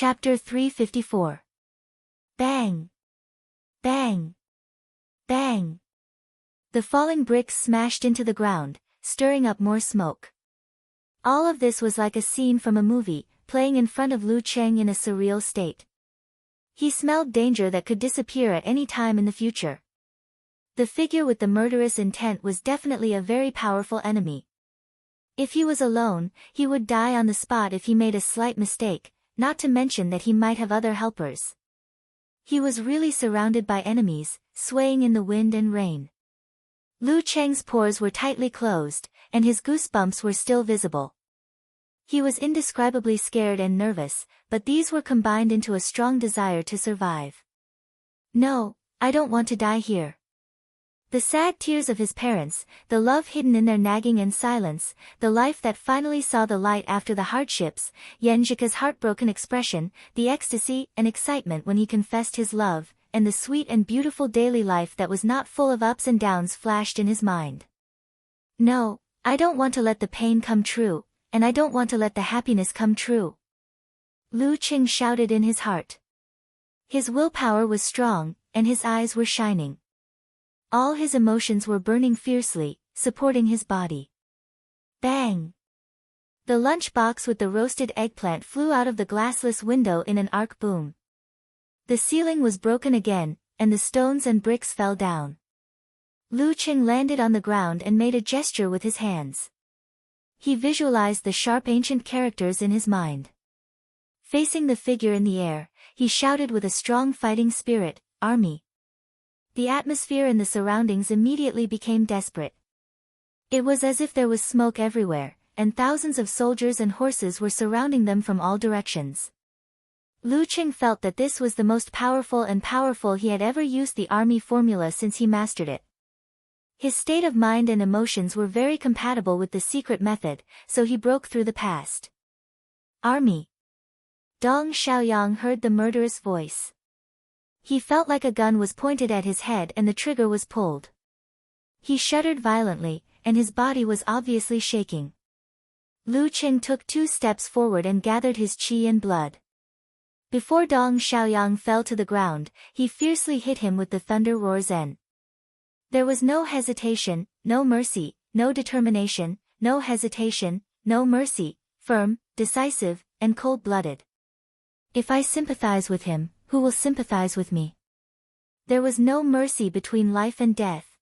Chapter 354. Bang! Bang! Bang! The falling bricks smashed into the ground, stirring up more smoke. All of this was like a scene from a movie, playing in front of Lu Cheng in a surreal state. He smelled danger that could disappear at any time in the future. The figure with the murderous intent was definitely a very powerful enemy. If he was alone, he would die on the spot if he made a slight mistake, not to mention that he might have other helpers. He was really surrounded by enemies, swaying in the wind and rain. Lu Cheng's pores were tightly closed, and his goosebumps were still visible. He was indescribably scared and nervous, but these were combined into a strong desire to survive. No, I don't want to die here. The sad tears of his parents, the love hidden in their nagging and silence, the life that finally saw the light after the hardships, Yanjika's heartbroken expression, the ecstasy and excitement when he confessed his love, and the sweet and beautiful daily life that was not full of ups and downs flashed in his mind. No, I don't want to let the pain come true, and I don't want to let the happiness come true. Lu Cheng shouted in his heart. His willpower was strong, and his eyes were shining. All his emotions were burning fiercely, supporting his body. Bang! The lunch box with the roasted eggplant flew out of the glassless window in an arc boom. The ceiling was broken again, and the stones and bricks fell down. Lu Cheng landed on the ground and made a gesture with his hands. He visualized the sharp ancient characters in his mind. Facing the figure in the air, he shouted with a strong fighting spirit, "Army!" The atmosphere and the surroundings immediately became desperate. It was as if there was smoke everywhere, and thousands of soldiers and horses were surrounding them from all directions. Lu Cheng felt that this was the most powerful he had ever used the army formula since he mastered it. His state of mind and emotions were very compatible with the secret method, so he broke through the past. "Army!" Dong Xiaoyang heard the murderous voice. He felt like a gun was pointed at his head and the trigger was pulled. He shuddered violently, and his body was obviously shaking. Lu Cheng took 2 steps forward and gathered his qi and blood. Before Dong Xiaoyang fell to the ground, he fiercely hit him with the thunder roar Zen. There was no hesitation, no mercy, no determination, no hesitation, no mercy, firm, decisive, and cold-blooded. If I sympathize with him, who will sympathize with me? There was no mercy between life and death.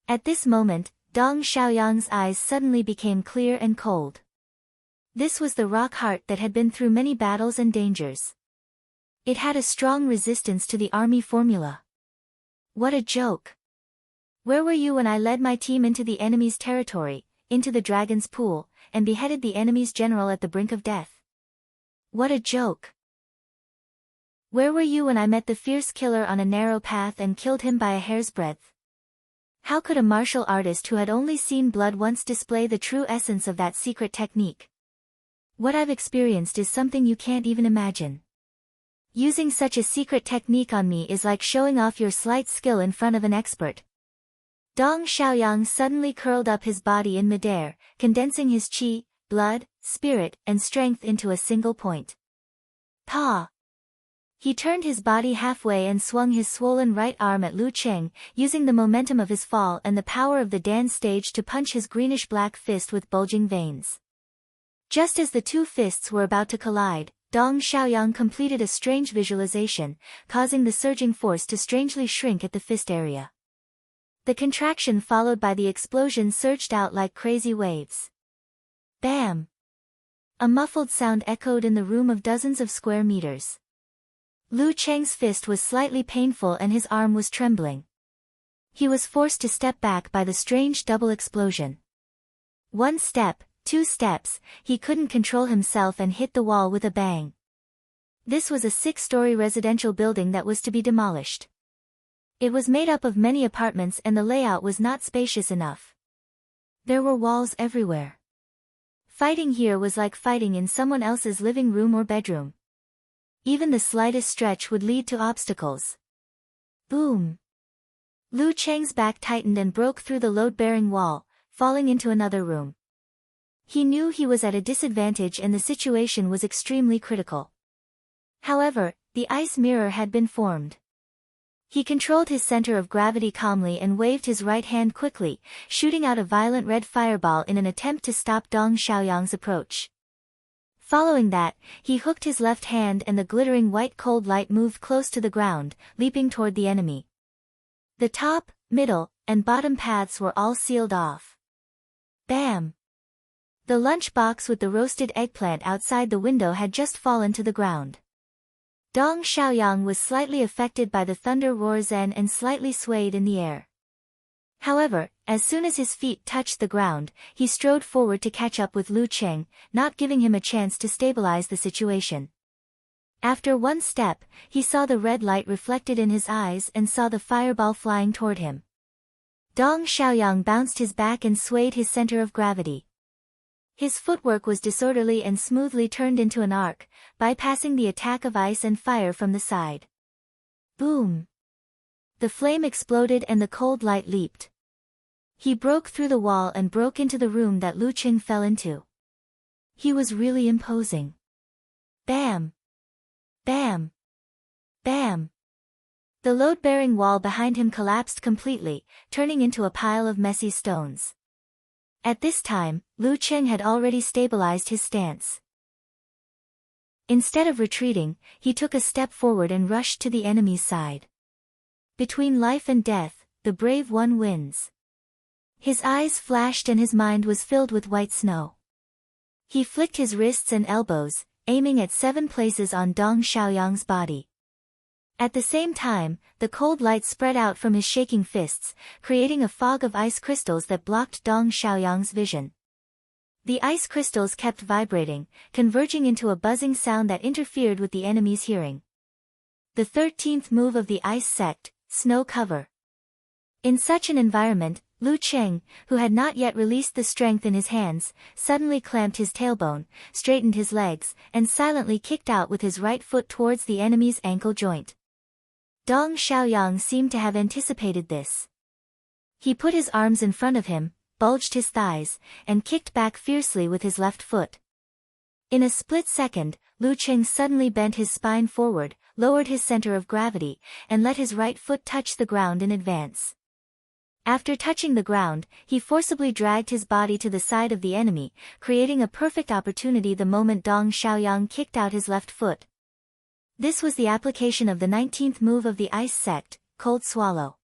At this moment, Dong Xiaoyang's eyes suddenly became clear and cold. This was the rock heart that had been through many battles and dangers. It had a strong resistance to the army formula. What a joke! Where were you when I led my team into the enemy's territory, into the dragon's pool, and beheaded the enemy's general at the brink of death? What a joke! Where were you when I met the fierce killer on a narrow path and killed him by a hair's breadth? How could a martial artist who had only seen blood once display the true essence of that secret technique? What I've experienced is something you can't even imagine. Using such a secret technique on me is like showing off your slight skill in front of an expert. Dong Xiaoyang suddenly curled up his body in midair, condensing his qi, blood, spirit, and strength into a single point. Pa! He turned his body halfway and swung his swollen right arm at Lu Cheng, using the momentum of his fall and the power of the dance stage to punch his greenish-black fist with bulging veins. Just as the 2 fists were about to collide, Dong Xiaoyang completed a strange visualization, causing the surging force to strangely shrink at the fist area. The contraction followed by the explosion surged out like crazy waves. Bam! A muffled sound echoed in the room of dozens of square meters. Lu Cheng's fist was slightly painful and his arm was trembling. He was forced to step back by the strange double explosion. 1 step, 2 steps, he couldn't control himself and hit the wall with a bang. This was a 6-story residential building that was to be demolished. It was made up of many apartments and the layout was not spacious enough. There were walls everywhere. Fighting here was like fighting in someone else's living room or bedroom. Even the slightest stretch would lead to obstacles. Boom! Lu Cheng's back tightened and broke through the load-bearing wall, falling into another room. He knew he was at a disadvantage and the situation was extremely critical. However, the ice mirror had been formed. He controlled his center of gravity calmly and waved his right hand quickly, shooting out a violent red fireball in an attempt to stop Dong Xiaoyang's approach. Following that, he hooked his left hand and the glittering white cold light moved close to the ground, leaping toward the enemy. The top, middle, and bottom paths were all sealed off. Bam! The lunch box with the roasted eggplant outside the window had just fallen to the ground. Dong Xiaoyang was slightly affected by the thunder roar zen and slightly swayed in the air. However, as soon as his feet touched the ground, he strode forward to catch up with Lu Cheng, not giving him a chance to stabilize the situation. After one step, he saw the red light reflected in his eyes and saw the fireball flying toward him. Dong Xiaoyang bounced his back and swayed his center of gravity. His footwork was disorderly and smoothly turned into an arc, bypassing the attack of ice and fire from the side. Boom! The flame exploded and the cold light leaped. He broke through the wall and broke into the room that Lu Qing fell into. He was really imposing. Bam! Bam! Bam! The load-bearing wall behind him collapsed completely, turning into a pile of messy stones. At this time, Lu Cheng had already stabilized his stance. Instead of retreating, he took a step forward and rushed to the enemy's side. Between life and death, the brave one wins. His eyes flashed and his mind was filled with white snow. He flicked his wrists and elbows, aiming at 7 places on Dong Xiaoyang's body. At the same time, the cold light spread out from his shaking fists, creating a fog of ice crystals that blocked Dong Xiaoyang's vision. The ice crystals kept vibrating, converging into a buzzing sound that interfered with the enemy's hearing. The 13th move of the ice sect, Snow Cover. In such an environment, Lu Cheng, who had not yet released the strength in his hands, suddenly clamped his tailbone, straightened his legs, and silently kicked out with his right foot towards the enemy's ankle joint. Dong Xiaoyang seemed to have anticipated this. He put his arms in front of him, bulged his thighs, and kicked back fiercely with his left foot. In a split second, Lu Cheng suddenly bent his spine forward, lowered his center of gravity, and let his right foot touch the ground in advance. After touching the ground, he forcibly dragged his body to the side of the enemy, creating a perfect opportunity the moment Dong Xiaoyang kicked out his left foot. This was the application of the 19th move of the ice sect, Cold Swallow.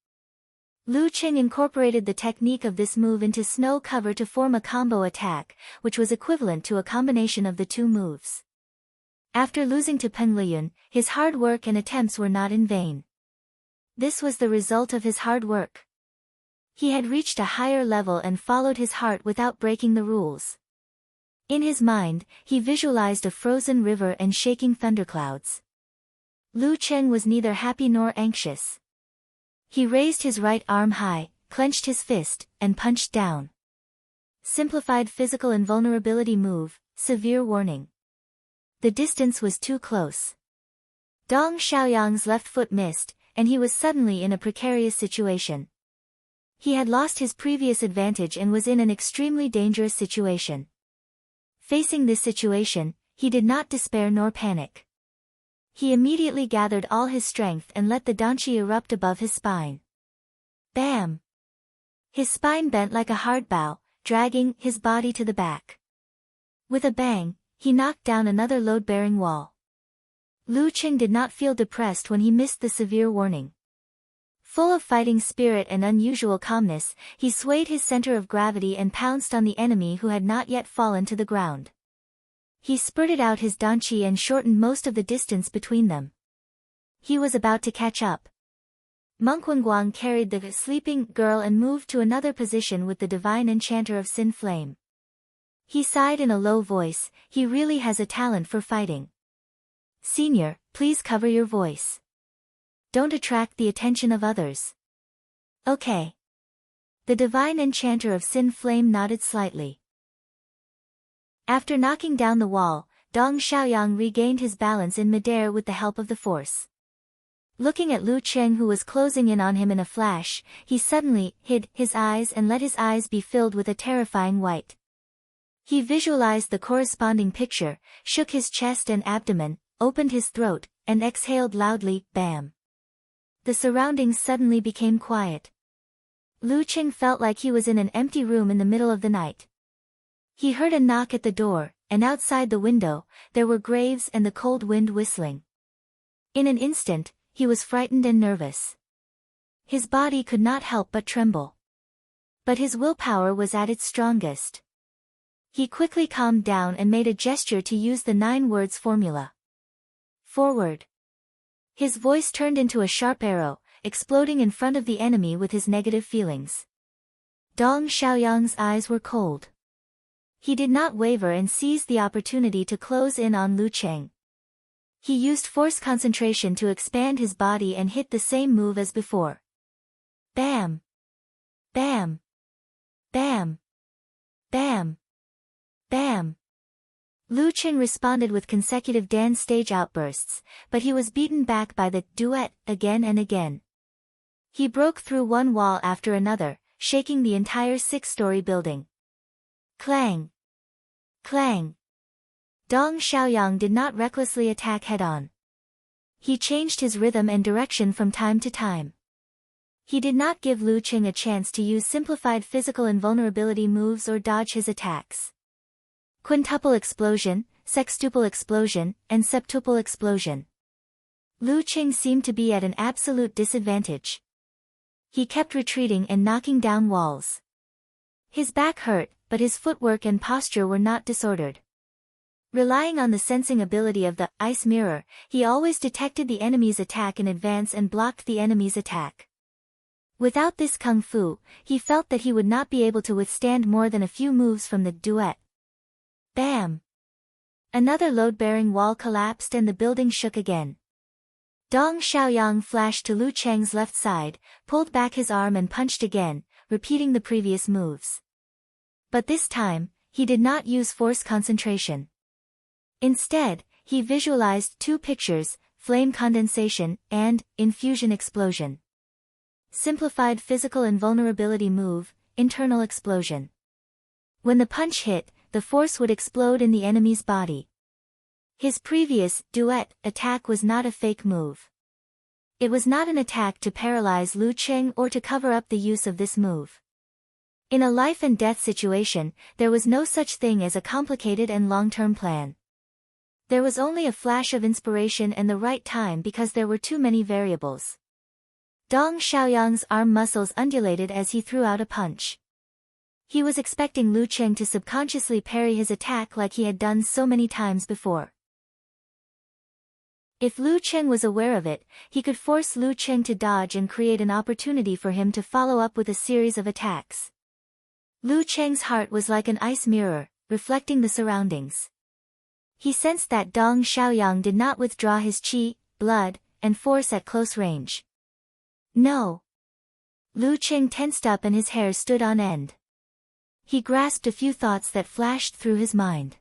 Lu Cheng incorporated the technique of this move into Snow Cover to form a combo attack, which was equivalent to a combination of the two moves. After losing to Peng Liyun, his hard work and attempts were not in vain. This was the result of his hard work. He had reached a higher level and followed his heart without breaking the rules. In his mind, he visualized a frozen river and shaking thunderclouds. Lu Cheng was neither happy nor anxious. He raised his right arm high, clenched his fist, and punched down. Simplified physical invulnerability move, severe warning. The distance was too close. Dong Xiaoyang's left foot missed, and he was suddenly in a precarious situation. He had lost his previous advantage and was in an extremely dangerous situation. Facing this situation, he did not despair nor panic. He immediately gathered all his strength and let the danqi erupt above his spine. Bam! His spine bent like a hard bow, dragging his body to the back. With a bang, he knocked down another load-bearing wall. Lu Cheng did not feel depressed when he missed the severe warning. Full of fighting spirit and unusual calmness, he swayed his center of gravity and pounced on the enemy who had not yet fallen to the ground. He spurted out his danqi and shortened most of the distance between them. He was about to catch up. Monk Wenguang carried the sleeping girl and moved to another position with the divine enchanter of Sin Flame. He sighed in a low voice, he really has a talent for fighting. Senior, please cover your voice. Don't attract the attention of others. Okay. The divine enchanter of Sin Flame nodded slightly. After knocking down the wall, Dong Xiaoyang regained his balance in midair with the help of the force. Looking at Lu Cheng who was closing in on him in a flash, he suddenly hid his eyes and let his eyes be filled with a terrifying white. He visualized the corresponding picture, shook his chest and abdomen, opened his throat, and exhaled loudly, bam. The surroundings suddenly became quiet. Lu Qing felt like he was in an empty room in the middle of the night. He heard a knock at the door, and outside the window, there were graves and the cold wind whistling. In an instant, he was frightened and nervous. His body could not help but tremble. But his willpower was at its strongest. He quickly calmed down and made a gesture to use the 9 words formula. Forward. His voice turned into a sharp arrow, exploding in front of the enemy with his negative feelings. Dong Xiaoyang's eyes were cold. He did not waver and seized the opportunity to close in on Lu Qing. He used force concentration to expand his body and hit the same move as before. Bam! Bam! Bam! Bam! Bam! Lu Qing responded with consecutive dance stage outbursts, but he was beaten back by the duet again and again. He broke through one wall after another, shaking the entire 6-story building. Clang! Clang! Dong Xiaoyang did not recklessly attack head-on. He changed his rhythm and direction from time to time. He did not give Lu Qing a chance to use simplified physical invulnerability moves or dodge his attacks. Quintuple explosion, sextuple explosion, and septuple explosion. Lu Qing seemed to be at an absolute disadvantage. He kept retreating and knocking down walls. His back hurt, but his footwork and posture were not disordered. Relying on the sensing ability of the ice mirror, he always detected the enemy's attack in advance and blocked the enemy's attack. Without this kung fu, he felt that he would not be able to withstand more than a few moves from the duet. Bam! Another load-bearing wall collapsed and the building shook again. Dong Xiaoyang flashed to Lu Qing's left side, pulled back his arm and punched again, repeating the previous moves. But this time, he did not use force concentration. Instead, he visualized 2 pictures, flame condensation and infusion explosion. Simplified physical invulnerability move, internal explosion. When the punch hit, the force would explode in the enemy's body. His previous duet attack was not a fake move. It was not an attack to paralyze Lu Qing or to cover up the use of this move. In a life-and-death situation, there was no such thing as a complicated and long-term plan. There was only a flash of inspiration and the right time because there were too many variables. Dong Xiaoyang's arm muscles undulated as he threw out a punch. He was expecting Lu Qing to subconsciously parry his attack like he had done so many times before. If Lu Qing was aware of it, he could force Lu Qing to dodge and create an opportunity for him to follow up with a series of attacks. Lu Qing's heart was like an ice mirror, reflecting the surroundings. He sensed that Dong Xiaoyang did not withdraw his qi, blood, and force at close range. No. Lu Qing tensed up and his hair stood on end. He grasped a few thoughts that flashed through his mind.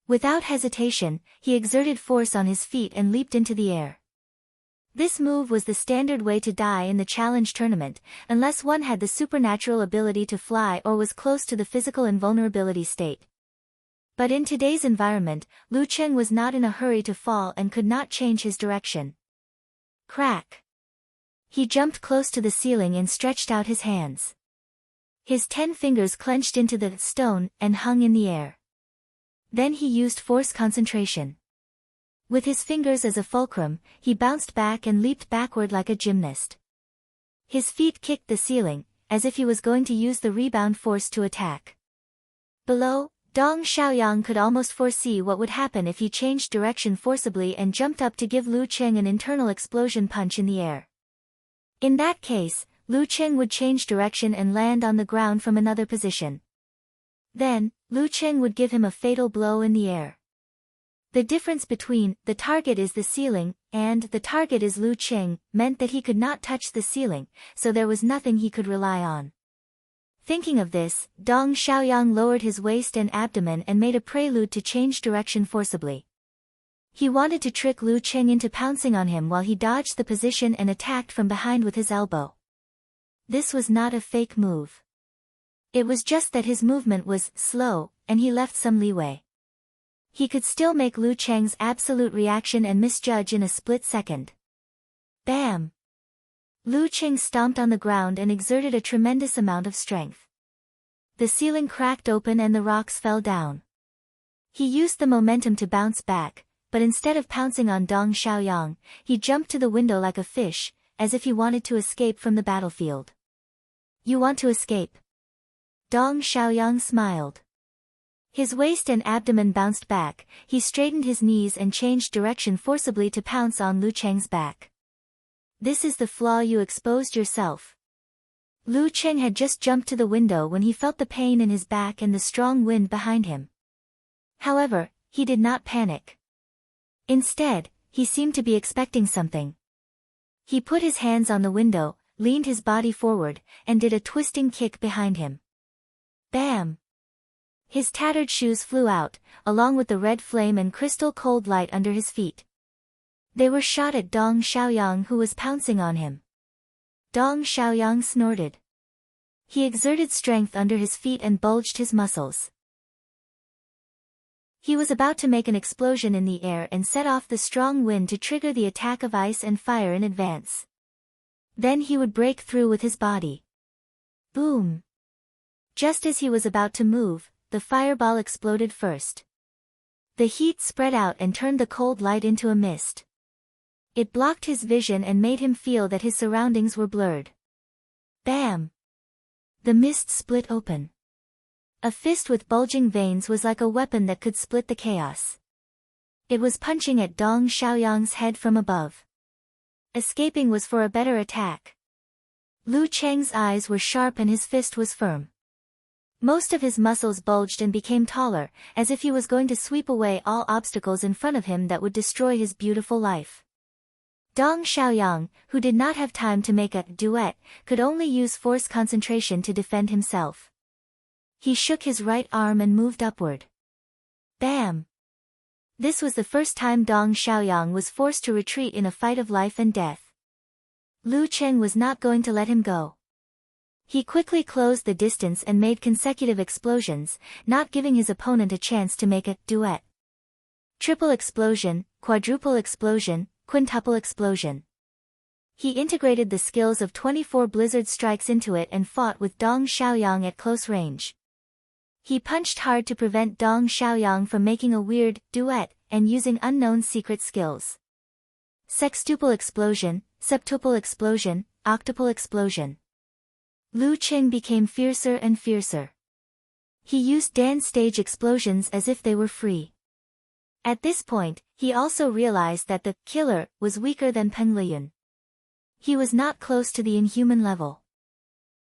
Without hesitation, he exerted force on his feet and leaped into the air. This move was the standard way to die in the challenge tournament, unless one had the supernatural ability to fly or was close to the physical invulnerability state. But in today's environment, Lu Qing was not in a hurry to fall and could not change his direction. Crack! He jumped close to the ceiling and stretched out his hands. His 10 fingers clenched into the stone and hung in the air. Then he used force concentration. With his fingers as a fulcrum, he bounced back and leaped backward like a gymnast. His feet kicked the ceiling, as if he was going to use the rebound force to attack. Below, Dong Xiaoyang could almost foresee what would happen if he changed direction forcibly and jumped up to give Lu Qing an internal explosion punch in the air. In that case, Lu Qing would change direction and land on the ground from another position. Then, Lu Qing would give him a fatal blow in the air. The difference between the target is the ceiling and the target is Lu Qing meant that he could not touch the ceiling, so there was nothing he could rely on. Thinking of this, Dong Xiaoyang lowered his waist and abdomen and made a prelude to change direction forcibly. He wanted to trick Lu Qing into pouncing on him while he dodged the position and attacked from behind with his elbow. This was not a fake move. It was just that his movement was slow, and he left some leeway. He could still make Lu Cheng's absolute reaction and misjudge in a split second. Bam! Lu Cheng stomped on the ground and exerted a tremendous amount of strength. The ceiling cracked open and the rocks fell down. He used the momentum to bounce back, but instead of pouncing on Dong Xiaoyang, he jumped to the window like a fish, as if he wanted to escape from the battlefield. You want to escape? Dong Xiaoyang smiled. His waist and abdomen bounced back, he straightened his knees and changed direction forcibly to pounce on Lu Cheng's back. This is the flaw you exposed yourself. Lu Cheng had just jumped to the window when he felt the pain in his back and the strong wind behind him. However, he did not panic. Instead, he seemed to be expecting something. He put his hands on the window, leaned his body forward, and did a twisting kick behind him. Bam! His tattered shoes flew out, along with the red flame and crystal cold light under his feet. They were shot at Dong Xiaoyang, who was pouncing on him. Dong Xiaoyang snorted. He exerted strength under his feet and bulged his muscles. He was about to make an explosion in the air and set off the strong wind to trigger the attack of ice and fire in advance. Then he would break through with his body. Boom! Just as he was about to move, the fireball exploded first. The heat spread out and turned the cold light into a mist. It blocked his vision and made him feel that his surroundings were blurred. Bam! The mist split open. A fist with bulging veins was like a weapon that could split the chaos. It was punching at Dong Xiaoyang's head from above. Escaping was for a better attack. Lu Cheng's eyes were sharp and his fist was firm. Most of his muscles bulged and became taller, as if he was going to sweep away all obstacles in front of him that would destroy his beautiful life. Dong Xiaoyang, who did not have time to make a duet, could only use force concentration to defend himself. He shook his right arm and moved upward. Bam! This was the first time Dong Xiaoyang was forced to retreat in a fight of life and death. Lu Cheng was not going to let him go. He quickly closed the distance and made consecutive explosions, not giving his opponent a chance to make a duet. Triple explosion, quadruple explosion, quintuple explosion. He integrated the skills of 24 blizzard strikes into it and fought with Dong Xiaoyang at close range. He punched hard to prevent Dong Xiaoyang from making a weird duet and using unknown secret skills. Sextuple explosion, septuple explosion, octuple explosion. Lu Cheng became fiercer and fiercer. He used dance stage explosions as if they were free. At this point, he also realized that the killer was weaker than Peng Liyun. He was not close to the inhuman level.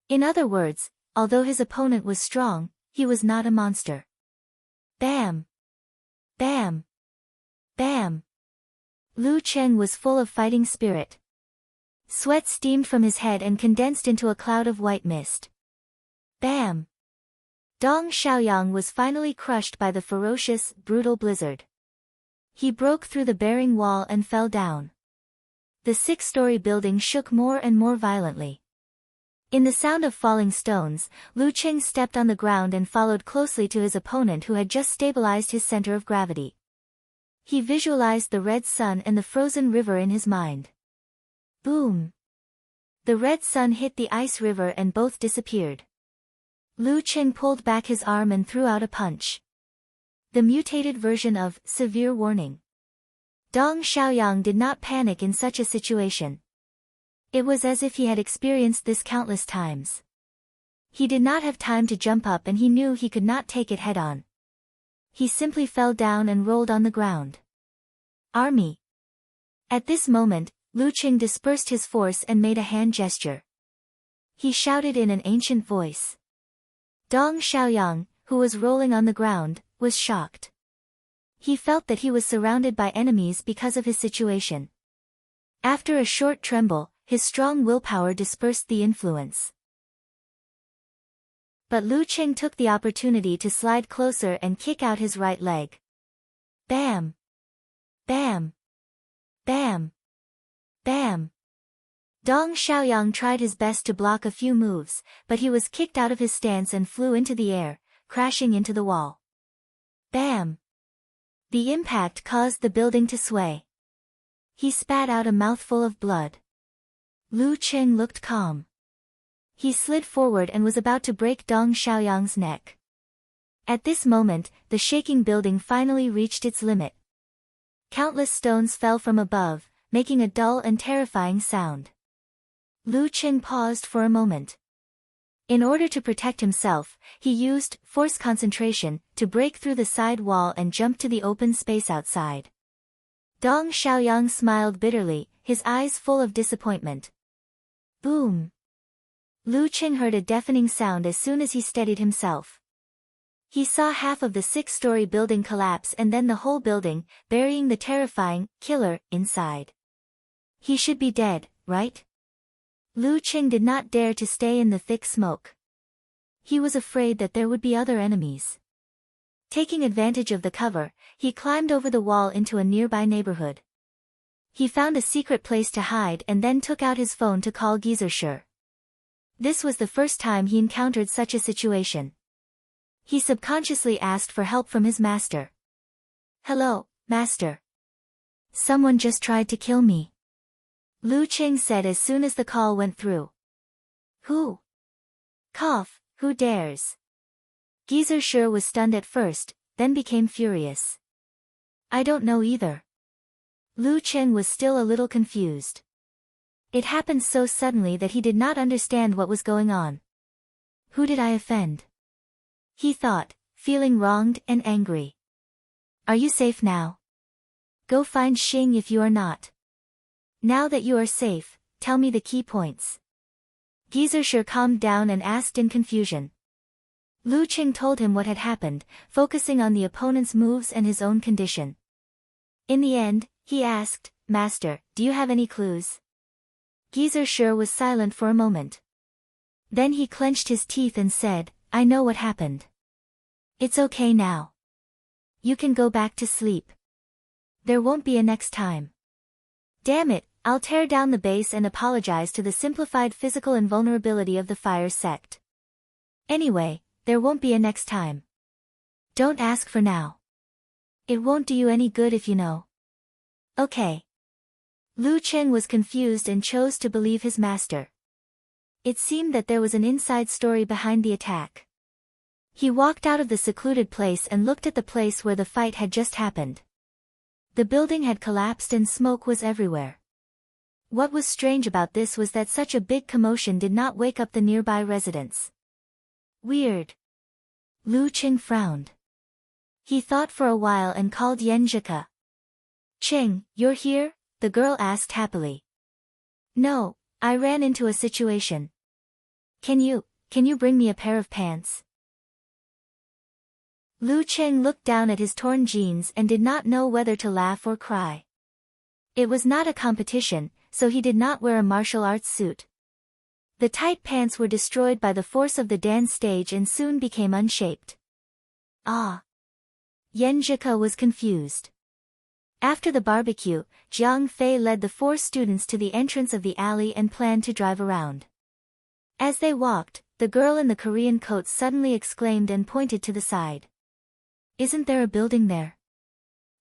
In other words, although his opponent was strong, he was not a monster. Bam! Bam! Bam! Lu Cheng was full of fighting spirit. Sweat steamed from his head and condensed into a cloud of white mist. Bam! Dong Xiaoyang was finally crushed by the ferocious, brutal blizzard. He broke through the bearing wall and fell down. The 6-story building shook more and more violently. In the sound of falling stones, Lu Cheng stepped on the ground and followed closely to his opponent, who had just stabilized his center of gravity. He visualized the red sun and the frozen river in his mind. Boom! The red sun hit the ice river and both disappeared. Lu Cheng pulled back his arm and threw out a punch. The mutated version of severe warning. Dong Xiaoyang did not panic in such a situation. It was as if he had experienced this countless times. He did not have time to jump up and he knew he could not take it head-on. He simply fell down and rolled on the ground. Army! At this moment, Lu Cheng dispersed his force and made a hand gesture. He shouted in an ancient voice. Dong Xiaoyang, who was rolling on the ground, was shocked. He felt that he was surrounded by enemies because of his situation. After a short tremble, his strong willpower dispersed the influence. But Lu Cheng took the opportunity to slide closer and kick out his right leg. Bam! Bam! Bam! Bam! Dong Xiaoyang tried his best to block a few moves, but he was kicked out of his stance and flew into the air, crashing into the wall. Bam! The impact caused the building to sway. He spat out a mouthful of blood. Lu Qing looked calm. He slid forward and was about to break Dong Xiaoyang's neck. At this moment, the shaking building finally reached its limit. Countless stones fell from above, making a dull and terrifying sound. Lu Qing paused for a moment. In order to protect himself, he used force concentration to break through the side wall and jump to the open space outside. Dong Xiaoyang smiled bitterly, his eyes full of disappointment. Boom! Lu Qing heard a deafening sound as soon as he steadied himself. He saw half of the 6-story building collapse and then the whole building, burying the terrifying killer inside. He should be dead, right? Lu Qing did not dare to stay in the thick smoke. He was afraid that there would be other enemies. Taking advantage of the cover, he climbed over the wall into a nearby neighborhood. He found a secret place to hide and then took out his phone to call Geyser. This was the first time he encountered such a situation. He subconsciously asked for help from his master. "Hello, master. Someone just tried to kill me," Lu Qing said as soon as the call went through. "Who? Cough, who dares?" Geyser was stunned at first, then became furious. "I don't know either." Lu Qing was still a little confused. It happened so suddenly that he did not understand what was going on. Who did I offend? He thought, feeling wronged and angry. "Are you safe now? Go find Xing if you are not. Now that you are safe, tell me the key points." Geyser calmed down and asked in confusion. Lu Qing told him what had happened, focusing on the opponent's moves and his own condition. In the end, he asked, "Master, do you have any clues?" Geyser was silent for a moment. Then he clenched his teeth and said, "I know what happened. It's okay now. You can go back to sleep. There won't be a next time. Damn it, I'll tear down the base and apologize to the simplified physical invulnerability of the fire sect. Anyway, there won't be a next time. Don't ask for now. It won't do you any good if you know." Okay. Lu Qing was confused and chose to believe his master. It seemed that there was an inside story behind the attack. He walked out of the secluded place and looked at the place where the fight had just happened. The building had collapsed and smoke was everywhere. What was strange about this was that such a big commotion did not wake up the nearby residents. Weird. Lu Qing frowned. He thought for a while and called Yenjika. "Qing, you're here?" the girl asked happily. "No, I ran into a situation. Can you bring me a pair of pants?" Lu Qing looked down at his torn jeans and did not know whether to laugh or cry. It was not a competition, so he did not wear a martial arts suit. The tight pants were destroyed by the force of the dance stage and soon became unshaped. Ah! Yenjika was confused. After the barbecue, Jiang Fei led the 4 students to the entrance of the alley and planned to drive around. As they walked, the girl in the Korean coat suddenly exclaimed and pointed to the side. "Isn't there a building there?"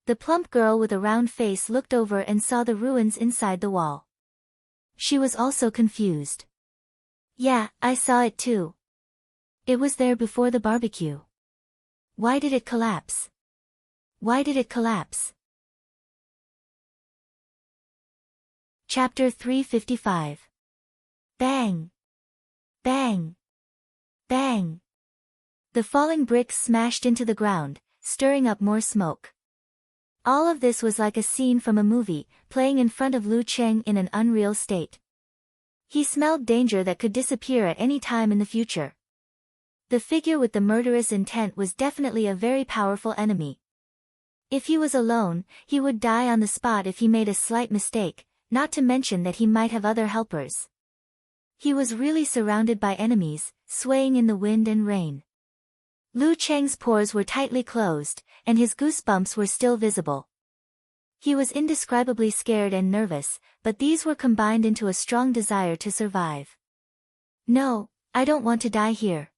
The plump girl with a round face looked over and saw the ruins inside the wall. She was also confused. "Yeah, I saw it too. It was there before the barbecue. Why did it collapse? Why did it collapse?" Chapter 355. Bang! Bang! Bang! The falling bricks smashed into the ground, stirring up more smoke. All of this was like a scene from a movie, playing in front of Lu Qing in an unreal state. He smelled danger that could disappear at any time in the future. The figure with the murderous intent was definitely a very powerful enemy. If he was alone, he would die on the spot if he made a slight mistake, not to mention that he might have other helpers. He was really surrounded by enemies, swaying in the wind and rain. Lu Cheng's pores were tightly closed, and his goosebumps were still visible. He was indescribably scared and nervous, but these were combined into a strong desire to survive. "No, I don't want to die here."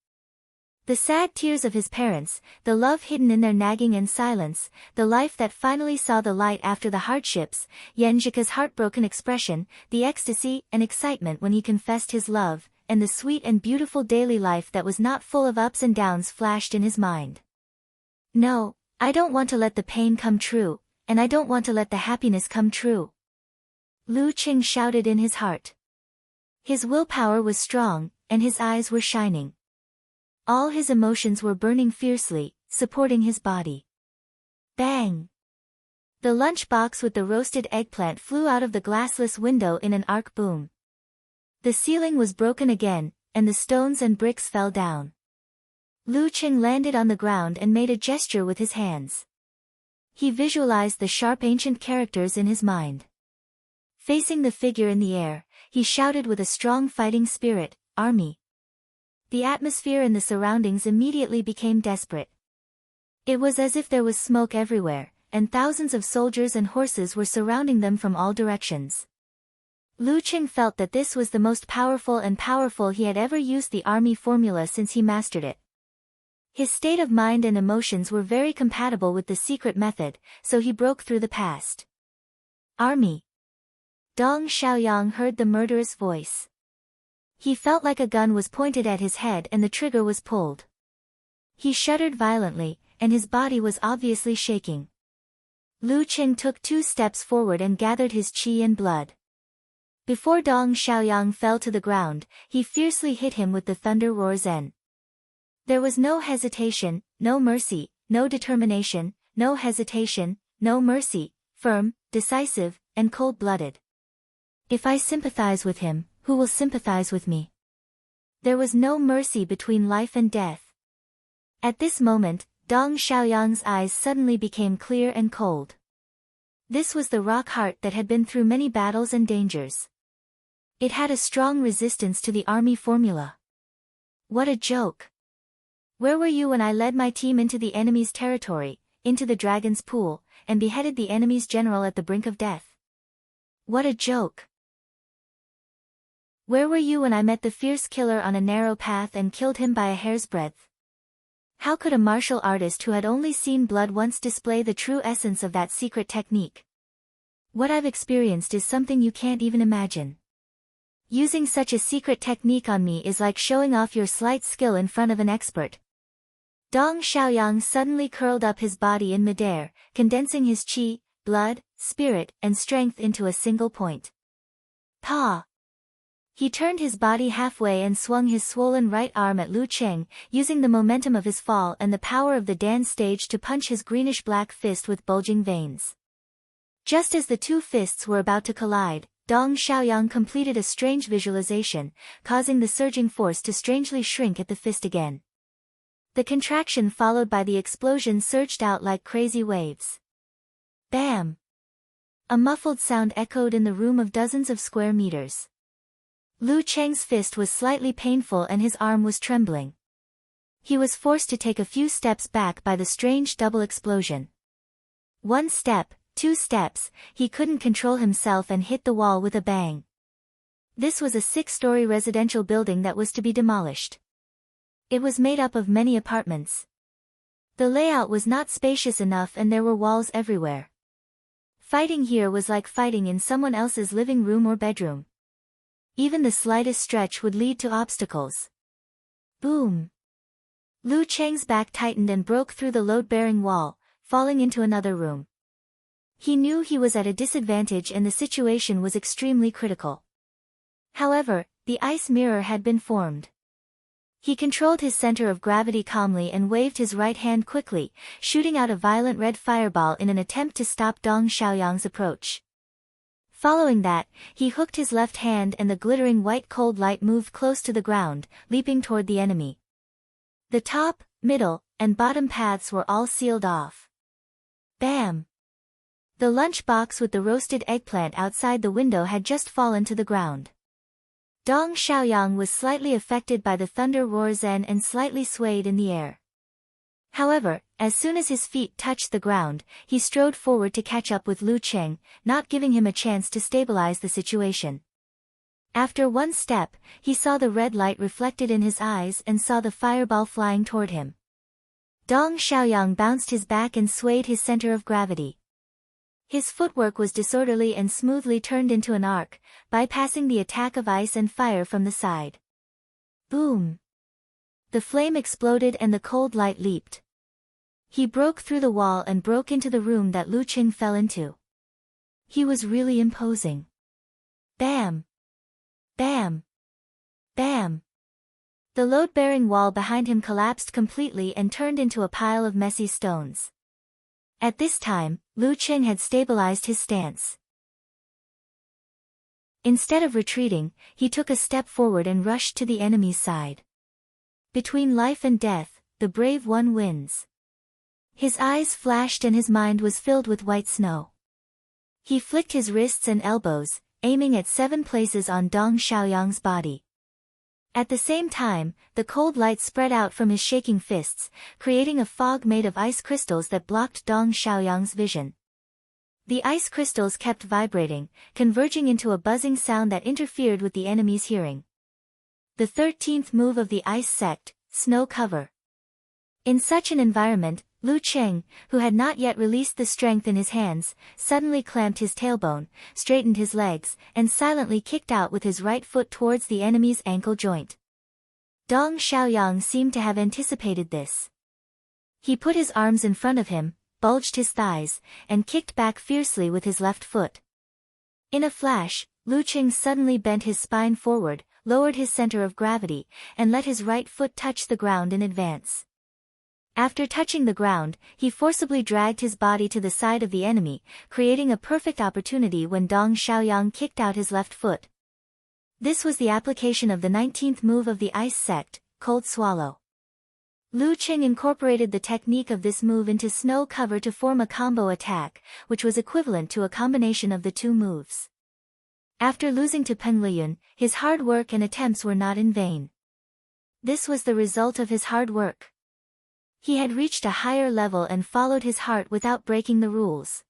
The sad tears of his parents, the love hidden in their nagging and silence, the life that finally saw the light after the hardships, Yenjika's heartbroken expression, the ecstasy and excitement when he confessed his love, and the sweet and beautiful daily life that was not full of ups and downs flashed in his mind. No, I don't want to let the pain come true, and I don't want to let the happiness come true. Lu Qing shouted in his heart. His willpower was strong, and his eyes were shining. All his emotions were burning fiercely, supporting his body. Bang! The lunchbox with the roasted eggplant flew out of the glassless window in an arc boom. The ceiling was broken again, and the stones and bricks fell down. Lu Qing landed on the ground and made a gesture with his hands. He visualized the sharp ancient characters in his mind. Facing the figure in the air, he shouted with a strong fighting spirit, "Army!" The atmosphere and the surroundings immediately became desperate. It was as if there was smoke everywhere, and thousands of soldiers and horses were surrounding them from all directions. Lu Qing felt that this was the most powerful he had ever used the army formula since he mastered it. His state of mind and emotions were very compatible with the secret method, so he broke through the past. "Army!" Dong Xiaoyang heard the murderous voice. He felt like a gun was pointed at his head and the trigger was pulled. He shuddered violently, and his body was obviously shaking. Lu Qing took 2 steps forward and gathered his qi and blood. Before Dong Xiaoyang fell to the ground, he fiercely hit him with the Thunder Roar Zen. There was no hesitation, no mercy, no determination, no hesitation, no mercy, firm, decisive, and cold-blooded. If I sympathize with him, who will sympathize with me? There was no mercy between life and death. At this moment, Dong Xiaoyang's eyes suddenly became clear and cold. This was the rock heart that had been through many battles and dangers. It had a strong resistance to the army formula. What a joke! Where were you when I led my team into the enemy's territory, into the dragon's pool, and beheaded the enemy's general at the brink of death? What a joke! Where were you when I met the fierce killer on a narrow path and killed him by a hair's breadth? How could a martial artist who had only seen blood once display the true essence of that secret technique? What I've experienced is something you can't even imagine. Using such a secret technique on me is like showing off your slight skill in front of an expert. Dong Xiaoyang suddenly curled up his body in midair, condensing his qi, blood, spirit, and strength into a single point. Pa! He turned his body halfway and swung his swollen right arm at Lu Qing, using the momentum of his fall and the power of the dance stage to punch his greenish-black fist with bulging veins. Just as the 2 fists were about to collide, Dong Xiaoyang completed a strange visualization, causing the surging force to strangely shrink at the fist again. The contraction followed by the explosion surged out like crazy waves. Bam! A muffled sound echoed in the room of dozens of square meters. Lu Cheng's fist was slightly painful and his arm was trembling. He was forced to take a few steps back by the strange double explosion. 1 step, 2 steps, he couldn't control himself and hit the wall with a bang. This was a 6-story residential building that was to be demolished. It was made up of many apartments. The layout was not spacious enough and there were walls everywhere. Fighting here was like fighting in someone else's living room or bedroom. Even the slightest stretch would lead to obstacles. Boom! Lu Cheng's back tightened and broke through the load-bearing wall, falling into another room. He knew he was at a disadvantage and the situation was extremely critical. However, the ice mirror had been formed. He controlled his center of gravity calmly and waved his right hand quickly, shooting out a violent red fireball in an attempt to stop Dong Xiaoyang's approach. Following that, he hooked his left hand and the glittering white cold light moved close to the ground, leaping toward the enemy. The top, middle, and bottom paths were all sealed off. Bam! The lunch box with the roasted eggplant outside the window had just fallen to the ground. Dong Xiaoyang was slightly affected by the thunder roar Zen and slightly swayed in the air. However, as soon as his feet touched the ground, he strode forward to catch up with Lu Qing, not giving him a chance to stabilize the situation. After one step, he saw the red light reflected in his eyes and saw the fireball flying toward him. Dong Xiaoyang bounced his back and swayed his center of gravity. His footwork was disorderly and smoothly turned into an arc, bypassing the attack of ice and fire from the side. Boom! The flame exploded and the cold light leaped. He broke through the wall and broke into the room that Lu Qing fell into. He was really imposing. Bam! Bam! Bam! The load-bearing wall behind him collapsed completely and turned into a pile of messy stones. At this time, Lu Qing had stabilized his stance. Instead of retreating, he took a step forward and rushed to the enemy's side. Between life and death, the brave one wins. His eyes flashed and his mind was filled with white snow. He flicked his wrists and elbows, aiming at 7 places on Dong Xiaoyang's body. At the same time, the cold light spread out from his shaking fists, creating a fog made of ice crystals that blocked Dong Xiaoyang's vision. The ice crystals kept vibrating, converging into a buzzing sound that interfered with the enemy's hearing. The 13th move of the ice sect, Snow Cover. In such an environment, Lu Qing, who had not yet released the strength in his hands, suddenly clamped his tailbone, straightened his legs, and silently kicked out with his right foot towards the enemy's ankle joint. Dong Xiaoyang seemed to have anticipated this. He put his arms in front of him, bulged his thighs, and kicked back fiercely with his left foot. In a flash, Lu Qing suddenly bent his spine forward, lowered his center of gravity, and let his right foot touch the ground in advance. After touching the ground, he forcibly dragged his body to the side of the enemy, creating a perfect opportunity when Dong Xiaoyang kicked out his left foot. This was the application of the 19th move of the ice sect, Cold Swallow. Lu Qing incorporated the technique of this move into Snow Cover to form a combo attack, which was equivalent to a combination of the two moves. After losing to Peng Liyun, his hard work and attempts were not in vain. This was the result of his hard work. He had reached a higher level and followed his heart without breaking the rules.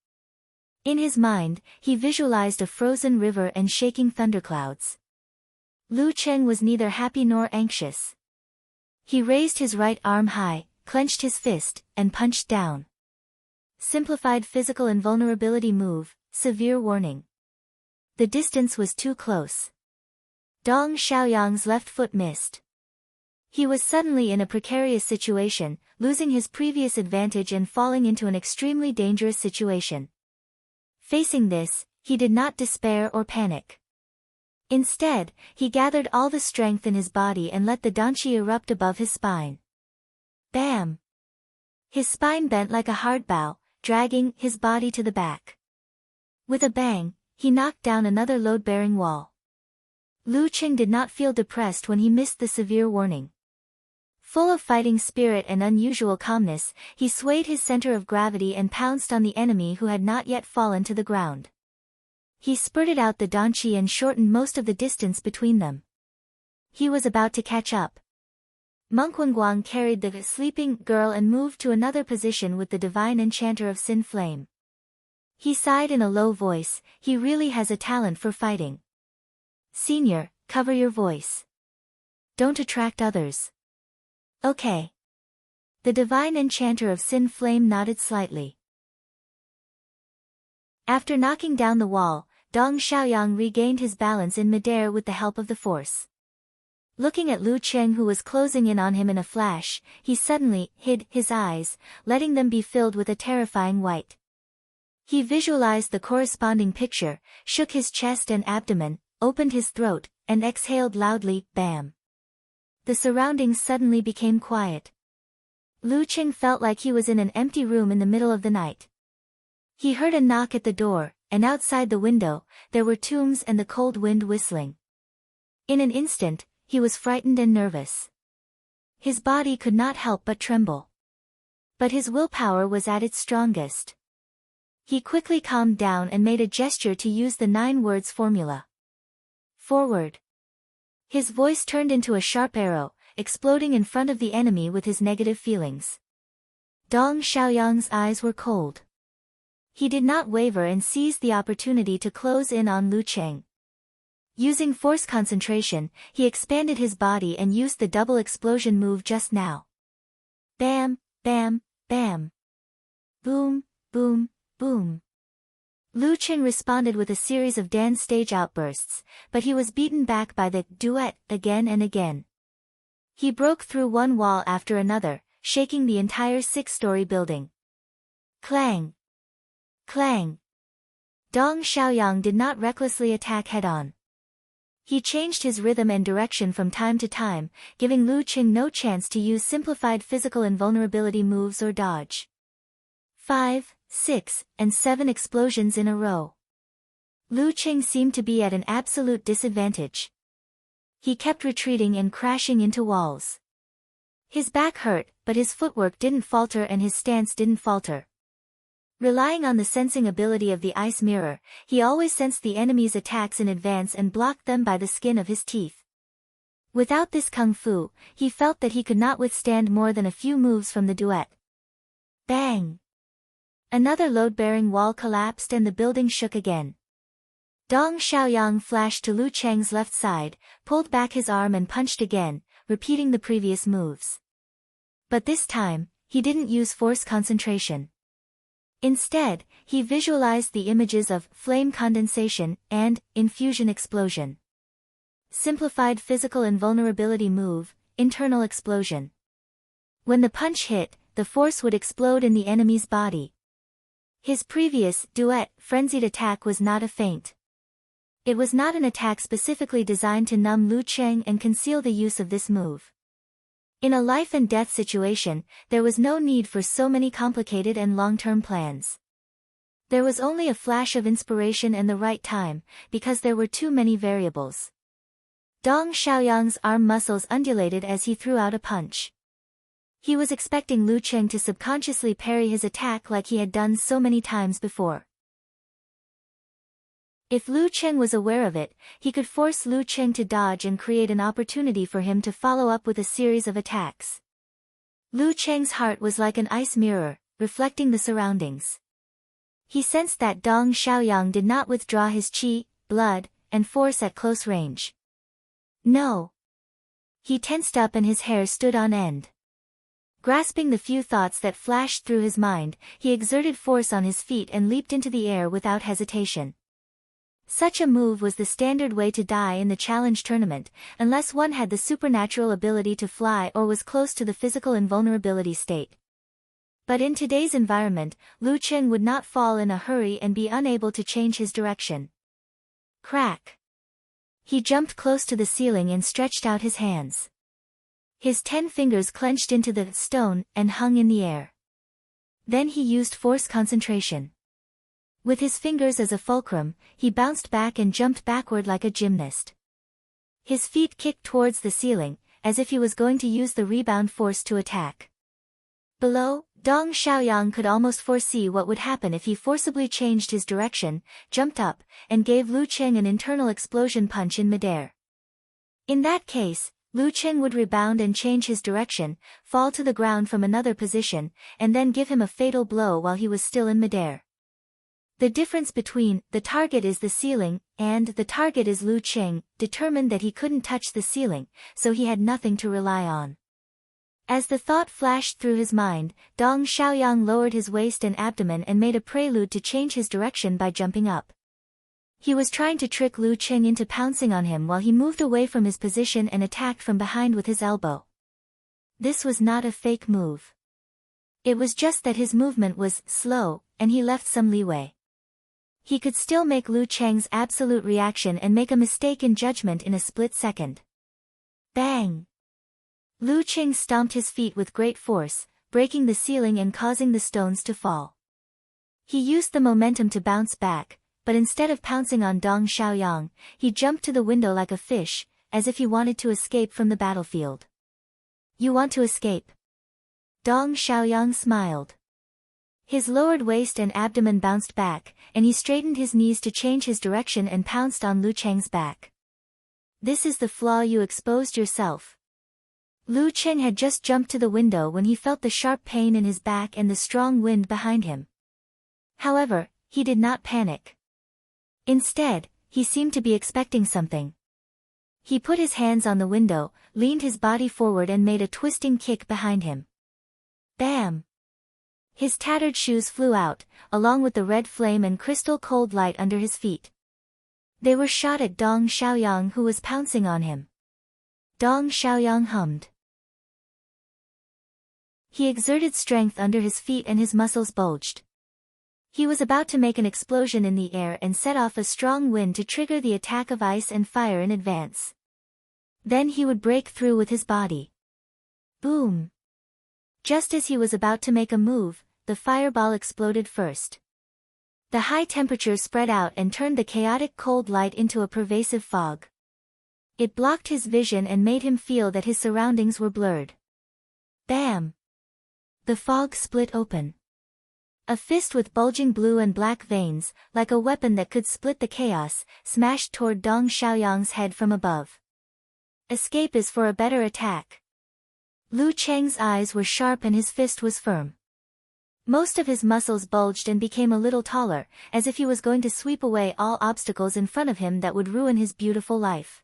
In his mind, he visualized a frozen river and shaking thunderclouds. Lu Qing was neither happy nor anxious. He raised his right arm high, clenched his fist, and punched down. Simplified physical invulnerability move, severe warning. The distance was too close. Dong Xiaoyang's left foot missed. He was suddenly in a precarious situation, losing his previous advantage and falling into an extremely dangerous situation. Facing this, he did not despair or panic. Instead, he gathered all the strength in his body and let the danqi erupt above his spine. Bam! His spine bent like a hard bow, dragging his body to the back. With a bang, he knocked down another load-bearing wall. Lu Qing did not feel depressed when he missed the severe warning. Full of fighting spirit and unusual calmness, he swayed his center of gravity and pounced on the enemy who had not yet fallen to the ground. He spurted out the danqi and shortened most of the distance between them. He was about to catch up. Monk Wenguang carried the sleeping girl and moved to another position with the divine enchanter of Sin Flame. He sighed in a low voice, he really has a talent for fighting. Senior, cover your voice. Don't attract others. Okay. The divine enchanter of Sin Flame nodded slightly. After knocking down the wall, Dong Xiaoyang regained his balance in midair with the help of the force. Looking at Lu Qing who was closing in on him in a flash, he suddenly hid his eyes, letting them be filled with a terrifying white. He visualized the corresponding picture, shook his chest and abdomen, opened his throat, and exhaled loudly, bam. The surroundings suddenly became quiet. Lu Qing felt like he was in an empty room in the middle of the night. He heard a knock at the door, and outside the window, there were tombs and the cold wind whistling. In an instant, he was frightened and nervous. His body could not help but tremble. But his willpower was at its strongest. He quickly calmed down and made a gesture to use the 9 words formula. Forward. His voice turned into a sharp arrow, exploding in front of the enemy with his negative feelings. Dong Xiaoyang's eyes were cold. He did not waver and seized the opportunity to close in on Lu Qing. Using force concentration, he expanded his body and used the double explosion move just now. Bam, bam, bam. Boom, boom, boom. Lu Qing responded with a series of dance stage outbursts, but he was beaten back by the duet again and again. He broke through one wall after another, shaking the entire six-story building. Clang! Clang! Dong Xiaoyang did not recklessly attack head-on. He changed his rhythm and direction from time to time, giving Lu Qing no chance to use simplified physical invulnerability moves or dodge. 5, 6, and 7 explosions in a row. Lu Qing seemed to be at an absolute disadvantage. He kept retreating and crashing into walls. His back hurt, but his footwork didn't falter and his stance didn't falter. Relying on the sensing ability of the ice mirror, he always sensed the enemy's attacks in advance and blocked them by the skin of his teeth. Without this kung fu, he felt that he could not withstand more than a few moves from the duet. Bang! Another load-bearing wall collapsed and the building shook again. Dong Xiaoyang flashed to Lu Cheng's left side, pulled back his arm and punched again, repeating the previous moves. But this time, he didn't use force concentration. Instead, he visualized the images of flame condensation and infusion explosion. Simplified physical invulnerability move, internal explosion. When the punch hit, the force would explode in the enemy's body. His previous duet frenzied attack was not a feint. It was not an attack specifically designed to numb Lu Cheng and conceal the use of this move. In a life-and-death situation, there was no need for so many complicated and long-term plans. There was only a flash of inspiration and the right time, because there were too many variables. Dong Xiaoyang's arm muscles undulated as he threw out a punch. He was expecting Lu Cheng to subconsciously parry his attack like he had done so many times before. If Lu Cheng was aware of it, he could force Lu Cheng to dodge and create an opportunity for him to follow up with a series of attacks. Lu Cheng's heart was like an ice mirror, reflecting the surroundings. He sensed that Dong Xiaoyang did not withdraw his qi, blood, and force at close range. No. He tensed up and his hair stood on end. Grasping the few thoughts that flashed through his mind, he exerted force on his feet and leaped into the air without hesitation. Such a move was the standard way to die in the challenge tournament, unless one had the supernatural ability to fly or was close to the physical invulnerability state. But in today's environment, Lu Cheng would not fall in a hurry and be unable to change his direction. Crack! He jumped close to the ceiling and stretched out his hands. His 10 fingers clenched into the stone and hung in the air. Then he used force concentration. With his fingers as a fulcrum, he bounced back and jumped backward like a gymnast. His feet kicked towards the ceiling, as if he was going to use the rebound force to attack. Below, Dong Xiaoyang could almost foresee what would happen if he forcibly changed his direction, jumped up, and gave Lu Cheng an internal explosion punch in midair. In that case, Lu Cheng would rebound and change his direction, fall to the ground from another position, and then give him a fatal blow while he was still in midair. The difference between the target is the ceiling and the target is Lu Cheng determined that he couldn't touch the ceiling, so he had nothing to rely on. As the thought flashed through his mind, Dong Xiaoyang lowered his waist and abdomen and made a prelude to change his direction by jumping up. He was trying to trick Lu Cheng into pouncing on him while he moved away from his position and attacked from behind with his elbow. This was not a fake move. It was just that his movement was slow, and he left some leeway. He could still make Lu Cheng's absolute reaction and make a mistake in judgment in a split second. Bang! Lu Cheng stomped his feet with great force, breaking the ceiling and causing the stones to fall. He used the momentum to bounce back, but instead of pouncing on Dong Xiaoyang, he jumped to the window like a fish, as if he wanted to escape from the battlefield. You want to escape? Dong Xiaoyang smiled. His lowered waist and abdomen bounced back, and he straightened his knees to change his direction and pounced on Lu Cheng's back. This is the flaw you exposed yourself. Lu Cheng had just jumped to the window when he felt the sharp pain in his back and the strong wind behind him. However, he did not panic. Instead, he seemed to be expecting something. He put his hands on the window, leaned his body forward and made a twisting kick behind him. Bam! His tattered shoes flew out, along with the red flame and crystal cold light under his feet. They were shot at Dong Xiaoyang, who was pouncing on him. Dong Xiaoyang hummed. He exerted strength under his feet and his muscles bulged. He was about to make an explosion in the air and set off a strong wind to trigger the attack of ice and fire in advance. Then he would break through with his body. Boom! Just as he was about to make a move, the fireball exploded first. The high temperature spread out and turned the chaotic cold light into a pervasive fog. It blocked his vision and made him feel that his surroundings were blurred. Bam! The fog split open. A fist with bulging blue and black veins, like a weapon that could split the chaos, smashed toward Dong Xiaoyang's head from above. Escape is for a better attack. Lu Cheng's eyes were sharp and his fist was firm. Most of his muscles bulged and became a little taller, as if he was going to sweep away all obstacles in front of him that would ruin his beautiful life.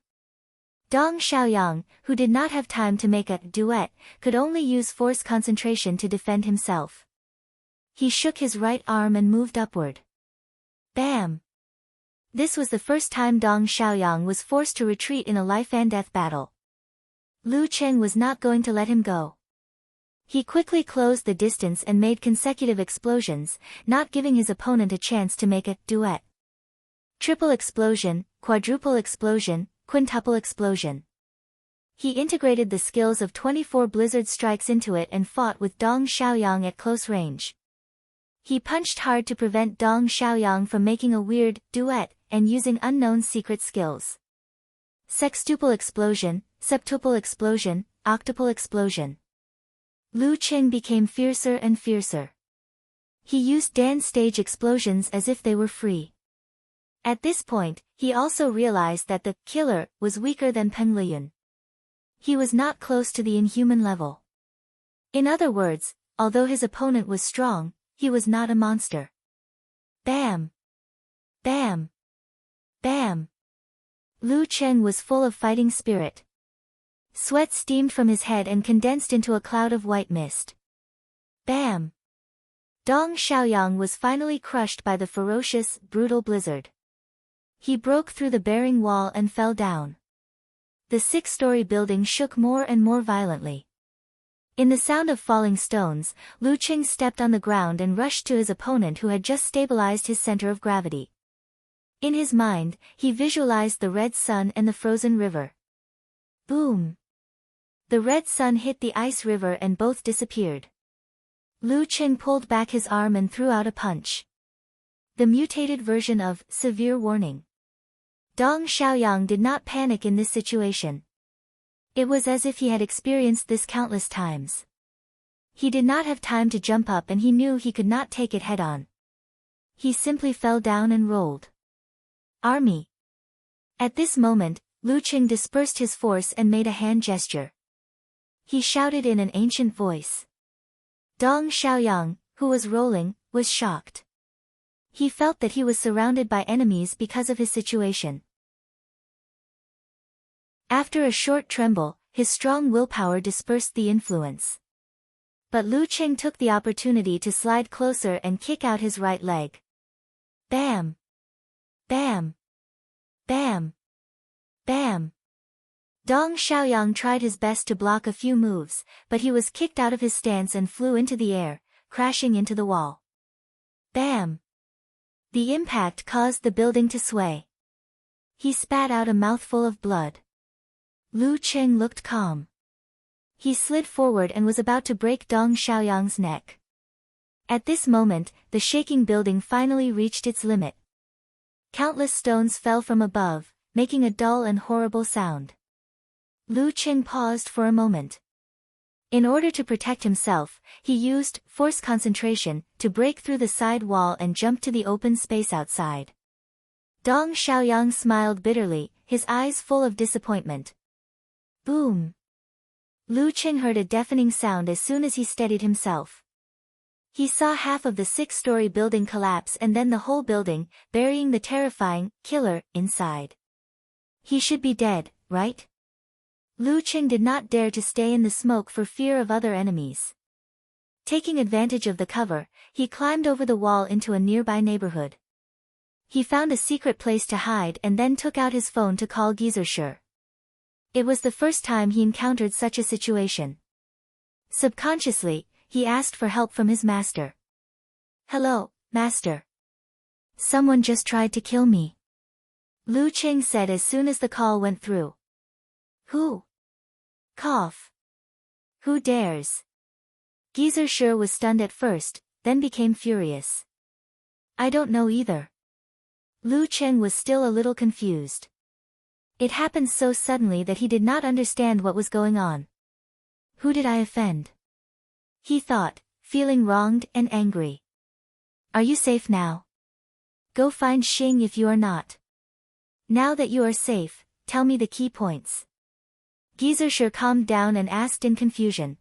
Dong Xiaoyang, who did not have time to make a duet, could only use force concentration to defend himself. He shook his right arm and moved upward. Bam! This was the first time Dong Xiaoyang was forced to retreat in a life-and-death battle. Lu Cheng was not going to let him go. He quickly closed the distance and made consecutive explosions, not giving his opponent a chance to make a duet. Triple explosion, quadruple explosion, quintuple explosion. He integrated the skills of 24 blizzard strikes into it and fought with Dong Xiaoyang at close range. He punched hard to prevent Dong Xiaoyang from making a weird duet and using unknown secret skills. Sextuple explosion, septuple explosion, octuple explosion. Lu Cheng became fiercer and fiercer. He used dance stage explosions as if they were free. At this point, he also realized that the killer was weaker than Peng Liyun. He was not close to the inhuman level. In other words, although his opponent was strong, he was not a monster. Bam! Bam! Bam! Lu Cheng was full of fighting spirit. Sweat steamed from his head and condensed into a cloud of white mist. Bam! Dong Xiaoyang was finally crushed by the ferocious, brutal blizzard. He broke through the bearing wall and fell down. The 6-story building shook more and more violently. In the sound of falling stones, Lu Cheng stepped on the ground and rushed to his opponent, who had just stabilized his center of gravity. In his mind, he visualized the red sun and the frozen river. Boom! The red sun hit the ice river and both disappeared. Lu Cheng pulled back his arm and threw out a punch. The mutated version of severe warning. Dong Xiaoyang did not panic in this situation. It was as if he had experienced this countless times. He did not have time to jump up and he knew he could not take it head-on. He simply fell down and rolled. Army. At this moment, Lu Cheng dispersed his force and made a hand gesture. He shouted in an ancient voice. Dong Xiaoyang, who was rolling, was shocked. He felt that he was surrounded by enemies because of his situation. After a short tremble, his strong willpower dispersed the influence. But Lu Cheng took the opportunity to slide closer and kick out his right leg. Bam! Bam! Bam! Bam! Dong Xiaoyang tried his best to block a few moves, but he was kicked out of his stance and flew into the air, crashing into the wall. Bam! The impact caused the building to sway. He spat out a mouthful of blood. Lu Cheng looked calm. He slid forward and was about to break Dong Xiaoyang's neck. At this moment, the shaking building finally reached its limit. Countless stones fell from above, making a dull and horrible sound. Lu Cheng paused for a moment. In order to protect himself, he used force concentration to break through the side wall and jump to the open space outside. Dong Xiaoyang smiled bitterly, his eyes full of disappointment. Boom! Lu Cheng heard a deafening sound as soon as he steadied himself. He saw half of the 6-story building collapse and then the whole building, burying the terrifying killer inside. He should be dead, right? Lu Qing did not dare to stay in the smoke for fear of other enemies. Taking advantage of the cover, he climbed over the wall into a nearby neighborhood. He found a secret place to hide and then took out his phone to call Gizershur. It was the first time he encountered such a situation. Subconsciously, he asked for help from his master. "Hello, master. Someone just tried to kill me," Lu Qing said as soon as the call went through. "Who?" Cough. "Who dares?" Gizershur was stunned at first, then became furious. "I don't know either." Lu Qing was still a little confused. It happened so suddenly that he did not understand what was going on. Who did I offend? He thought, feeling wronged and angry. "Are you safe now? Go find Xing if you are not. Now that you are safe, tell me the key points." Gizershur calmed down and asked in confusion.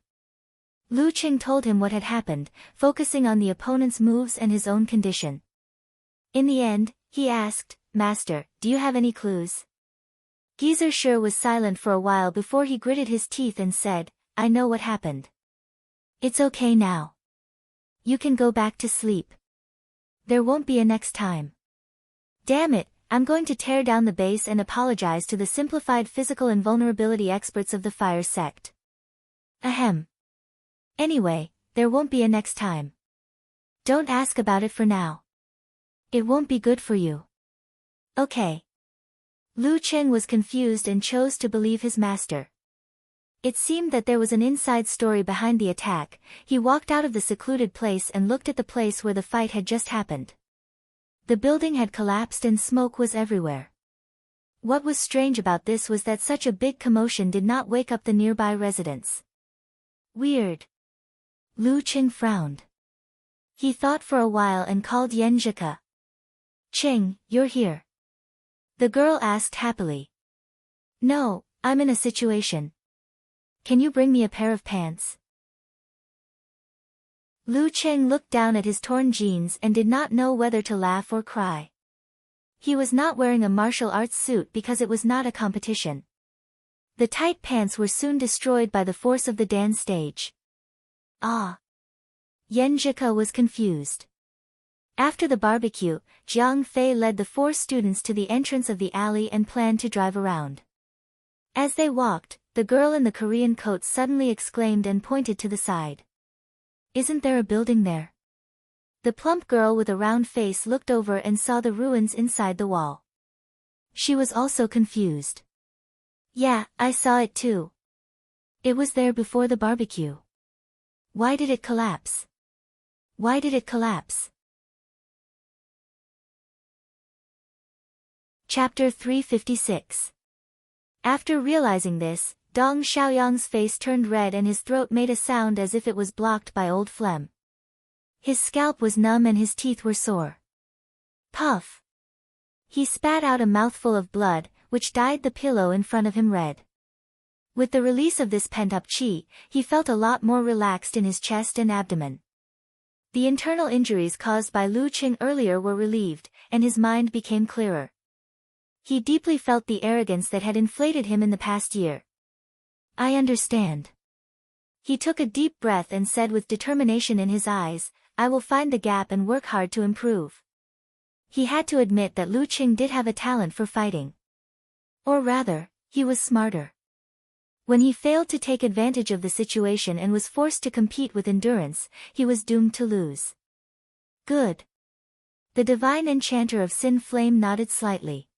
Lu Qing told him what had happened, focusing on the opponent's moves and his own condition. In the end, he asked, "Master, do you have any clues?" Gizershur was silent for a while before he gritted his teeth and said, "I know what happened. It's okay now. You can go back to sleep. There won't be a next time. Damn it, I'm going to tear down the base and apologize to the simplified physical invulnerability experts of the fire sect. Ahem. Anyway, there won't be a next time. Don't ask about it for now. It won't be good for you. Okay." Lu Qing was confused and chose to believe his master. It seemed that there was an inside story behind the attack. He walked out of the secluded place and looked at the place where the fight had just happened. The building had collapsed and smoke was everywhere. What was strange about this was that such a big commotion did not wake up the nearby residents. Weird. Lu Qing frowned. He thought for a while and called Yenjika. "Qing, you're here?" The girl asked happily. "No, I'm in a situation. Can you bring me a pair of pants?" Lu Qing looked down at his torn jeans and did not know whether to laugh or cry. He was not wearing a martial arts suit because it was not a competition. The tight pants were soon destroyed by the force of the dance stage. Ah. Yenjika was confused. After the barbecue, Jiang Fei led the 4 students to the entrance of the alley and planned to drive around. As they walked, the girl in the Korean coat suddenly exclaimed and pointed to the side. "Isn't there a building there?" The plump girl with a round face looked over and saw the ruins inside the wall. She was also confused. "Yeah, I saw it too. It was there before the barbecue. Why did it collapse? Why did it collapse?" Chapter 356. After realizing this, Dong Xiaoyang's face turned red and his throat made a sound as if it was blocked by old phlegm. His scalp was numb and his teeth were sore. Puff! He spat out a mouthful of blood, which dyed the pillow in front of him red. With the release of this pent-up qi, he felt a lot more relaxed in his chest and abdomen. The internal injuries caused by Lu Qing earlier were relieved, and his mind became clearer. He deeply felt the arrogance that had inflated him in the past year. "I understand." He took a deep breath and said with determination in his eyes, "I will find the gap and work hard to improve." He had to admit that Lu Qing did have a talent for fighting. Or rather, he was smarter. When he failed to take advantage of the situation and was forced to compete with endurance, he was doomed to lose. Good. The divine enchanter of Sin Flame nodded slightly.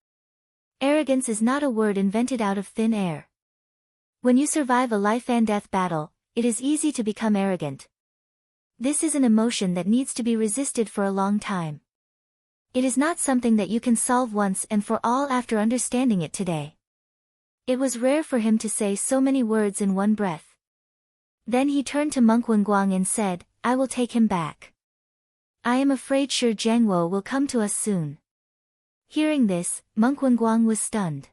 Arrogance is not a word invented out of thin air. When you survive a life-and-death battle, it is easy to become arrogant. This is an emotion that needs to be resisted for a long time. It is not something that you can solve once and for all after understanding it today. It was rare for him to say so many words in one breath. Then he turned to Monk Wenguang and said, "I will take him back. I am afraid Shi Jiangwo will come to us soon." Hearing this, Monk Wenguang was stunned.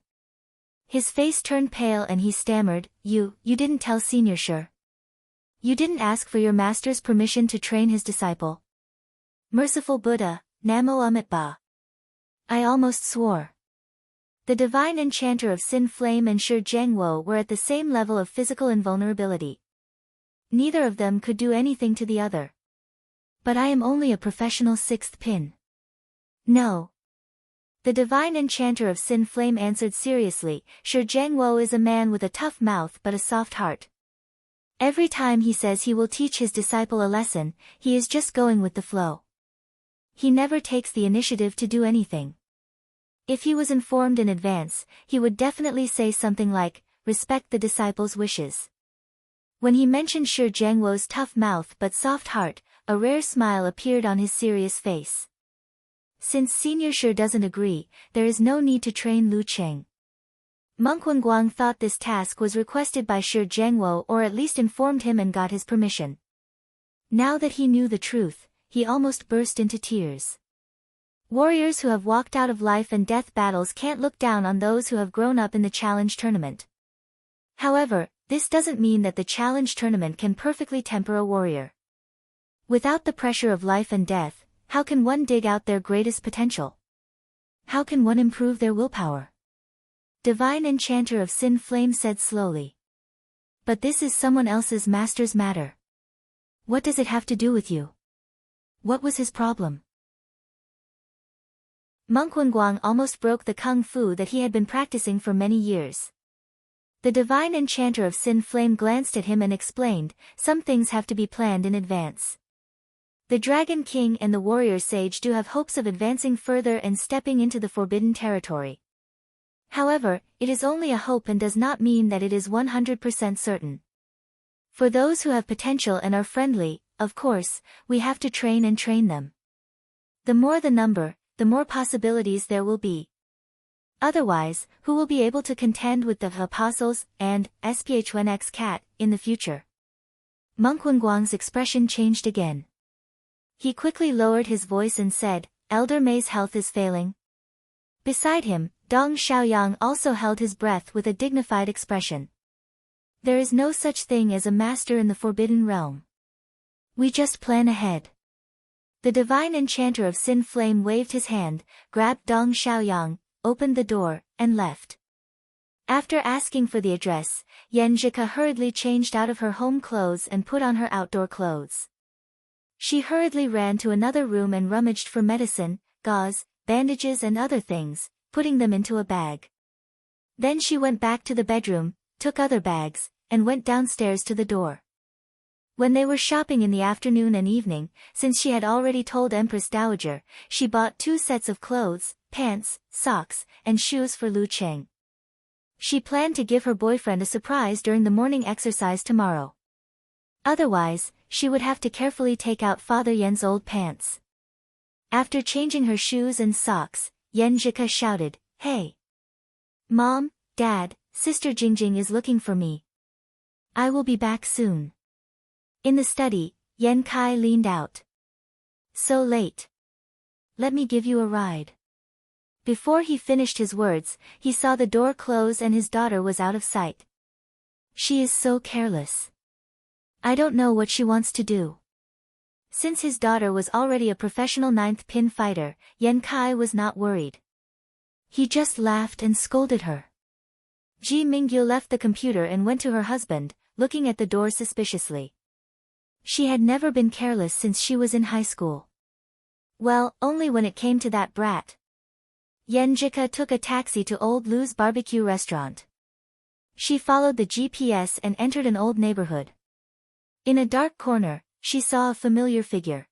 His face turned pale and he stammered, You didn't tell Senior Shi. You didn't ask for your master's permission to train his disciple. Merciful Buddha, Namo Amitabha. I almost swore. The divine enchanter of Sin Flame and Shi Jiangwo were at the same level of physical invulnerability. Neither of them could do anything to the other. But I am only a professional sixth pin. No. The divine enchanter of Sin Flame answered seriously, Shi Jiangwo is a man with a tough mouth but a soft heart. Every time he says he will teach his disciple a lesson, he is just going with the flow. He never takes the initiative to do anything. If he was informed in advance, he would definitely say something like, respect the disciple's wishes. When he mentioned Shi Jiangwo's tough mouth but soft heart, a rare smile appeared on his serious face. Since Senior Shi doesn't agree, there is no need to train Lu Cheng. Monk Wenguang thought this task was requested by Shi Jiangwo or at least informed him and got his permission. Now that he knew the truth, he almost burst into tears. Warriors who have walked out of life and death battles can't look down on those who have grown up in the challenge tournament. However, this doesn't mean that the challenge tournament can perfectly temper a warrior. Without the pressure of life and death, how can one dig out their greatest potential? How can one improve their willpower? Divine Enchanter of Sin Flame said slowly. But this is someone else's master's matter. What does it have to do with you? What was his problem? Monk Wenguang almost broke the kung fu that he had been practicing for many years. The divine enchanter of Sin Flame glanced at him and explained, some things have to be planned in advance. The Dragon King and the Warrior Sage do have hopes of advancing further and stepping into the forbidden territory. However, it is only a hope and does not mean that it is 100% certain. For those who have potential and are friendly, of course, we have to train and train them. The more the number, the more possibilities there will be. Otherwise, who will be able to contend with the apostles and SPHNX cat in the future? Monk Wenguang's expression changed again. He quickly lowered his voice and said, Elder Mei's health is failing. Beside him, Dong Xiaoyang also held his breath with a dignified expression. There is no such thing as a master in the Forbidden Realm. We just plan ahead. The divine enchanter of Sin Flame waved his hand, grabbed Dong Xiaoyang, opened the door, and left. After asking for the address, Yan Zhika hurriedly changed out of her home clothes and put on her outdoor clothes. She hurriedly ran to another room and rummaged for medicine, gauze, bandages and other things, putting them into a bag. Then she went back to the bedroom, took other bags, and went downstairs to the door. When they were shopping in the afternoon and evening, since she had already told Empress Dowager, she bought 2 sets of clothes, pants, socks, and shoes for Lu Cheng. She planned to give her boyfriend a surprise during the morning exercise tomorrow. Otherwise, she would have to carefully take out Father Yan's old pants. After changing her shoes and socks, Yan Zhika shouted, Hey! Mom, Dad, Sister Jingjing is looking for me. I will be back soon. In the study, Yan Kai leaned out. So late. Let me give you a ride. Before he finished his words, he saw the door close and his daughter was out of sight. She is so careless. I don't know what she wants to do. Since his daughter was already a professional 9th pin fighter, Yan Kai was not worried. He just laughed and scolded her. Ji Mingyu left the computer and went to her husband, looking at the door suspiciously. She had never been careless since she was in high school. Well, only when it came to that brat. Yan Zhika took a taxi to Old Lou's barbecue restaurant. She followed the GPS and entered an old neighborhood. In a dark corner, she saw a familiar figure.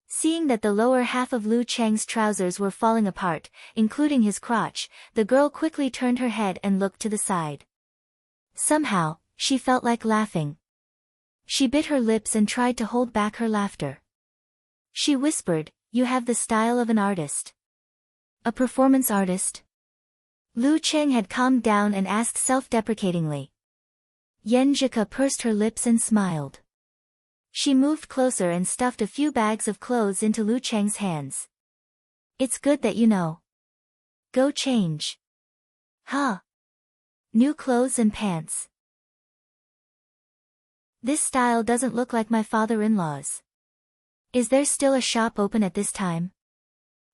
Seeing that the lower half of Lu Cheng's trousers were falling apart, including his crotch, the girl quickly turned her head and looked to the side. Somehow, she felt like laughing. She bit her lips and tried to hold back her laughter. She whispered, You have the style of an artist. A performance artist? Lu Cheng had calmed down and asked self-deprecatingly. Yan Zhika pursed her lips and smiled. She moved closer and stuffed a few bags of clothes into Lu Cheng's hands. It's good that you know. Go change. Huh? New clothes and pants. This style doesn't look like my father-in-law's. Is there still a shop open at this time?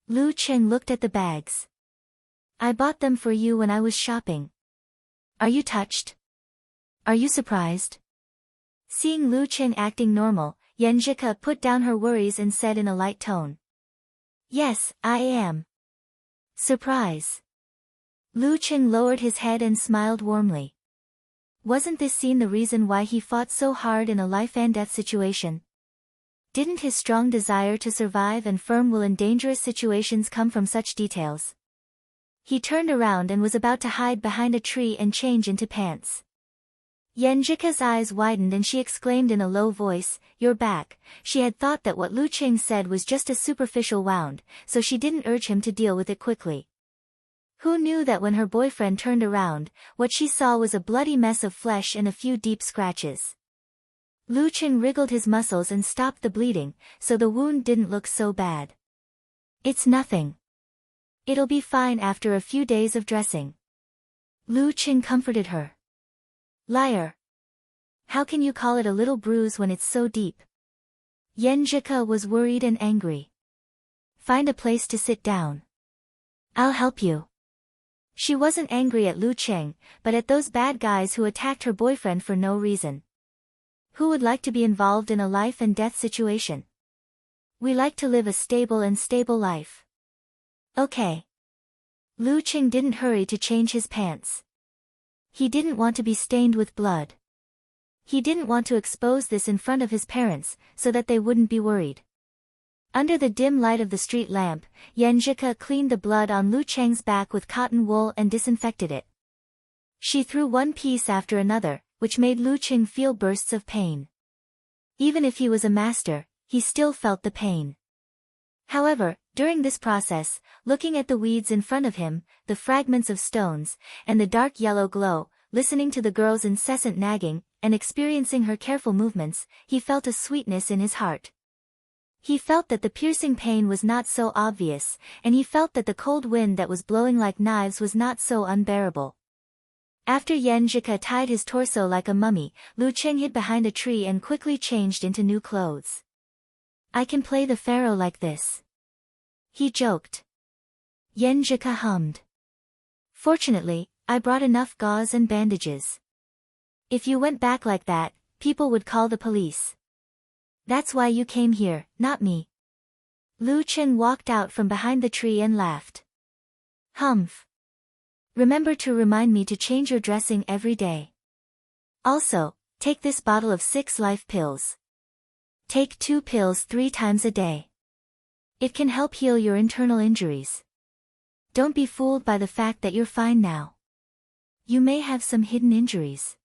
Lu Cheng looked at the bags. I bought them for you when I was shopping. Are you touched? Are you surprised? Seeing Lu Cheng acting normal, Yenjika put down her worries and said in a light tone. Yes, I am. Surprise. Lu Cheng lowered his head and smiled warmly. Wasn't this scene the reason why he fought so hard in a life-and-death situation? Didn't his strong desire to survive and firm will in dangerous situations come from such details? He turned around and was about to hide behind a tree and change into pants. Yenjika's eyes widened and she exclaimed in a low voice, "You're back." She had thought that what Lu Cheng said was just a superficial wound, so she didn't urge him to deal with it quickly. Who knew that when her boyfriend turned around, what she saw was a bloody mess of flesh and a few deep scratches. Lu Cheng wriggled his muscles and stopped the bleeding, so the wound didn't look so bad. It's nothing. It'll be fine after a few days of dressing. Lu Cheng comforted her. Liar. How can you call it a little bruise when it's so deep? Yenjika was worried and angry. Find a place to sit down. I'll help you. She wasn't angry at Lu Cheng, but at those bad guys who attacked her boyfriend for no reason. Who would like to be involved in a life and death situation? We like to live a stable life. Okay. Lu Cheng didn't hurry to change his pants. He didn't want to be stained with blood. He didn't want to expose this in front of his parents, so that they wouldn't be worried. Under the dim light of the street lamp, Yenjika cleaned the blood on Lu Cheng's back with cotton wool and disinfected it. She threw one piece after another, which made Lu Cheng feel bursts of pain. Even if he was a master, he still felt the pain. However, during this process, looking at the weeds in front of him, the fragments of stones, and the dark yellow glow, listening to the girl's incessant nagging, and experiencing her careful movements, he felt a sweetness in his heart. He felt that the piercing pain was not so obvious, and he felt that the cold wind that was blowing like knives was not so unbearable. After Yenjika tied his torso like a mummy, Lu Cheng hid behind a tree and quickly changed into new clothes. I can play the pharaoh like this. He joked. Yenjika hummed. Fortunately, I brought enough gauze and bandages. If you went back like that, people would call the police. That's why you came here, not me. Lu Cheng walked out from behind the tree and laughed. Humph. Remember to remind me to change your dressing every day. Also, take this bottle of 6 life pills. Take 2 pills 3 times a day. It can help heal your internal injuries. Don't be fooled by the fact that you're fine now. You may have some hidden injuries.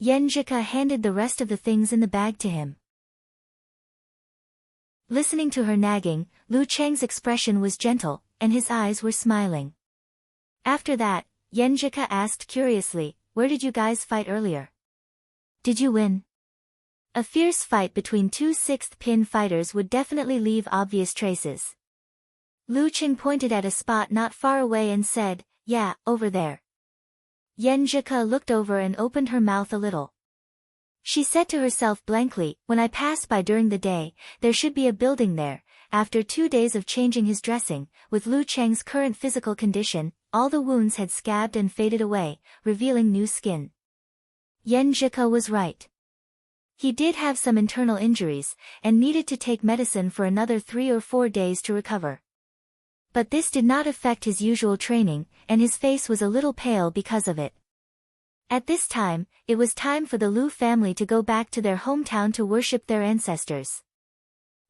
Yenjika handed the rest of the things in the bag to him. Listening to her nagging, Lu Cheng's expression was gentle, and his eyes were smiling. After that, Yenjika asked curiously, where did you guys fight earlier? Did you win? A fierce fight between 2 sixth-pin fighters would definitely leave obvious traces. Lu Cheng pointed at a spot not far away and said, yeah, over there. Yenjika looked over and opened her mouth a little. She said to herself blankly, when I passed by during the day, there should be a building there. After 2 days of changing his dressing, with Lu Cheng's current physical condition, all the wounds had scabbed and faded away, revealing new skin. Yenjika was right. He did have some internal injuries, and needed to take medicine for another 3 or 4 days to recover. But this did not affect his usual training, and his face was a little pale because of it. At this time, it was time for the Lu family to go back to their hometown to worship their ancestors.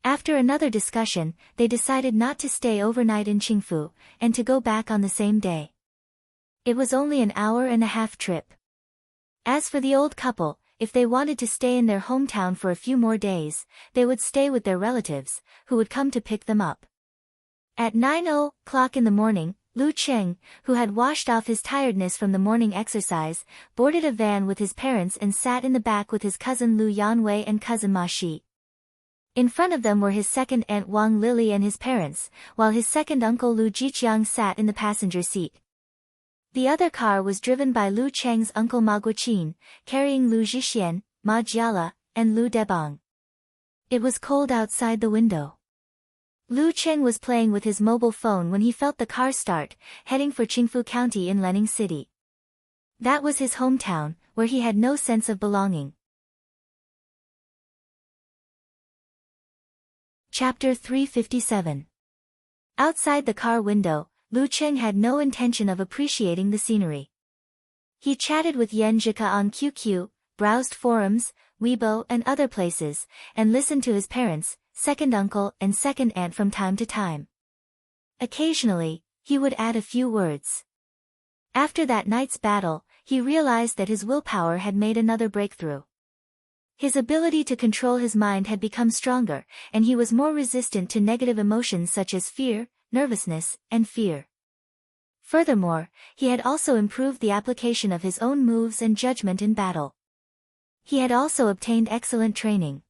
After another discussion, they decided not to stay overnight in Qingfu, and to go back on the same day. It was only an hour-and-a-half trip. As for the old couple, if they wanted to stay in their hometown for a few more days, they would stay with their relatives, who would come to pick them up. At 9:00 in the morning, Lu Cheng, who had washed off his tiredness from the morning exercise, boarded a van with his parents and sat in the back with his cousin Lu Yanwei and cousin Ma Shi. In front of them were his second aunt Wang Lily and his parents, while his second uncle Lu Jiqiang sat in the passenger seat. The other car was driven by Lu Cheng's uncle Ma Guoqin, carrying Lu Zhixian, Ma Jiala, and Lu Debang. It was cold outside the window. Lu Cheng was playing with his mobile phone when he felt the car start, heading for Qingfu County in Lining City. That was his hometown, where he had no sense of belonging. Chapter 357. Outside the car window, Lu Cheng had no intention of appreciating the scenery. He chatted with Yan Zhika on QQ, browsed forums, Weibo and other places, and listened to his parents, second uncle and second aunt from time to time. Occasionally, he would add a few words. After that night's battle, he realized that his willpower had made another breakthrough. His ability to control his mind had become stronger, and he was more resistant to negative emotions such as fear, nervousness, and fear. Furthermore, he had also improved the application of his own moves and judgment in battle. He had also obtained excellent training.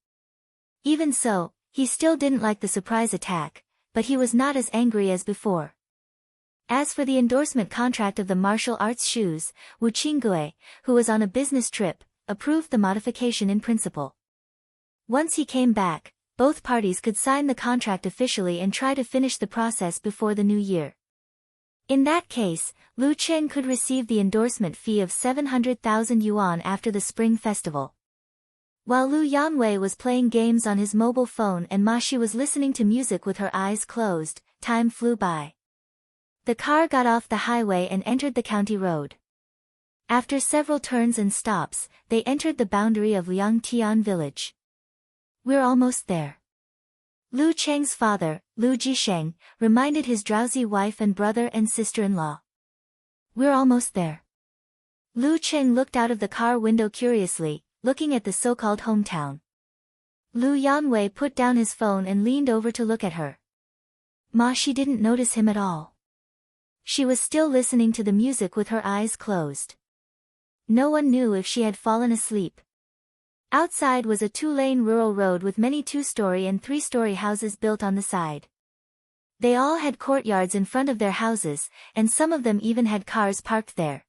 Even so, he still didn't like the surprise attack, but he was not as angry as before. As for the endorsement contract of the martial arts shoes, Wu Qinggue, who was on a business trip, approved the modification in principle. Once he came back, both parties could sign the contract officially and try to finish the process before the new year. In that case, Lu Cheng could receive the endorsement fee of 700,000 yuan after the Spring Festival. While Lu Yanwei was playing games on his mobile phone and Ma Shi was listening to music with her eyes closed, time flew by. The car got off the highway and entered the county road. After several turns and stops, they entered the boundary of Liangtian village. We're almost there. Lu Cheng's father, Lu Jisheng, reminded his drowsy wife and brother and sister-in-law. We're almost there. Lu Cheng looked out of the car window curiously, looking at the so-called hometown. Lu Yanwei put down his phone and leaned over to look at her. Ma Shi didn't notice him at all. She was still listening to the music with her eyes closed. No one knew if she had fallen asleep. Outside was a two-lane rural road with many two-story and three-story houses built on the side. They all had courtyards in front of their houses, and some of them even had cars parked there.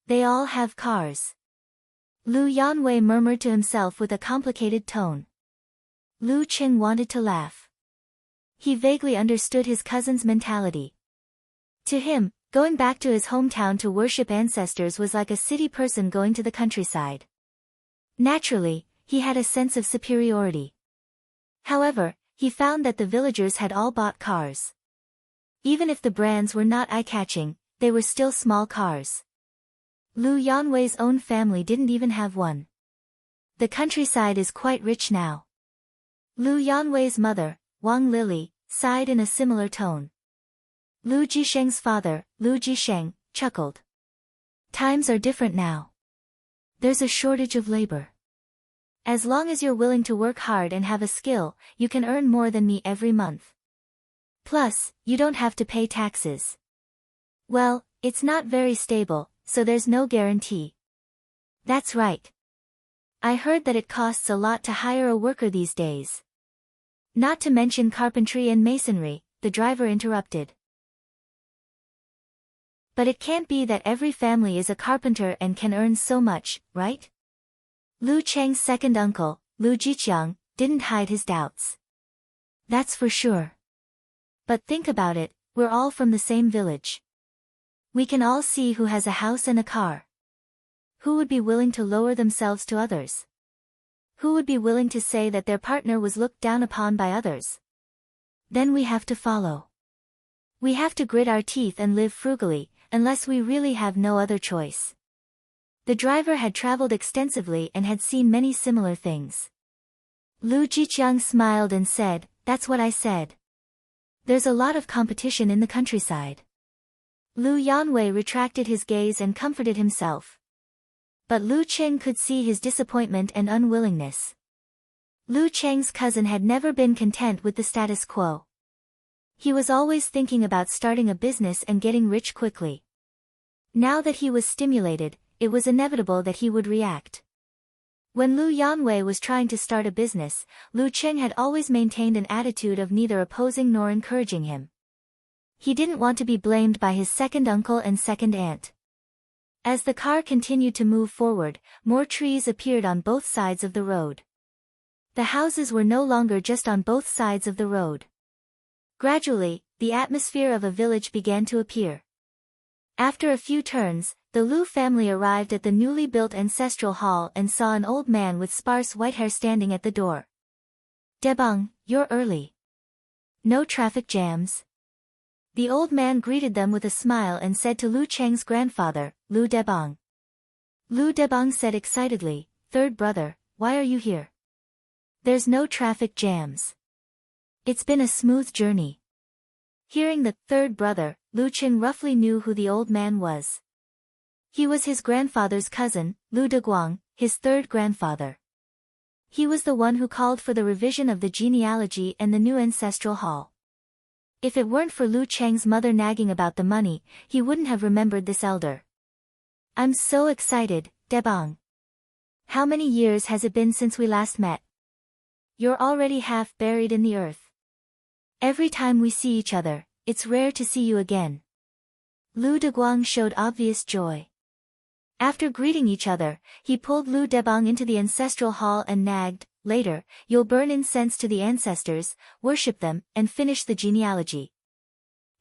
They all have cars. Lu Yanwei murmured to himself with a complicated tone. Lu Cheng wanted to laugh. He vaguely understood his cousin's mentality. To him, going back to his hometown to worship ancestors was like a city person going to the countryside. Naturally, he had a sense of superiority. However, he found that the villagers had all bought cars. Even if the brands were not eye-catching, they were still small cars. Lu Yanwei's own family didn't even have one. The countryside is quite rich now. Lu Yanwei's mother, Wang Lily, sighed in a similar tone. Lu Jisheng's father, Lu Jisheng, chuckled. Times are different now. There's a shortage of labor. As long as you're willing to work hard and have a skill, you can earn more than me every month. Plus, you don't have to pay taxes. Well, it's not very stable, so there's no guarantee. That's right. I heard that it costs a lot to hire a worker these days. Not to mention carpentry and masonry, the driver interrupted. But it can't be that every family is a carpenter and can earn so much, right? Lu Cheng's second uncle, Lu Jiqiang, didn't hide his doubts. That's for sure. But think about it, we're all from the same village. We can all see who has a house and a car. Who would be willing to lower themselves to others? Who would be willing to say that their partner was looked down upon by others? Then we have to follow. We have to grit our teeth and live frugally, unless we really have no other choice. The driver had traveled extensively and had seen many similar things. Lu Jiqiang smiled and said, "That's what I said. There's a lot of competition in the countryside." Lu Yanwei retracted his gaze and comforted himself. But Lu Cheng could see his disappointment and unwillingness. Lu Cheng's cousin had never been content with the status quo. He was always thinking about starting a business and getting rich quickly. Now that he was stimulated, it was inevitable that he would react. When Lu Yanwei was trying to start a business, Lu Cheng had always maintained an attitude of neither opposing nor encouraging him. He didn't want to be blamed by his second uncle and second aunt. As the car continued to move forward, more trees appeared on both sides of the road. The houses were no longer just on both sides of the road. Gradually, the atmosphere of a village began to appear. After a few turns, the Lu family arrived at the newly built ancestral hall and saw an old man with sparse white hair standing at the door. "Debang, you're early. No traffic jams?" The old man greeted them with a smile and said to Lu Cheng's grandfather, "Lu Debang." Lu Debang said excitedly, "Third brother, why are you here?" "There's no traffic jams. It's been a smooth journey." Hearing the third brother, Lu Cheng roughly knew who the old man was. He was his grandfather's cousin, Lu Deguang, his third grandfather. He was the one who called for the revision of the genealogy and the new ancestral hall. If it weren't for Lu Cheng's mother nagging about the money, he wouldn't have remembered this elder. "I'm so excited, Debang. How many years has it been since we last met? You're already half buried in the earth. Every time we see each other, it's rare to see you again." Lu Deguang showed obvious joy. After greeting each other, he pulled Lu Debang into the ancestral hall and nagged, "Later, you'll burn incense to the ancestors, worship them, and finish the genealogy.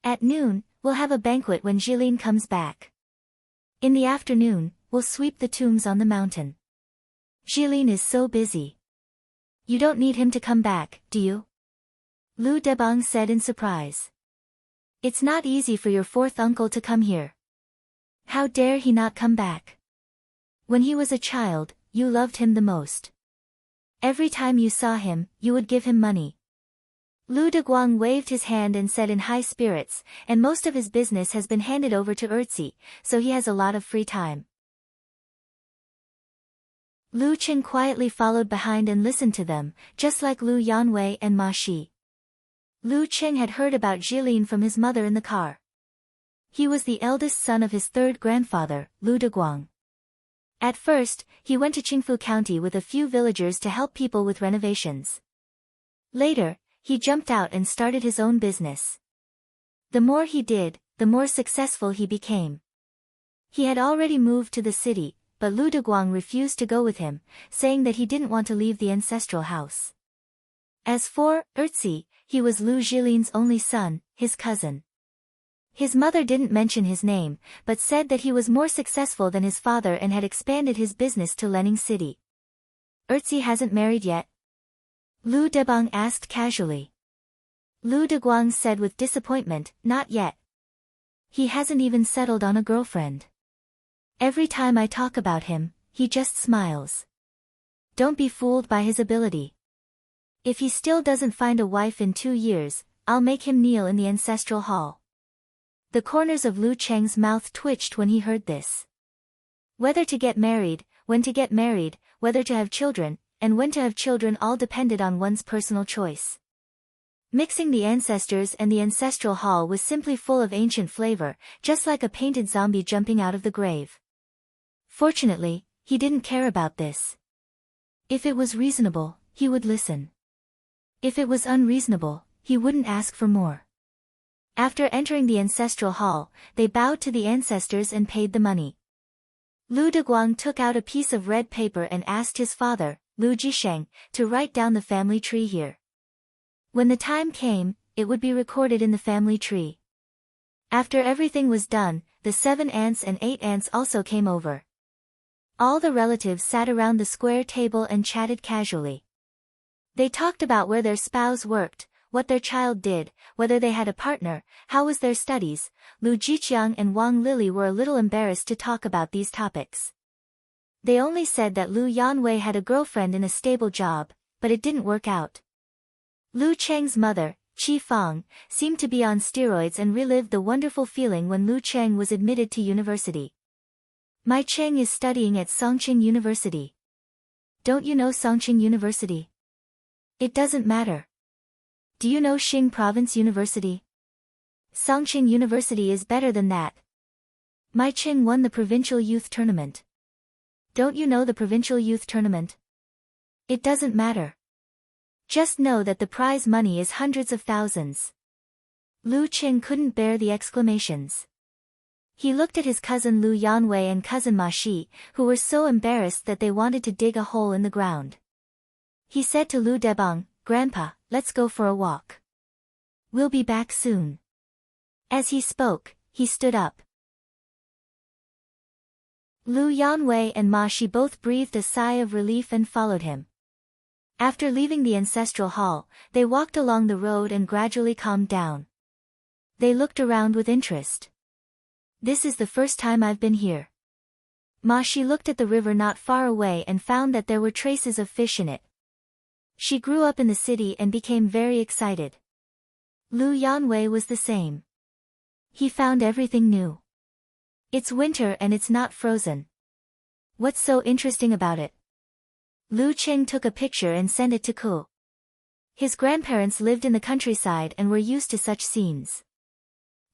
At noon, we'll have a banquet when Jilin comes back. In the afternoon, we'll sweep the tombs on the mountain. Jilin is so busy. You don't need him to come back, do you?" Lu Debang said in surprise. "It's not easy for your fourth uncle to come here. How dare he not come back? When he was a child, you loved him the most. Every time you saw him, you would give him money." Lu Deguang waved his hand and said in high spirits, "And most of his business has been handed over to Erzi, so he has a lot of free time." Lu Cheng quietly followed behind and listened to them, just like Lu Yanwei and Ma Shi. Lu Cheng had heard about Jilin from his mother in the car. He was the eldest son of his third grandfather, Lu Deguang. At first, he went to Qingfu County with a few villagers to help people with renovations. Later, he jumped out and started his own business. The more he did, the more successful he became. He had already moved to the city, but Lu Deguang refused to go with him, saying that he didn't want to leave the ancestral house. As for Erzi, he was Lu Jilin's only son, his cousin. His mother didn't mention his name, but said that he was more successful than his father and had expanded his business to Lening City. "Erzi hasn't married yet?" Lu Debang asked casually. Lu Deguang said with disappointment, "Not yet. He hasn't even settled on a girlfriend. Every time I talk about him, he just smiles. Don't be fooled by his ability. If he still doesn't find a wife in 2 years, I'll make him kneel in the ancestral hall." The corners of Lu Cheng's mouth twitched when he heard this. Whether to get married, when to get married, whether to have children, and when to have children all depended on one's personal choice. Mixing the ancestors and the ancestral hall was simply full of ancient flavor, just like a painted zombie jumping out of the grave. Fortunately, he didn't care about this. If it was reasonable, he would listen. If it was unreasonable, he wouldn't ask for more. After entering the ancestral hall, they bowed to the ancestors and paid the money. Lu Deguang took out a piece of red paper and asked his father, Lu Jisheng, to write down the family tree here. When the time came, it would be recorded in the family tree. After everything was done, the 7 aunts and 8 aunts also came over. All the relatives sat around the square table and chatted casually. They talked about where their spouse worked, what their child did, whether they had a partner, how was their studies. Lu Jiqiang and Wang Lili were a little embarrassed to talk about these topics. They only said that Lu Yanwei had a girlfriend in a stable job, but it didn't work out. Lu Cheng's mother, Qi Fang, seemed to be on steroids and relived the wonderful feeling when Lu Cheng was admitted to university. "My Cheng is studying at Songqing University. Don't you know Songqing University? It doesn't matter. Do you know Xing Province University? Songqing University is better than that. My Cheng won the provincial youth tournament. Don't you know the provincial youth tournament? It doesn't matter. Just know that the prize money is hundreds of thousands." Lu Cheng couldn't bear the exclamations. He looked at his cousin Lu Yanwei and cousin Ma Shi, who were so embarrassed that they wanted to dig a hole in the ground. He said to Lu Debang, "Grandpa, let's go for a walk. We'll be back soon." As he spoke, he stood up. Lu Yanwei and Ma Shi both breathed a sigh of relief and followed him. After leaving the ancestral hall, they walked along the road and gradually calmed down. They looked around with interest. "This is the first time I've been here." Ma Shi looked at the river not far away and found that there were traces of fish in it. She grew up in the city and became very excited. Lu Yanwei was the same. He found everything new. "It's winter and it's not frozen. What's so interesting about it?" Lu Qing took a picture and sent it to Ku. His grandparents lived in the countryside and were used to such scenes.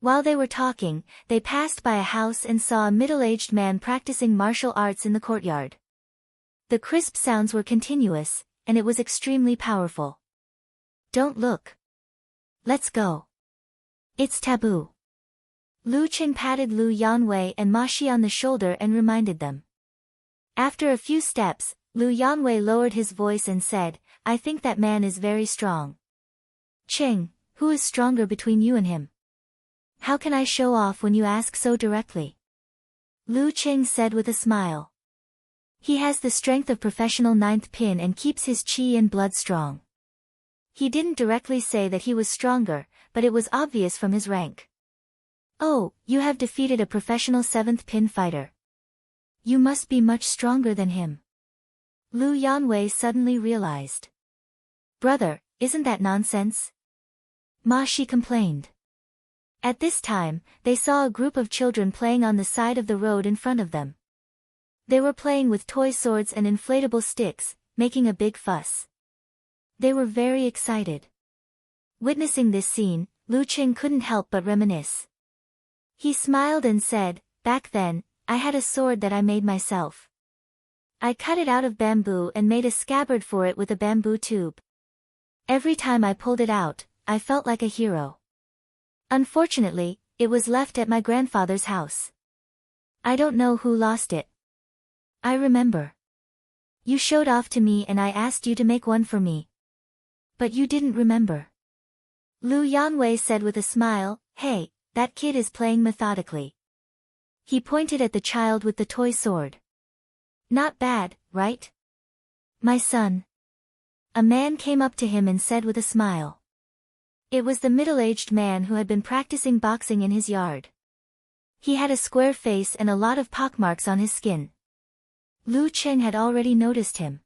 While they were talking, they passed by a house and saw a middle-aged man practicing martial arts in the courtyard. The crisp sounds were continuous, and it was extremely powerful. "Don't look. Let's go. It's taboo." Lu Qing patted Lu Yanwei and Ma Shi on the shoulder and reminded them. After a few steps, Lu Yanwei lowered his voice and said, "I think that man is very strong." "Qing, who is stronger between you and him? How can I show off when you ask so directly?" Lu Qing said with a smile. "He has the strength of professional ninth pin and keeps his qi and blood strong." He didn't directly say that he was stronger, but it was obvious from his rank. "Oh, you have defeated a professional seventh pin fighter. You must be much stronger than him." Lu Yanwei suddenly realized. "Brother, isn't that nonsense?" Ma Shi complained. At this time, they saw a group of children playing on the side of the road in front of them. They were playing with toy swords and inflatable sticks, making a big fuss. They were very excited. Witnessing this scene, Lu Qing couldn't help but reminisce. He smiled and said, "Back then, I had a sword that I made myself. I cut it out of bamboo and made a scabbard for it with a bamboo tube. Every time I pulled it out, I felt like a hero. Unfortunately, it was left at my grandfather's house. I don't know who lost it. I remember. You showed off to me and I asked you to make one for me. But you didn't remember." Lu Yanwei said with a smile, "Hey, that kid is playing methodically." He pointed at the child with the toy sword. "Not bad, right? My son." A man came up to him and said with a smile. It was the middle-aged man who had been practicing boxing in his yard. He had a square face and a lot of pockmarks on his skin. Lu Qing had already noticed him.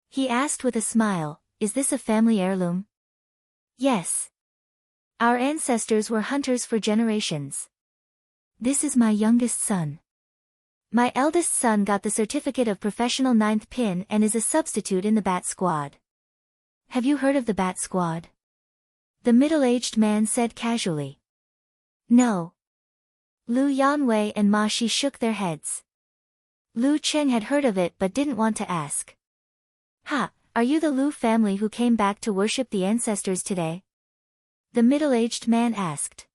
He asked with a smile, "Is this a family heirloom?" "Yes. Our ancestors were hunters for generations. This is my youngest son. My eldest son got the certificate of professional ninth pin and is a substitute in the Bat Squad." "Have you heard of the Bat Squad?" the middle-aged man said casually. "No." Lu Yanwei and Ma Shi shook their heads. Lu Qing had heard of it but didn't want to ask. "Ha, are you the Lu family who came back to worship the ancestors today?" the middle-aged man asked.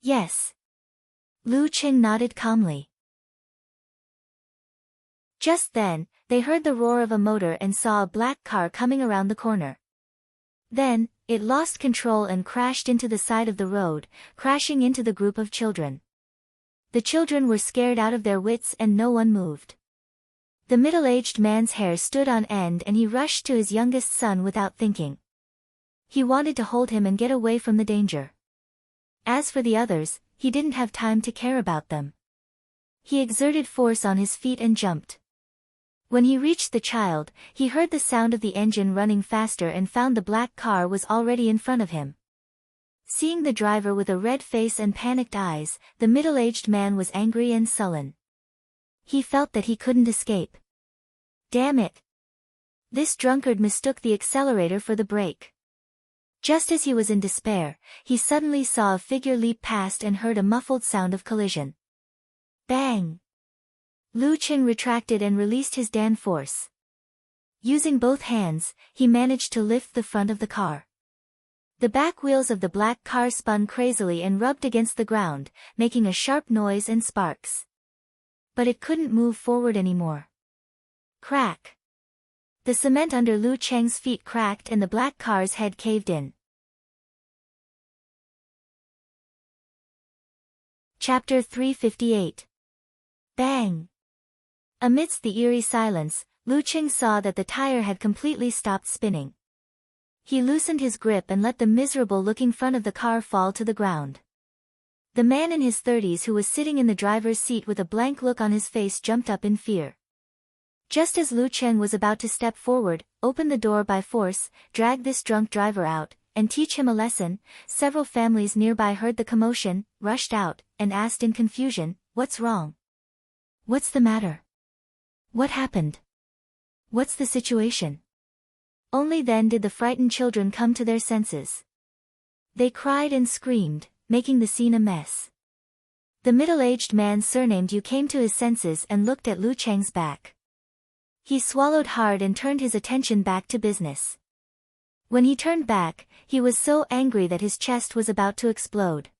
"Yes." Lu Qing nodded calmly. Just then, they heard the roar of a motor and saw a black car coming around the corner. Then, it lost control and crashed into the side of the road, crashing into the group of children. The children were scared out of their wits and no one moved. The middle-aged man's hair stood on end and he rushed to his youngest son without thinking. He wanted to hold him and get away from the danger. As for the others, he didn't have time to care about them. He exerted force on his feet and jumped. When he reached the child, he heard the sound of the engine running faster and found the black car was already in front of him. Seeing the driver with a red face and panicked eyes, the middle-aged man was angry and sullen. He felt that he couldn't escape. Damn it! This drunkard mistook the accelerator for the brake. Just as he was in despair, he suddenly saw a figure leap past and heard a muffled sound of collision. Bang! Lu Qing retracted and released his Dan force. Using both hands, he managed to lift the front of the car. The back wheels of the black car spun crazily and rubbed against the ground, making a sharp noise and sparks. But it couldn't move forward anymore. Crack! The cement under Lu Cheng's feet cracked and the black car's head caved in. Chapter 358. Bang! Amidst the eerie silence, Lu Cheng saw that the tire had completely stopped spinning. He loosened his grip and let the miserable-looking front of the car fall to the ground. The man in his 30s who was sitting in the driver's seat with a blank look on his face jumped up in fear. Just as Lu Cheng was about to step forward, open the door by force, drag this drunk driver out, and teach him a lesson, several families nearby heard the commotion, rushed out, and asked in confusion, "What's wrong? What's the matter? What happened? What's the situation?" Only then did the frightened children come to their senses. They cried and screamed, making the scene a mess. The middle-aged man surnamed Yu came to his senses and looked at Lu Cheng's back. He swallowed hard and turned his attention back to business. When he turned back, he was so angry that his chest was about to explode.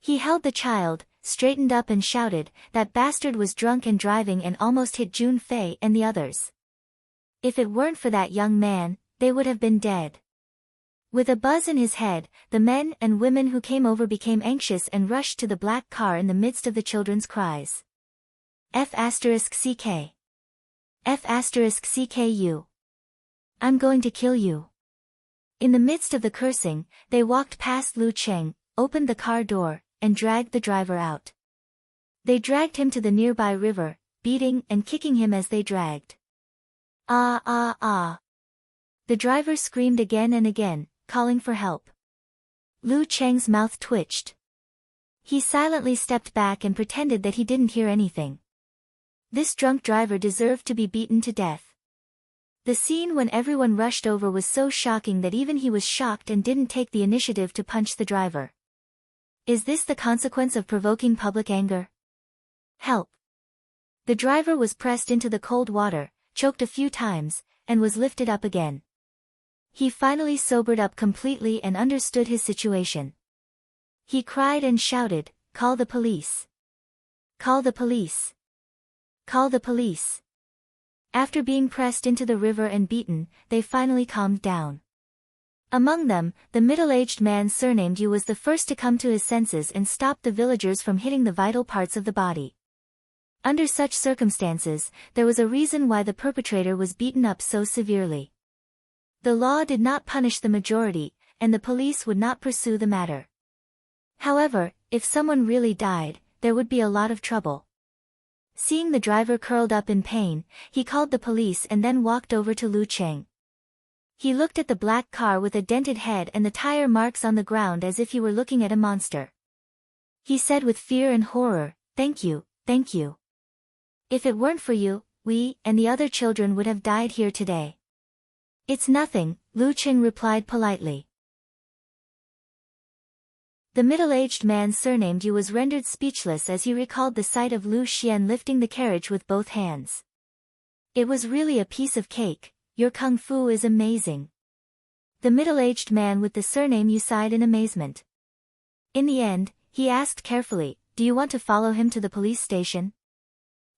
He held the child, straightened up and shouted, "That bastard was drunk and driving and almost hit Jun Fei and the others. If it weren't for that young man, they would have been dead." With a buzz in his head, the men and women who came over became anxious and rushed to the black car in the midst of the children's cries. F***CK. F***CKU. I'm going to kill you. In the midst of the cursing, they walked past Lu Cheng, opened the car door, and dragged the driver out. They dragged him to the nearby river, beating and kicking him as they dragged. Ah ah ah. The driver screamed again and again, calling for help. Lu Cheng's mouth twitched. He silently stepped back and pretended that he didn't hear anything. This drunk driver deserved to be beaten to death. The scene when everyone rushed over was so shocking that even he was shocked and didn't take the initiative to punch the driver. Is this the consequence of provoking public anger? Help! The driver was pressed into the cold water, choked a few times, and was lifted up again. He finally sobered up completely and understood his situation. He cried and shouted, "Call the police! Call the police! Call the police!" After being pressed into the river and beaten, they finally calmed down. Among them, the middle-aged man surnamed Yu was the first to come to his senses and stop the villagers from hitting the vital parts of the body. Under such circumstances, there was a reason why the perpetrator was beaten up so severely. The law did not punish the majority, and the police would not pursue the matter. However, if someone really died, there would be a lot of trouble. Seeing the driver curled up in pain, he called the police and then walked over to Lu Cheng. He looked at the black car with a dented head and the tire marks on the ground as if he were looking at a monster. He said with fear and horror, "Thank you, thank you. If it weren't for you, we and the other children would have died here today." "It's nothing," Lu Cheng replied politely. The middle-aged man surnamed Yu was rendered speechless as he recalled the sight of Lu Xian lifting the carriage with both hands. "It was really a piece of cake. Your kung fu is amazing." The middle-aged man with the surname Yu sighed in amazement. In the end, he asked carefully, "Do you want to follow him to the police station?"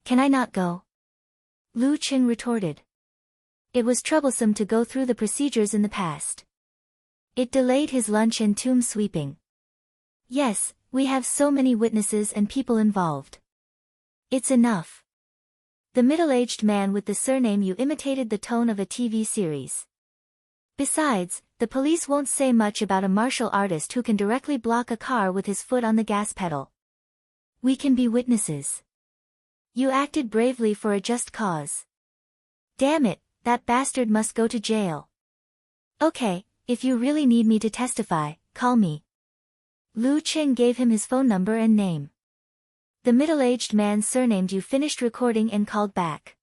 "Can I not go?" Lu Cheng retorted. It was troublesome to go through the procedures in the past. It delayed his lunch and tomb sweeping. "Yes, we have so many witnesses and people involved. It's enough." The middle-aged man with the surname Yu imitated the tone of a TV series. Besides, the police won't say much about a martial artist who can directly block a car with his foot on the gas pedal. "We can be witnesses. You acted bravely for a just cause. Damn it, that bastard must go to jail. Okay, if you really need me to testify, call me." Lu Cheng gave him his phone number and name. The middle-aged man surnamed Yu finished recording and called back.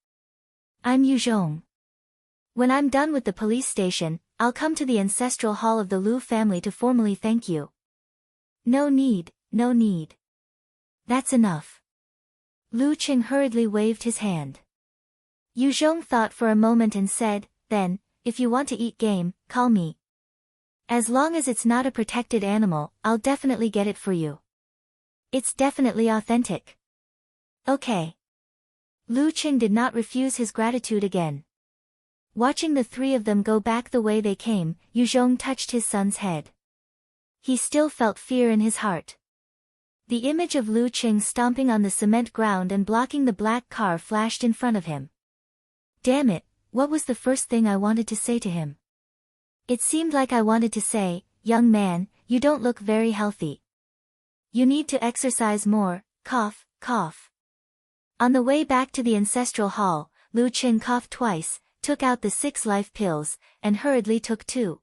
"I'm Yu Zhong. When I'm done with the police station, I'll come to the ancestral hall of the Lu family to formally thank you." "No need, no need. That's enough." Lu Cheng hurriedly waved his hand. Yu Zhong thought for a moment and said, "Then, if you want to eat game, call me." As long as it's not a protected animal, I'll definitely get it for you. It's definitely authentic. Okay. Lu Qing did not refuse his gratitude again. Watching the three of them go back the way they came, Yu Zhong touched his son's head. He still felt fear in his heart. The image of Lu Qing stomping on the cement ground and blocking the black car flashed in front of him. Damn it, what was the first thing I wanted to say to him? It seemed like I wanted to say, young man, you don't look very healthy. You need to exercise more, cough, cough. On the way back to the ancestral hall, Lu Qing coughed twice, took out the 6 life pills, and hurriedly took 2.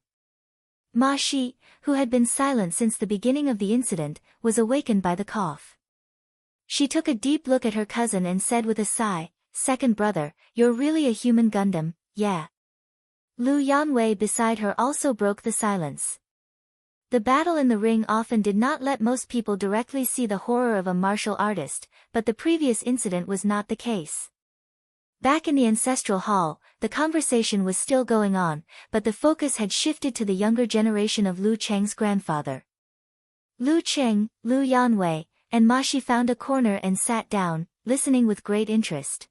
Ma Shi, who had been silent since the beginning of the incident, was awakened by the cough. She took a deep look at her cousin and said with a sigh, "Second brother, you're really a human Gundam, yeah." Lu Yanwei beside her also broke the silence. The battle in the ring often did not let most people directly see the horror of a martial artist, but the previous incident was not the case. Back in the ancestral hall, the conversation was still going on, but the focus had shifted to the younger generation of Lu Cheng's grandfather. Lu Cheng, Lu Yanwei, and Ma Shi found a corner and sat down, listening with great interest.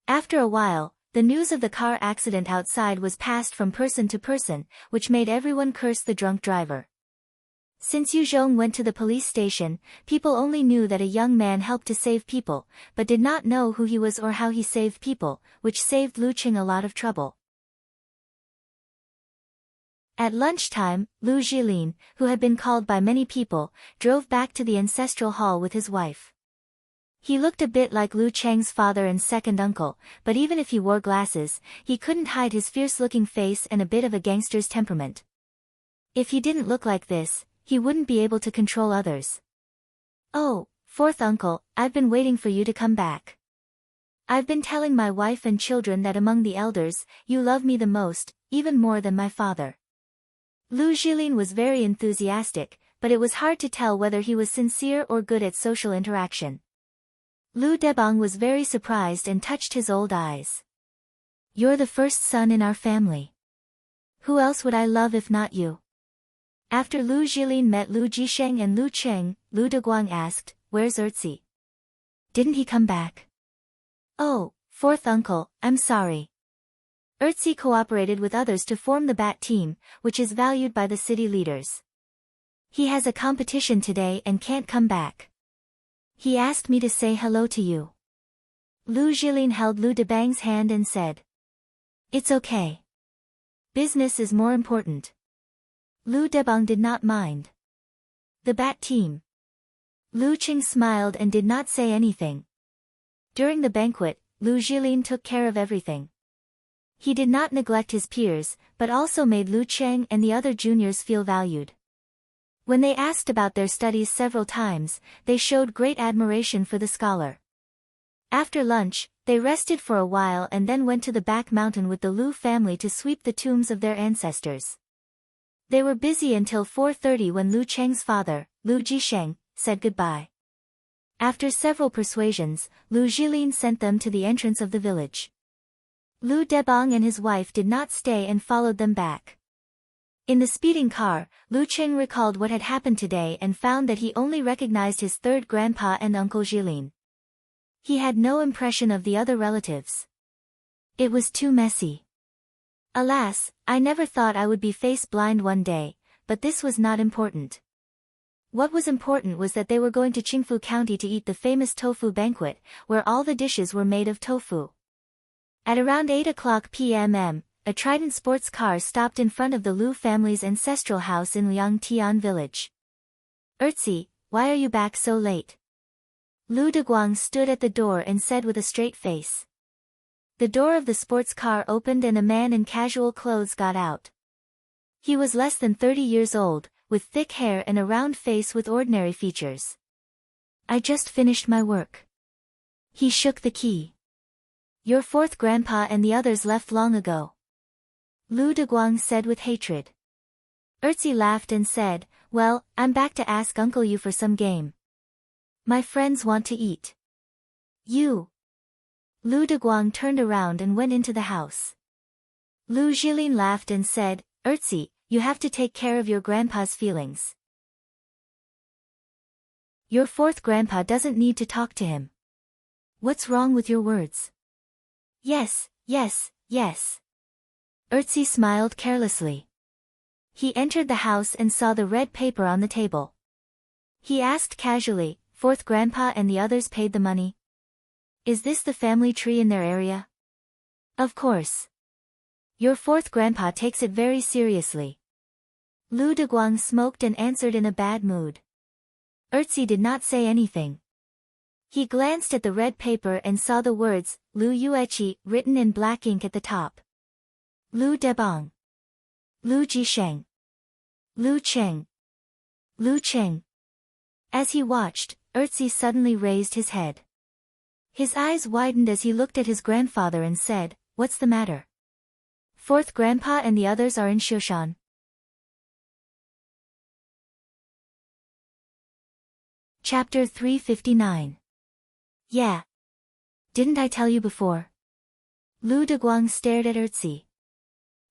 After a while, the news of the car accident outside was passed from person to person, which made everyone curse the drunk driver. Since Yu Zhong went to the police station, people only knew that a young man helped to save people, but did not know who he was or how he saved people, which saved Lu Qing a lot of trouble. At lunchtime, Lu Jilin, who had been called by many people, drove back to the ancestral hall with his wife. He looked a bit like Lu Cheng's father and second uncle, but even if he wore glasses, he couldn't hide his fierce-looking face and a bit of a gangster's temperament. If he didn't look like this, he wouldn't be able to control others. "Oh, fourth uncle, I've been waiting for you to come back. I've been telling my wife and children that among the elders, you love me the most, even more than my father." Lu Jilin was very enthusiastic, but it was hard to tell whether he was sincere or good at social interaction. Lu Debang was very surprised and touched his old eyes. "You're the first son in our family. Who else would I love if not you?" After Lu Jilin met Lu Jisheng and Lu Cheng, Lu Deguang asked, "Where's Erzi? Didn't he come back?" "Oh, fourth uncle, I'm sorry. Erzi cooperated with others to form the Bat team, which is valued by the city leaders. He has a competition today and can't come back. He asked me to say hello to you." Lu Jilin held Lu Debang's hand and said, "It's okay. Business is more important." Lu Debang did not mind. The Bat team. Lu Qing smiled and did not say anything. During the banquet, Lu Jilin took care of everything. He did not neglect his peers, but also made Lu Cheng and the other juniors feel valued. When they asked about their studies several times, they showed great admiration for the scholar. After lunch, they rested for a while and then went to the back mountain with the Lu family to sweep the tombs of their ancestors. They were busy until 4:30 when Lu Cheng's father, Lu Jisheng, said goodbye. After several persuasions, Lu Jilin sent them to the entrance of the village. Lu Debang and his wife did not stay and followed them back. In the speeding car, Lu Cheng recalled what had happened today and found that he only recognized his third grandpa and Uncle Jilin. He had no impression of the other relatives. It was too messy. "Alas, I never thought I would be face-blind one day, but this was not important. What was important was that they were going to Qingfu County to eat the famous tofu banquet, where all the dishes were made of tofu." At around 8 p.m., a Trident sports car stopped in front of the Lu family's ancestral house in Liangtian village. "Erzi, why are you back so late?" Lu Deguang stood at the door and said with a straight face. The door of the sports car opened and a man in casual clothes got out. He was less than 30 years old, with thick hair and a round face with ordinary features. "I just finished my work." He shook the key. "Your fourth grandpa and the others left long ago," Lu Deguang said with hatred. Erzi laughed and said, "Well, I'm back to ask Uncle you for some game. My friends want to eat." "You." Lu Deguang turned around and went into the house. Lu Jilin laughed and said, "Erzi, you have to take care of your grandpa's feelings. Your fourth grandpa doesn't need to talk to him. What's wrong with your words? Yes, yes, yes. Ertzi smiled carelessly. He entered the house and saw the red paper on the table. He asked casually, fourth grandpa and the others paid the money? Is this the family tree in their area? Of course. Your fourth grandpa takes it very seriously. Lu Deguang smoked and answered in a bad mood. Ertzi did not say anything. He glanced at the red paper and saw the words, Lu Yueqi, written in black ink at the top. Lu Debang. Lu Jisheng. Lu Cheng. Lu Cheng. As he watched, Ertzi suddenly raised his head. His eyes widened as he looked at his grandfather and said, What's the matter? Fourth grandpa and the others are in Shoshan. Chapter 359. Yeah. Didn't I tell you before? Lu Deguang stared at Ertzi.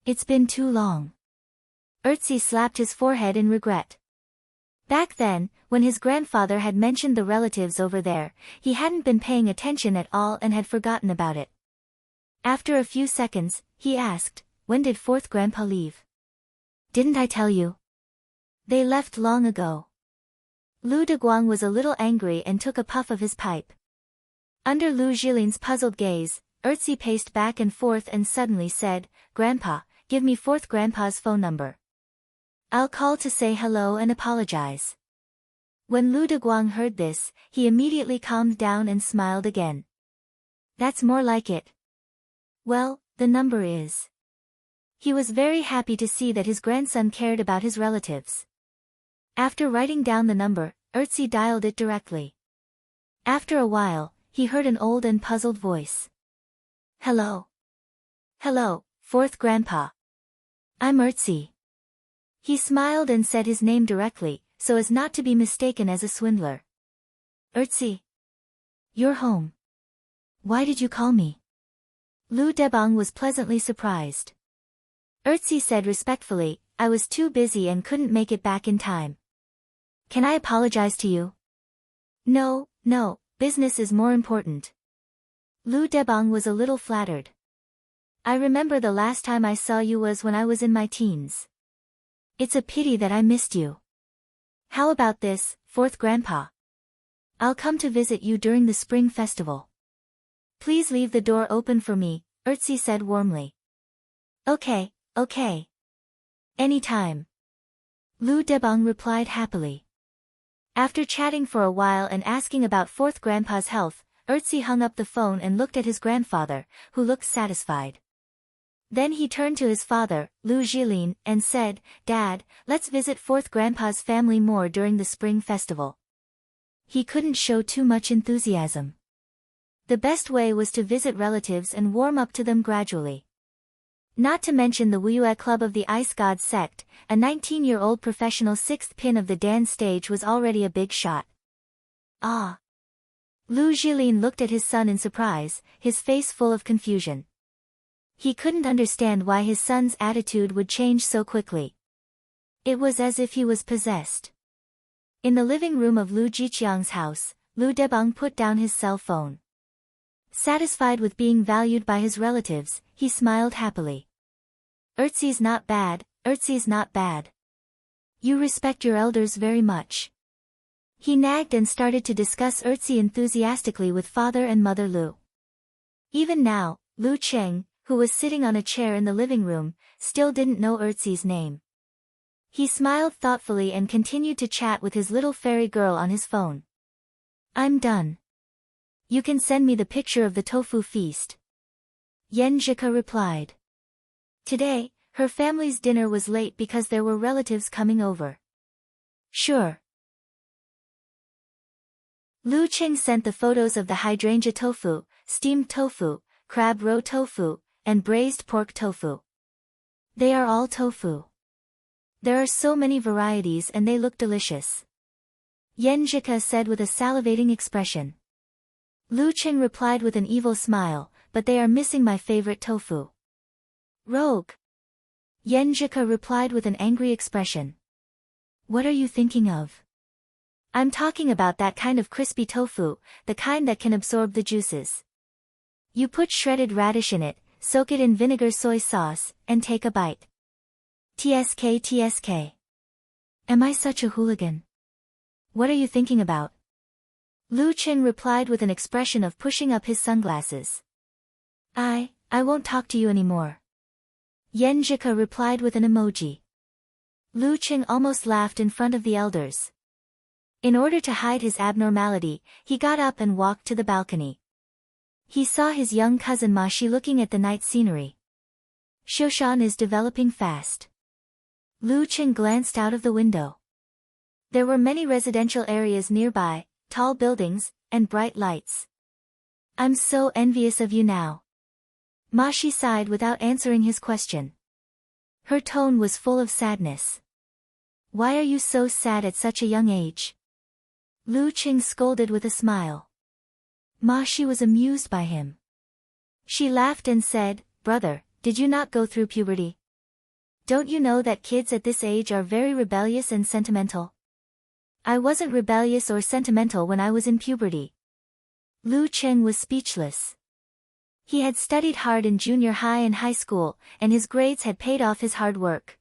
It's been too long. Ertzi slapped his forehead in regret. Back then, when his grandfather had mentioned the relatives over there, he hadn't been paying attention at all and had forgotten about it. After a few seconds, he asked, When did fourth grandpa leave? Didn't I tell you? They left long ago. Lu Deguang was a little angry and took a puff of his pipe. Under Lu Jilin's puzzled gaze, Ertzi paced back and forth and suddenly said, Grandpa, give me fourth grandpa's phone number. I'll call to say hello and apologize. When Lu Deguang heard this, he immediately calmed down and smiled again. That's more like it. Well, the number is. He was very happy to see that his grandson cared about his relatives. After writing down the number, Ertzi dialed it directly. After a while, he heard an old and puzzled voice. Hello. Hello, fourth grandpa. I'm Ertzi. He smiled and said his name directly, so as not to be mistaken as a swindler. Ertzi. You're home. Why did you call me? Lu Debang was pleasantly surprised. Ertzi said respectfully, I was too busy and couldn't make it back in time. Can I apologize to you? No, business is more important. Lu Debang was a little flattered. I remember the last time I saw you was when I was in my teens. It's a pity that I missed you. How about this, fourth grandpa? I'll come to visit you during the spring festival. Please leave the door open for me, Ertzi said warmly. Okay. Anytime. Lu Debang replied happily. After chatting for a while and asking about fourth grandpa's health, Ertzi hung up the phone and looked at his grandfather, who looked satisfied. Then he turned to his father, Lu Jilin, and said, Dad, let's visit fourth grandpa's family more during the spring festival. He couldn't show too much enthusiasm. The best way was to visit relatives and warm up to them gradually. Not to mention the Wuyue Club of the Ice God sect, a 19-year-old professional sixth pin of the dance stage was already a big shot. Ah! Lu Jilin looked at his son in surprise, his face full of confusion. He couldn't understand why his son's attitude would change so quickly. It was as if he was possessed. In the living room of Lu Jiqiang's house, Lu Debang put down his cell phone. Satisfied with being valued by his relatives, he smiled happily. Ertzi's not bad. You respect your elders very much. He nagged and started to discuss Ertzi enthusiastically with father and mother Lu. Even now, Lu Cheng, who was sitting on a chair in the living room, still didn't know Ertzi's name. He smiled thoughtfully and continued to chat with his little fairy girl on his phone. I'm done. You can send me the picture of the tofu feast. Yen Zhika replied. Today, her family's dinner was late because there were relatives coming over. Sure. Lu Cheng sent the photos of the hydrangea tofu, steamed tofu, crab roe tofu, and braised pork tofu. They are all tofu. There are so many varieties and they look delicious. Yen Zhika said with a salivating expression. Lu Cheng replied with an evil smile, but they are missing my favorite tofu. Rogue. Yenjika replied with an angry expression. What are you thinking of? I'm talking about that kind of crispy tofu, the kind that can absorb the juices. You put shredded radish in it, soak it in vinegar soy sauce, and take a bite. TSK TSK. Am I such a hooligan? What are you thinking about? Lu Qing replied with an expression of pushing up his sunglasses. I won't talk to you anymore. Yenjika replied with an emoji. Lu Qing almost laughed in front of the elders. In order to hide his abnormality, he got up and walked to the balcony. He saw his young cousin Ma Shi looking at the night scenery. Shoshan is developing fast. Lu Qing glanced out of the window. There were many residential areas nearby, tall buildings, and bright lights. I'm so envious of you now. Ma Shi sighed without answering his question. Her tone was full of sadness. Why are you so sad at such a young age? Lu Qing scolded with a smile. Ma Shi was amused by him. She laughed and said, Brother, did you not go through puberty? Don't you know that kids at this age are very rebellious and sentimental? I wasn't rebellious or sentimental when I was in puberty. Lu Qing was speechless. He had studied hard in junior high and high school, and his grades had paid off his hard work.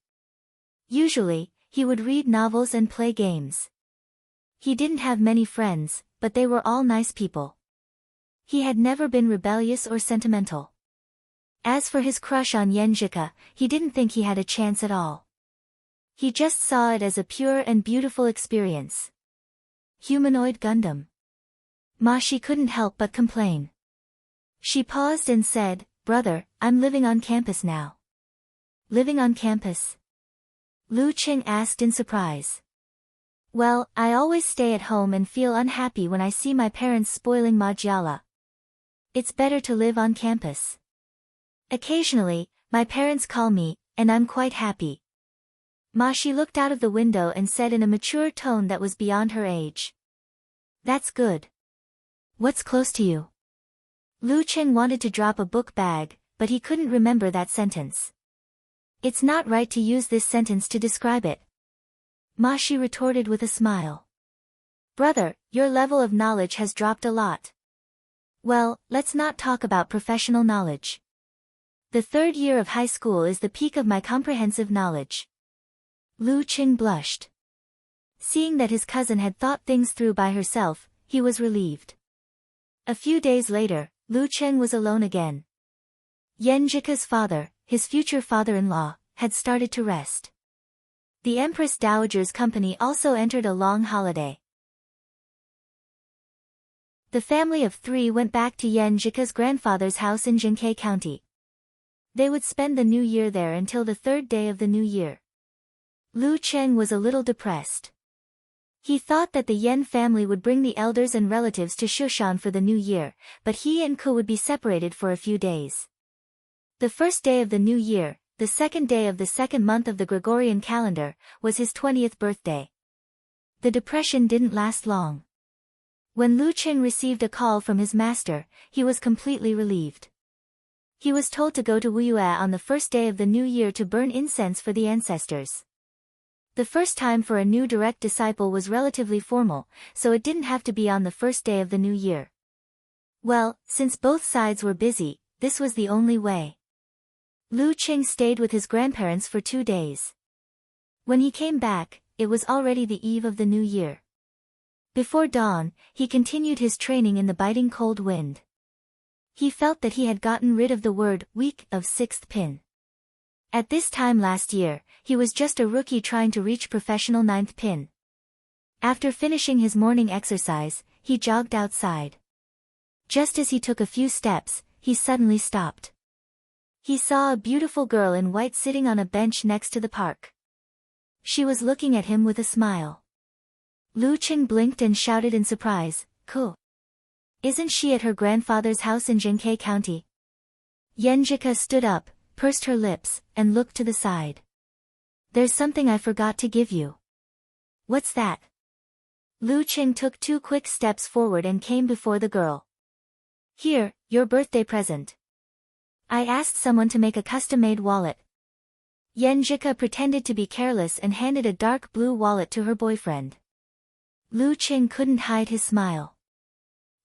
Usually, he would read novels and play games. He didn't have many friends, but they were all nice people. He had never been rebellious or sentimental. As for his crush on Yenjika, he didn't think he had a chance at all. He just saw it as a pure and beautiful experience. Humanoid Gundam. Ma Shi couldn't help but complain. She paused and said, Brother, I'm living on campus now. Living on campus? Lu Qing asked in surprise. Well, I always stay at home and feel unhappy when I see my parents spoiling Majala. It's better to live on campus. Occasionally, my parents call me, and I'm quite happy. Ma Shi looked out of the window and said in a mature tone that was beyond her age. That's good. What's close to you? Lu Qing wanted to drop a book bag, but he couldn't remember that sentence. It's not right to use this sentence to describe it. Ma Shi retorted with a smile. Brother, your level of knowledge has dropped a lot. Well, let's not talk about professional knowledge. The third year of high school is the peak of my comprehensive knowledge. Lu Qing blushed. Seeing that his cousin had thought things through by herself, he was relieved. A few days later, Lu Qing was alone again. Yenjika's father, his future father-in-law, had started to rest. The Empress Dowager's company also entered a long holiday. The family of 3 went back to Yenjika's grandfather's house in Jinkei County. They would spend the new year there until the 3rd day of the new year. Lu Qing was a little depressed. He thought that the Yen family would bring the elders and relatives to Shushan for the new year, but he and Ku would be separated for a few days. The first day of the new year, the 2nd day of the 2nd month of the Gregorian calendar, was his 20th birthday. The depression didn't last long. When Lu Qing received a call from his master, he was completely relieved. He was told to go to Wuyue on the 1st day of the new year to burn incense for the ancestors. The first time for a new direct disciple was relatively formal, so it didn't have to be on the 1st day of the new year. Well, since both sides were busy, this was the only way. Lu Qing stayed with his grandparents for 2 days. When he came back, it was already the eve of the new year. Before dawn, he continued his training in the biting cold wind. He felt that he had gotten rid of the word weak of 6th pin. At this time last year, he was just a rookie trying to reach professional 9th pin. After finishing his morning exercise, he jogged outside. Just as he took a few steps, he suddenly stopped. He saw a beautiful girl in white sitting on a bench next to the park. She was looking at him with a smile. Lu Qing blinked and shouted in surprise, "Ku! Isn't she at her grandfather's house in Jinkei County?" Yenjika stood up, pursed her lips, and looked to the side. "There's something I forgot to give you." "What's that?" Lu Qing took 2 quick steps forward and came before the girl. "Here, your birthday present. I asked someone to make a custom-made wallet." Yenjika pretended to be careless and handed a dark blue wallet to her boyfriend. Lu Qing couldn't hide his smile.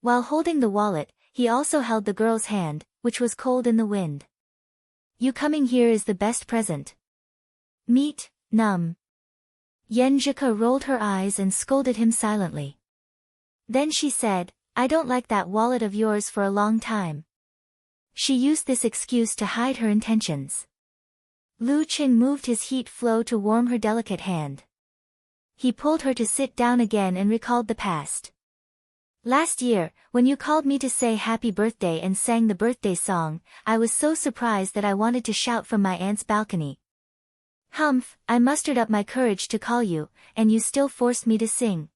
While holding the wallet, he also held the girl's hand, which was cold in the wind. You coming here is the best present. Meet, numb. Yenjika rolled her eyes and scolded him silently. Then she said, I don't like that wallet of yours for a long time. She used this excuse to hide her intentions. Lu Qing moved his heat flow to warm her delicate hand. He pulled her to sit down again and recalled the past. Last year, when you called me to say happy birthday and sang the birthday song, I was so surprised that I wanted to shout from my aunt's balcony. Humph, I mustered up my courage to call you, and you still forced me to sing.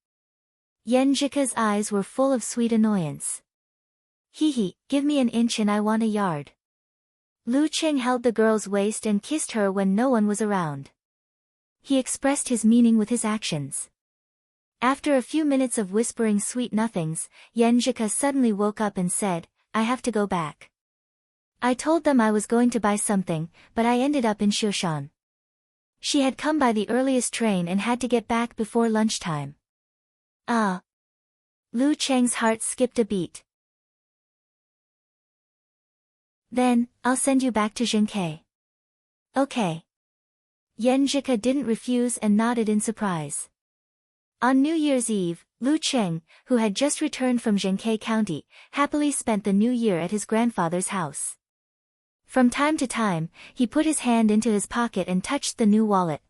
Yenjika's eyes were full of sweet annoyance. Hee, give me an inch and I want a yard. Lu Qing held the girl's waist and kissed her when no one was around. He expressed his meaning with his actions. After a few minutes of whispering sweet nothings, Yenjika suddenly woke up and said, I have to go back. I told them I was going to buy something, but I ended up in Shoshan. She had come by the earliest train and had to get back before lunchtime. Ah. Lu Cheng's heart skipped a beat. Then, I'll send you back to Jinkei. Okay. Yenjika didn't refuse and nodded in surprise. On New Year's Eve, Lu Cheng, who had just returned from Jinkei County, happily spent the new year at his grandfather's house. From time to time, he put his hand into his pocket and touched the new wallet.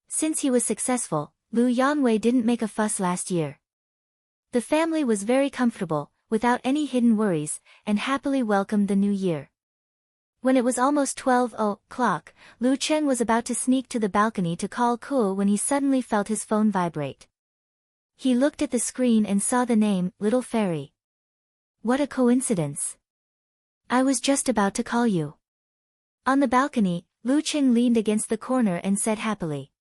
Since he was successful, Lu Yanwei didn't make a fuss last year. The family was very comfortable, without any hidden worries, and happily welcomed the new year. When it was almost 12 o'clock, Lu Cheng was about to sneak to the balcony to call Kuo when he suddenly felt his phone vibrate. He looked at the screen and saw the name, Little Fairy. What a coincidence. I was just about to call you. On the balcony, Lu Cheng leaned against the corner and said happily.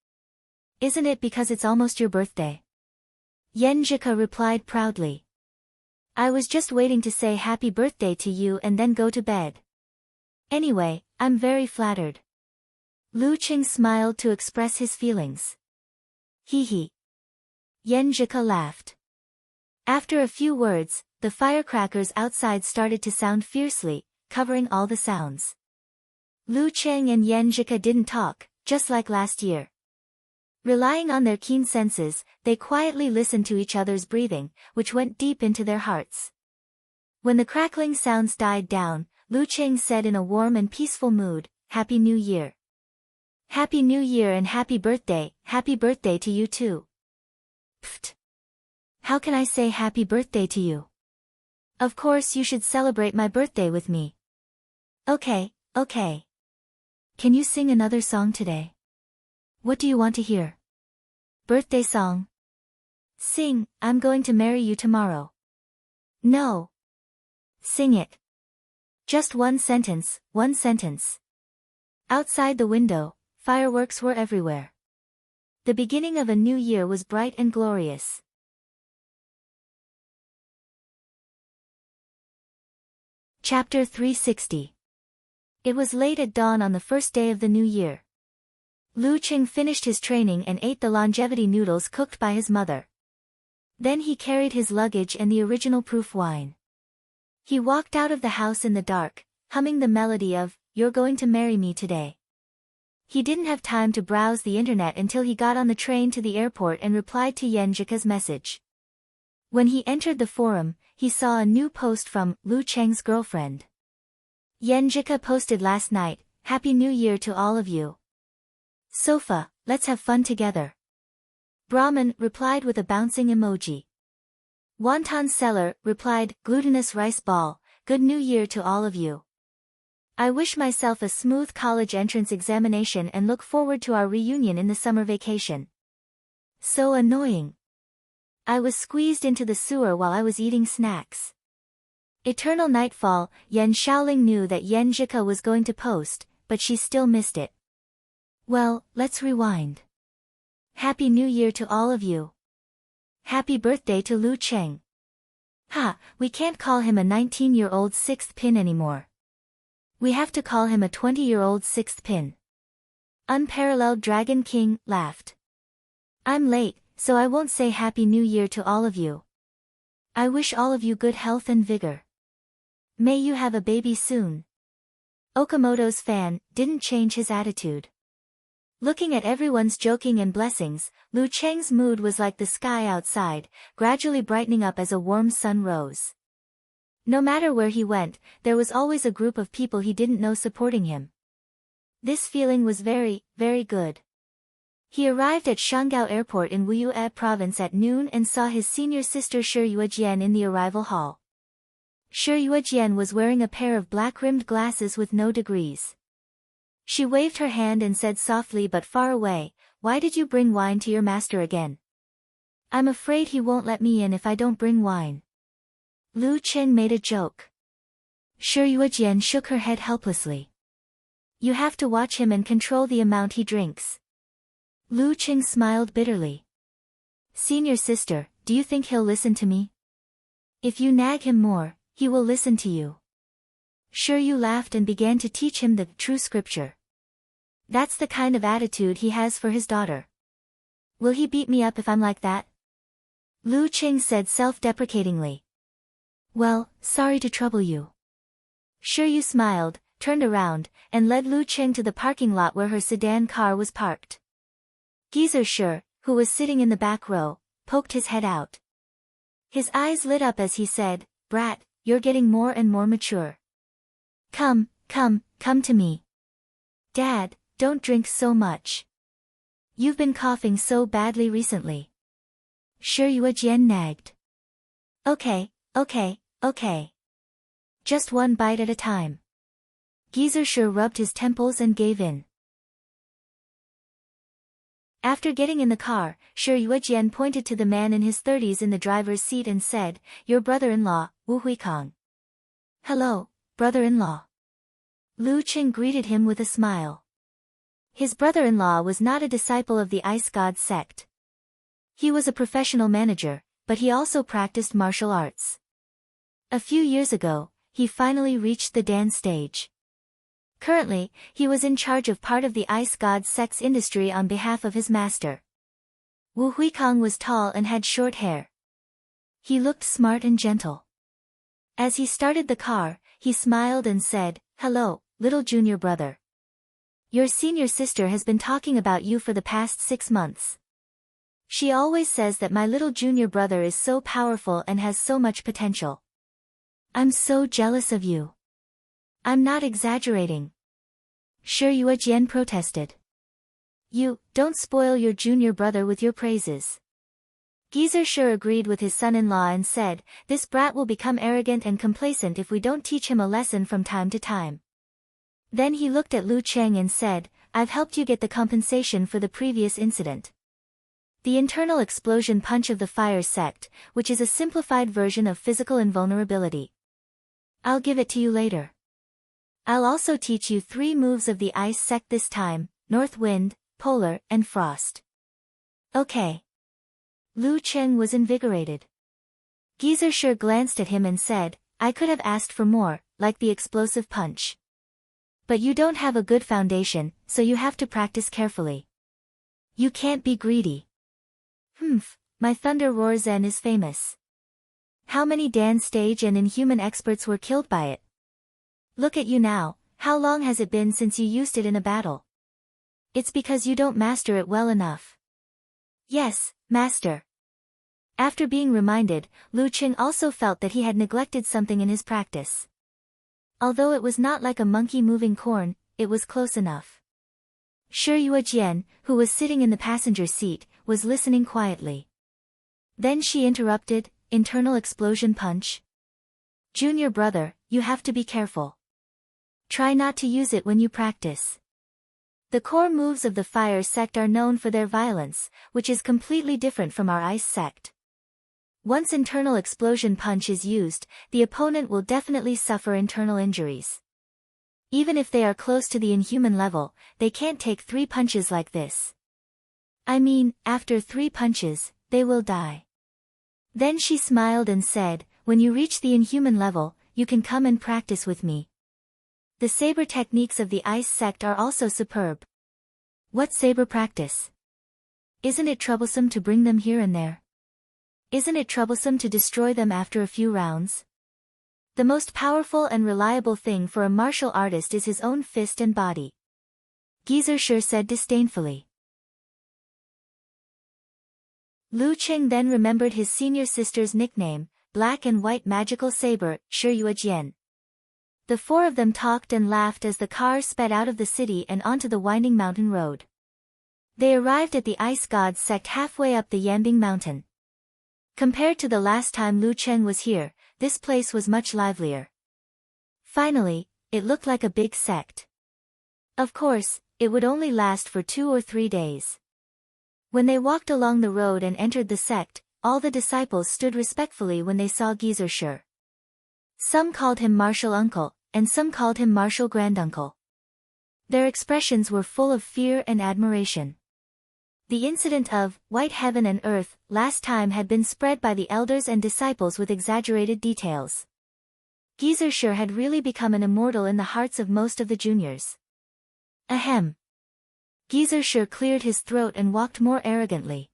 Isn't it because it's almost your birthday? Yenjika replied proudly. I was just waiting to say happy birthday to you and then go to bed. Anyway, I'm very flattered. Lu Cheng smiled to express his feelings. Hee. Yenjika laughed. After a few words, the firecrackers outside started to sound fiercely, covering all the sounds. Lu Cheng and Yenjika didn't talk, just like last year. Relying on their keen senses, they quietly listened to each other's breathing, which went deep into their hearts. When the crackling sounds died down, Lu Cheng said in a warm and peaceful mood, Happy New Year. Happy New Year and happy birthday to you too. Pfft. How can I say happy birthday to you? Of course you should celebrate my birthday with me. Okay. Can you sing another song today? What do you want to hear? Birthday song. Sing, I'm going to marry you tomorrow. No. Sing it. Just one sentence. Outside the window, fireworks were everywhere. The beginning of a new year was bright and glorious. Chapter 360. It was late at dawn on the first day of the new year. Lu Cheng finished his training and ate the longevity noodles cooked by his mother. Then he carried his luggage and the original proof wine. He walked out of the house in the dark, humming the melody of, You're Going to Marry Me Today. He didn't have time to browse the internet until he got on the train to the airport and replied to Yenjika's message. When he entered the forum, he saw a new post from Lu Cheng's girlfriend. Yenjika posted last night, Happy New Year to all of you. Sofa, let's have fun together. Brahman replied with a bouncing emoji. Wonton Seller replied, Glutinous rice ball, Good New Year to all of you. I wish myself a smooth college entrance examination and look forward to our reunion in the summer vacation. So annoying. I was squeezed into the sewer while I was eating snacks. Eternal Nightfall, Yen Shaoling knew that Yenjika was going to post, but she still missed it. Well, let's rewind. Happy New Year to all of you. Happy birthday to Lu Cheng. We can't call him a 19-year-old sixth pin anymore. We have to call him a 20-year-old sixth pin. Unparalleled Dragon King laughed. I'm late, so I won't say Happy New Year to all of you. I wish all of you good health and vigor. May you have a baby soon. Okamoto's fan didn't change his attitude. Looking at everyone's joking and blessings, Lu Cheng's mood was like the sky outside, gradually brightening up as a warm sun rose. No matter where he went, there was always a group of people he didn't know supporting him. This feeling was very, very good. He arrived at Shanggao Airport in Wuyue Province at noon and saw his senior sister Shi Yuejian in the arrival hall. Shi Yuejian was wearing a pair of black-rimmed glasses with no degrees. She waved her hand and said softly but far away, "Why did you bring wine to your master again? I'm afraid he won't let me in if I don't bring wine." Lu Cheng made a joke. Shi Yuejian shook her head helplessly. "You have to watch him and control the amount he drinks." Lu Cheng smiled bitterly. "Senior sister, do you think he'll listen to me? If you nag him more, he will listen to you." Shi Yu laughed and began to teach him the true scripture. That's the kind of attitude he has for his daughter. "Will he beat me up if I'm like that?" Lu Cheng said self-deprecatingly. "Well, sorry to trouble you." Shi Yu smiled, turned around, and led Lu Cheng to the parking lot where her sedan car was parked. Geezer Shi, who was sitting in the back row, poked his head out. His eyes lit up as he said, "Brat, you're getting more and more mature. Come to me. Dad, don't drink so much. You've been coughing so badly recently." Shi Yuejian nagged. Okay. Just one bite at a time." Geezer Shi rubbed his temples and gave in. After getting in the car, Shi Yuejian pointed to the man in his 30s in the driver's seat and said, "Your brother-in-law, Wu Huikang." "Hello, brother-in-law." Lu Cheng greeted him with a smile. His brother-in-law was not a disciple of the Ice God sect. He was a professional manager, but he also practiced martial arts. A few years ago, he finally reached the Dan stage. Currently, he was in charge of part of the Ice God sect's industry on behalf of his master. Wu Huikang was tall and had short hair. He looked smart and gentle. As he started the car, he smiled and said, "Hello, little junior brother. Your senior sister has been talking about you for the past 6 months. She always says that my little junior brother is so powerful and has so much potential. I'm so jealous of you." "I'm not exaggerating." Shi Yuejian protested. "You, don't spoil your junior brother with your praises." Geezer Shi agreed with his son-in-law and said, "This brat will become arrogant and complacent if we don't teach him a lesson from time to time." Then he looked at Lu Cheng and said, "I've helped you get the compensation for the previous incident. The internal explosion punch of the fire sect, which is a simplified version of physical invulnerability. I'll give it to you later. I'll also teach you 3 moves of the ice sect this time, North Wind, Polar, and Frost." "Okay." Lu Cheng was invigorated. Geezer Shi glanced at him and said, "I could have asked for more, like the explosive punch. But you don't have a good foundation, so you have to practice carefully. You can't be greedy." My Thunder Roar Zen is famous. How many Dan stage and inhuman experts were killed by it? Look at you now, how long has it been since you used it in a battle? It's because you don't master it well enough." "Yes, master." After being reminded, Lu Cheng also felt that he had neglected something in his practice. Although it was not like a monkey moving corn, it was close enough. Shi Yuejian, who was sitting in the passenger seat, was listening quietly. Then she interrupted, "Internal explosion punch? Junior brother, you have to be careful. Try not to use it when you practice. The core moves of the fire sect are known for their violence, which is completely different from our ice sect. Once internal explosion punch is used, the opponent will definitely suffer internal injuries. Even if they are close to the inhuman level, they can't take 3 punches like this. I mean, after 3 punches, they will die." Then she smiled and said, "When you reach the inhuman level, you can come and practice with me. The saber techniques of the ice sect are also superb." What saber practice? Isn't it troublesome to bring them here and there? Isn't it troublesome to destroy them after a few rounds? The most powerful and reliable thing for a martial artist is his own fist and body. Gizur said disdainfully. Lu Qing then remembered his senior sister's nickname, Black and White Magical Saber, Shiyuajian. The four of them talked and laughed as the car sped out of the city and onto the winding mountain road. They arrived at the ice god's sect halfway up the Yanbing mountain. Compared to the last time Lu Qing was here, this place was much livelier. Finally, it looked like a big sect. Of course, it would only last for 2 or 3 days. When they walked along the road and entered the sect, all the disciples stood respectfully when they saw Gizur. Some called him martial uncle, and some called him martial granduncle. Their expressions were full of fear and admiration. The incident of white heaven and earth last time had been spread by the elders and disciples with exaggerated details. Gizur had really become an immortal in the hearts of most of the juniors. Ahem. Gizur cleared his throat and walked more arrogantly.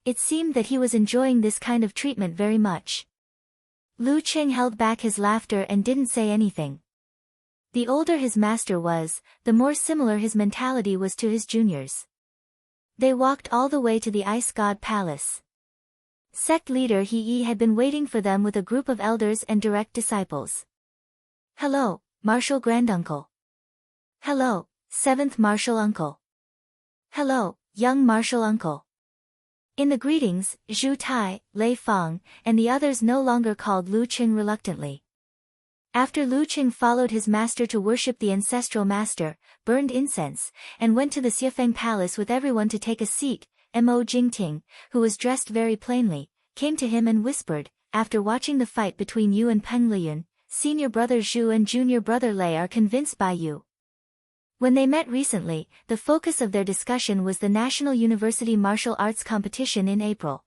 It seemed that he was enjoying this kind of treatment very much. Lu Qing held back his laughter and didn't say anything. The older his master was, the more similar his mentality was to his juniors. They walked all the way to the Ice God Palace. Sect leader He had been waiting for them with a group of elders and direct disciples. Hello, Martial Granduncle. Hello, 7th Martial Uncle. Hello, Young Martial Uncle. In the greetings, Zhu Tai, Lei Fang, and the others no longer called Lu Qing reluctantly. After Lu Qing followed his master to worship the ancestral master, burned incense, and went to the Xiefeng Palace with everyone to take a seat, Mo Jingting, who was dressed very plainly, came to him and whispered, after watching the fight between you and Peng Liyun, senior brother Zhu and junior brother Lei are convinced by you. When they met recently, the focus of their discussion was the National University Martial Arts Competition in April.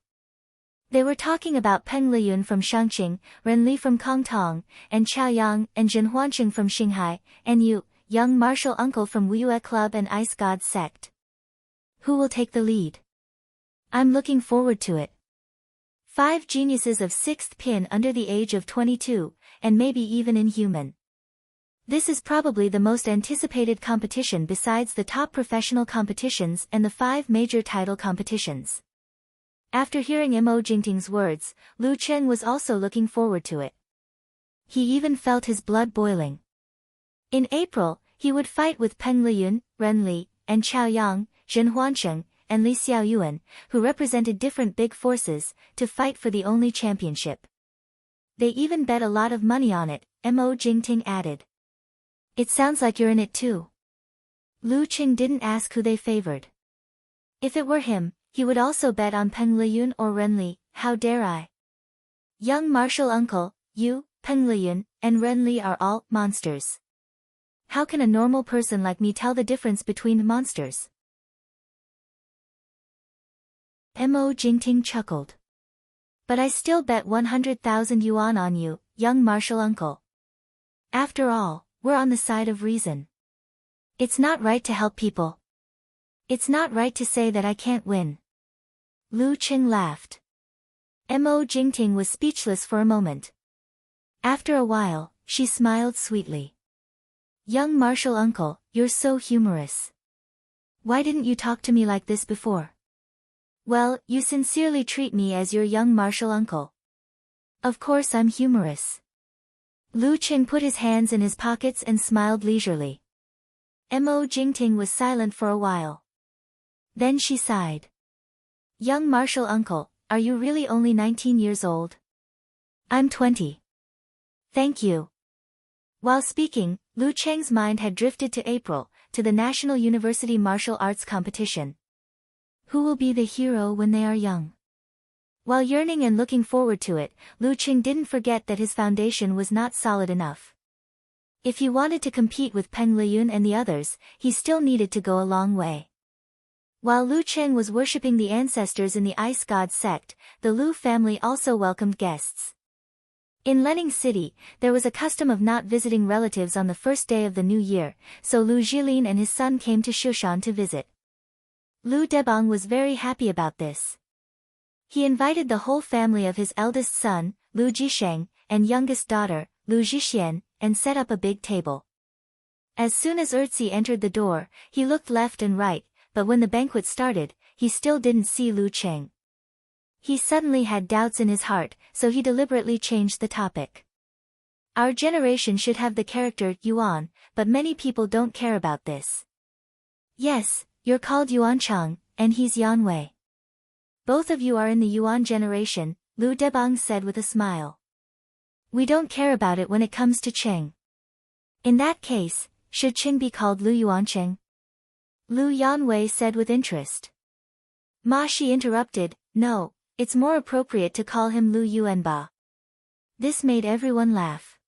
They were talking about Peng Liyun from Shangqing, Ren Li from Kongtong, and Chaoyang and Jin Huanqing from Xinghai, and you, young martial uncle from Wuyue Club and Ice God Sect. Who will take the lead? I'm looking forward to it. 5 geniuses of 6th pin under the age of 22, and maybe even inhuman. This is probably the most anticipated competition besides the top professional competitions and the 5 major title competitions. After hearing Mo Jingting's words, Lu Qing was also looking forward to it. He even felt his blood boiling. In April, he would fight with Peng Liyun, Ren Li, and Chaoyang, Jin Huanqing, and Li Xiaoyuan, who represented different big forces, to fight for the only championship. They even bet a lot of money on it, Mo Jingting added. It sounds like you're in it too. Lu Qing didn't ask who they favored. If it were him, he would also bet on Peng Liyun or Ren Li, how dare I? Young martial uncle, you, Peng Liyun, and Ren Li are all monsters. How can a normal person like me tell the difference between monsters? Mo Jingting chuckled. But I still bet 100,000 yuan on you, young martial uncle. After all, we're on the side of reason. It's not right to help people. It's not right to say that I can't win. Lu Qing laughed. Mo Jingting was speechless for a moment. After a while, she smiled sweetly. Young martial uncle, you're so humorous. Why didn't you talk to me like this before? Well, you sincerely treat me as your young martial uncle. Of course I'm humorous. Lu Qing put his hands in his pockets and smiled leisurely. Mo Jingting was silent for a while. Then she sighed. Young martial uncle, are you really only 19 years old? I'm 20. Thank you. While speaking, Lu Cheng's mind had drifted to April, to the National University Martial Arts Competition. Who will be the hero when they are young? While yearning and looking forward to it, Lu Qing didn't forget that his foundation was not solid enough. If he wanted to compete with Peng Liyun and the others, he still needed to go a long way. While Lu Qing was worshipping the ancestors in the Ice God sect, the Lu family also welcomed guests. In Lening City, there was a custom of not visiting relatives on the first day of the new year, so Lu Jilin and his son came to Shushan to visit. Lu Debang was very happy about this. He invited the whole family of his eldest son, Lu Jisheng, and youngest daughter, Lu Zhixian, and set up a big table. As soon as Erzi entered the door, he looked left and right, but when the banquet started, he still didn't see Lu Cheng. He suddenly had doubts in his heart, so he deliberately changed the topic. Our generation should have the character Yuan, but many people don't care about this. Yes, you're called Yuan Cheng, and he's Yan Wei. Both of you are in the Yuan generation, Lu Debang said with a smile. We don't care about it when it comes to Cheng. In that case, should Cheng be called Lu Yuancheng? Lu Yanwei said with interest. Ma Shi interrupted, no, it's more appropriate to call him Lu Yuanba. This made everyone laugh.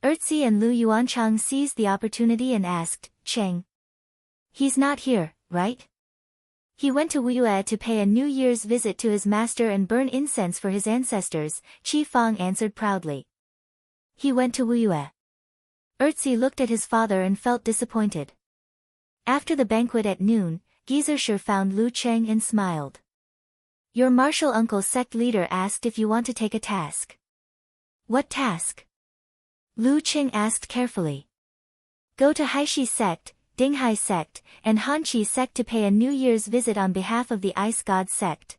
Erzi and Lu Yuanchang seized the opportunity and asked, Cheng. He's not here, right? He went to Wuyue to pay a New Year's visit to his master and burn incense for his ancestors, Qi Fang answered proudly. He went to Wuyue. Erzi looked at his father and felt disappointed. After the banquet at noon, Gizershur found Lu Cheng and smiled. Your martial uncle sect leader asked if you want to take a task. What task? Lu Cheng asked carefully. Go to Haishi sect, Dinghai sect, and Hanqi sect to pay a New Year's visit on behalf of the Ice God sect.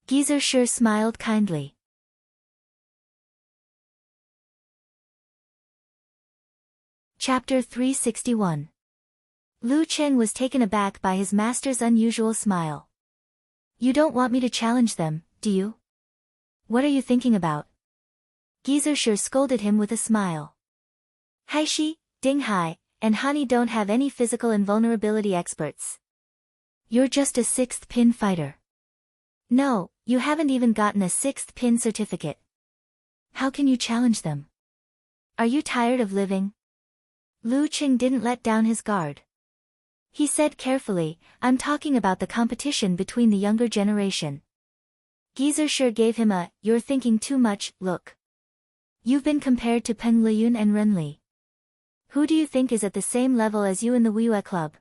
Gizershur smiled kindly. Chapter 361. Lu Cheng was taken aback by his master's unusual smile. You don't want me to challenge them, do you? What are you thinking about? Gizershur scolded him with a smile. Haishi, Dinghai, and Hani don't have any physical invulnerability experts. You're just a sixth pin fighter. No, you haven't even gotten a sixth pin certificate. How can you challenge them? Are you tired of living? Lu Cheng didn't let down his guard. He said carefully, I'm talking about the competition between the younger generation. Gizershur gave him a, you're thinking too much, look. You've been compared to Peng Liyun and Ren Li. Who do you think is at the same level as you in the Wiyue Club?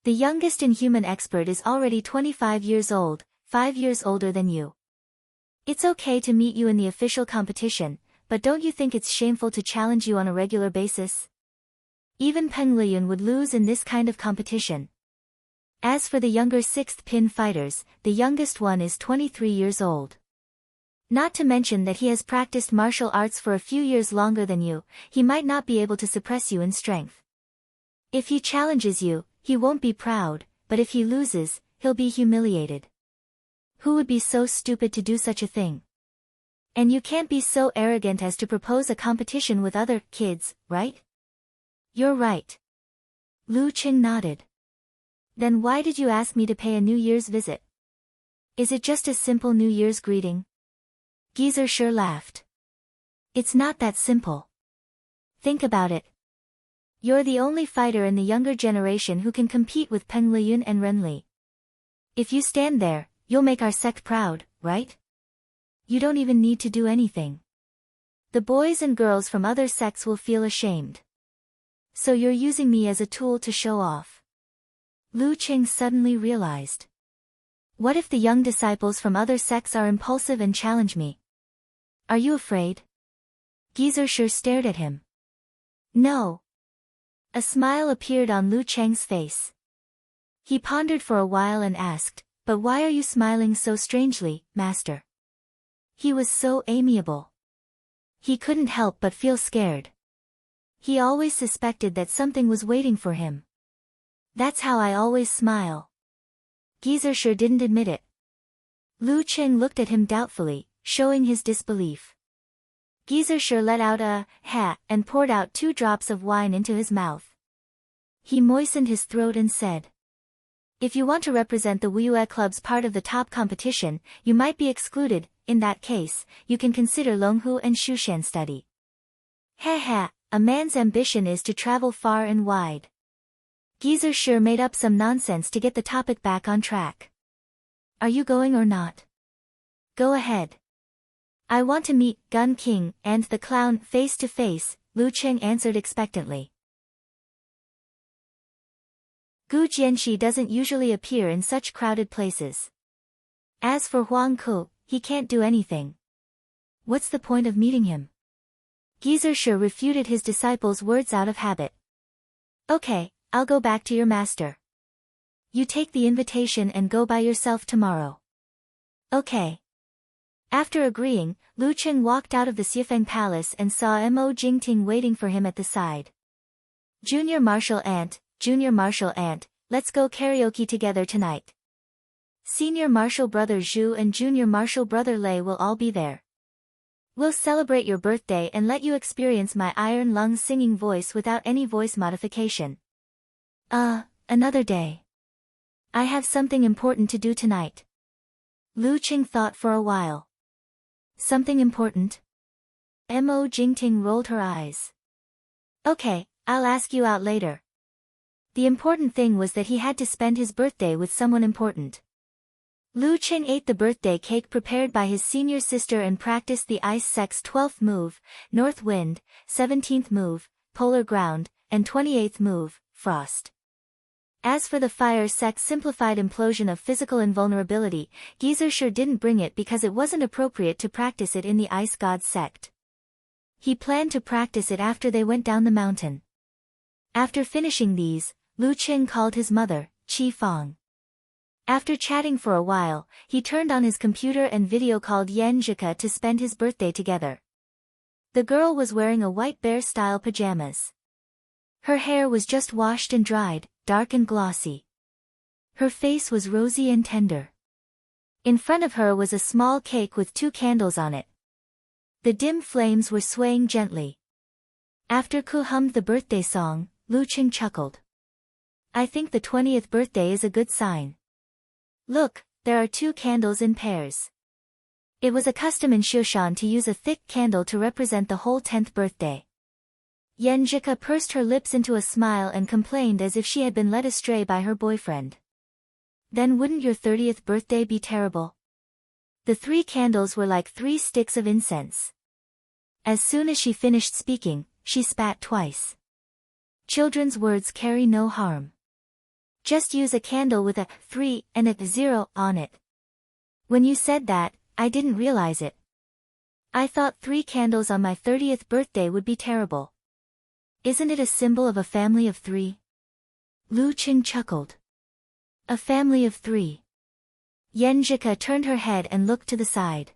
The youngest inhuman expert is already 25 years old, 5 years older than you. It's okay to meet you in the official competition, but don't you think it's shameful to challenge you on a regular basis? Even Peng Liyun would lose in this kind of competition. As for the younger sixth pin fighters, the youngest one is 23 years old. Not to mention that he has practiced martial arts for a few years longer than you, he might not be able to suppress you in strength. If he challenges you, he won't be proud, but if he loses, he'll be humiliated. Who would be so stupid to do such a thing? And you can't be so arrogant as to propose a competition with other kids, right? You're right. Lu Cheng nodded. Then why did you ask me to pay a New Year's visit? Is it just a simple New Year's greeting? Gizershur laughed. It's not that simple. Think about it. You're the only fighter in the younger generation who can compete with Peng Liyun and Ren Li. If you stand there, you'll make our sect proud, right? You don't even need to do anything. The boys and girls from other sects will feel ashamed. So you're using me as a tool to show off. Lu Cheng suddenly realized. What if the young disciples from other sects are impulsive and challenge me? Are you afraid? Gizershur stared at him. No. A smile appeared on Lu Cheng's face. He pondered for a while and asked, but why are you smiling so strangely, master? He was so amiable. He couldn't help but feel scared. He always suspected that something was waiting for him. That's how I always smile. Gizershur didn't admit it. Lu Cheng looked at him doubtfully, showing his disbelief. Gizershur let out a ha and poured out 2 drops of wine into his mouth. He moistened his throat and said, if you want to represent the Wiyue Club's part of the top competition, you might be excluded. In that case, you can consider Longhu and Shushan study. Ha, a man's ambition is to travel far and wide. Gizershur made up some nonsense to get the topic back on track. Are you going or not? Go ahead. I want to meet Gun King and the clown face to face, Lu Cheng answered expectantly. Gu Jianxi doesn't usually appear in such crowded places. As for Huang Ku, he can't do anything. What's the point of meeting him? Shi refuted his disciple's words out of habit. Okay, I'll go back to your master. You take the invitation and go by yourself tomorrow. Okay. After agreeing, Lu Cheng walked out of the Xifeng Palace and saw Mo Jingting waiting for him at the side. Junior Martial Aunt, let's go karaoke together tonight. Senior Martial Brother Zhu and Junior Martial Brother Lei will all be there. We'll celebrate your birthday and let you experience my iron lung singing voice without any voice modification. Another day. I have something important to do tonight. Lu Cheng thought for a while. Something important? Mo Jingting rolled her eyes. Okay, I'll ask you out later. The important thing was that he had to spend his birthday with someone important. Lu Cheng ate the birthday cake prepared by his senior sister and practiced the Ice Sect's 12th move, North Wind, 17th move, Polar Ground, and 28th move, Frost. As for the Fire Sect's simplified implosion of physical invulnerability, Shi didn't bring it because it wasn't appropriate to practice it in the Ice God sect. He planned to practice it after they went down the mountain. After finishing these, Lu Cheng called his mother, Qi Fang. After chatting for a while, he turned on his computer and video called Yan Zhika to spend his birthday together. The girl was wearing a white bear-style pajamas. Her hair was just washed and dried, dark and glossy. Her face was rosy and tender. In front of her was a small cake with 2 candles on it. The dim flames were swaying gently. After Ku hummed the birthday song, Lu Cheng chuckled. I think the 20th birthday is a good sign. Look, there are 2 candles in pairs. It was a custom in Shushan to use a thick candle to represent the whole 10th birthday. Yan Zhika pursed her lips into a smile and complained as if she had been led astray by her boyfriend. Then wouldn't your 30th birthday be terrible? The 3 candles were like 3 sticks of incense. As soon as she finished speaking, she spat twice. Children's words carry no harm. Just use a candle with a 3 and a 0 on it. When you said that, I didn't realize it. I thought 3 candles on my 30th birthday would be terrible. Isn't it a symbol of a family of 3? Lu Cheng chuckled. A family of 3. Yan Zhika turned her head and looked to the side.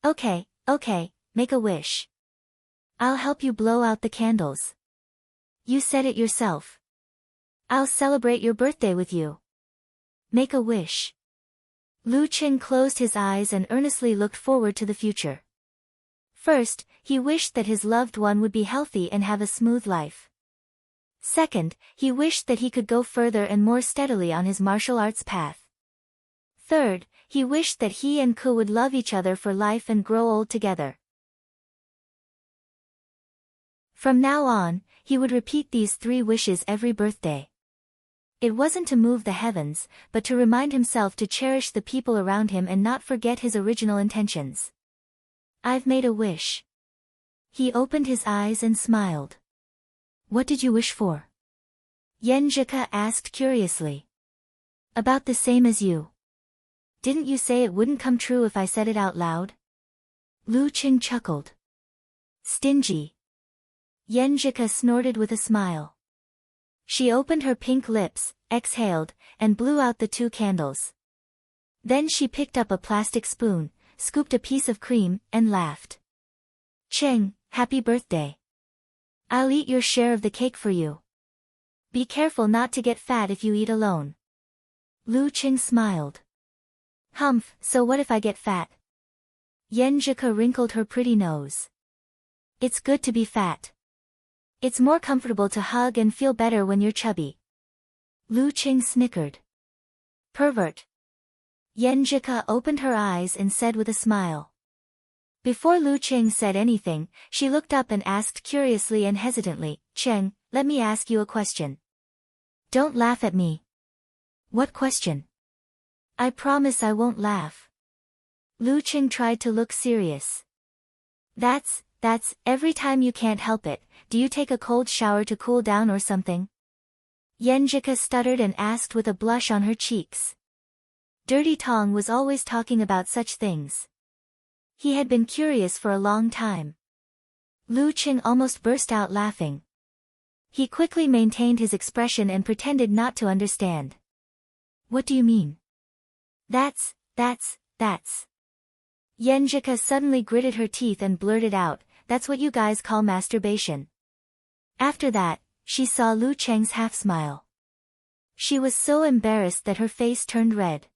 Okay, make a wish. I'll help you blow out the candles. You said it yourself. I'll celebrate your birthday with you. Make a wish. Lu Cheng closed his eyes and earnestly looked forward to the future. First, he wished that his loved one would be healthy and have a smooth life. Second, he wished that he could go further and more steadily on his martial arts path. Third, he wished that he and Ku would love each other for life and grow old together. From now on, he would repeat these 3 wishes every birthday. It wasn't to move the heavens, but to remind himself to cherish the people around him and not forget his original intentions. I've made a wish. He opened his eyes and smiled. What did you wish for? Yan Zhika asked curiously. About the same as you. Didn't you say it wouldn't come true if I said it out loud? Lu Cheng chuckled. Stingy. Yan Zhika snorted with a smile. She opened her pink lips, exhaled, and blew out the 2 candles. Then she picked up a plastic spoon, scooped a piece of cream, and laughed. Cheng, happy birthday. I'll eat your share of the cake for you. Be careful not to get fat if you eat alone. Lu Cheng smiled. Humph, so what if I get fat? Yan Zhika wrinkled her pretty nose. It's good to be fat. It's more comfortable to hug and feel better when you're chubby. Lu Cheng snickered. Pervert. Yan Zhika opened her eyes and said with a smile. Before Lu Cheng said anything, she looked up and asked curiously and hesitantly, Cheng, let me ask you a question. Don't laugh at me. What question? I promise I won't laugh. Lu Cheng tried to look serious. That's, every time you can't help it, do you take a cold shower to cool down or something? Yenjika stuttered and asked with a blush on her cheeks. Dirty Tong was always talking about such things. He had been curious for a long time. Lu Qing almost burst out laughing. He quickly maintained his expression and pretended not to understand. What do you mean? That's. Yenjika suddenly gritted her teeth and blurted out, that's what you guys call masturbation. After that, she saw Lu Cheng's half-smile. She was so embarrassed that her face turned red.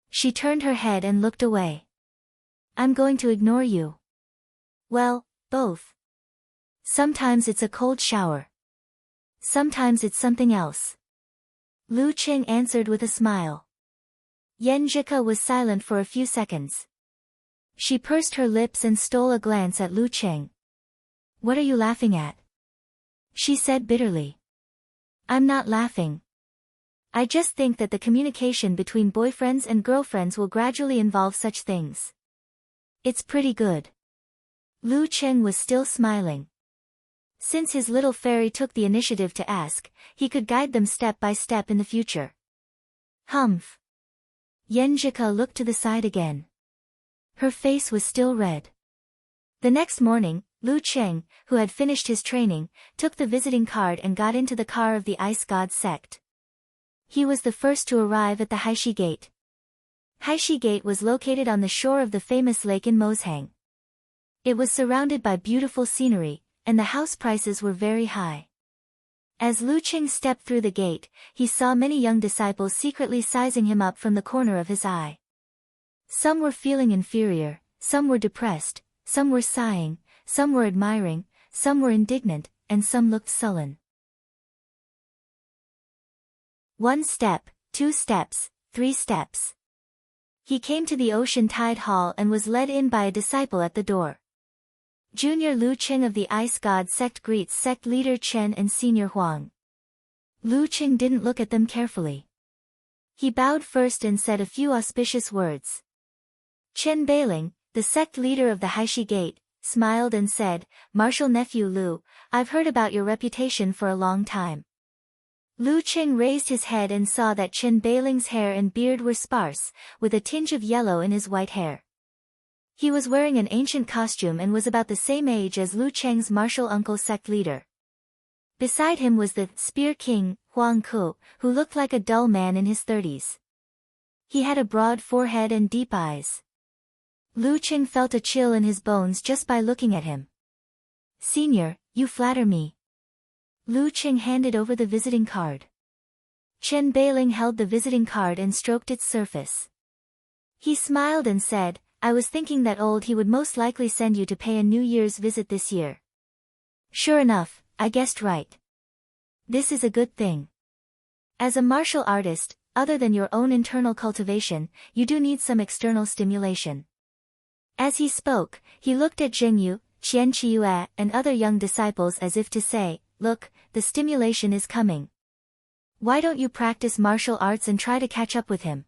She turned her head and looked away. I'm going to ignore you. Well, both. Sometimes it's a cold shower. Sometimes it's something else. Lu Cheng answered with a smile. Yenjika was silent for a few seconds. She pursed her lips and stole a glance at Lu Cheng. What are you laughing at? She said bitterly. I'm not laughing. I just think that the communication between boyfriends and girlfriends will gradually involve such things. It's pretty good. Lu Cheng was still smiling. Since his little fairy took the initiative to ask, he could guide them step by step in the future. Humph. Yenjika looked to the side again. Her face was still red. The next morning, Lu Cheng, who had finished his training, took the visiting card and got into the car of the Ice God sect. He was the first to arrive at the Haishi Gate. Haishi Gate was located on the shore of the famous lake in Moshang. It was surrounded by beautiful scenery, and the house prices were very high. As Lu Cheng stepped through the gate, he saw many young disciples secretly sizing him up from the corner of his eye. Some were feeling inferior, some were depressed, some were sighing, some were admiring, some were indignant, and some looked sullen. 1 step, 2 steps, 3 steps. He came to the Ocean Tide Hall and was led in by a disciple at the door. Junior Lu Cheng of the Ice God sect greets sect leader Chen and senior Huang. Lu Cheng didn't look at them carefully. He bowed first and said a few auspicious words. Chen Beiling, the sect leader of the Haishi Gate, smiled and said, Martial nephew Lu, I've heard about your reputation for a long time. Lu Cheng raised his head and saw that Chen Beiling's hair and beard were sparse, with a tinge of yellow in his white hair. He was wearing an ancient costume and was about the same age as Lu Cheng's martial uncle sect leader. Beside him was the Spear King, Huang Ku, who looked like a dull man in his 30s. He had a broad forehead and deep eyes. Lu Cheng felt a chill in his bones just by looking at him. Senior, you flatter me. Lu Cheng handed over the visiting card. Chen Beiling held the visiting card and stroked its surface. He smiled and said, I was thinking that old he would most likely send you to pay a New Year's visit this year. Sure enough, I guessed right. This is a good thing. As a martial artist, other than your own internal cultivation, you do need some external stimulation. As he spoke, he looked at Jingyu, Qian Chiyue, and other young disciples as if to say, look, the stimulation is coming. Why don't you practice martial arts and try to catch up with him?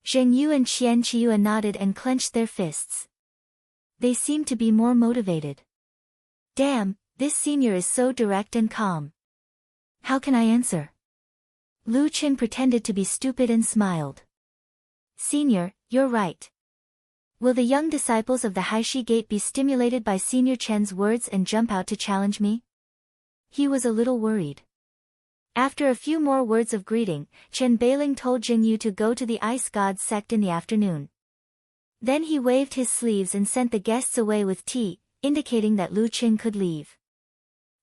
Zhengyu and Qian Chiyue nodded and clenched their fists. They seemed to be more motivated. Damn, this senior is so direct and calm. How can I answer? Lu Cheng pretended to be stupid and smiled. Senior, you're right. Will the young disciples of the Haishi Gate be stimulated by Senior Chen's words and jump out to challenge me? He was a little worried. After a few more words of greeting, Chen Beiling told Jingyu to go to the Ice God sect in the afternoon. Then he waved his sleeves and sent the guests away with tea, indicating that Lu Cheng could leave.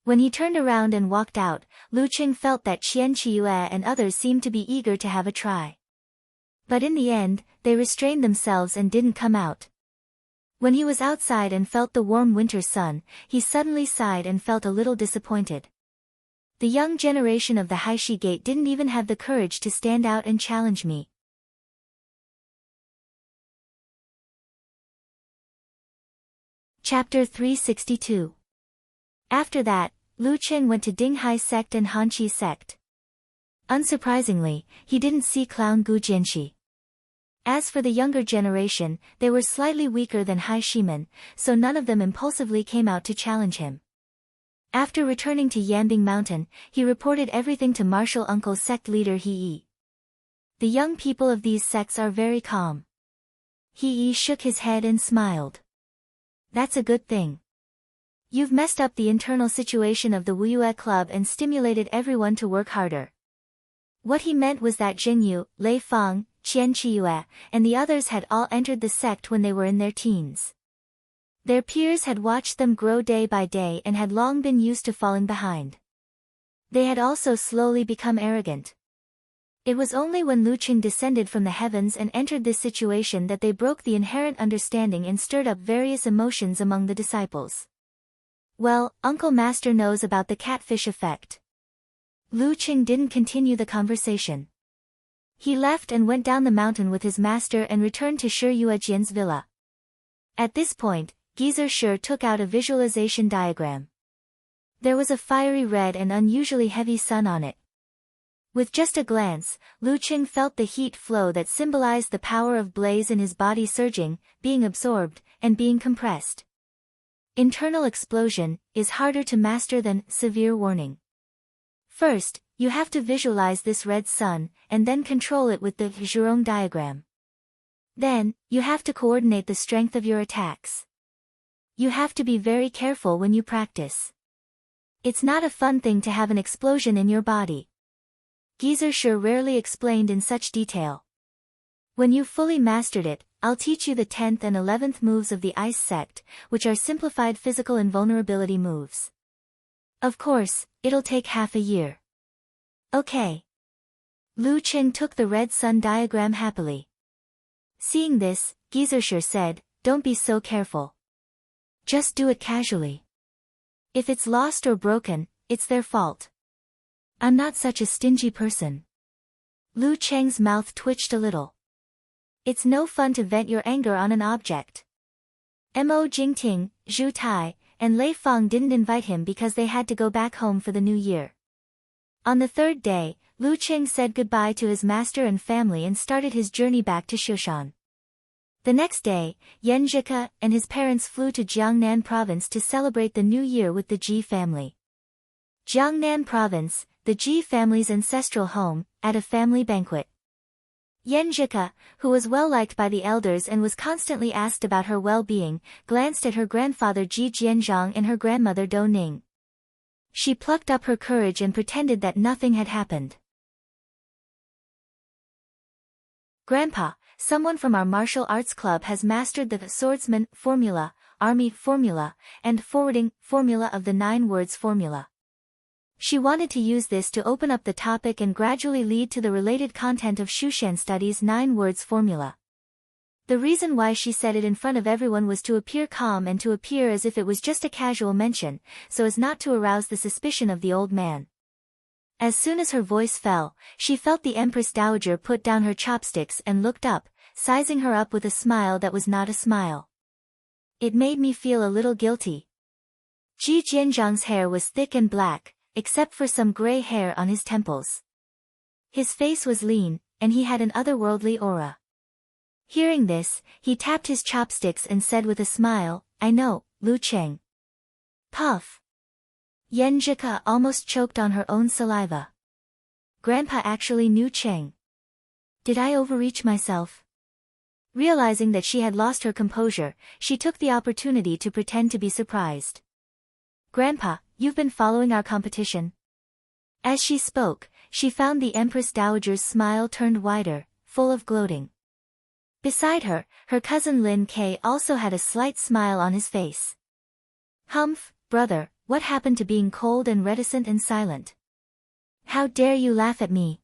When he turned around and walked out, Lu Cheng felt that Qian Chiyue and others seemed to be eager to have a try. But in the end, they restrained themselves and didn't come out. When he was outside and felt the warm winter sun, he suddenly sighed and felt a little disappointed. The young generation of the Haishi Gate didn't even have the courage to stand out and challenge me. Chapter 362. After that, Lu Cheng went to Dinghai sect and Hanqi sect. Unsurprisingly, he didn't see Clown Gu Jianxi. As for the younger generation, they were slightly weaker than Hai Shimen, so none of them impulsively came out to challenge him. After returning to Yanbing Mountain, he reported everything to martial uncle sect leader He. The young people of these sects are very calm. He shook his head and smiled. That's a good thing. You've messed up the internal situation of the Wuyue Club and stimulated everyone to work harder. What he meant was that Jingyu, Lei Fang, Qian Qiyue, and the others had all entered the sect when they were in their teens. Their peers had watched them grow day by day and had long been used to falling behind. They had also slowly become arrogant. It was only when Lu Qing descended from the heavens and entered this situation that they broke the inherent understanding and stirred up various emotions among the disciples. Well, Uncle Master knows about the catfish effect. Lu Qing didn't continue the conversation. He left and went down the mountain with his master and returned to Shi Yuejian's villa. At this point, Geezer Shi took out a visualization diagram. There was a fiery red and unusually heavy sun on it. With just a glance, Lu Qing felt the heat flow that symbolized the power of blaze in his body surging, being absorbed, and being compressed. Internal explosion is harder to master than severe warning. First, you have to visualize this red sun, and then control it with the Zhurong diagram. Then, you have to coordinate the strength of your attacks. You have to be very careful when you practice. It's not a fun thing to have an explosion in your body. Geezer Shi rarely explained in such detail. When you've fully mastered it, I'll teach you the 10th and 11th moves of the Ice Sect, which are simplified physical invulnerability moves. Of course, it'll take half a year. Okay. Lu Qing took the red sun diagram happily. Seeing this, Geezer Shi said, "Don't be so careful. Just do it casually. If it's lost or broken, it's their fault. I'm not such a stingy person." Lu Cheng's mouth twitched a little. It's no fun to vent your anger on an object. Mo Jingting, Zhu Tai, and Lei Fang didn't invite him because they had to go back home for the new year. On the third day, Lu Cheng said goodbye to his master and family and started his journey back to Shushan. The next day, Yan Zhike and his parents flew to Jiangnan province to celebrate the new year with the Ji family. Jiangnan province, the Ji family's ancestral home, at a family banquet. Yan Zhike, who was well liked by the elders and was constantly asked about her well-being, glanced at her grandfather Ji Jianzhang and her grandmother Dou Ning. She plucked up her courage and pretended that nothing had happened. "Grandpa, someone from our martial arts club has mastered the swordsman formula, army formula, and forwarding formula of the 9 words formula. She wanted to use this to open up the topic and gradually lead to the related content of Shushan Studies' 9 words formula. The reason why she said it in front of everyone was to appear calm and to appear as if it was just a casual mention, so as not to arouse the suspicion of the old man. As soon as her voice fell, she felt the Empress Dowager put down her chopsticks and looked up, sizing her up with a smile that was not a smile. It made me feel a little guilty." Ji Jianzhang's hair was thick and black, except for some gray hair on his temples. His face was lean, and he had an otherworldly aura. Hearing this, he tapped his chopsticks and said with a smile, "I know, Lu Cheng." Puff. Yan Zhike almost choked on her own saliva. Grandpa actually knew Cheng. Did I overreach myself? Realizing that she had lost her composure, she took the opportunity to pretend to be surprised. "Grandpa, you've been following our competition?" As she spoke, she found the Empress Dowager's smile turned wider, full of gloating. Beside her, her cousin Lin Kei also had a slight smile on his face. "Humph, brother, what happened to being cold and reticent and silent? How dare you laugh at me?"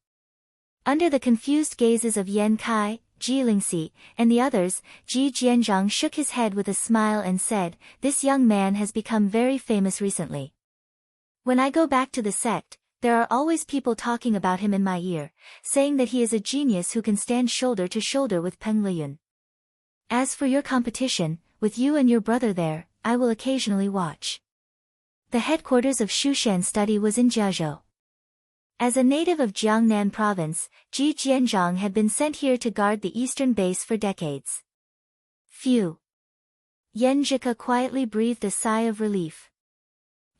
Under the confused gazes of Yan Kai, Ji Lingxi, and the others, Ji Jianzhang shook his head with a smile and said, "This young man has become very famous recently. When I go back to the sect, there are always people talking about him in my ear, saying that he is a genius who can stand shoulder to shoulder with Peng Liyun. As for your competition, with you and your brother there, I will occasionally watch." The headquarters of Shushan Study was in Jiazhou. As a native of Jiangnan province, Ji Jianzhang had been sent here to guard the eastern base for decades. Phew. Yan Zhike quietly breathed a sigh of relief.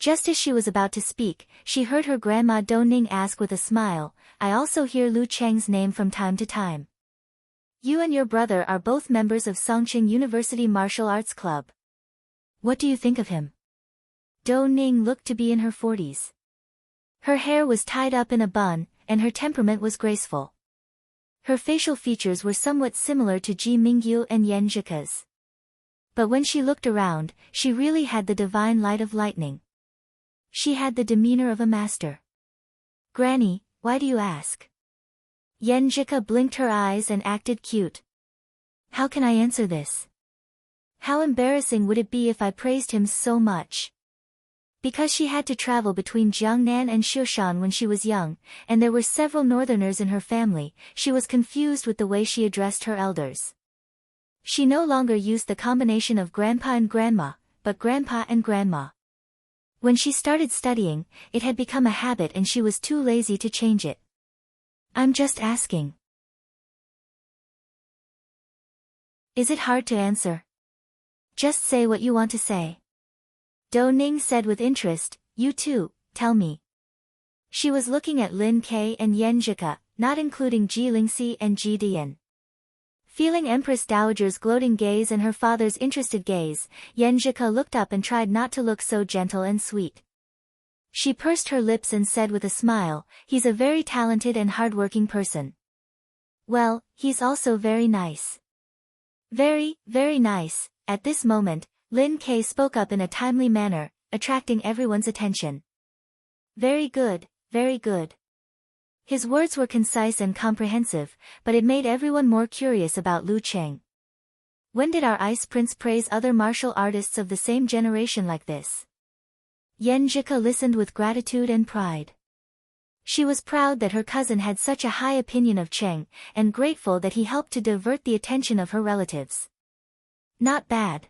Just as she was about to speak, she heard her grandma Dong ask with a smile, I also hear Lu Cheng's name from time to time. You and your brother are both members of Songqing University Martial Arts Club. What do you think of him? Dong looked to be in her 40s. Her hair was tied up in a bun, and her temperament was graceful. Her facial features were somewhat similar to Ji Mingyu and Yan Zhika's. But when she looked around, she really had the divine light of lightning. She had the demeanor of a master. Granny, why do you ask? Yan Zhika blinked her eyes and acted cute. How can I answer this? How embarrassing would it be if I praised him so much? Because she had to travel between Jiangnan and Shushan when she was young, and there were several northerners in her family, she was confused with the way she addressed her elders. She no longer used the combination of grandpa and grandma, but grandpa and grandma. When she started studying, it had become a habit and she was too lazy to change it. I'm just asking. Is it hard to answer? Just say what you want to say. Dong said with interest, you too, tell me. She was looking at Lin Ke and Yan Zhika, not including Ji Lingxi and Ji Dian. Feeling Empress Dowager's gloating gaze and her father's interested gaze, Yan Zhika looked up and tried not to look so gentle and sweet. She pursed her lips and said with a smile, he's a very talented and hardworking person. Well, he's also very nice. Very, very nice. At this moment, Lin Ke spoke up in a timely manner, attracting everyone's attention. Very good, very good. His words were concise and comprehensive, but it made everyone more curious about Lu Cheng. When did our Ice Prince praise other martial artists of the same generation like this? Yan Zhika listened with gratitude and pride. She was proud that her cousin had such a high opinion of Cheng, and grateful that he helped to divert the attention of her relatives. Not bad.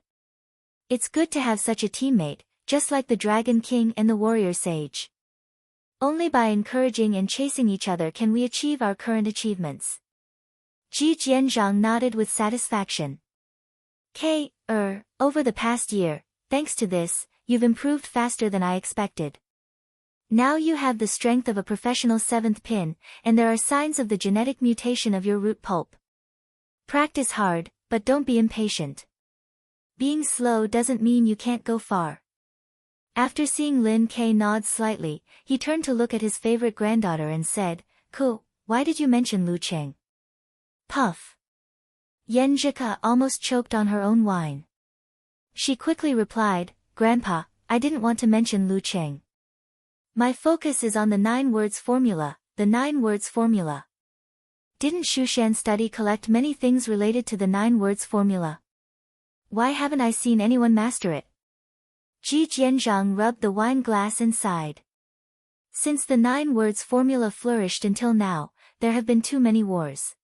It's good to have such a teammate, just like the Dragon King and the Warrior Sage. Only by encouraging and chasing each other can we achieve our current achievements. Ji Jianzhang nodded with satisfaction. Over the past year, thanks to this, you've improved faster than I expected. Now you have the strength of a professional 7th pin, and there are signs of the genetic mutation of your root pulp. Practice hard, but don't be impatient. Being slow doesn't mean you can't go far. After seeing Lin Ke nod slightly, he turned to look at his favorite granddaughter and said, Ku, why did you mention Lu Cheng? Puff. Yan Zhika almost choked on her own wine. She quickly replied, Grandpa, I didn't want to mention Lu Cheng. My focus is on the 9 words formula, the 9 words formula. Didn't Shushan study collect many things related to the 9 words formula? Why haven't I seen anyone master it? Ji Jianzhang rubbed the wine glass and sighed. Since the 9 words formula flourished until now, there have been too many wars.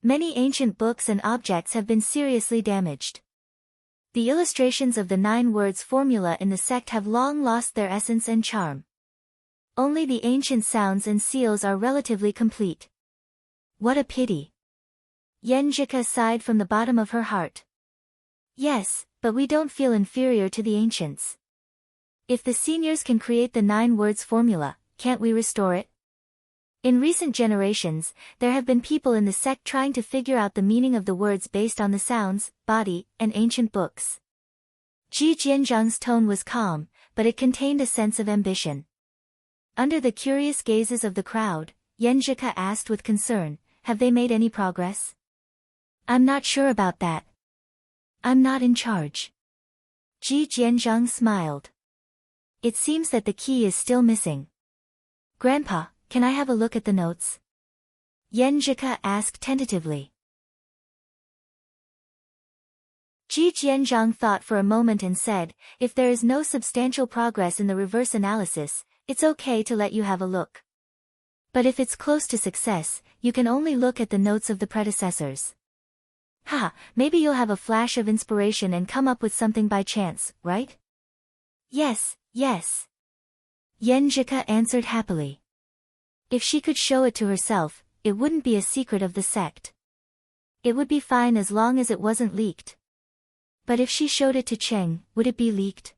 Many ancient books and objects have been seriously damaged. The illustrations of the 9 words formula in the sect have long lost their essence and charm. Only the ancient sounds and seals are relatively complete. What a pity. Yan Zhika sighed from the bottom of her heart. Yes, but we don't feel inferior to the ancients. If the seniors can create the 9 words formula, can't we restore it? In recent generations, there have been people in the sect trying to figure out the meaning of the words based on the sounds, body, and ancient books. Ji Jianzhang's tone was calm, but it contained a sense of ambition. Under the curious gazes of the crowd, Yan Zhika asked with concern, have they made any progress? I'm not sure about that. I'm not in charge. Ji Jianzhang smiled. It seems that the key is still missing. Grandpa, can I have a look at the notes? Yan Zhika asked tentatively. Ji Jianzhang thought for a moment and said, if there is no substantial progress in the reverse analysis, it's okay to let you have a look. But if it's close to success, you can only look at the notes of the predecessors. Maybe you'll have a flash of inspiration and come up with something by chance, right? Yes, yes. Yan Zhika answered happily. If she could show it to herself, it wouldn't be a secret of the sect. It would be fine as long as it wasn't leaked. But if she showed it to Cheng, would it be leaked?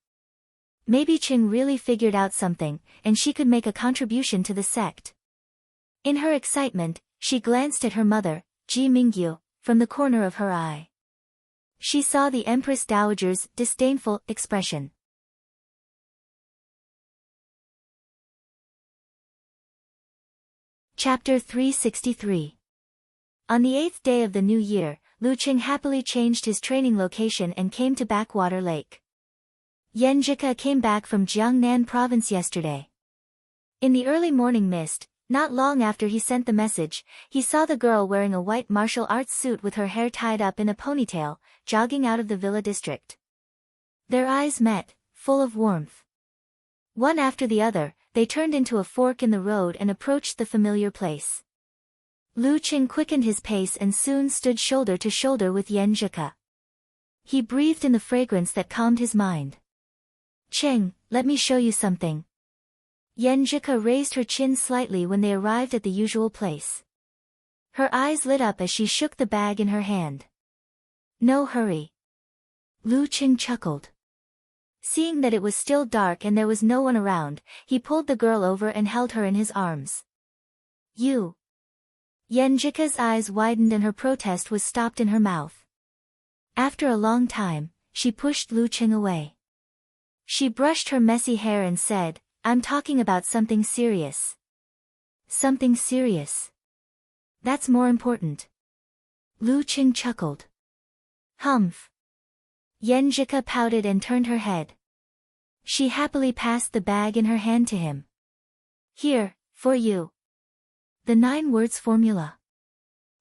Maybe Qing really figured out something, and she could make a contribution to the sect. In her excitement, she glanced at her mother, Ji Mingyu, from the corner of her eye. She saw the Empress Dowager's disdainful expression. Chapter 363. On the 8th day of the new year, Lu Qing happily changed his training location and came to Backwater Lake. Yan Zhika came back from Jiangnan province yesterday. In the early morning mist, not long after he sent the message, he saw the girl wearing a white martial arts suit with her hair tied up in a ponytail, jogging out of the villa district. Their eyes met, full of warmth. One after the other, they turned into a fork in the road and approached the familiar place. Lu Qing quickened his pace and soon stood shoulder to shoulder with Yan Zhika. He breathed in the fragrance that calmed his mind. "Qing, let me show you something." Yan Zhika raised her chin slightly when they arrived at the usual place. Her eyes lit up as she shook the bag in her hand. "No hurry." Lu Qing chuckled. Seeing that it was still dark and there was no one around, he pulled the girl over and held her in his arms. "You." Yan Zhika's eyes widened and her protest was stopped in her mouth. After a long time, she pushed Lu Qing away. She brushed her messy hair and said, "I'm talking about something serious." "Something serious? That's more important." Lu Qing chuckled. "Humph." Yan Zhika pouted and turned her head. She happily passed the bag in her hand to him. "Here, for you." The 9 words formula.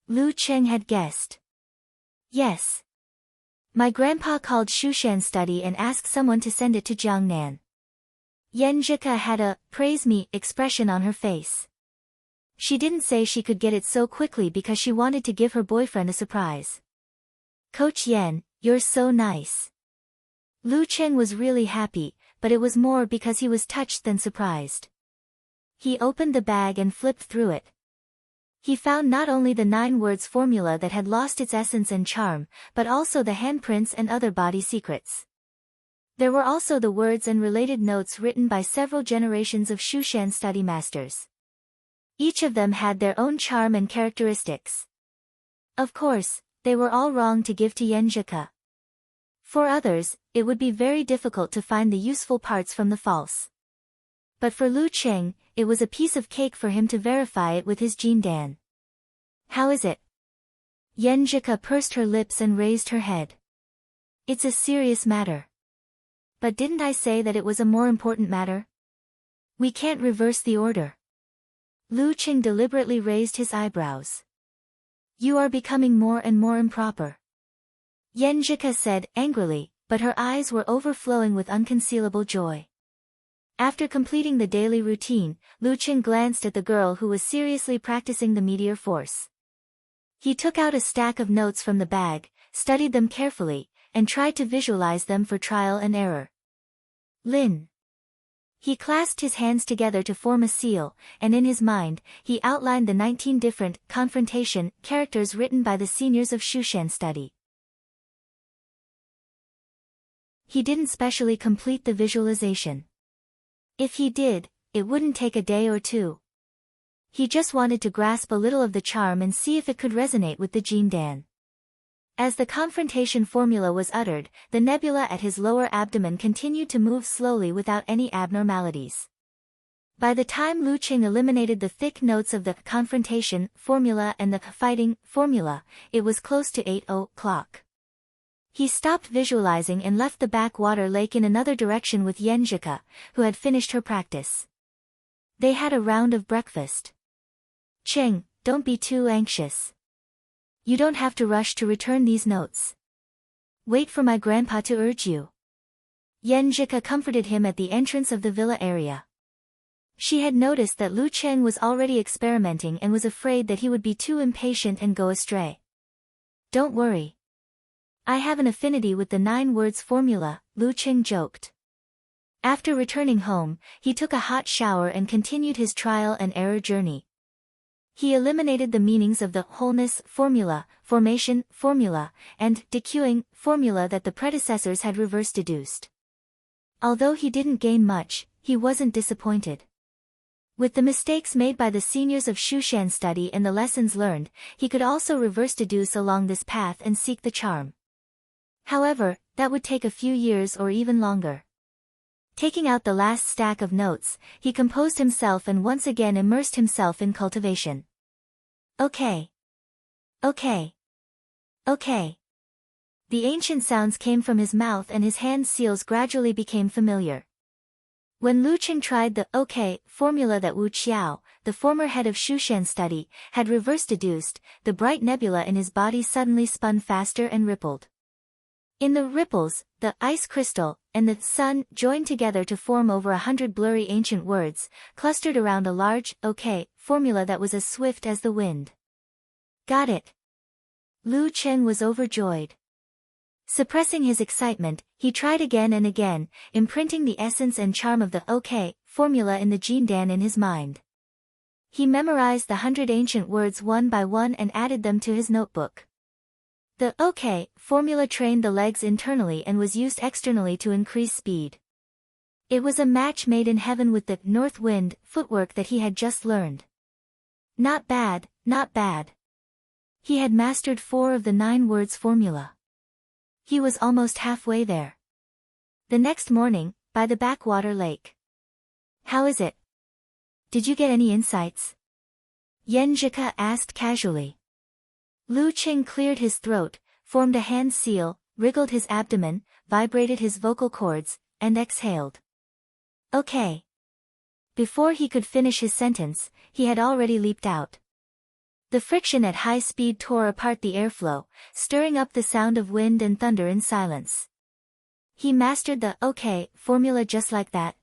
Lu Qing had guessed. "Yes. My grandpa called Shushan study and asked someone to send it to Jiangnan." Yan Zhika had a "praise me" expression on her face. She didn't say she could get it so quickly because she wanted to give her boyfriend a surprise. "Coach Yan, you're so nice." Lu Qing was really happy, but it was more because he was touched than surprised. He opened the bag and flipped through it. He found not only the 9 words formula that had lost its essence and charm, but also the handprints and other body secrets. There were also the words and related notes written by several generations of Shushan study masters. Each of them had their own charm and characteristics. Of course, they were all wrong to give to Yan Zhika. For others, it would be very difficult to find the useful parts from the false. But for Lu Qing, it was a piece of cake for him to verify it with his Jindan. "How is it?" Yan Zhika pursed her lips and raised her head. "It's a serious matter." "But didn't I say that it was a more important matter?" "We can't reverse the order." Lu Qing deliberately raised his eyebrows. "You are becoming more and more improper," Yan Zhika said angrily, but her eyes were overflowing with unconcealable joy. After completing the daily routine, Lu Qing glanced at the girl who was seriously practicing the meteor force. He took out a stack of notes from the bag, studied them carefully, and tried to visualize them for trial and error. Lin. He clasped his hands together to form a seal, and in his mind, he outlined the 19 different confrontation characters written by the seniors of Shushan study. He didn't specially complete the visualization. If he did, it wouldn't take a day or two. He just wanted to grasp a little of the charm and see if it could resonate with the Jindan. As the confrontation formula was uttered, the nebula at his lower abdomen continued to move slowly without any abnormalities. By the time Lu Qing eliminated the thick notes of the confrontation formula and the fighting formula, it was close to 8 o'clock. He stopped visualizing and left the backwater lake in another direction with Yan Zhika, who had finished her practice. They had a round of breakfast. "Qing, don't be too anxious. You don't have to rush to return these notes. Wait for my grandpa to urge you." Yan Zhika comforted him at the entrance of the villa area. She had noticed that Lu Qing was already experimenting and was afraid that he would be too impatient and go astray. "Don't worry. I have an affinity with the 9 words formula," Lu Qing joked. After returning home, he took a hot shower and continued his trial and error journey. He eliminated the meanings of the wholeness formula, formation formula, and decueing formula that the predecessors had reverse deduced. Although he didn't gain much, he wasn't disappointed. With the mistakes made by the seniors of Shushan study and the lessons learned, he could also reverse deduce along this path and seek the charm. However, that would take a few years or even longer. Taking out the last stack of notes, he composed himself and once again immersed himself in cultivation. Okay. Okay. Okay. The ancient sounds came from his mouth and his hand seals gradually became familiar. When Lu Qing tried the OK formula that Wu Qiao, the former head of Shushan study, had reverse deduced, the bright nebula in his body suddenly spun faster and rippled. In the ripples, the ice crystal and the sun joined together to form over 100 blurry ancient words, clustered around a large, OK formula that was as swift as the wind. Got it. Lu Chen was overjoyed. Suppressing his excitement, he tried again and again, imprinting the essence and charm of the OK formula in the Jindan in his mind. He memorized the 100 ancient words one by one and added them to his notebook. The OK formula trained the legs internally and was used externally to increase speed. It was a match made in heaven with the north wind footwork that he had just learned. Not bad, not bad. He had mastered 4 of the 9 words formula. He was almost halfway there. The next morning, by the backwater lake. How is it? Did you get any insights? Yan Zhika asked casually. Lu Qing cleared his throat, formed a hand seal, wriggled his abdomen, vibrated his vocal cords, and exhaled. Okay. Before he could finish his sentence, he had already leaped out. The friction at high speed tore apart the airflow, stirring up the sound of wind and thunder in silence. He mastered the OK formula just like that.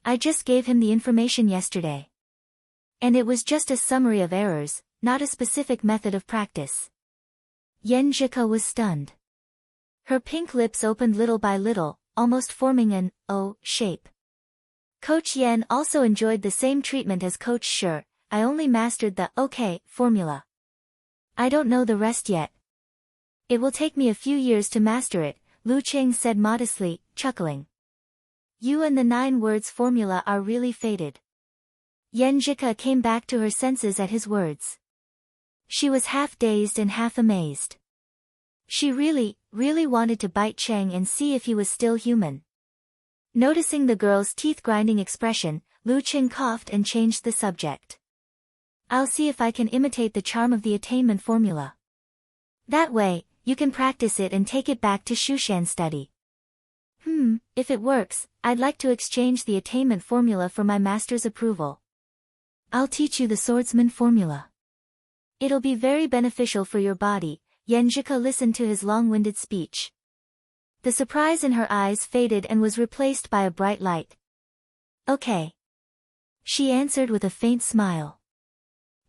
I just gave him the information yesterday. And it was just a summary of errors, not a specific method of practice. Yan Zhika was stunned. Her pink lips opened little by little, almost forming an O shape. Coach Yan also enjoyed the same treatment as Coach Shi. I only mastered the OK formula. I don't know the rest yet. It will take me a few years to master it, Lu Qing said modestly, chuckling. You and the 9 words formula are really fated. Yan Zhika came back to her senses at his words. She was half dazed and half amazed. She really wanted to bite Cheng and see if he was still human. Noticing the girl's teeth-grinding expression, Lu Qing coughed and changed the subject. I'll see if I can imitate the charm of the attainment formula. That way, you can practice it and take it back to Shushan study. If it works, I'd like to exchange the attainment formula for my master's approval. I'll teach you the swordsman formula. It'll be very beneficial for your body. Yan Zhika listened to his long-winded speech. The surprise in her eyes faded and was replaced by a bright light. Okay. She answered with a faint smile.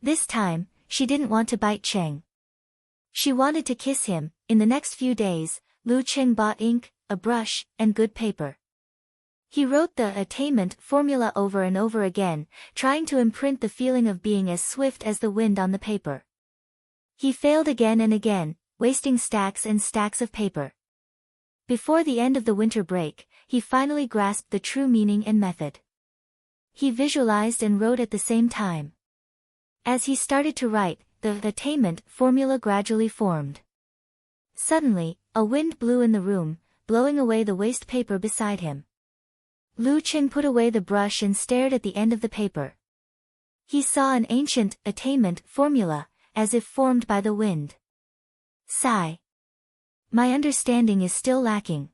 This time, she didn't want to bite Cheng. She wanted to kiss him. In the next few days, Lu Qing bought ink, a brush, and good paper. He wrote the attainment formula over and over again, trying to imprint the feeling of being as swift as the wind on the paper. He failed again and again, wasting stacks and stacks of paper. Before the end of the winter break, he finally grasped the true meaning and method. He visualized and wrote at the same time. As he started to write, the attainment formula gradually formed. Suddenly, a wind blew in the room, blowing away the waste paper beside him. Lu Qing put away the brush and stared at the end of the paper. He saw an ancient attainment formula, as if formed by the wind. Sigh. My understanding is still lacking.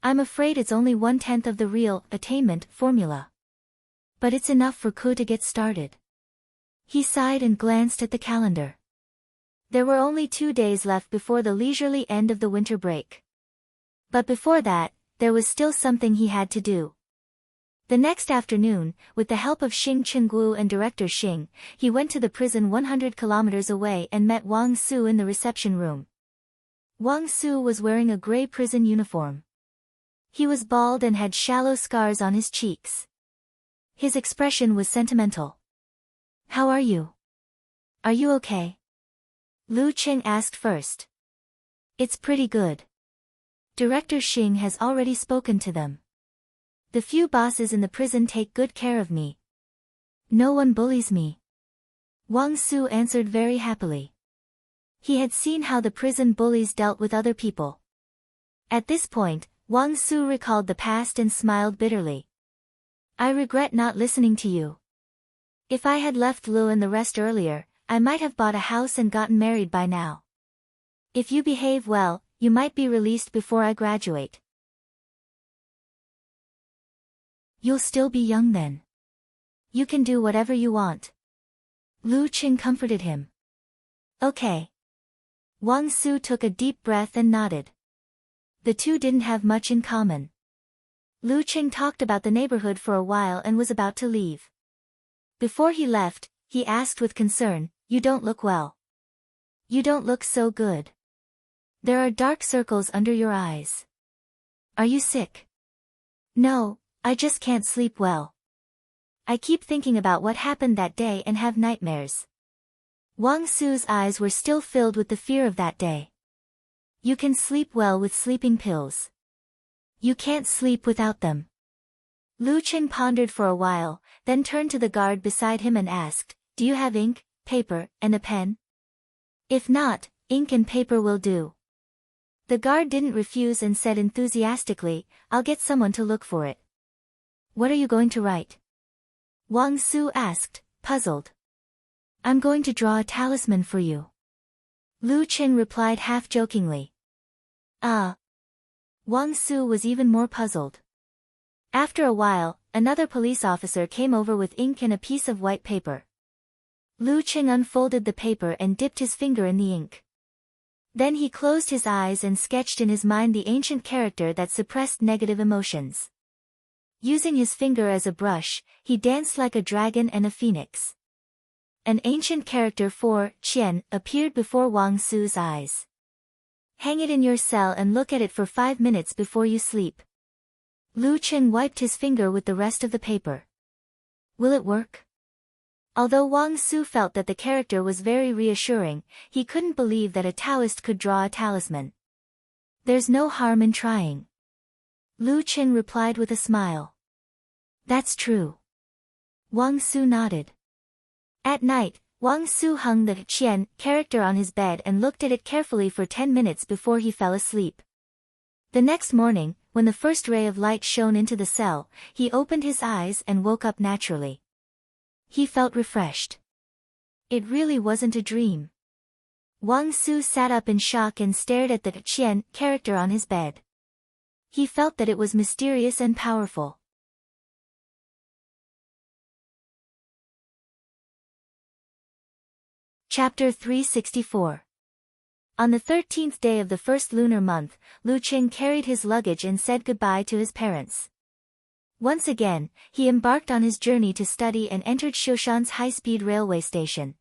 I'm afraid it's only 1/10 of the real attainment formula. But it's enough for Ku to get started. He sighed and glanced at the calendar. There were only 2 days left before the leisurely end of the winter break. But before that, there was still something he had to do. The next afternoon, with the help of Xing Chengguo and Director Xing, he went to the prison 100 kilometers away and met Wang Su in the reception room. Wang Su was wearing a gray prison uniform. He was bald and had shallow scars on his cheeks. His expression was sentimental. How are you? Are you okay? Lu Qing asked first. It's pretty good. Director Xing has already spoken to them. The few bosses in the prison take good care of me. No one bullies me. Wang Su answered very happily. He had seen how the prison bullies dealt with other people. At this point, Wang Su recalled the past and smiled bitterly. I regret not listening to you. If I had left Lu and the rest earlier, I might have bought a house and gotten married by now. If you behave well, you might be released before I graduate. You'll still be young then. You can do whatever you want. Lu Qing comforted him. Okay. Wang Su took a deep breath and nodded. The two didn't have much in common. Lu Qing talked about the neighborhood for a while and was about to leave. Before he left, he asked with concern, You don't look well. You don't look so good. There are dark circles under your eyes. Are you sick? No, I just can't sleep well. I keep thinking about what happened that day and have nightmares. Wang Su's eyes were still filled with the fear of that day. You can sleep well with sleeping pills. You can't sleep without them. Lu Qing pondered for a while, then turned to the guard beside him and asked, Do you have ink, paper, and a pen? If not, ink and paper will do. The guard didn't refuse and said enthusiastically, I'll get someone to look for it. What are you going to write? Wang Su asked, puzzled. I'm going to draw a talisman for you. Lu Qing replied half-jokingly. Ah. Wang Su was even more puzzled. After a while, another police officer came over with ink and a piece of white paper. Lu Qing unfolded the paper and dipped his finger in the ink. Then he closed his eyes and sketched in his mind the ancient character that suppressed negative emotions. Using his finger as a brush, he danced like a dragon and a phoenix. An ancient character for Qian appeared before Wang Su's eyes. Hang it in your cell and look at it for 5 minutes before you sleep. Lu Qing wiped his finger with the rest of the paper. Will it work? Although Wang Su felt that the character was very reassuring, he couldn't believe that a Taoist could draw a talisman. There's no harm in trying. Lu Qing replied with a smile. That's true. Wang Su nodded. At night, Wang Su hung the Qian character on his bed and looked at it carefully for 10 minutes before he fell asleep. The next morning, when the first ray of light shone into the cell, he opened his eyes and woke up naturally. He felt refreshed. It really wasn't a dream. Wang Su sat up in shock and stared at the Qian character on his bed. He felt that it was mysterious and powerful. Chapter 364. On the 13th day of the first lunar month, Lu Qing carried his luggage and said goodbye to his parents. Once again, he embarked on his journey to study and entered Shoshan's high-speed railway station.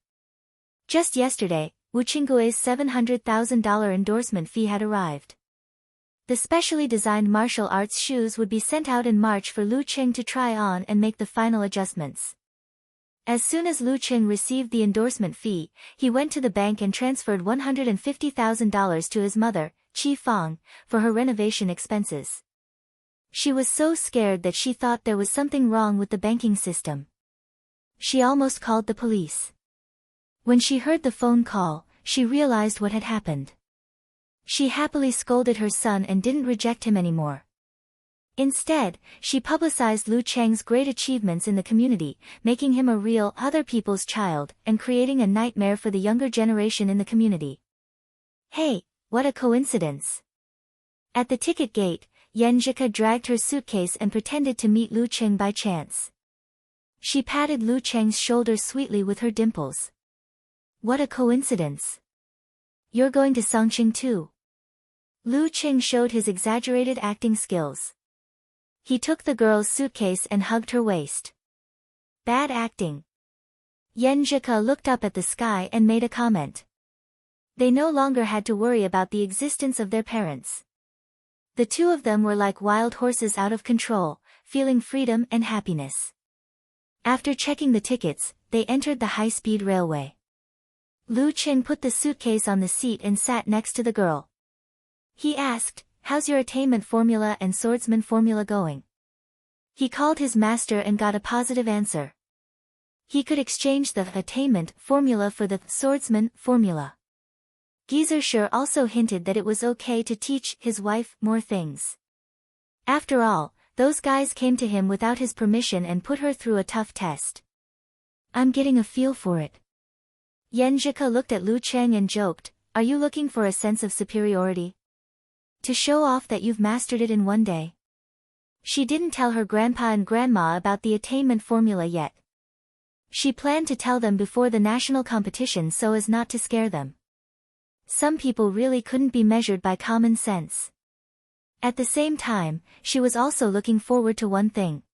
Just yesterday, Wu Qinggui's $700,000 endorsement fee had arrived. The specially designed martial arts shoes would be sent out in March for Lu Qing to try on and make the final adjustments. As soon as Lu Qing received the endorsement fee, he went to the bank and transferred $150,000 to his mother, Qi Fang, for her renovation expenses. She was so scared that she thought there was something wrong with the banking system. She almost called the police. When she heard the phone call, she realized what had happened. She happily scolded her son and didn't reject him anymore. Instead, she publicized Lu Cheng's great achievements in the community, making him a real other people's child and creating a nightmare for the younger generation in the community. Hey, what a coincidence! At the ticket gate, Yanjika dragged her suitcase and pretended to meet Lu Cheng by chance. She patted Lu Cheng's shoulder sweetly with her dimples. What a coincidence! You're going to Songqing too. Lu Cheng showed his exaggerated acting skills. He took the girl's suitcase and hugged her waist. Bad acting. Yanjika looked up at the sky and made a comment. They no longer had to worry about the existence of their parents. The two of them were like wild horses out of control, feeling freedom and happiness. After checking the tickets, they entered the high-speed railway. Lu Qing put the suitcase on the seat and sat next to the girl. He asked, how's your attainment formula and swordsman formula going? He called his master and got a positive answer. He could exchange the attainment formula for the swordsman formula. Geyser also hinted that it was okay to teach his wife more things. After all, those guys came to him without his permission and put her through a tough test. I'm getting a feel for it. Yenjika looked at Lu Cheng and joked, are you looking for a sense of superiority? To show off that you've mastered it in one day? She didn't tell her grandpa and grandma about the attainment formula yet. She planned to tell them before the national competition so as not to scare them. Some people really couldn't be measured by common sense. At the same time, she was also looking forward to one thing.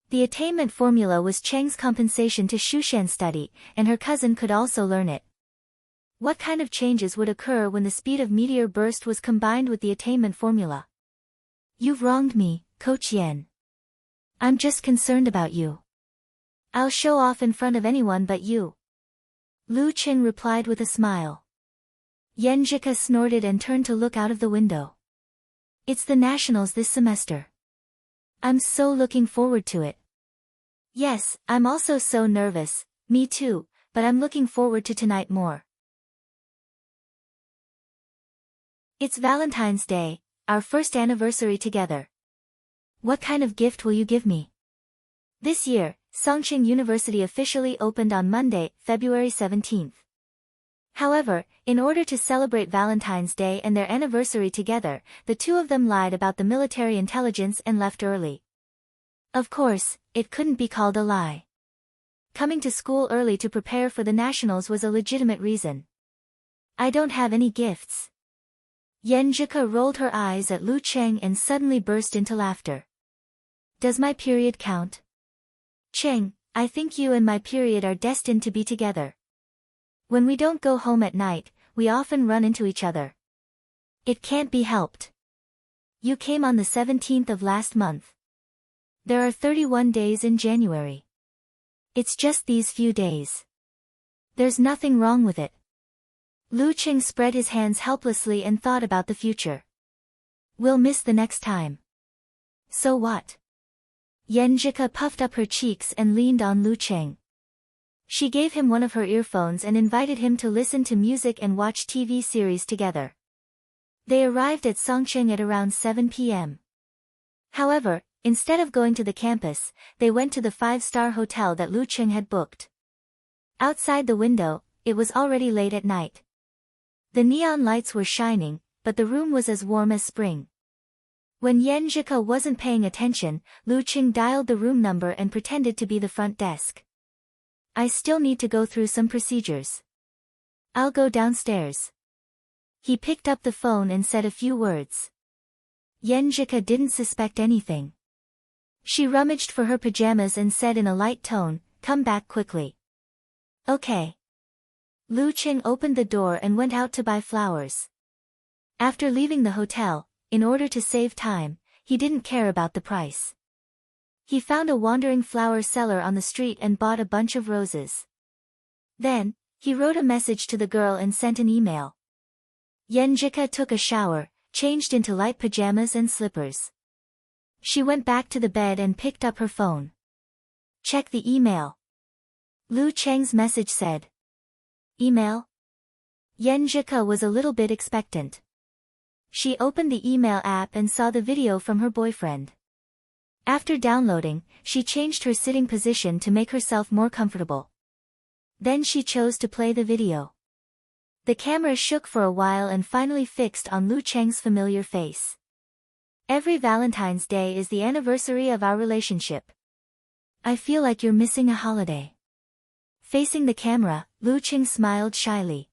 The attainment formula was Cheng's compensation to Shushan study, and her cousin could also learn it. What kind of changes would occur when the speed of meteor burst was combined with the attainment formula? You've wronged me, Coach Yen. I'm just concerned about you. I'll show off in front of anyone but you. Lu Qing replied with a smile. Yenjika snorted and turned to look out of the window. It's the nationals this semester. I'm so looking forward to it. Yes, I'm also so nervous, me too, but I'm looking forward to tonight more. It's Valentine's Day, our first anniversary together. What kind of gift will you give me? This year, Songqing University officially opened on Monday, February 17th. However, in order to celebrate Valentine's Day and their anniversary together, the two of them lied about the military intelligence and left early. Of course, it couldn't be called a lie. Coming to school early to prepare for the nationals was a legitimate reason. I don't have any gifts. Yenjika rolled her eyes at Lu Cheng and suddenly burst into laughter. Does my period count? Cheng, I think you and my period are destined to be together. When we don't go home at night, we often run into each other. It can't be helped. You came on the 17th of last month. There are 31 days in January. It's just these few days. There's nothing wrong with it. Lu Qing spread his hands helplessly and thought about the future. We'll miss the next time. So what? Yenjika puffed up her cheeks and leaned on Lu Qing. She gave him one of her earphones and invited him to listen to music and watch TV series together. They arrived at Songqing at around 7 p.m. However, instead of going to the campus, they went to the 5-star hotel that Lu Qing had booked. Outside the window, it was already late at night. The neon lights were shining, but the room was as warm as spring. When Yenjika wasn't paying attention, Lu Qing dialed the room number and pretended to be the front desk. I still need to go through some procedures. I'll go downstairs. He picked up the phone and said a few words. Yenjika didn't suspect anything. She rummaged for her pajamas and said in a light tone, come back quickly. Okay. Lu Qing opened the door and went out to buy flowers. After leaving the hotel, in order to save time, he didn't care about the price. He found a wandering flower seller on the street and bought a bunch of roses. Then, he wrote a message to the girl and sent an email. Yenjika took a shower, changed into light pajamas and slippers. She went back to the bed and picked up her phone. Check the email. Lu Cheng's message said. Email? Yenjika was a little bit expectant. She opened the email app and saw the video from her boyfriend. After downloading, she changed her sitting position to make herself more comfortable. Then she chose to play the video. The camera shook for a while and finally fixed on Lu Cheng's familiar face. Every Valentine's Day is the anniversary of our relationship. I feel like you're missing a holiday. Facing the camera, Lu Cheng smiled shyly.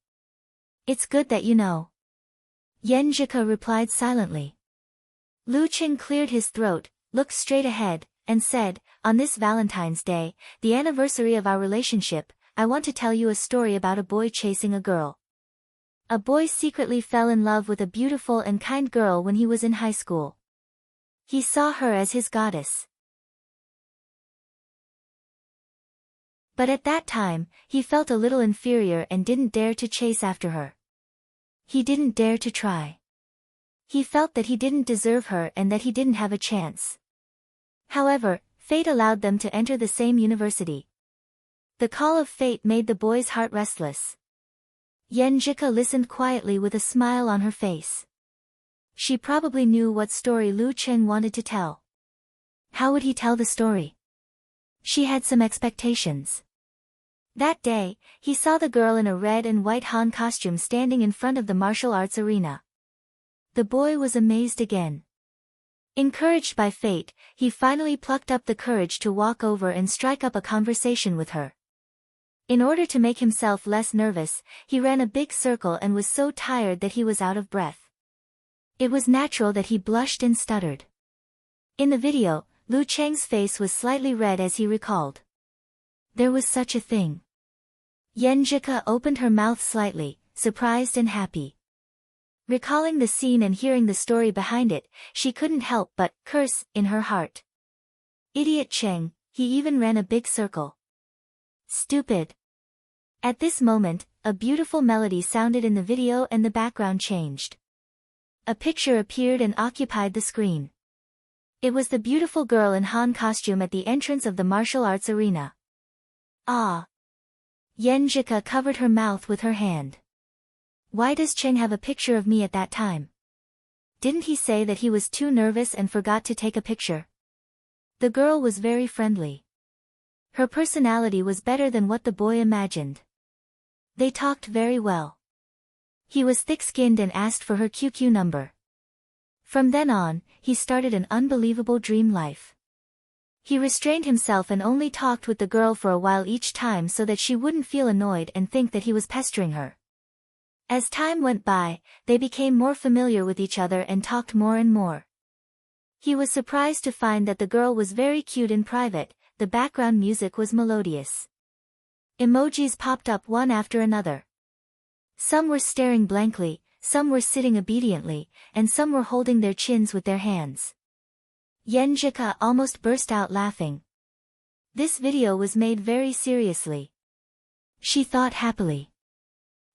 It's good that you know. Yenjika replied silently. Lu Cheng cleared his throat, looked straight ahead, and said, on this Valentine's Day, the anniversary of our relationship, I want to tell you a story about a boy chasing a girl. A boy secretly fell in love with a beautiful and kind girl when he was in high school. He saw her as his goddess. But at that time, he felt a little inferior and didn't dare to chase after her. He didn't dare to try. He felt that he didn't deserve her and that he didn't have a chance. However, fate allowed them to enter the same university. The call of fate made the boy's heart restless. Yenjika listened quietly with a smile on her face. She probably knew what story Lu Cheng wanted to tell. How would he tell the story? She had some expectations. That day, he saw the girl in a red and white Han costume standing in front of the martial arts arena. The boy was amazed again. Encouraged by fate, he finally plucked up the courage to walk over and strike up a conversation with her. In order to make himself less nervous, he ran a big circle and was so tired that he was out of breath. It was natural that he blushed and stuttered. In the video, Lu Cheng's face was slightly red as he recalled. There was such a thing. Yenjika opened her mouth slightly, surprised and happy. Recalling the scene and hearing the story behind it, she couldn't help but curse in her heart. Idiot Cheng, he even ran a big circle. Stupid. At this moment, a beautiful melody sounded in the video and the background changed. A picture appeared and occupied the screen. It was the beautiful girl in Han costume at the entrance of the martial arts arena. Ah! Yenjika covered her mouth with her hand. Why does Cheng have a picture of me at that time? Didn't he say that he was too nervous and forgot to take a picture? The girl was very friendly. Her personality was better than what the boy imagined. They talked very well. He was thick-skinned and asked for her QQ number. From then on, he started an unbelievable dream life. He restrained himself and only talked with the girl for a while each time so that she wouldn't feel annoyed and think that he was pestering her. As time went by, they became more familiar with each other and talked more and more. He was surprised to find that the girl was very cute in private, the background music was melodious. Emojis popped up one after another. Some were staring blankly, some were sitting obediently, and some were holding their chins with their hands. Yenjika almost burst out laughing. This video was made very seriously. She thought happily.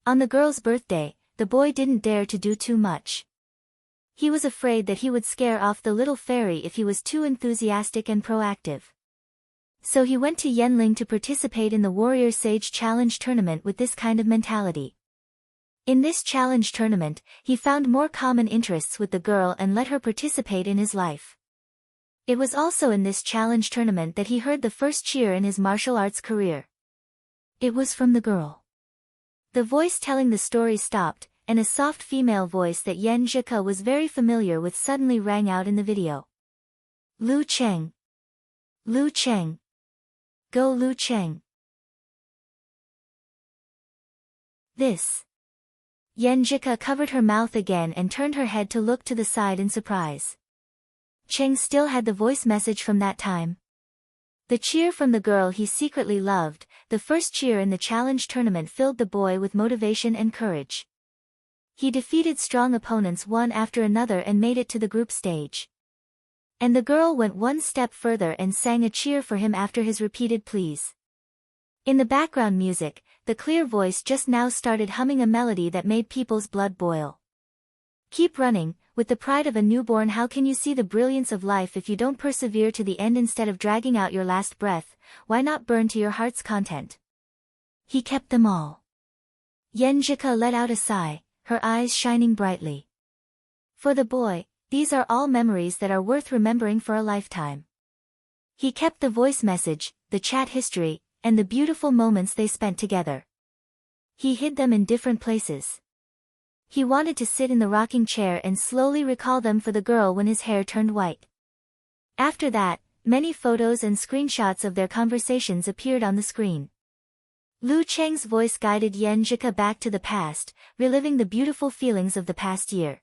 On the girl's birthday, the boy didn't dare to do too much. He was afraid that he would scare off the little fairy if he was too enthusiastic and proactive. So he went to Yenling to participate in the Warrior Sage Challenge tournament with this kind of mentality. In this challenge tournament, he found more common interests with the girl and let her participate in his life. It was also in this challenge tournament that he heard the first cheer in his martial arts career. It was from the girl. The voice telling the story stopped, and a soft female voice that Yenjika was very familiar with suddenly rang out in the video. Lu Cheng. Lu Cheng. Go Lu Cheng. This. Yenjika covered her mouth again and turned her head to look to the side in surprise. Cheng still had the voice message from that time. The cheer from the girl he secretly loved, the first cheer in the challenge tournament, filled the boy with motivation and courage. He defeated strong opponents one after another and made it to the group stage. And the girl went one step further and sang a cheer for him after his repeated pleas. In the background music, the clear voice just now started humming a melody that made people's blood boil. Keep running, with the pride of a newborn. How can you see the brilliance of life if you don't persevere to the end instead of dragging out your last breath? Why not burn to your heart's content? He kept them all. Yenjika let out a sigh, her eyes shining brightly. For the boy, these are all memories that are worth remembering for a lifetime. He kept the voice message, the chat history, and the beautiful moments they spent together. He hid them in different places. He wanted to sit in the rocking chair and slowly recall them for the girl when his hair turned white. After that, many photos and screenshots of their conversations appeared on the screen. Lu Cheng's voice guided Yenjika back to the past, reliving the beautiful feelings of the past year.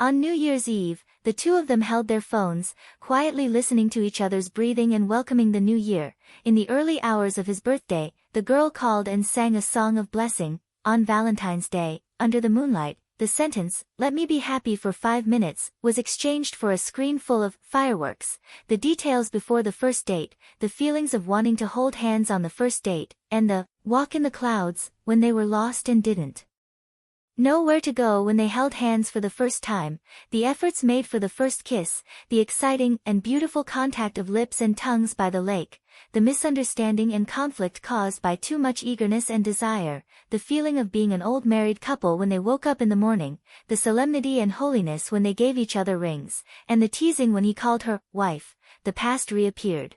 On New Year's Eve, the two of them held their phones, quietly listening to each other's breathing and welcoming the new year. In the early hours of his birthday, the girl called and sang a song of blessing. On Valentine's Day, under the moonlight, the sentence, "Let me be happy for 5 minutes," was exchanged for a screen full of fireworks, the details before the first date, the feelings of wanting to hold hands on the first date, and the walk in the clouds when they were lost and didn't. Know where to go when they held hands for the first time, the efforts made for the first kiss, the exciting and beautiful contact of lips and tongues by the lake, the misunderstanding and conflict caused by too much eagerness and desire, the feeling of being an old married couple when they woke up in the morning, the solemnity and holiness when they gave each other rings, and the teasing when he called her wife. The past reappeared.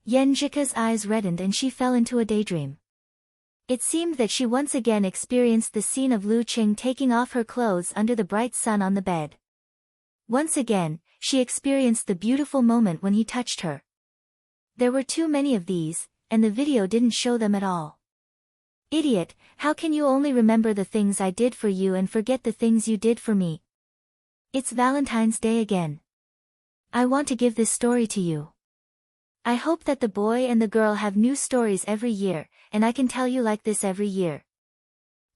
Yenjika's eyes reddened and she fell into a daydream. It seemed that she once again experienced the scene of Lu Qing taking off her clothes under the bright sun on the bed. Once again, she experienced the beautiful moment when he touched her. There were too many of these, and the video didn't show them at all. Idiot, how can you only remember the things I did for you and forget the things you did for me? It's Valentine's Day again. I want to give this story to you. I hope that the boy and the girl have new stories every year, and I can tell you like this every year.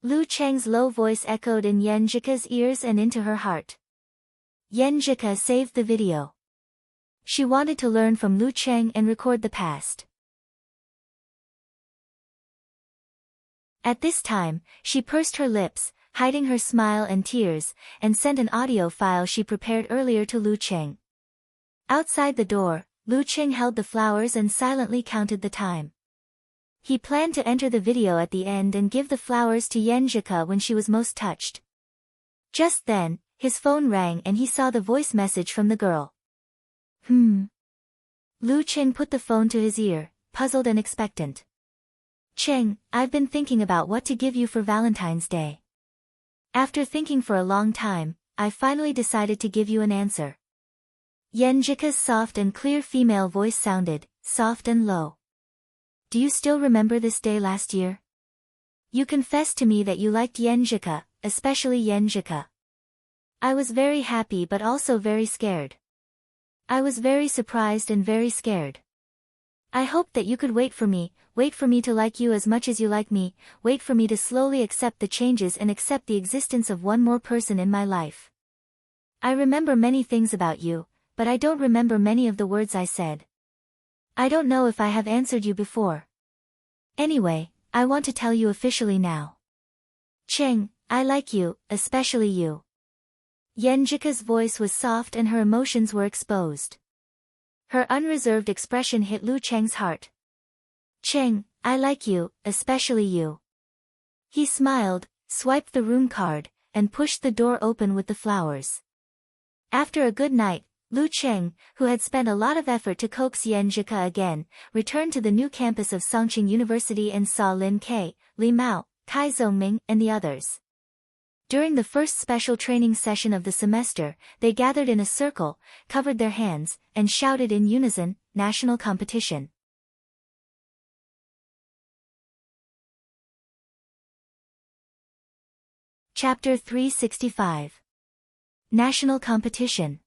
Lu Cheng's low voice echoed in Yenjika's ears and into her heart. Yenjika saved the video. She wanted to learn from Lu Cheng and record the past. At this time, she pursed her lips, hiding her smile and tears, and sent an audio file she prepared earlier to Lu Cheng. Outside the door, Lu Cheng held the flowers and silently counted the time. He planned to enter the video at the end and give the flowers to Yenjika when she was most touched. Just then, his phone rang and he saw the voice message from the girl. Lu Cheng put the phone to his ear, puzzled and expectant. Cheng, I've been thinking about what to give you for Valentine's Day. After thinking for a long time, I finally decided to give you an answer. Yenjika's soft and clear female voice sounded, soft and low. Do you still remember this day last year? You confessed to me that you liked Yenjika, especially Yenjika. I was very happy but also very scared. I was very surprised and very scared. I hoped that you could wait for me to like you as much as you like me, wait for me to slowly accept the changes and accept the existence of one more person in my life. I remember many things about you, but I don't remember many of the words I said. I don't know if I have answered you before. Anyway, I want to tell you officially now. Cheng, I like you, especially you. Yenjika's voice was soft and her emotions were exposed. Her unreserved expression hit Lu Cheng's heart. Cheng, I like you, especially you. He smiled, swiped the room card, and pushed the door open with the flowers. After a good night, Lu Cheng, who had spent a lot of effort to coax Yenjika again, returned to the new campus of Songqing University and saw Lin Ke, Li Mao, Kai Zongming, and the others. During the first special training session of the semester, they gathered in a circle, covered their hands, and shouted in unison, "National competition." Chapter 365. National competition.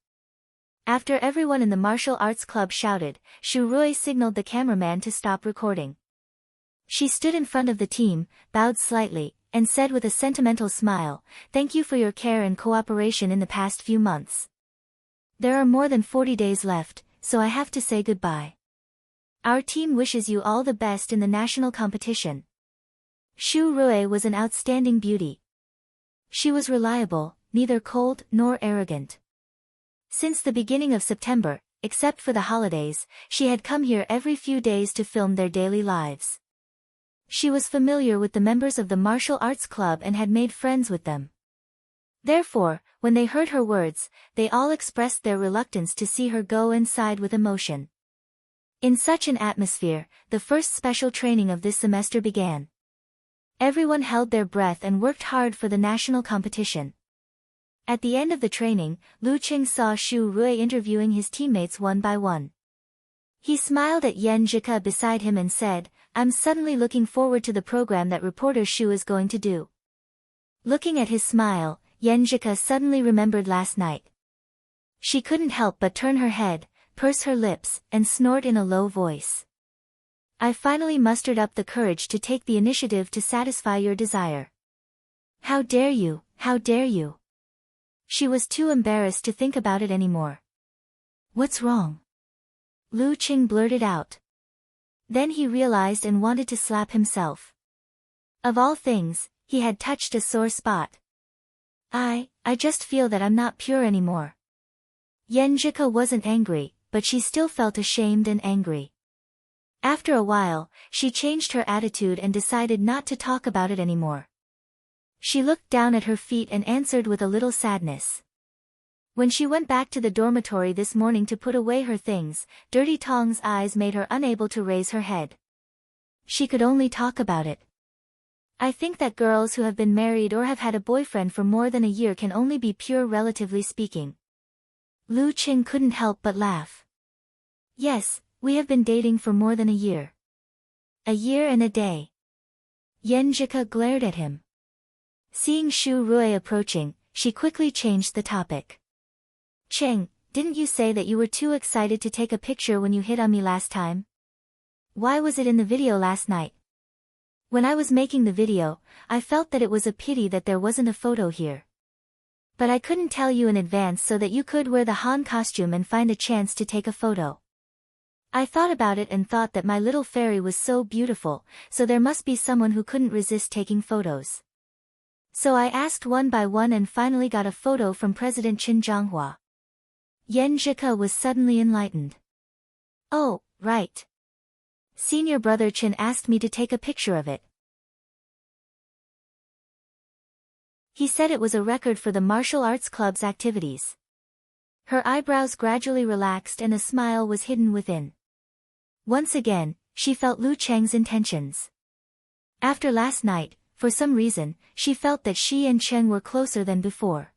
After everyone in the martial arts club shouted, Shu Rui signaled the cameraman to stop recording. She stood in front of the team, bowed slightly, and said with a sentimental smile, "Thank you for your care and cooperation in the past few months. There are more than 40 days left, so I have to say goodbye. Our team wishes you all the best in the national competition." Shu Rui was an outstanding beauty. She was reliable, neither cold nor arrogant. Since the beginning of September, except for the holidays, she had come here every few days to film their daily lives. She was familiar with the members of the martial arts club and had made friends with them. Therefore, when they heard her words, they all expressed their reluctance to see her go and sighed with emotion. In such an atmosphere, the first special training of this semester began. Everyone held their breath and worked hard for the national competition. At the end of the training, Lu Qing saw Shu Rui interviewing his teammates one by one. He smiled at Yenjika beside him and said, "I'm suddenly looking forward to the program that reporter Shu is going to do." Looking at his smile, Yenjika suddenly remembered last night. She couldn't help but turn her head, purse her lips, and snort in a low voice. "I finally mustered up the courage to take the initiative to satisfy your desire. How dare you, how dare you?" She was too embarrassed to think about it anymore. "What's wrong?" Lu Qing blurted out. Then he realized and wanted to slap himself. Of all things, he had touched a sore spot. I just feel that I'm not pure anymore. Yenjika wasn't angry, but she still felt ashamed and angry. After a while, she changed her attitude and decided not to talk about it anymore. She looked down at her feet and answered with a little sadness. When she went back to the dormitory this morning to put away her things, Dirty Tong's eyes made her unable to raise her head. She could only talk about it. I think that girls who have been married or have had a boyfriend for more than a year can only be pure relatively speaking. Lu Qing couldn't help but laugh. Yes, we have been dating for more than a year. A year and a day. Yenjika glared at him. Seeing Shu Rui approaching, she quickly changed the topic. Cheng, didn't you say that you were too excited to take a picture when you hit on me last time? Why was it in the video last night? When I was making the video, I felt that it was a pity that there wasn't a photo here. But I couldn't tell you in advance so that you could wear the Han costume and find a chance to take a photo. I thought about it and thought that my little fairy was so beautiful, so there must be someone who couldn't resist taking photos. So I asked one by one and finally got a photo from President Qin Zhanghua. Yenjika was suddenly enlightened. Oh, right. Senior brother Qin asked me to take a picture of it. He said it was a record for the martial arts club's activities. Her eyebrows gradually relaxed and a smile was hidden within. Once again, she felt Lu Cheng's intentions. After last night, for some reason, she felt that she and Cheng were closer than before.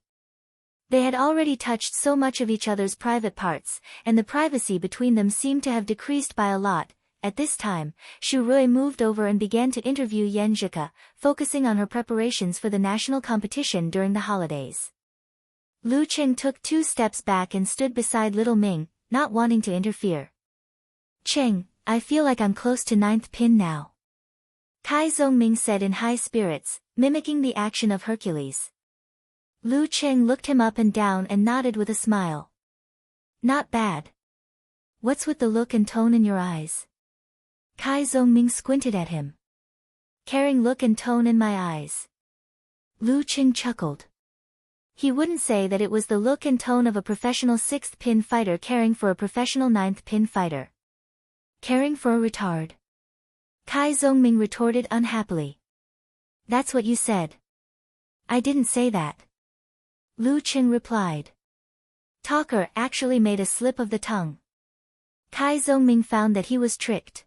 They had already touched so much of each other's private parts, and the privacy between them seemed to have decreased by a lot. At this time, Shu Rui moved over and began to interview Yenjika, focusing on her preparations for the national competition during the holidays. Lu Cheng took 2 steps back and stood beside little Ming, not wanting to interfere. Cheng, I feel like I'm close to 9th pin now. Kai Zongming said in high spirits, mimicking the action of Hercules. Lu Cheng looked him up and down and nodded with a smile. Not bad. What's with the look and tone in your eyes? Kai Zongming squinted at him. Caring look and tone in my eyes. Lu Cheng chuckled. He wouldn't say that it was the look and tone of a professional 6th pin fighter caring for a professional 9th pin fighter. Caring for a retard. Kai Zongming retorted unhappily. That's what you said. I didn't say that. Lu Cheng replied. Talker actually made a slip of the tongue. Kai Zongming found that he was tricked.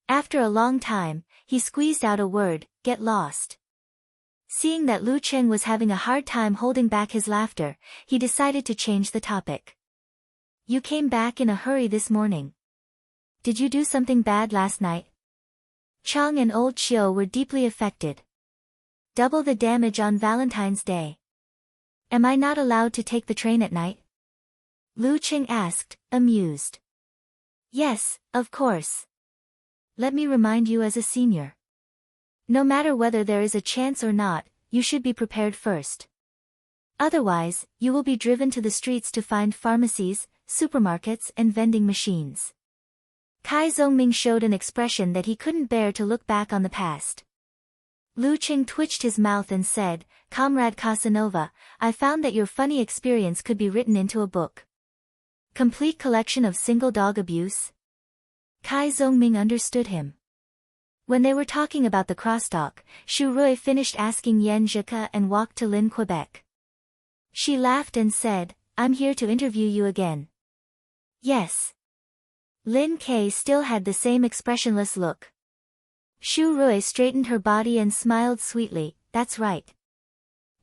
After a long time, he squeezed out a word, get lost. Seeing that Lu Cheng was having a hard time holding back his laughter, he decided to change the topic. You came back in a hurry this morning. Did you do something bad last night? Chang and old Chiu were deeply affected. Double the damage on Valentine's Day. Am I not allowed to take the train at night? Lu Cheng asked, amused. Yes, of course. Let me remind you as a senior. No matter whether there is a chance or not, you should be prepared first. Otherwise, you will be driven to the streets to find pharmacies, supermarkets and vending machines. Kai Zongming showed an expression that he couldn't bear to look back on the past. Lu Cheng twitched his mouth and said, Comrade Casanova, I found that your funny experience could be written into a book. Complete collection of single dog abuse? Kai Zongming understood him. When they were talking about the crosstalk, Shu Rui finished asking Yenjika and walked to Lin Quebec. She laughed and said, I'm here to interview you again. Yes. Lin K still had the same expressionless look. Shu Rui straightened her body and smiled sweetly, that's right.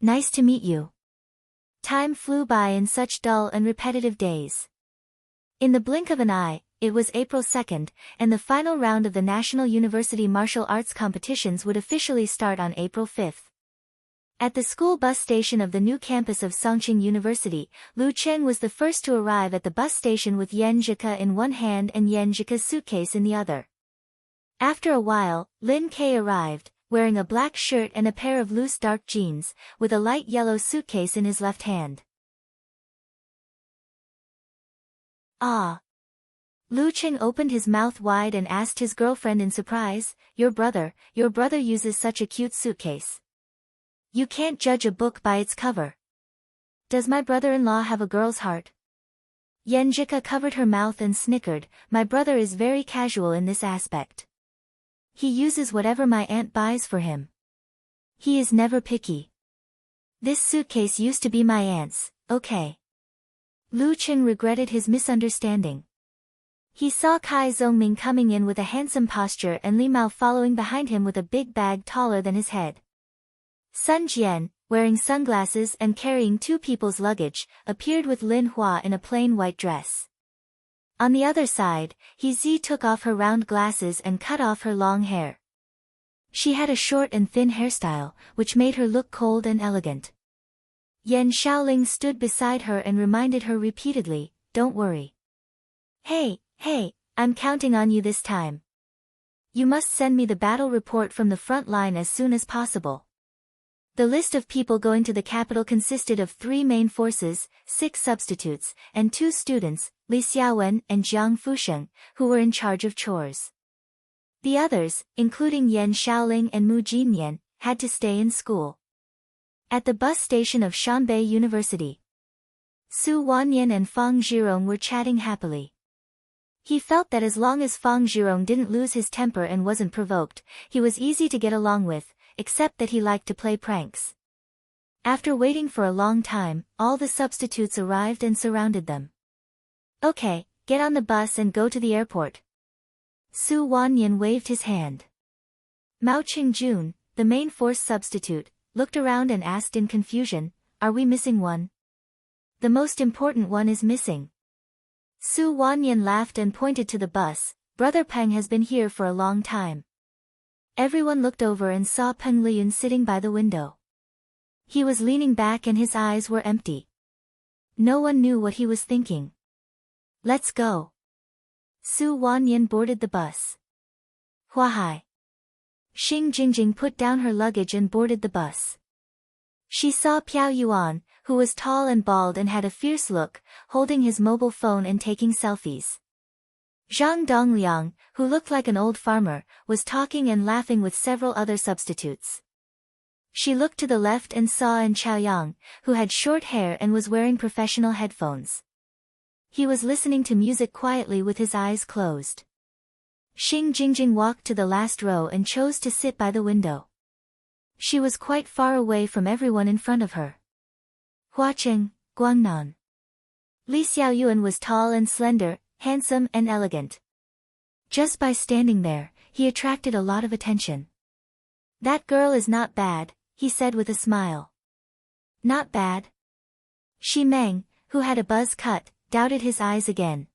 Nice to meet you. Time flew by in such dull and repetitive days. In the blink of an eye, it was April 2nd, and the final round of the National University Martial Arts competitions would officially start on April 5th. At the school bus station of the new campus of Songqing University, Lu Cheng was the first to arrive at the bus station with Yenjika in one hand and Yenjika's suitcase in the other. After a while, Lin K arrived, wearing a black shirt and a pair of loose dark jeans, with a light yellow suitcase in his left hand. Ah! Lu Cheng opened his mouth wide and asked his girlfriend in surprise, Your brother uses such a cute suitcase. You can't judge a book by its cover. Does my brother-in-law have a girl's heart? Yenjika covered her mouth and snickered. My brother is very casual in this aspect. He uses whatever my aunt buys for him. He is never picky. This suitcase used to be my aunt's, okay. Lu Cheng regretted his misunderstanding. He saw Kai Zhongming coming in with a handsome posture and Li Mao following behind him with a big bag taller than his head. Sun Jian, wearing sunglasses and carrying two people's luggage, appeared with Lin Hua in a plain white dress. On the other side, He Zi took off her round glasses and cut off her long hair. She had a short and thin hairstyle, which made her look cold and elegant. Yan Shaoling stood beside her and reminded her repeatedly, "Don't worry. Hey, I'm counting on you this time. You must send me the battle report from the front line as soon as possible." The list of people going to the capital consisted of 3 main forces, 6 substitutes, and 2 students, Li Xiaowen and Jiang Fusheng, who were in charge of chores. The others, including Yan Shaoling and Mu Jinyan, had to stay in school. At the bus station of Shanbei University, Su Wanyan and Fang Zhirong were chatting happily. He felt that as long as Fang Zhirong didn't lose his temper and wasn't provoked, he was easy to get along with, except that he liked to play pranks. After waiting for a long time, all the substitutes arrived and surrounded them. "Okay, get on the bus and go to the airport." Su Wanyan waved his hand. Mao Qingjun, the main force substitute, looked around and asked in confusion, "Are we missing one? The most important one is missing." Su Wanyan laughed and pointed to the bus. "Brother Peng has been here for a long time." Everyone looked over and saw Peng Liyun sitting by the window. He was leaning back and his eyes were empty. No one knew what he was thinking. "Let's go." Su Wanyan boarded the bus. Huahai. Xing Jingjing put down her luggage and boarded the bus. She saw Piao Yuan, who was tall and bald and had a fierce look, holding his mobile phone and taking selfies. Zhang Dongliang, who looked like an old farmer, was talking and laughing with several other substitutes. She looked to the left and saw An Chaoyang, who had short hair and was wearing professional headphones. He was listening to music quietly with his eyes closed. Xing Jingjing walked to the last row and chose to sit by the window. She was quite far away from everyone in front of her. Huacheng, Guangnan. Li Xiaoyuan was tall and slender, handsome and elegant. Just by standing there, he attracted a lot of attention. "That girl is not bad," he said with a smile. "Not bad?" Shi Meng, who had a buzz cut, doubted his eyes again.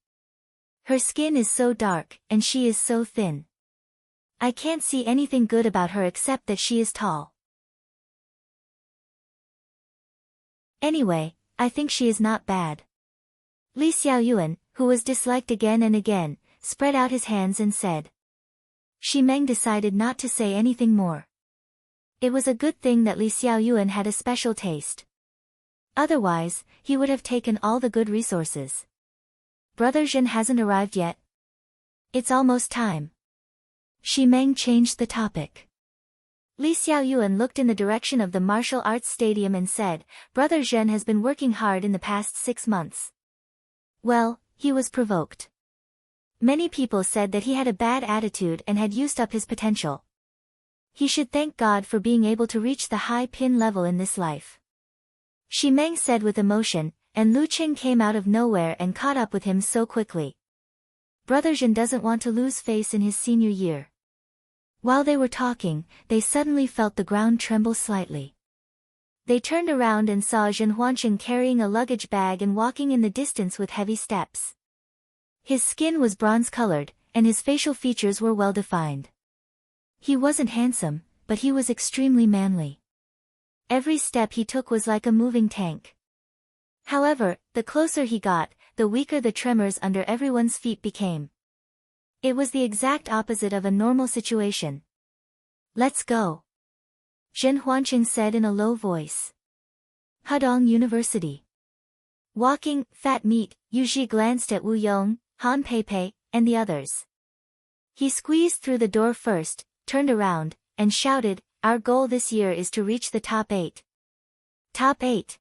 "Her skin is so dark, and she is so thin. I can't see anything good about her except that she is tall. Anyway, I think she is not bad." Li Xiaoyuan, who was disliked again and again, spread out his hands and said. Shi Meng decided not to say anything more. It was a good thing that Li Xiaoyuan had a special taste. Otherwise, he would have taken all the good resources. "Brother Zhen hasn't arrived yet. It's almost time." Shi Meng changed the topic. Li Xiaoyuan looked in the direction of the martial arts stadium and said, "Brother Zhen has been working hard in the past 6 months. Well, he was provoked. Many people said that he had a bad attitude and had used up his potential. He should thank God for being able to reach the high pin level in this life." Shi Meng said with emotion, and Lu Qing came out of nowhere and caught up with him so quickly. Brother Zhen doesn't want to lose face in his senior year. While they were talking, they suddenly felt the ground tremble slightly. They turned around and saw Zhen Huancheng carrying a luggage bag and walking in the distance with heavy steps. His skin was bronze-colored, and his facial features were well-defined. He wasn't handsome, but he was extremely manly. Every step he took was like a moving tank. However, the closer he got, the weaker the tremors under everyone's feet became. It was the exact opposite of a normal situation. "Let's go," Zhen Huancheng said in a low voice. Hudong University. Walking, fat meat, Yu Zhi glanced at Wu Yong, Han Peipei, and the others. He squeezed through the door first, turned around, and shouted, our goal this year is to reach the top 8. Top 8.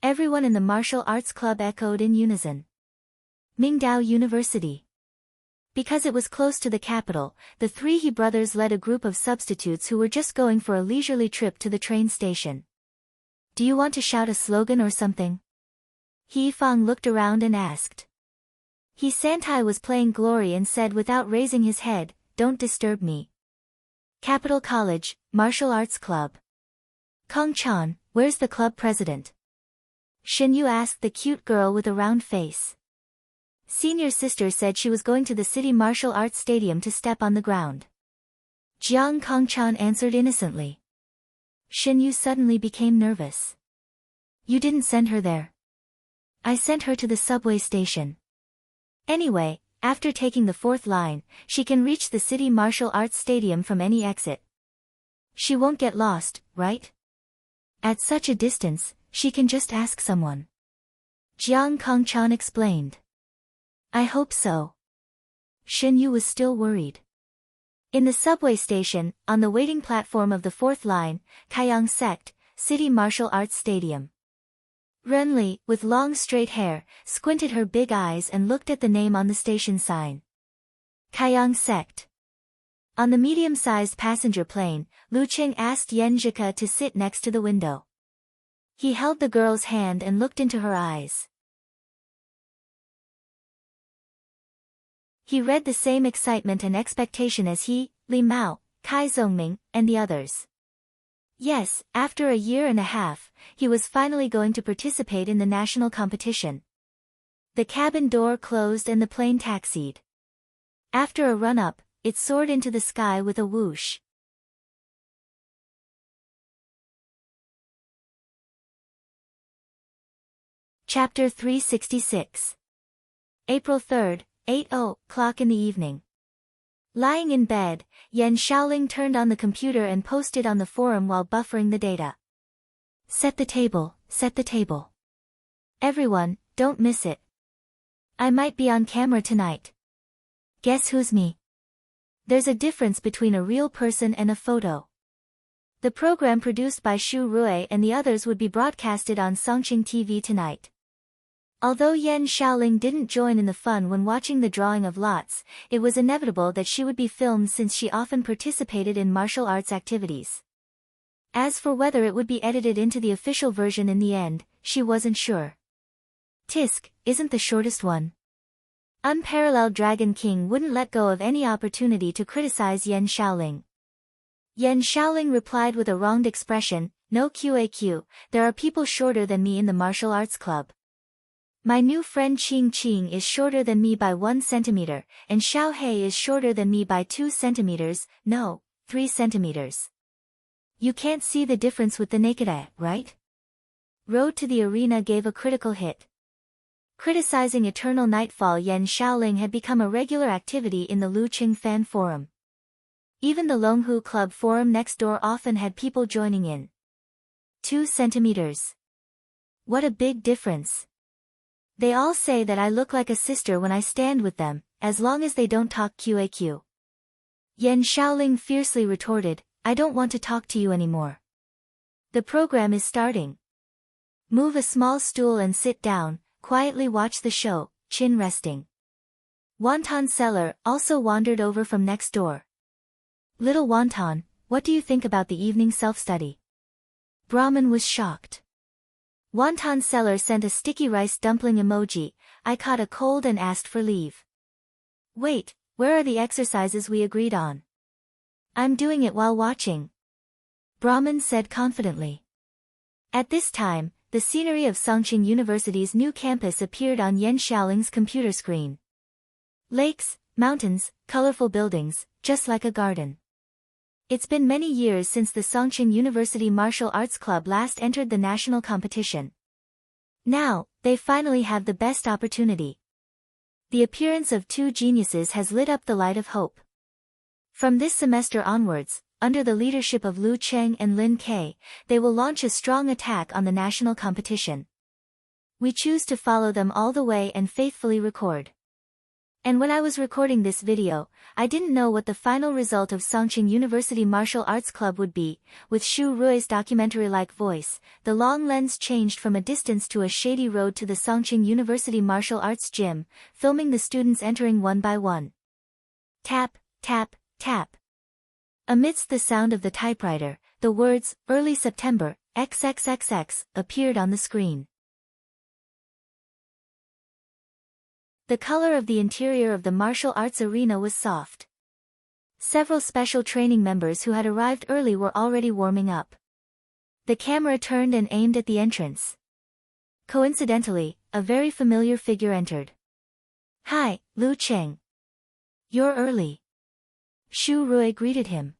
Everyone in the martial arts club echoed in unison. Mingdao University. Because it was close to the capital, the three He brothers led a group of substitutes who were just going for a leisurely trip to the train station. Do you want to shout a slogan or something? He Fang looked around and asked. He Santai was playing Glory and said without raising his head, "Don't disturb me." Capital College, Martial Arts Club. Kong Chan, where's the club president? Shin Yu asked the cute girl with a round face. Senior sister said she was going to the city martial arts stadium to step on the ground. Jiang Kongchan answered innocently. Shin Yu suddenly became nervous. You didn't send her there. I sent her to the subway station. Anyway, after taking the 4th line, she can reach the city martial arts stadium from any exit. She won't get lost, right? At such a distance, she can just ask someone. Jiang Kongchan explained. I hope so. Shin Yu was still worried. In the subway station, on the waiting platform of the 4th line, Kaiyang Sect, City Martial Arts Stadium. Renli, with long straight hair, squinted her big eyes and looked at the name on the station sign. Kaiyang Sect. On the medium-sized passenger plane, Lu Qing asked Yen Zhika to sit next to the window. He held the girl's hand and looked into her eyes. He read the same excitement and expectation as he, Li Mao, Kai Zongming, and the others. Yes, after a year and a half, he was finally going to participate in the national competition. The cabin door closed and the plane taxied. After a run-up, it soared into the sky with a whoosh. Chapter 366. April 3rd, 8:00 in the evening. Lying in bed, Yen Shaoling turned on the computer and posted on the forum while buffering the data. Set the table, set the table. Everyone, don't miss it. I might be on camera tonight. Guess who's me? There's a difference between a real person and a photo. The program produced by Xu Rui and the others would be broadcasted on Songqing TV tonight. Although Yen Shaoling didn't join in the fun when watching the drawing of lots, it was inevitable that she would be filmed since she often participated in martial arts activities. As for whether it would be edited into the official version in the end, she wasn't sure. Tisk isn't the shortest one. Unparalleled Dragon King wouldn't let go of any opportunity to criticize Yen Shaoling. Yen Shaoling replied with a wronged expression, "No QAQ, there are people shorter than me in the martial arts club. My new friend Qing Qing is shorter than me by 1 centimeter, and Xiao Hei is shorter than me by 2 centimeters, no, 3 centimeters. You can't see the difference with the naked eye, right?" Road to the Arena gave a critical hit. Criticizing Eternal Nightfall Yen Shaoling had become a regular activity in the Lu Qing fan forum. Even the Longhu Club forum next door often had people joining in. 2 centimeters. What a big difference. They all say that I look like a sister when I stand with them, as long as they don't talk QAQ. Yen Shaoling fiercely retorted, "I don't want to talk to you anymore. The program is starting. Move a small stool and sit down, quietly watch the show, chin resting." Wonton Seller also wandered over from next door. "Little Wonton, what do you think about the evening self-study?" Brahman was shocked. Wonton Seller sent a sticky rice dumpling emoji. "I caught a cold and asked for leave." "Wait, where are the exercises we agreed on?" "I'm doing it while watching," Brahman said confidently. At this time, the scenery of Songqing University's new campus appeared on Yen Shaoling's computer screen. Lakes, mountains, colorful buildings, just like a garden. It's been many years since the Songqing University Martial Arts Club last entered the national competition. Now, they finally have the best opportunity. The appearance of 2 geniuses has lit up the light of hope. From this semester onwards, under the leadership of Lu Cheng and Lin Kei, they will launch a strong attack on the national competition. We choose to follow them all the way and faithfully record. And when I was recording this video, I didn't know what the final result of Songqing University Martial Arts Club would be. With Xu Rui's documentary-like voice, the long lens changed from a distance to a shady road to the Songqing University Martial Arts Gym, filming the students entering one by one. Tap, tap, tap. Amidst the sound of the typewriter, the words, "Early September, XXXX," appeared on the screen. The color of the interior of the martial arts arena was soft. Several special training members who had arrived early were already warming up. The camera turned and aimed at the entrance. Coincidentally, a very familiar figure entered. "Hi, Lu Cheng. You're early." Xu Rui greeted him.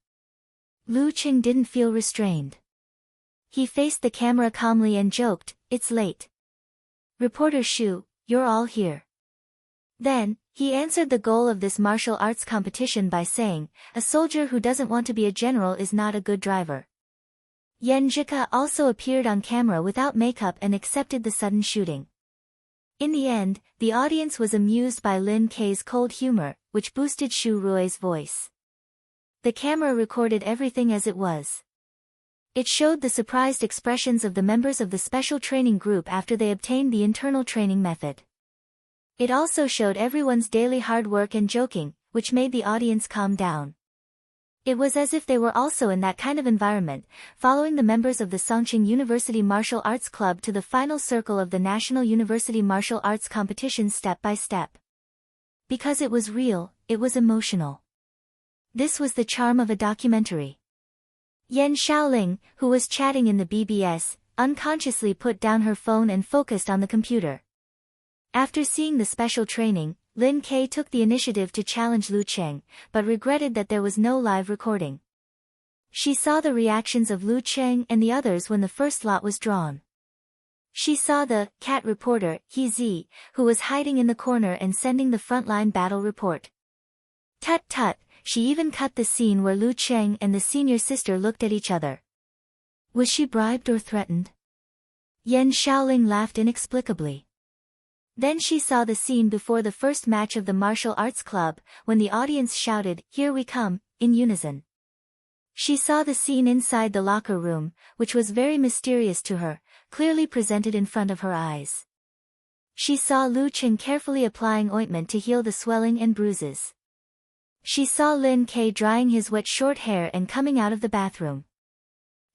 Lu Cheng didn't feel restrained. He faced the camera calmly and joked, "It's late. Reporter Xu, you're all here." Then, he answered the goal of this martial arts competition by saying, "A soldier who doesn't want to be a general is not a good driver." Yan Zhika also appeared on camera without makeup and accepted the sudden shooting. In the end, the audience was amused by Lin Kei's cold humor, which boosted Xu Rui's voice. The camera recorded everything as it was. It showed the surprised expressions of the members of the special training group after they obtained the internal training method. It also showed everyone's daily hard work and joking, which made the audience calm down. It was as if they were also in that kind of environment, following the members of the Songqing University Martial Arts Club to the final circle of the National University Martial Arts Competition step by step. Because it was real, it was emotional. This was the charm of a documentary. Yan Xiaoling, who was chatting in the BBS, unconsciously put down her phone and focused on the computer. After seeing the special training, Lin Kei took the initiative to challenge Lu Cheng, but regretted that there was no live recording. She saw the reactions of Lu Cheng and the others when the first lot was drawn. She saw the cat reporter, He Zi, who was hiding in the corner and sending the frontline battle report. Tut tut, she even cut the scene where Lu Cheng and the senior sister looked at each other. Was she bribed or threatened? Yan Xiaoling laughed inexplicably. Then she saw the scene before the first match of the martial arts club, when the audience shouted, "Here we come," in unison. She saw the scene inside the locker room, which was very mysterious to her, clearly presented in front of her eyes. She saw Lu Cheng carefully applying ointment to heal the swelling and bruises. She saw Lin Kei drying his wet short hair and coming out of the bathroom.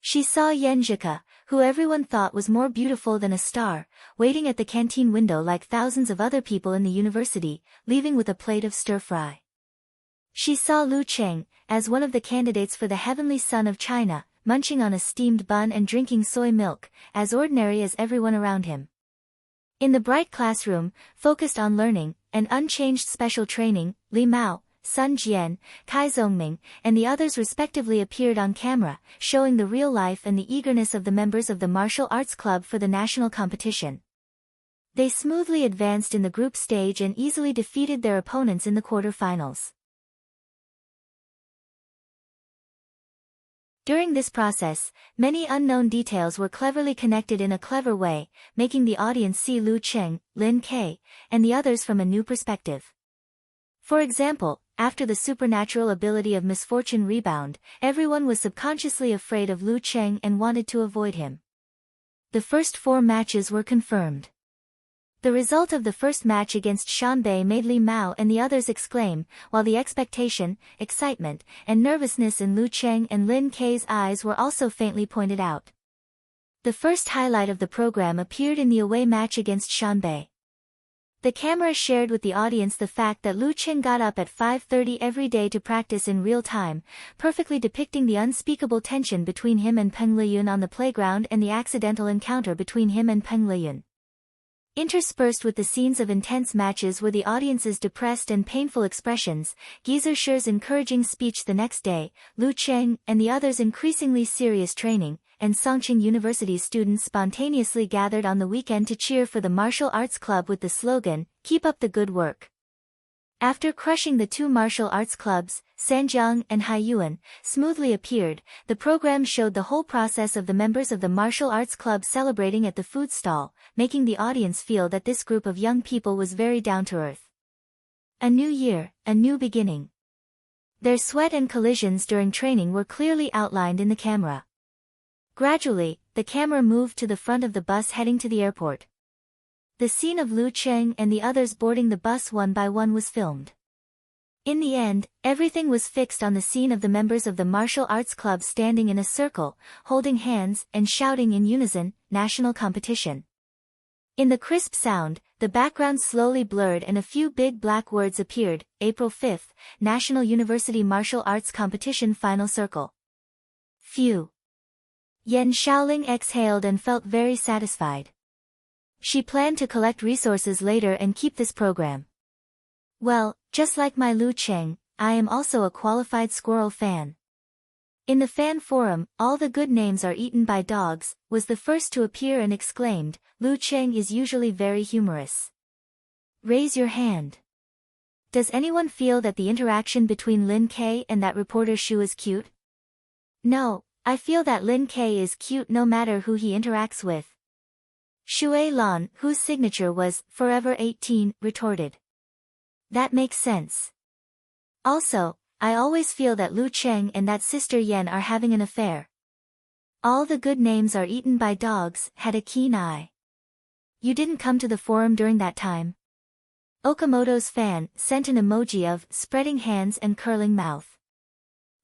She saw Yan Zhika, who everyone thought was more beautiful than a star, waiting at the canteen window like thousands of other people in the university, leaving with a plate of stir-fry. She saw Lu Cheng, as one of the candidates for the Heavenly Son of China, munching on a steamed bun and drinking soy milk, as ordinary as everyone around him. In the bright classroom, focused on learning, and unchanged special training, Li Mao, Sun Jian, Kai Zhongming, and the others respectively appeared on camera, showing the real life and the eagerness of the members of the martial arts club for the national competition. They smoothly advanced in the group stage and easily defeated their opponents in the quarter-finals. During this process, many unknown details were cleverly connected in a clever way, making the audience see Lu Cheng, Lin Kei, and the others from a new perspective. For example, after the supernatural ability of misfortune rebound, everyone was subconsciously afraid of Lu Cheng and wanted to avoid him. The first 4 matches were confirmed. The result of the first match against Shanbei made Li Mao and the others exclaim, while the expectation, excitement, and nervousness in Lu Cheng and Lin Kei's eyes were also faintly pointed out. The first highlight of the program appeared in the away match against Shanbei. The camera shared with the audience the fact that Lu Cheng got up at 5:30 every day to practice in real time, perfectly depicting the unspeakable tension between him and Peng Liyun on the playground and the accidental encounter between him and Peng Liyun. Interspersed with the scenes of intense matches were the audience's depressed and painful expressions, Geyser Shi's encouraging speech the next day, Lu Cheng and the others' increasingly serious training, and Songqing University's students spontaneously gathered on the weekend to cheer for the martial arts club with the slogan, "Keep up the good work." After crushing the 2 martial arts clubs, Sanjiang and Haiyuan, smoothly appeared, the program showed the whole process of the members of the martial arts club celebrating at the food stall, making the audience feel that this group of young people was very down to earth. A new year, a new beginning. Their sweat and collisions during training were clearly outlined in the camera. Gradually, the camera moved to the front of the bus heading to the airport. The scene of Lu Cheng and the others boarding the bus one by one was filmed. In the end, everything was fixed on the scene of the members of the martial arts club standing in a circle, holding hands and shouting in unison, "National competition." In the crisp sound, the background slowly blurred and a few big black words appeared: April 5th, National University Martial Arts Competition Final Circle. Phew. Yan Shaoling exhaled and felt very satisfied. She planned to collect resources later and keep this program. Well, just like my Lu Cheng, I am also a qualified squirrel fan. In the fan forum, "All the good names are eaten by dogs," was the first to appear and exclaimed, "Lu Cheng is usually very humorous." Raise your hand. Does anyone feel that the interaction between Lin K and that reporter Shu is cute? No, I feel that Lin K is cute no matter who he interacts with. Shui Lan, whose signature was Forever 18, retorted. That makes sense. Also, I always feel that Lu Cheng and that sister Yen are having an affair. "All the good names are eaten by dogs" had a keen eye. You didn't come to the forum during that time? Okamoto's fan sent an emoji of spreading hands and curling mouth.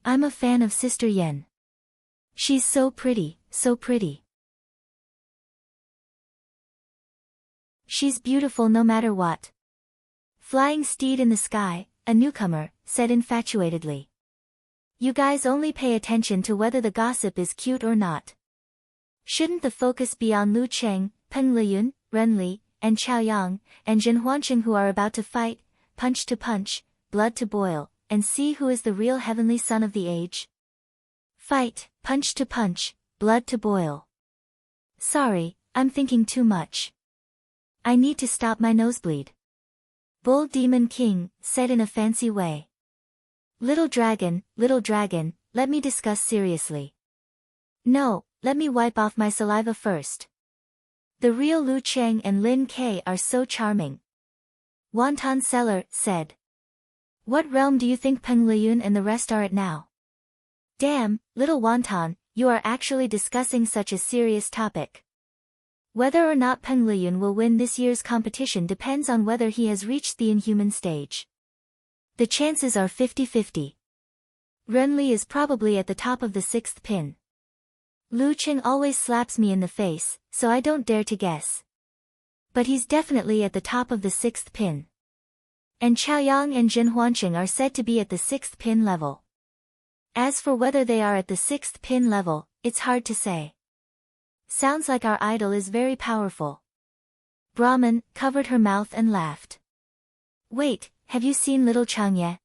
I'm a fan of Sister Yen. She's so pretty, so pretty. She's beautiful no matter what. Flying Steed in the Sky, a newcomer, said infatuatedly. You guys only pay attention to whether the gossip is cute or not. Shouldn't the focus be on Lu Cheng, Peng Liyun, Ren Li, and Chao Yang, and Jin Huancheng, who are about to fight, punch to punch, blood to boil, and see who is the real heavenly son of the age? Fight, punch to punch, blood to boil. Sorry, I'm thinking too much. I need to stop my nosebleed. Bull Demon King said in a fancy way. Little dragon, let me discuss seriously. No, let me wipe off my saliva first. The real Lu Cheng and Lin K are so charming. Wonton Seller said. What realm do you think Peng Liyun and the rest are at now? Damn, little Wonton, you are actually discussing such a serious topic. Whether or not Peng Liyun will win this year's competition depends on whether he has reached the inhuman stage. The chances are 50-50. Ren Li is probably at the top of the 6th pin. Lu Cheng always slaps me in the face, so I don't dare to guess. But he's definitely at the top of the 6th pin. And Chao Yang and Jin Huancheng are said to be at the 6th pin level. As for whether they are at the 6th pin level, it's hard to say. Sounds like our idol is very powerful. Brahman covered her mouth and laughed. Wait, have you seen little Chang yet?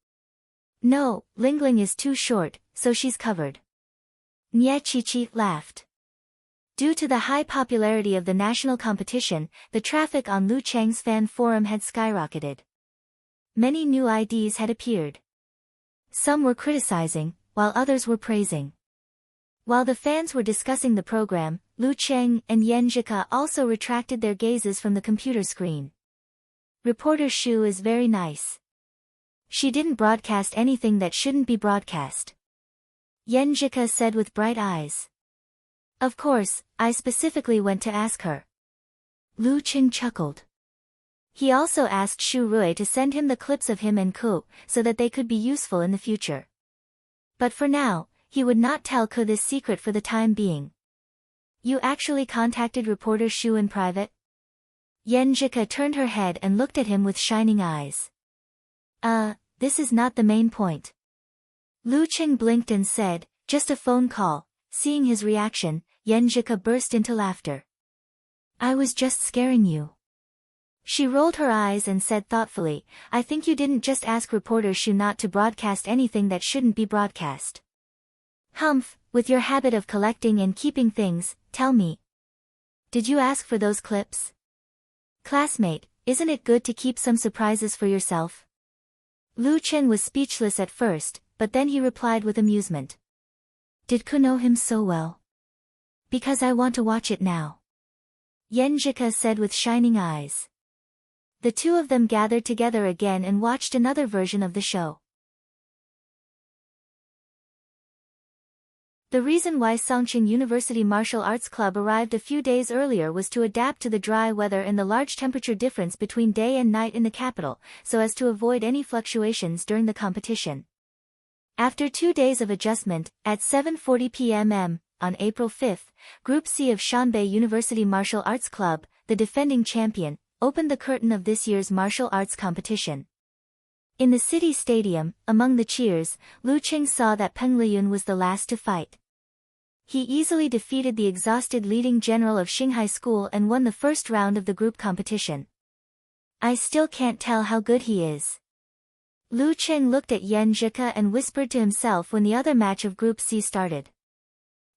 No, Lingling is too short, so she's covered. Nye Chi laughed. Due to the high popularity of the national competition, the traffic on Lu Cheng's fan forum had skyrocketed. Many new IDs had appeared. Some were criticizing, while others were praising. While the fans were discussing the program, Lu Cheng and Yan Zhika also retracted their gazes from the computer screen. Reporter Shu is very nice. She didn't broadcast anything that shouldn't be broadcast. Yan Zhika said with bright eyes. Of course, I specifically went to ask her. Lu Cheng chuckled. He also asked Shu Rui to send him the clips of him and Ku, so that they could be useful in the future. But for now, he would not tell Ku this secret for the time being. You actually contacted reporter Shu in private? Yan Zhika turned her head and looked at him with shining eyes. This is not the main point. Lu Cheng blinked and said, just a phone call. Seeing his reaction, Yan Zhika burst into laughter. I was just scaring you. She rolled her eyes and said thoughtfully, I think you didn't just ask reporter Shu not to broadcast anything that shouldn't be broadcast. Humph, with your habit of collecting and keeping things, tell me. Did you ask for those clips? Classmate, isn't it good to keep some surprises for yourself? Lu Cheng was speechless at first, but then he replied with amusement. Did Ku know him so well? Because I want to watch it now. Yan Zhika said with shining eyes. The two of them gathered together again and watched another version of the show. The reason why Songqing University Martial Arts Club arrived a few days earlier was to adapt to the dry weather and the large temperature difference between day and night in the capital, so as to avoid any fluctuations during the competition. After 2 days of adjustment, at 7:40 p.m. on April 5, Group C of Shanbei University Martial Arts Club, the defending champion, opened the curtain of this year's martial arts competition. In the city stadium, among the cheers, Lu Qing saw that Peng Liyun was the last to fight. He easily defeated the exhausted leading general of Xinghai School and won the first round of the group competition. I still can't tell how good he is. Lu Qing looked at Yan Zhike and whispered to himself when the other match of Group C started.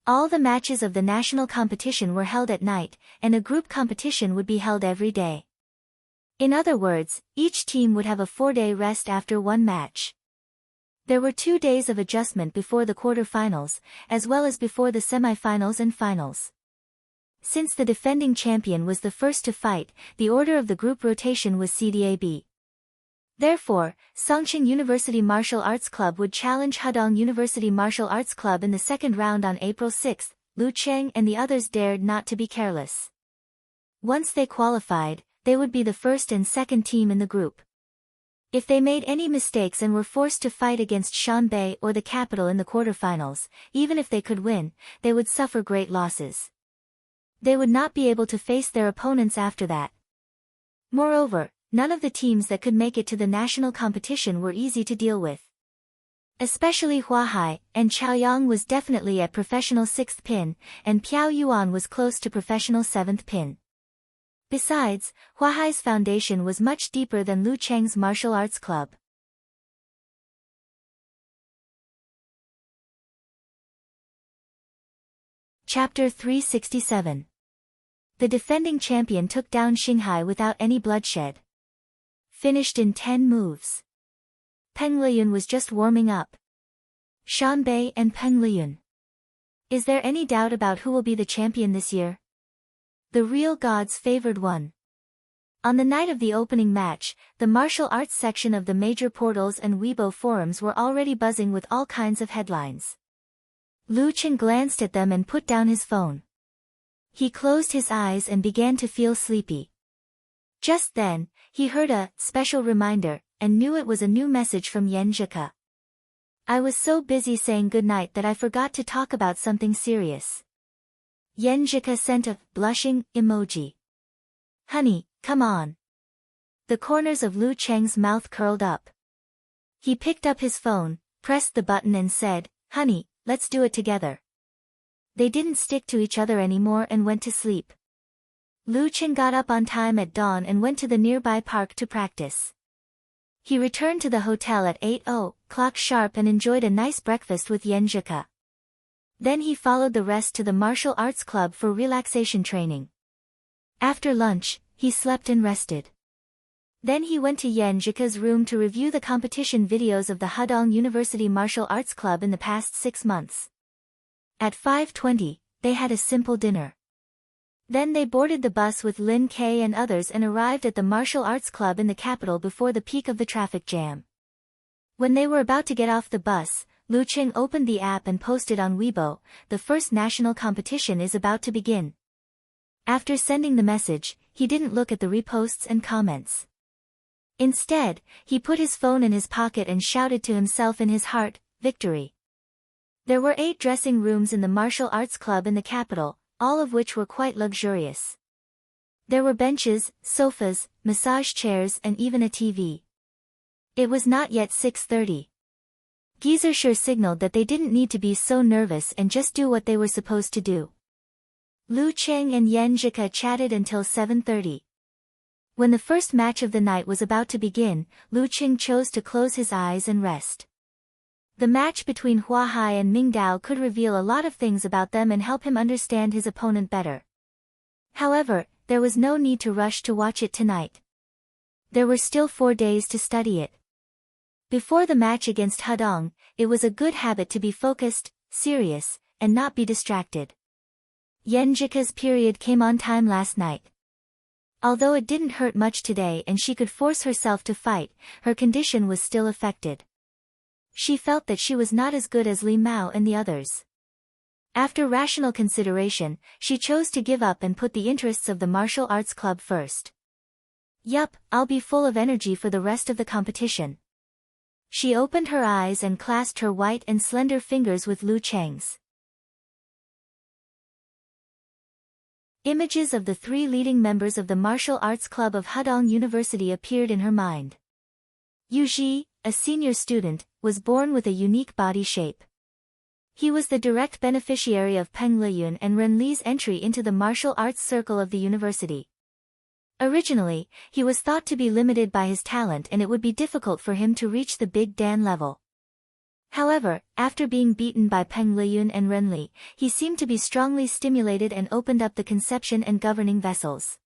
All the matches of the national competition were held at night, and a group competition would be held every day. In other words, each team would have a 4-day rest after one match. There were 2 days of adjustment before the quarter-finals, as well as before the semi-finals and finals. Since the defending champion was the first to fight, the order of the group rotation was CDAB. Therefore, Songqing University Martial Arts Club would challenge Hedong University Martial Arts Club in the second round on April 6. Lu Qing and the others dared not to be careless. Once they qualified, they would be the first and second team in the group. If they made any mistakes and were forced to fight against Shanbei or the capital in the quarterfinals, even if they could win, they would suffer great losses. They would not be able to face their opponents after that. Moreover, none of the teams that could make it to the national competition were easy to deal with. Especially Huahai, and Chaoyang was definitely at professional 6th pin, and Piao Yuan was close to professional 7th pin. Besides, Huahai's foundation was much deeper than Lu Cheng's martial arts club. Chapter 367. The defending champion took down Xinghai without any bloodshed. Finished in 10 moves. Peng Liyun was just warming up. Shanbei and Peng Liyun. Is there any doubt about who will be the champion this year? The real gods favored one. On the night of the opening match, the martial arts section of the major portals and Weibo forums were already buzzing with all kinds of headlines. Lu Qing glanced at them and put down his phone. He closed his eyes and began to feel sleepy. Just then, he heard a special reminder, and knew it was a new message from Yan Zhike. I was so busy saying goodnight that I forgot to talk about something serious. Yan Zhike sent a blushing emoji. Honey, come on. The corners of Lu Cheng's mouth curled up. He picked up his phone, pressed the button and said, Honey, let's do it together. They didn't stick to each other anymore and went to sleep. Lu Qing got up on time at dawn and went to the nearby park to practice. He returned to the hotel at 8:00 sharp and enjoyed a nice breakfast with Yan Zhike. Then he followed the rest to the martial arts club for relaxation training. After lunch, he slept and rested. Then he went to Yan Zhike's room to review the competition videos of the Hedong University Martial Arts Club in the past 6 months. At 5:20, they had a simple dinner. Then they boarded the bus with Lin Kei and others and arrived at the martial arts club in the capital before the peak of the traffic jam. When they were about to get off the bus, Lu Qing opened the app and posted on Weibo, the first national competition is about to begin. After sending the message, he didn't look at the reposts and comments. Instead, he put his phone in his pocket and shouted to himself in his heart, victory. There were 8 dressing rooms in the martial arts club in the capital, all of which were quite luxurious. There were benches, sofas, massage chairs and even a TV. It was not yet 6:30. Geezer sure signaled that they didn't need to be so nervous and just do what they were supposed to do. Lu Qing and Yan Zhike chatted until 7:30. When the first match of the night was about to begin, Lu Qing chose to close his eyes and rest. The match between Huahai and Mingdao could reveal a lot of things about them and help him understand his opponent better. However, there was no need to rush to watch it tonight. There were still 4 days to study it. Before the match against Hedong, it was a good habit to be focused, serious, and not be distracted. Yan Zhike's period came on time last night. Although it didn't hurt much today and she could force herself to fight, her condition was still affected. She felt that she was not as good as Li Mao and the others. After rational consideration, she chose to give up and put the interests of the martial arts club first. Yup, I'll be full of energy for the rest of the competition. She opened her eyes and clasped her white and slender fingers with Lu Cheng's. Images of the three leading members of the martial arts club of Hudong University appeared in her mind. Yu Ji, a senior student, was born with a unique body shape. He was the direct beneficiary of Peng Liyun and Ren Li's entry into the martial arts circle of the university. Originally, he was thought to be limited by his talent and it would be difficult for him to reach the Big Dan level. However, after being beaten by Peng Liyun and Ren Li, he seemed to be strongly stimulated and opened up the conception and governing vessels.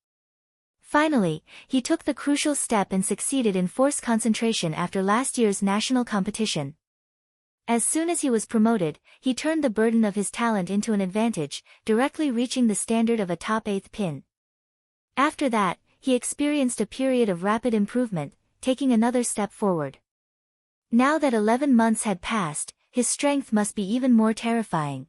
Finally, he took the crucial step and succeeded in force concentration after last year's national competition. As soon as he was promoted, he turned the burden of his talent into an advantage, directly reaching the standard of a top 8th pin. After that, he experienced a period of rapid improvement, taking another step forward. Now that 11 months had passed, his strength must be even more terrifying.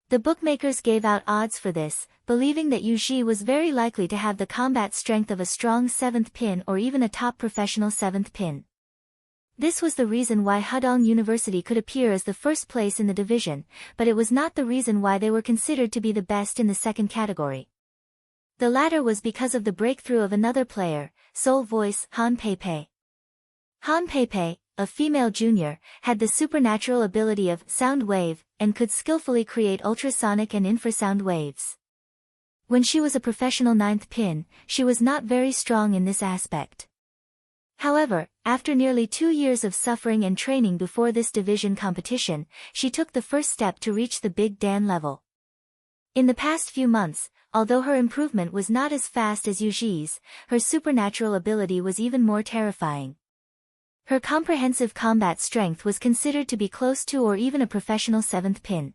The bookmakers gave out odds for this, believing that Yu Ji was very likely to have the combat strength of a strong 7th pin or even a top professional 7th pin. This was the reason why Hudong University could appear as the first place in the division, but it was not the reason why they were considered to be the best in the second category. The latter was because of the breakthrough of another player, Soul Voice Han Peipei. Han Peipei, a female junior, had the supernatural ability of sound wave and could skillfully create ultrasonic and infrasound waves. When she was a professional 9th pin, she was not very strong in this aspect. However, after nearly 2 years of suffering and training before this division competition, she took the first step to reach the Big Dan level. In the past few months, although her improvement was not as fast as Yu Ji's, her supernatural ability was even more terrifying. Her comprehensive combat strength was considered to be close to or even a professional 7th pin.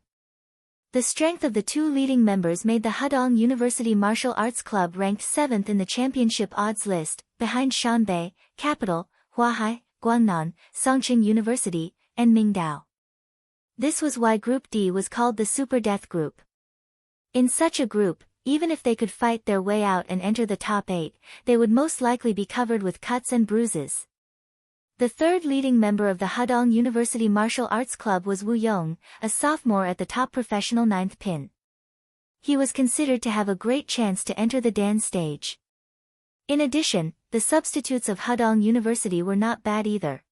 The strength of the two leading members made the Hudong University Martial Arts Club ranked 7th in the championship odds list, behind Shanbei, Capital, Huahai, Guangnan, Songqing University, and Mingdao. This was why Group D was called the Super Death Group. In such a group, even if they could fight their way out and enter the top 8, they would most likely be covered with cuts and bruises. The third leading member of the Hudong University Martial Arts Club was Wu Yong, a sophomore at the top professional 9th pin. He was considered to have a great chance to enter the Dan stage. In addition, the substitutes of Hudong University were not bad either.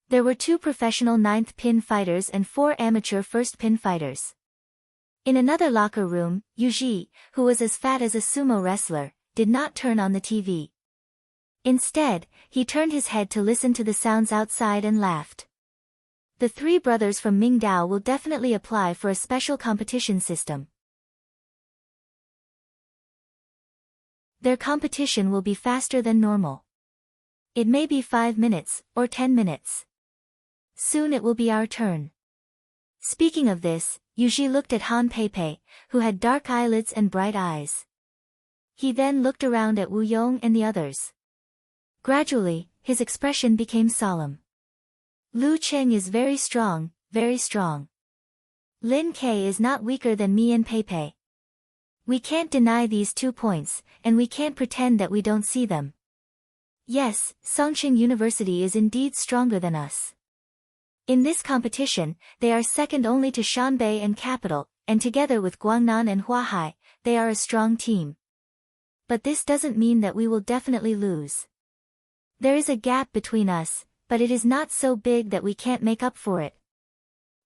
There were 2 professional 9th pin fighters and 4 amateur 1st pin fighters. In another locker room, Yu Ji, who was as fat as a sumo wrestler, did not turn on the TV. Instead, he turned his head to listen to the sounds outside and laughed. The 3 brothers from Mingdao will definitely apply for a special competition system. Their competition will be faster than normal. It may be 5 minutes, or 10 minutes. Soon it will be our turn. Speaking of this, Yu Ji looked at Han Peipei, who had dark eyelids and bright eyes. He then looked around at Wu Yong and the others. Gradually, his expression became solemn. Lu Cheng is very strong, very strong. Lin Kei is not weaker than me and Peipei. We can't deny these 2 points, and we can't pretend that we don't see them. Yes, Songqing University is indeed stronger than us. In this competition, they are second only to Shanbei and Capital, and together with Guangnan and Huahai, they are a strong team. But this doesn't mean that we will definitely lose. There is a gap between us, but it is not so big that we can't make up for it.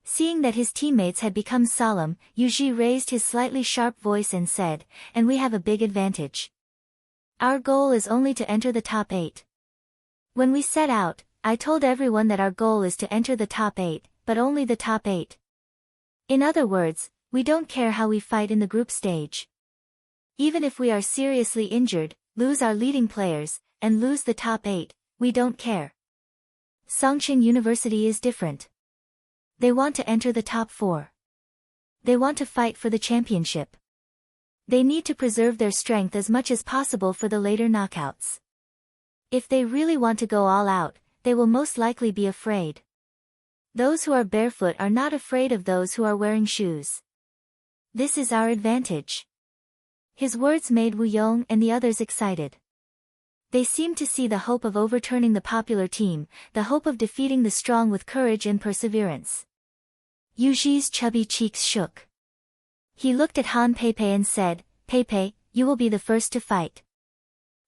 Seeing that his teammates had become solemn, Yu Ji raised his slightly sharp voice and said, "And we have a big advantage. Our goal is only to enter the top 8. When we set out, I told everyone that our goal is to enter the top 8, but only the top 8. In other words, we don't care how we fight in the group stage. Even if we are seriously injured, lose our leading players, and lose the top 8, we don't care. Songqing University is different. They want to enter the top 4. They want to fight for the championship. They need to preserve their strength as much as possible for the later knockouts. If they really want to go all out, they will most likely be afraid. Those who are barefoot are not afraid of those who are wearing shoes. This is our advantage. His words made Wu Yong and the others excited. They seemed to see the hope of overturning the popular team, the hope of defeating the strong with courage and perseverance. Yu Ji's chubby cheeks shook. He looked at Han Peipei and said, "Peipei, you will be the first to fight.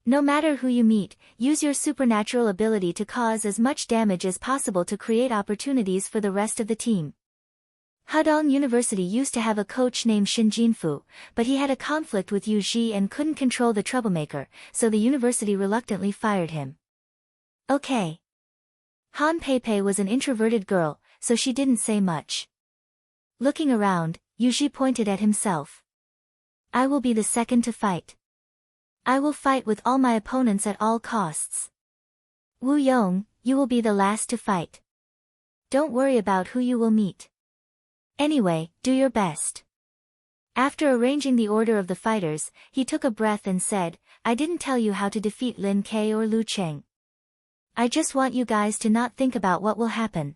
No matter who you meet, use your supernatural ability to cause as much damage as possible to create opportunities for the rest of the team." Hadong University used to have a coach named Shin Jinfu, but he had a conflict with Yu Ji and couldn't control the troublemaker, so the university reluctantly fired him. Okay. Han Peipei was an introverted girl, so she didn't say much. Looking around, Yu Ji pointed at himself. "I will be the second to fight. I will fight with all my opponents at all costs. Wu Yong, you will be the last to fight. Don't worry about who you will meet. Anyway, do your best." After arranging the order of the fighters, he took a breath and said, "I didn't tell you how to defeat Lin Ke or Lu Cheng. I just want you guys to not think about what will happen.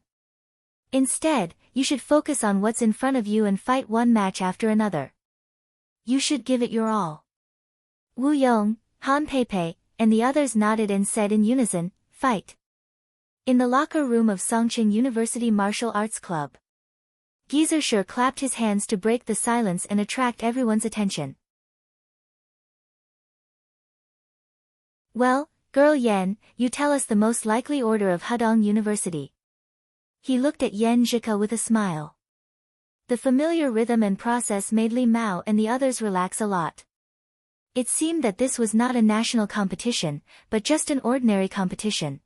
Instead, you should focus on what's in front of you and fight one match after another. You should give it your all." Wu Yong, Han Peipei, and the others nodded and said in unison, "Fight." In the locker room of Songqing University Martial Arts Club, Gizershur clapped his hands to break the silence and attract everyone's attention. "Well, girl Yan, you tell us the most likely order of Hadong University." He looked at Yan Zhika with a smile. The familiar rhythm and process made Li Mao and the others relax a lot. It seemed that this was not a national competition, but just an ordinary competition.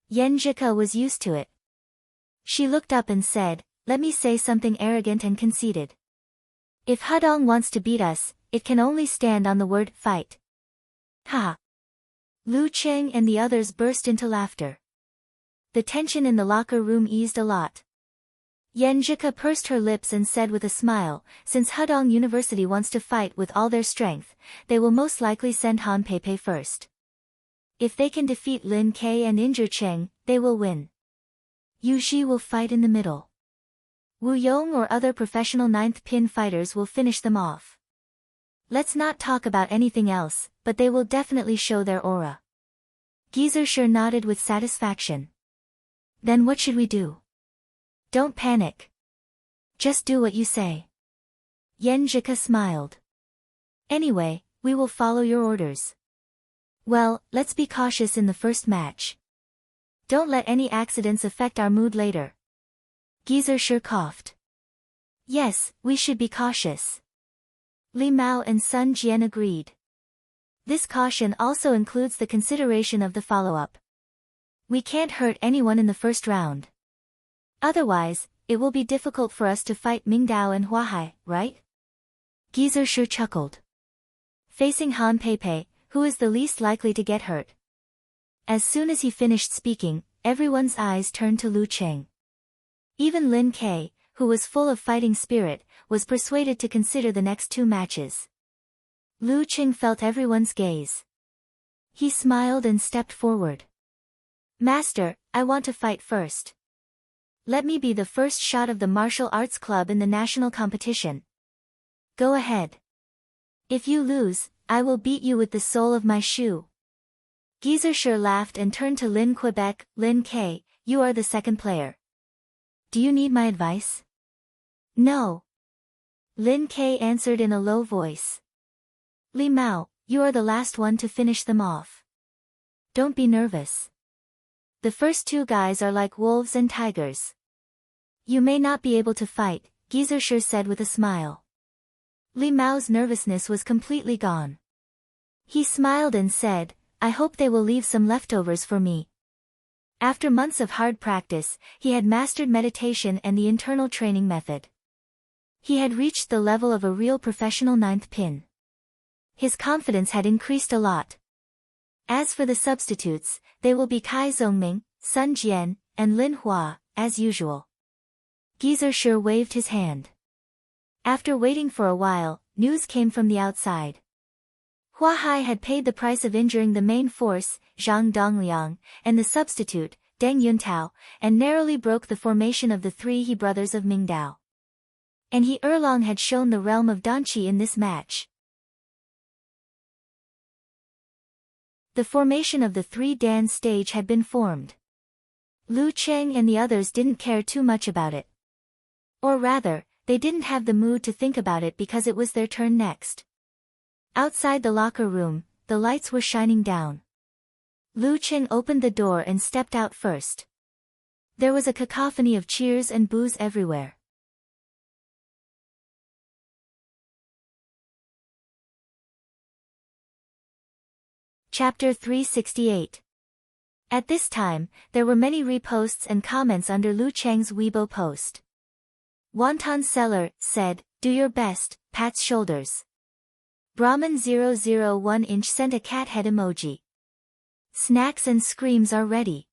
Yan Zhika was used to it. She looked up and said, "Let me say something arrogant and conceited. If Hadong wants to beat us, it can only stand on the word fight." Ha! Lu Cheng and the others burst into laughter. The tension in the locker room eased a lot. Yan Zhika pursed her lips and said with a smile, "Since Hadong University wants to fight with all their strength, they will most likely send Han Peipei first. If they can defeat Lin Ke and injure Cheng, they will win. Yu Ji will fight in the middle. Wu Yong or other professional ninth pin fighters will finish them off. Let's not talk about anything else, but they will definitely show their aura." Gizershur nodded with satisfaction. "Then what should we do?" "Don't panic. Just do what you say." Yan Zhika smiled. "Anyway, we will follow your orders. Well, let's be cautious in the first match. Don't let any accidents affect our mood later." Gizershur coughed. "Yes, we should be cautious." Li Mao and Sun Jian agreed. This caution also includes the consideration of the follow-up. We can't hurt anyone in the first round. Otherwise, it will be difficult for us to fight Mingdao and Huahai, right? Gizershur chuckled. Facing Han Peipei, who is the least likely to get hurt. As soon as he finished speaking, everyone's eyes turned to Lu Cheng. Even Lin Ke, who was full of fighting spirit, was persuaded to consider the next two matches. Lu Cheng felt everyone's gaze. He smiled and stepped forward. "Master, I want to fight first. Let me be the first shot of the martial arts club in the national competition. Go ahead. If you lose, I will beat you with the sole of my shoe." Gizershur laughed and turned to Lin Quebec. "Lin Ke, you are the second player. Do you need my advice?" "No." Lin Ke answered in a low voice. "Li Mao, you are the last one to finish them off. Don't be nervous. The first two guys are like wolves and tigers. You may not be able to fight," Gizershur said with a smile. Li Mao's nervousness was completely gone. He smiled and said, "I hope they will leave some leftovers for me." After months of hard practice, he had mastered meditation and the internal training method. He had reached the level of a real professional ninth pin. His confidence had increased a lot. As for the substitutes, they will be Kai Zongming, Sun Jian, and Lin Hua, as usual. Gizershur waved his hand. After waiting for a while, news came from the outside. Hua Hai had paid the price of injuring the main force, Zhang Dongliang, and the substitute, Deng Yuntao, and narrowly broke the formation of the three He brothers of Mingdao. And He Erlong had shown the realm of Danqi in this match. The formation of the three Dan stage had been formed. Lu Cheng and the others didn't care too much about it. Or rather, they didn't have the mood to think about it because it was their turn next. Outside the locker room, the lights were shining down. Lu Cheng opened the door and stepped out first. There was a cacophony of cheers and boos everywhere. Chapter 368. At this time, there were many reposts and comments under Lu Cheng's Weibo post. Wonton Seller said, "Do your best," pats shoulders. Brahman 001 sent a cat head emoji. Snacks and screams are ready.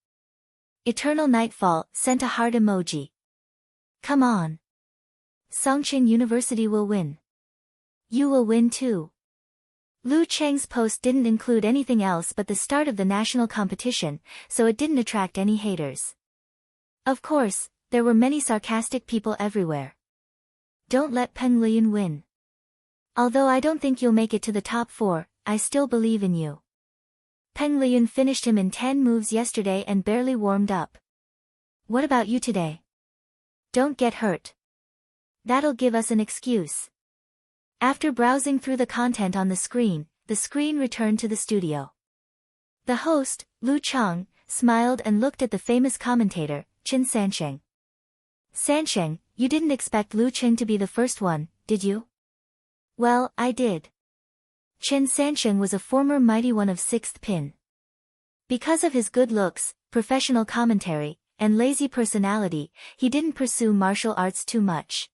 Eternal Nightfall sent a heart emoji. Come on. Songqing University will win. You will win too. Lu Cheng's post didn't include anything else but the start of the national competition, so it didn't attract any haters. Of course, there were many sarcastic people everywhere. Don't let Peng Liyun win. Although I don't think you'll make it to the top 4, I still believe in you. Peng Liyun finished him in 10 moves yesterday and barely warmed up. What about you today? Don't get hurt. That'll give us an excuse. After browsing through the content on the screen returned to the studio. The host, Lu Chang, smiled and looked at the famous commentator, Qin Sansheng. Sansheng, you didn't expect Lu Cheng to be the first one, did you? Well, I did. Qin Sansheng was a former mighty one of 6th pin. Because of his good looks, professional commentary, and lazy personality, he didn't pursue martial arts too much.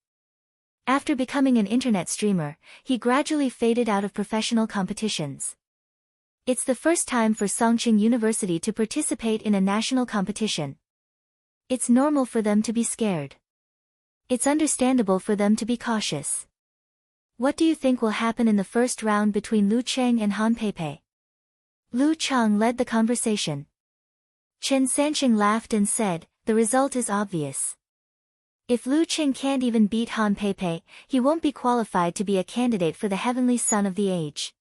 After becoming an internet streamer, he gradually faded out of professional competitions. It's the first time for Songqing University to participate in a national competition. It's normal for them to be scared. It's understandable for them to be cautious. What do you think will happen in the first round between Lu Cheng and Han Peipei? Lu Chang led the conversation. Chen Sansheng laughed and said, the result is obvious. If Lu Cheng can't even beat Han Peipei, he won't be qualified to be a candidate for the Heavenly Son of the Age.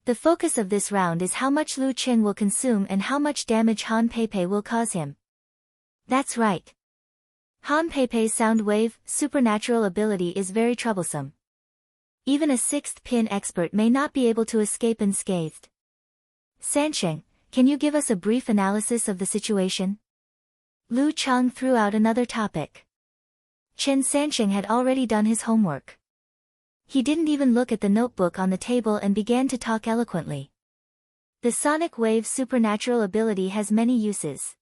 The focus of this round is how much Lu Cheng will consume and how much damage Han Peipei will cause him. That's right. Han Peipei's sound wave, supernatural ability is very troublesome. Even a 6th pin expert may not be able to escape unscathed. Sansheng, can you give us a brief analysis of the situation? Lu Chang threw out another topic. Chen Sansheng had already done his homework. He didn't even look at the notebook on the table and began to talk eloquently. The sonic wave supernatural ability has many uses.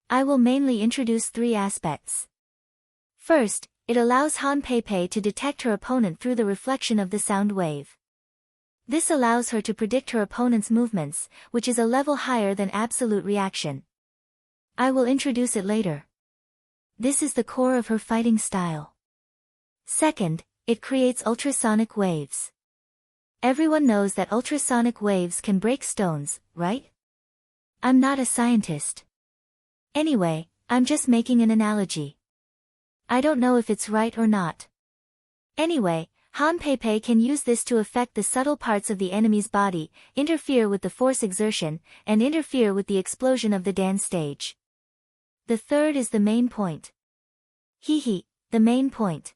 I will mainly introduce 3 aspects. First, it allows Han Peipei to detect her opponent through the reflection of the sound wave. This allows her to predict her opponent's movements, which is a level higher than absolute reaction. I will introduce it later. This is the core of her fighting style. Second, it creates ultrasonic waves. Everyone knows that ultrasonic waves can break stones, right? I'm not a scientist. Anyway, I'm just making an analogy. I don't know if it's right or not. Anyway, Han Peipei can use this to affect the subtle parts of the enemy's body, interfere with the force exertion, and interfere with the explosion of the Dan stage. The third is the main point. The main point.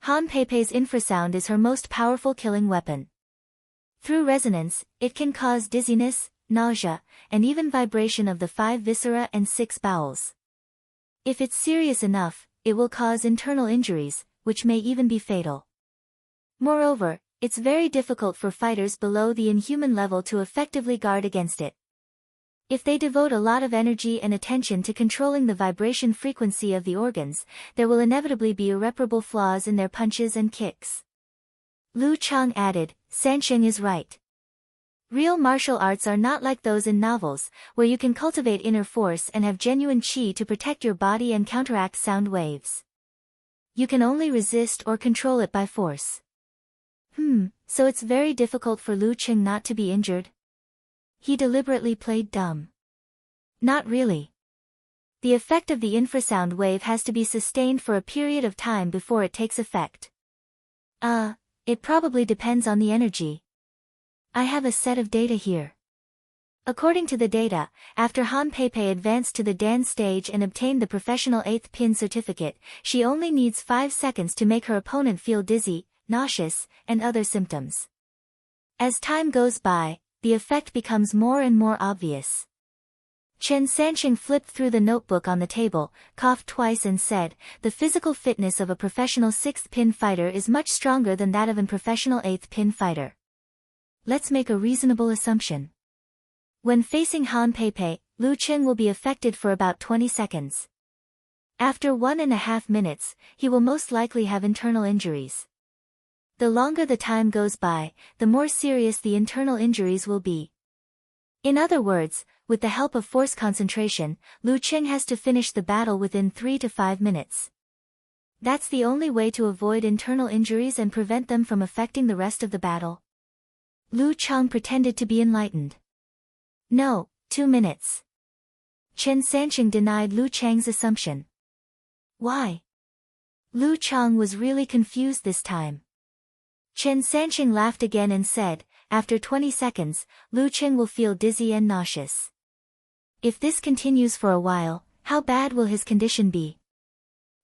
Han Peipei's infrasound is her most powerful killing weapon. Through resonance, it can cause dizziness, nausea, and even vibration of the 5 viscera and 6 bowels. If it's serious enough, it will cause internal injuries, which may even be fatal. Moreover, it's very difficult for fighters below the inhuman level to effectively guard against it. If they devote a lot of energy and attention to controlling the vibration frequency of the organs, there will inevitably be irreparable flaws in their punches and kicks. Lu Chang added, Sansheng is right. Real martial arts are not like those in novels, where you can cultivate inner force and have genuine qi to protect your body and counteract sound waves. You can only resist or control it by force. So it's very difficult for Lu Qing not to be injured? He deliberately played dumb. Not really. The effect of the infrasound wave has to be sustained for a period of time before it takes effect. It probably depends on the energy. I have a set of data here. According to the data, after Han Peipei advanced to the Dan stage and obtained the professional 8th pin certificate, she only needs 5 seconds to make her opponent feel dizzy, nauseous, and other symptoms. As time goes by, the effect becomes more and more obvious. Chen Sanqing flipped through the notebook on the table, coughed twice and said, "The physical fitness of a professional 6th pin fighter is much stronger than that of a professional 8th pin fighter. Let's make a reasonable assumption. When facing Han Peipei, Lu Qing will be affected for about 20 seconds. After 1.5 minutes, he will most likely have internal injuries. The longer the time goes by, the more serious the internal injuries will be. In other words, with the help of force concentration, Lu Qing has to finish the battle within 3 to 5 minutes. That's the only way to avoid internal injuries and prevent them from affecting the rest of the battle." Lu Chang pretended to be enlightened. "No, 2 minutes. Chen Sanqing denied Lu Chang's assumption. "Why?" Lu Chang was really confused this time. Chen Sanqing laughed again and said, "After 20 seconds, Lu Qing will feel dizzy and nauseous. If this continues for a while, how bad will his condition be?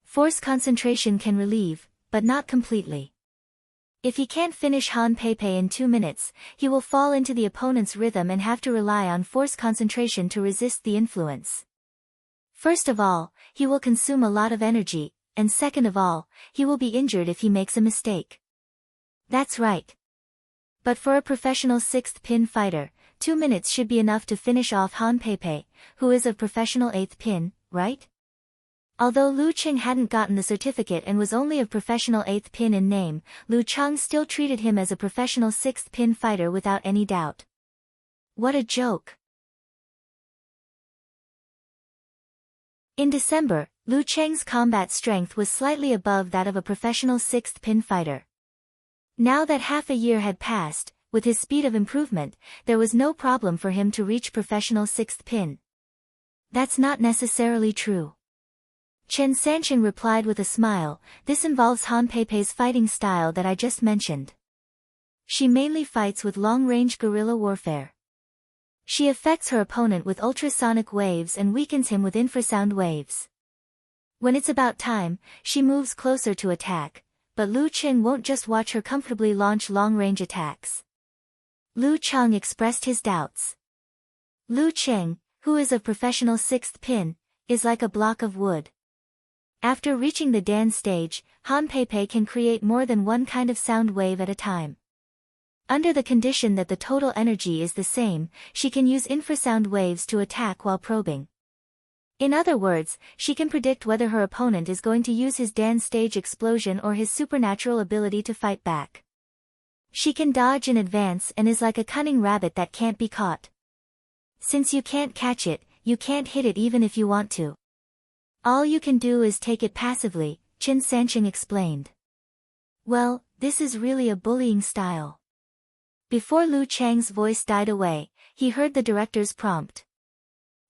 Force concentration can relieve, but not completely. If he can't finish Han Peipei in 2 minutes, he will fall into the opponent's rhythm and have to rely on force concentration to resist the influence. First of all, he will consume a lot of energy, and second of all, he will be injured if he makes a mistake." "That's right. But for a professional 6th pin fighter, 2 minutes should be enough to finish off Han Peipei, who is a professional 8th pin, right?" Although Lu Qing hadn't gotten the certificate and was only a professional 8th pin in name, Lu Chang still treated him as a professional 6th pin fighter without any doubt. What a joke. In December, Lu Cheng's combat strength was slightly above that of a professional 6th pin fighter. Now that half a year had passed, with his speed of improvement, there was no problem for him to reach professional 6th pin. That's not necessarily true. Chen Sanqing replied with a smile, "This involves Han Peipei's fighting style that I just mentioned. She mainly fights with long-range guerrilla warfare. She affects her opponent with ultrasonic waves and weakens him with infrasound waves. When it's about time, she moves closer to attack, but Lu Qing won't just watch her comfortably launch long-range attacks." Lu Chang expressed his doubts. Lu Qing, who is a professional 6th pin, is like a block of wood. After reaching the Dan stage, Han Peipei can create more than one kind of sound wave at a time. Under the condition that the total energy is the same, she can use infrasound waves to attack while probing. In other words, she can predict whether her opponent is going to use his Dan stage explosion or his supernatural ability to fight back. She can dodge in advance and is like a cunning rabbit that can't be caught. Since you can't catch it, you can't hit it even if you want to. All you can do is take it passively, Chen Sanqing explained. Well, this is really a bullying style. Before Lu Chang's voice died away, he heard the director's prompt.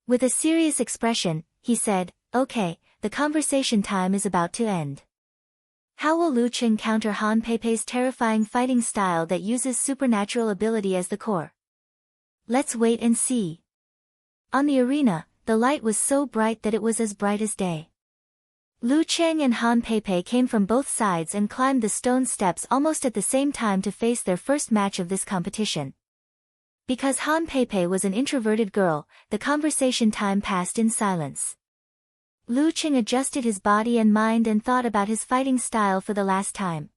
With a serious expression, he said, "Okay, the conversation time is about to end. How will Lu Qing counter Han Peipei's terrifying fighting style that uses supernatural ability as the core? Let's wait and see." On the arena, the light was so bright that it was as bright as day. Lu Qing and Han Peipei came from both sides and climbed the stone steps almost at the same time to face their first match of this competition. Because Han Peipei was an introverted girl, the conversation time passed in silence. Lu Qing adjusted his body and mind and thought about his fighting style for the last time.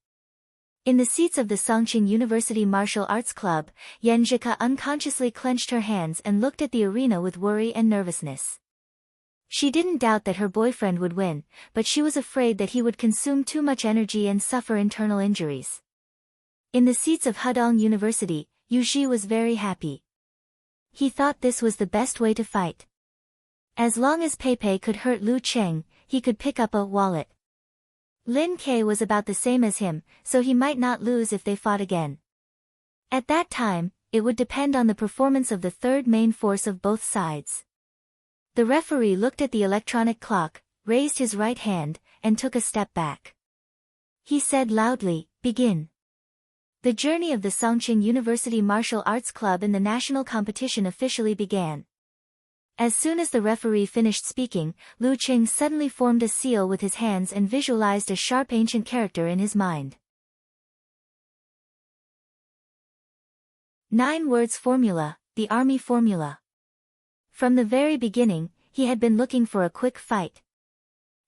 In the seats of the Songqing University Martial Arts Club, Yan Zhika unconsciously clenched her hands and looked at the arena with worry and nervousness. She didn't doubt that her boyfriend would win, but she was afraid that he would consume too much energy and suffer internal injuries. In the seats of Hudong University, Yu Zhi was very happy. He thought this was the best way to fight. As long as Peipei could hurt Lu Qing, he could pick up a wallet. Lin Ke was about the same as him, so he might not lose if they fought again. At that time, it would depend on the performance of the third main force of both sides. The referee looked at the electronic clock, raised his right hand, and took a step back. He said loudly, "Begin." The journey of the Songqing University Martial Arts Club in the national competition officially began. As soon as the referee finished speaking, Lu Qing suddenly formed a seal with his hands and visualized a sharp ancient character in his mind. 9 words formula, the army formula. From the very beginning, he had been looking for a quick fight.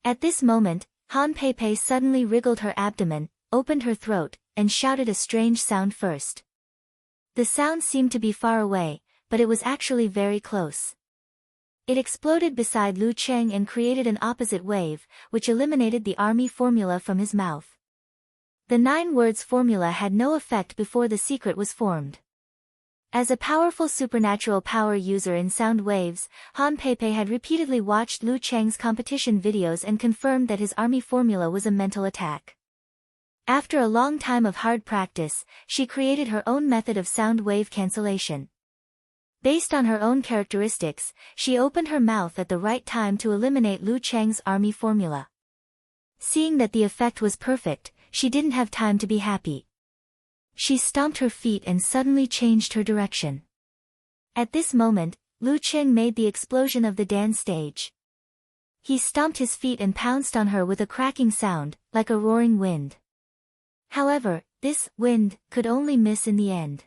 At this moment, Han Pei suddenly wriggled her abdomen, opened her throat, and shouted a strange sound first. The sound seemed to be far away, but it was actually very close. It exploded beside Lu Cheng and created an opposite wave, which eliminated the army formula from his mouth. The 9 words formula had no effect before the secret was formed. As a powerful supernatural power user in sound waves, Han Pei had repeatedly watched Lu Cheng's competition videos and confirmed that his army formula was a mental attack. After a long time of hard practice, she created her own method of sound wave cancellation. Based on her own characteristics, she opened her mouth at the right time to eliminate Lu Cheng's army formula. Seeing that the effect was perfect, she didn't have time to be happy. She stomped her feet and suddenly changed her direction. At this moment, Lu Cheng made the explosion of the dance stage. He stomped his feet and pounced on her with a cracking sound, like a roaring wind. However, this wind could only miss in the end.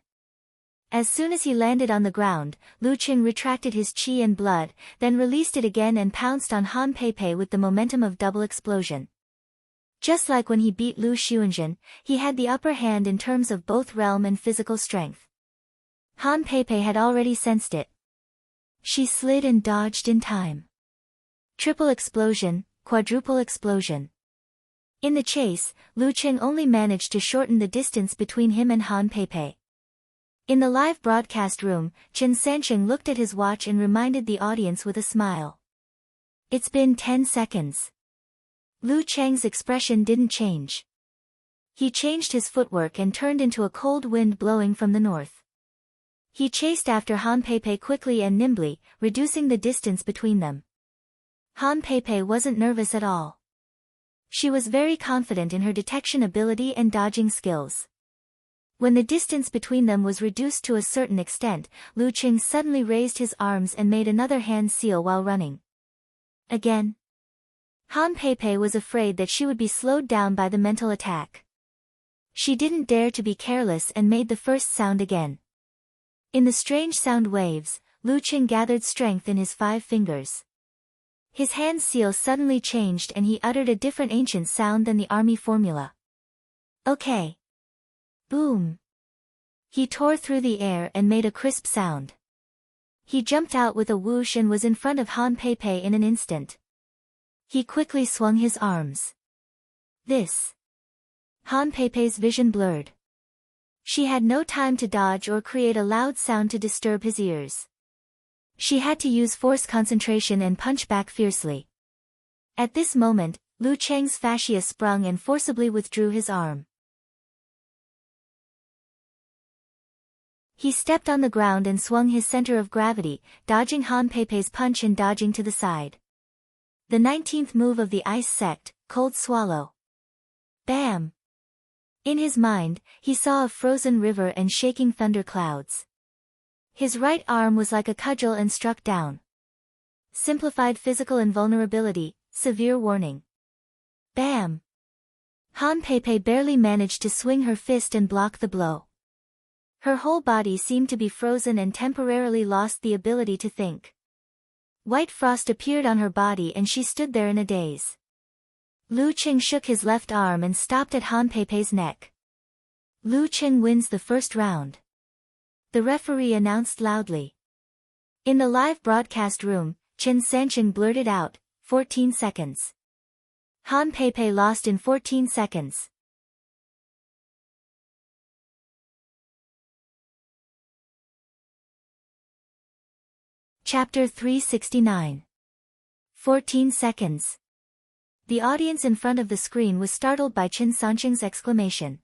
As soon as he landed on the ground, Lu Cheng retracted his qi and blood, then released it again and pounced on Han Pei with the momentum of double explosion. Just like when he beat Lu Xuanzhen, he had the upper hand in terms of both realm and physical strength. Han Pei had already sensed it. She slid and dodged in time. Triple explosion, quadruple explosion. In the chase, Lu Cheng only managed to shorten the distance between him and Han Pei. In the live broadcast room, Chen Sansheng looked at his watch and reminded the audience with a smile. It's been 10 seconds. Lu Cheng's expression didn't change. He changed his footwork and turned into a cold wind blowing from the north. He chased after Han Pei quickly and nimbly, reducing the distance between them. Han Pei wasn't nervous at all. She was very confident in her detection ability and dodging skills. When the distance between them was reduced to a certain extent, Lu Cheng suddenly raised his arms and made another hand seal while running. Again. Han Pei was afraid that she would be slowed down by the mental attack. She didn't dare to be careless and made the first sound again. In the strange sound waves, Lu Cheng gathered strength in his 5 fingers. His hand seal suddenly changed and he uttered a different ancient sound than the army formula. Okay. Boom. He tore through the air and made a crisp sound. He jumped out with a whoosh and was in front of Han Pei in an instant. He quickly swung his arms. This. Han Pei's vision blurred. She had no time to dodge or create a loud sound to disturb his ears. She had to use force concentration and punch back fiercely. At this moment, Lu Cheng's fascia sprung and forcibly withdrew his arm. He stepped on the ground and swung his center of gravity, dodging Han Pei's punch and dodging to the side. The 19th move of the ice sect, Cold Swallow. Bam! In his mind, he saw a frozen river and shaking thunder clouds. His right arm was like a cudgel and struck down. Simplified physical invulnerability, severe warning. Bam! Han Pei barely managed to swing her fist and block the blow. Her whole body seemed to be frozen and temporarily lost the ability to think. White frost appeared on her body and she stood there in a daze. Lu Cheng shook his left arm and stopped at Han Pei's neck. Lu Cheng wins the first round. The referee announced loudly. In the live broadcast room, Chen Sansheng blurted out, 14 seconds. Han Pei lost in 14 seconds. Chapter 369. 14 seconds. The audience in front of the screen was startled by Chen Sanqing's exclamation.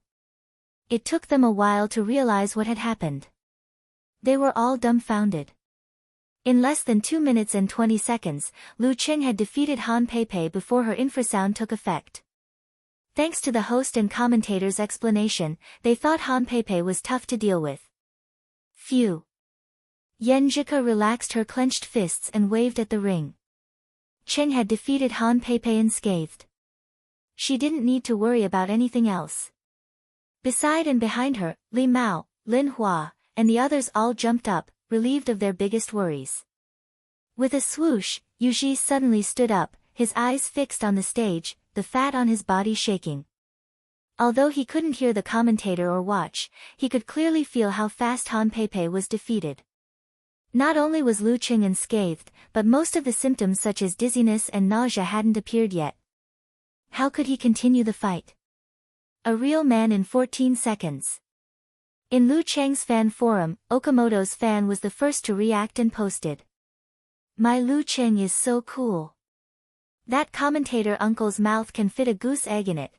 It took them a while to realize what had happened. They were all dumbfounded. In less than 2 minutes and 20 seconds, Lu Qing had defeated Han Peipei before her infrasound took effect. Thanks to the host and commentator's explanation, they thought Han Peipei was tough to deal with. Phew. Yan Zhika relaxed her clenched fists and waved at the ring. Qing had defeated Han Peipei unscathed. She didn't need to worry about anything else. Beside and behind her, Li Mao, Lin Hua, and the others all jumped up, relieved of their biggest worries. With a swoosh, Yu Ji suddenly stood up, his eyes fixed on the stage, the fat on his body shaking. Although he couldn't hear the commentator or watch, he could clearly feel how fast Han Peipei was defeated. Not only was Lu Qing unscathed, but most of the symptoms such as dizziness and nausea hadn't appeared yet. How could he continue the fight? A real man in 14 seconds. In Lu Cheng's fan forum, Okamoto's fan was the first to react and posted. My Lu Cheng is so cool. That commentator uncle's mouth can fit a goose egg in it.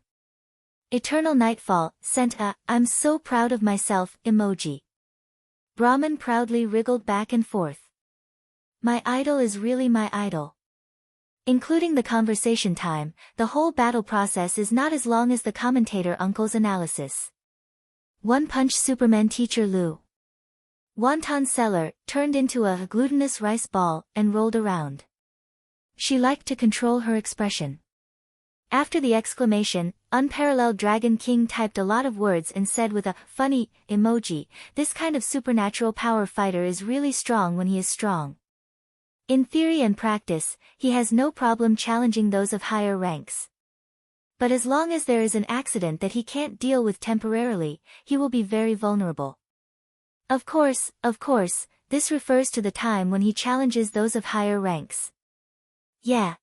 Eternal Nightfall sent a I'm so proud of myself emoji. Brahman proudly wriggled back and forth. My idol is really my idol. Including the conversation time, the whole battle process is not as long as the commentator uncle's analysis. One Punch Superman teacher Lu Wonton Seller turned into a glutinous rice ball and rolled around. She liked to control her expression. After the exclamation, Unparalleled Dragon King typed a lot of words and said with a funny emoji, this kind of supernatural power fighter is really strong when he is strong. In theory and practice, he has no problem challenging those of higher ranks. But as long as there is an accident that he can't deal with temporarily, he will be very vulnerable. Of course, this refers to the time when he challenges those of higher ranks. Yeah.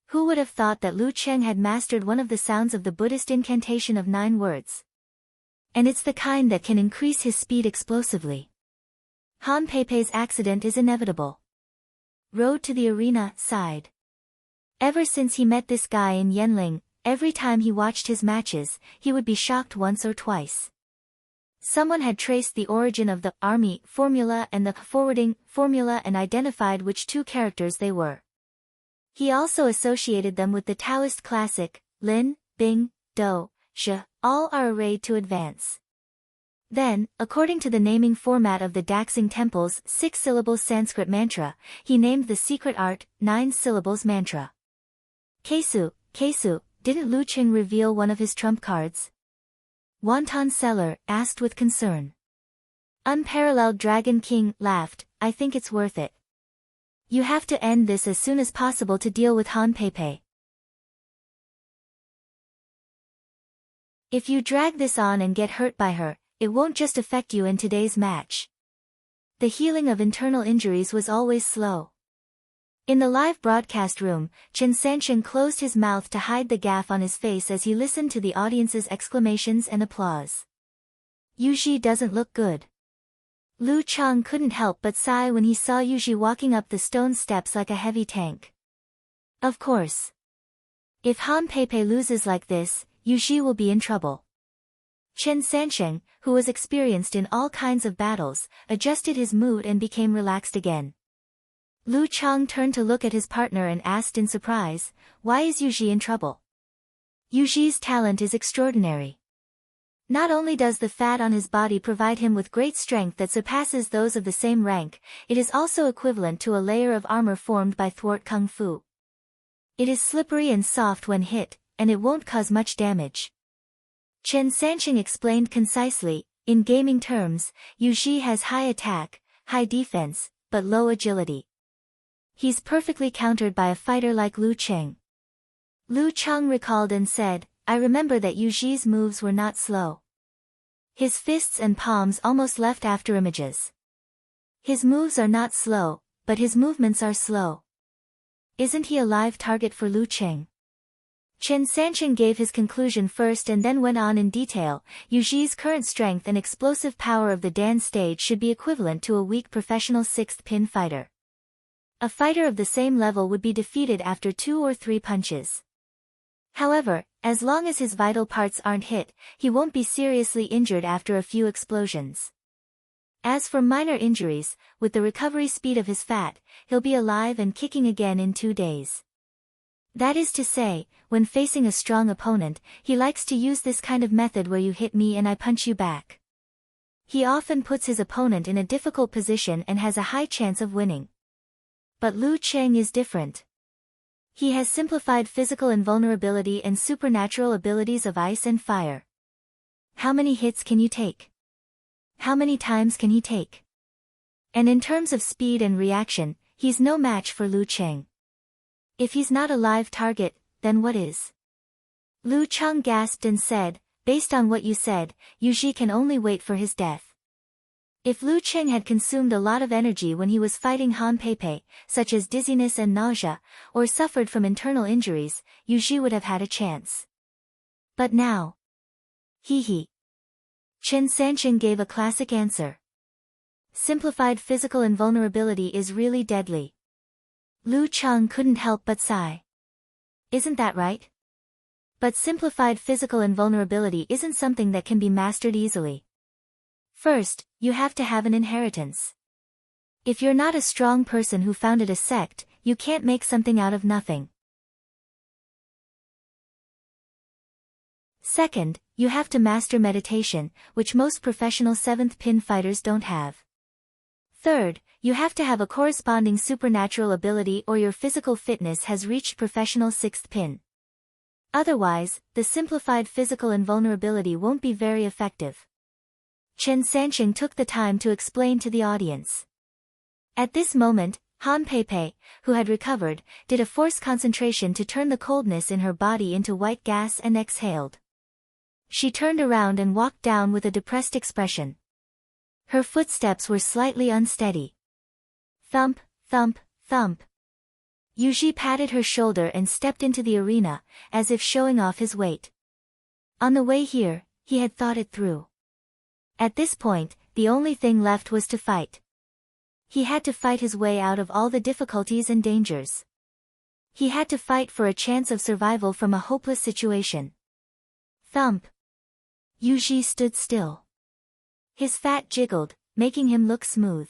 Who would have thought that Lu Cheng had mastered one of the sounds of the Buddhist incantation of 9 words? And it's the kind that can increase his speed explosively. Han Peipei's accident is inevitable. Road to the arena sighed. Ever since he met this guy in Yanling, every time he watched his matches, he would be shocked once or twice. Someone had traced the origin of the army formula and the forwarding formula and identified which 2 characters they were. He also associated them with the Taoist classic, Lin, Bing, Do, Shi, all are arrayed to advance. Then, according to the naming format of the Daxing Temple's 6-syllable Sanskrit mantra, he named the secret art 9 syllables mantra. Kesu, didn't Lu Qing reveal one of his trump cards? Wonton Seller asked with concern. Unparalleled Dragon King laughed, I think it's worth it. You have to end this as soon as possible to deal with Han Peipei. If you drag this on and get hurt by her, it won't just affect you in today's match. The healing of internal injuries was always slow. In the live broadcast room, Chen Sanqing closed his mouth to hide the gaffe on his face as he listened to the audience's exclamations and applause. Yu Ji doesn't look good. Lu Chang couldn't help but sigh when he saw Yu Ji walking up the stone steps like a heavy tank. Of course. If Han Peipei loses like this, Yu Ji will be in trouble. Chen Sanqing, who was experienced in all kinds of battles, adjusted his mood and became relaxed again. Lu Chang turned to look at his partner and asked in surprise, why is Yu Ji in trouble? Yu Ji's talent is extraordinary. Not only does the fat on his body provide him with great strength that surpasses those of the same rank, it is also equivalent to a layer of armor formed by thwart kung fu. It is slippery and soft when hit, and it won't cause much damage. Chen Sanqing explained concisely, in gaming terms, Yu Ji has high attack, high defense, but low agility. He's perfectly countered by a fighter like Lu Cheng. Lu Chang recalled and said, I remember that Yu Ji's moves were not slow. His fists and palms almost left after images. His moves are not slow, but his movements are slow. Isn't he a live target for Lu Cheng? Chen Sanqing gave his conclusion first and then went on in detail. Yu Ji's current strength and explosive power of the Dan stage should be equivalent to a weak professional 6th pin fighter. A fighter of the same level would be defeated after 2 or 3 punches. However, as long as his vital parts aren't hit, he won't be seriously injured after a few explosions. As for minor injuries, with the recovery speed of his fat, he'll be alive and kicking again in 2 days. That is to say, when facing a strong opponent, he likes to use this kind of method where you hit me and I punch you back. He often puts his opponent in a difficult position and has a high chance of winning. But Lu Cheng is different. He has simplified physical invulnerability and supernatural abilities of ice and fire. How many hits can you take? How many times can he take? And in terms of speed and reaction, he's no match for Lu Cheng. If he's not a live target, then what is? Lu Cheng gasped and said, based on what you said, Yu Ji can only wait for his death. If Lu Cheng had consumed a lot of energy when he was fighting Han Peipei, such as dizziness and nausea, or suffered from internal injuries, Yu Ji would have had a chance. But now. Hee. Chen Sancheng gave a classic answer. Simplified physical invulnerability is really deadly. Lu Cheng couldn't help but sigh. Isn't that right? But simplified physical invulnerability isn't something that can be mastered easily. First, you have to have an inheritance. If you're not a strong person who founded a sect, you can't make something out of nothing. Second, you have to master meditation, which most professional 7th pin fighters don't have. Third, you have to have a corresponding supernatural ability or your physical fitness has reached professional 6th pin. Otherwise, the simplified physical invulnerability won't be very effective. Chen Sancheng took the time to explain to the audience. At this moment, Han Peipei, who had recovered, did a force concentration to turn the coldness in her body into white gas and exhaled. She turned around and walked down with a depressed expression. Her footsteps were slightly unsteady. Thump, thump, thump. Yu Ji patted her shoulder and stepped into the arena, as if showing off his weight. On the way here, he had thought it through. At this point, the only thing left was to fight. He had to fight his way out of all the difficulties and dangers. He had to fight for a chance of survival from a hopeless situation. Thump. Yu Ji stood still. His fat jiggled, making him look smooth.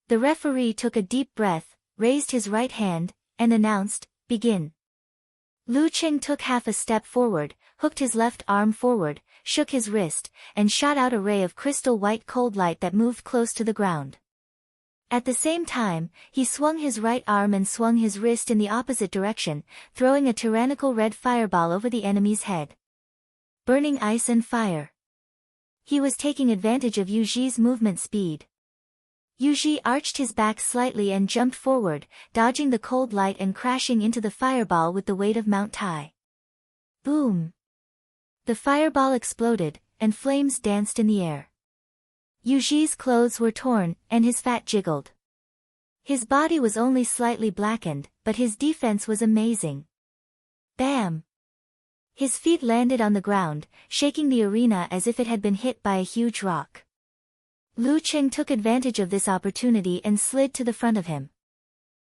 The referee took a deep breath, raised his right hand, and announced, "Begin." Lu Cheng took half a step forward, hooked his left arm forward, shook his wrist, and shot out a ray of crystal white cold light that moved close to the ground. At the same time, he swung his right arm and swung his wrist in the opposite direction, throwing a tyrannical red fireball over the enemy's head. Burning ice and fire. He was taking advantage of Yu Ji's movement speed. Yu Ji arched his back slightly and jumped forward, dodging the cold light and crashing into the fireball with the weight of Mount Tai. Boom! The fireball exploded, and flames danced in the air. Yu Ji's clothes were torn, and his fat jiggled. His body was only slightly blackened, but his defense was amazing. Bam! His feet landed on the ground, shaking the arena as if it had been hit by a huge rock. Lu Cheng took advantage of this opportunity and slid to the front of him.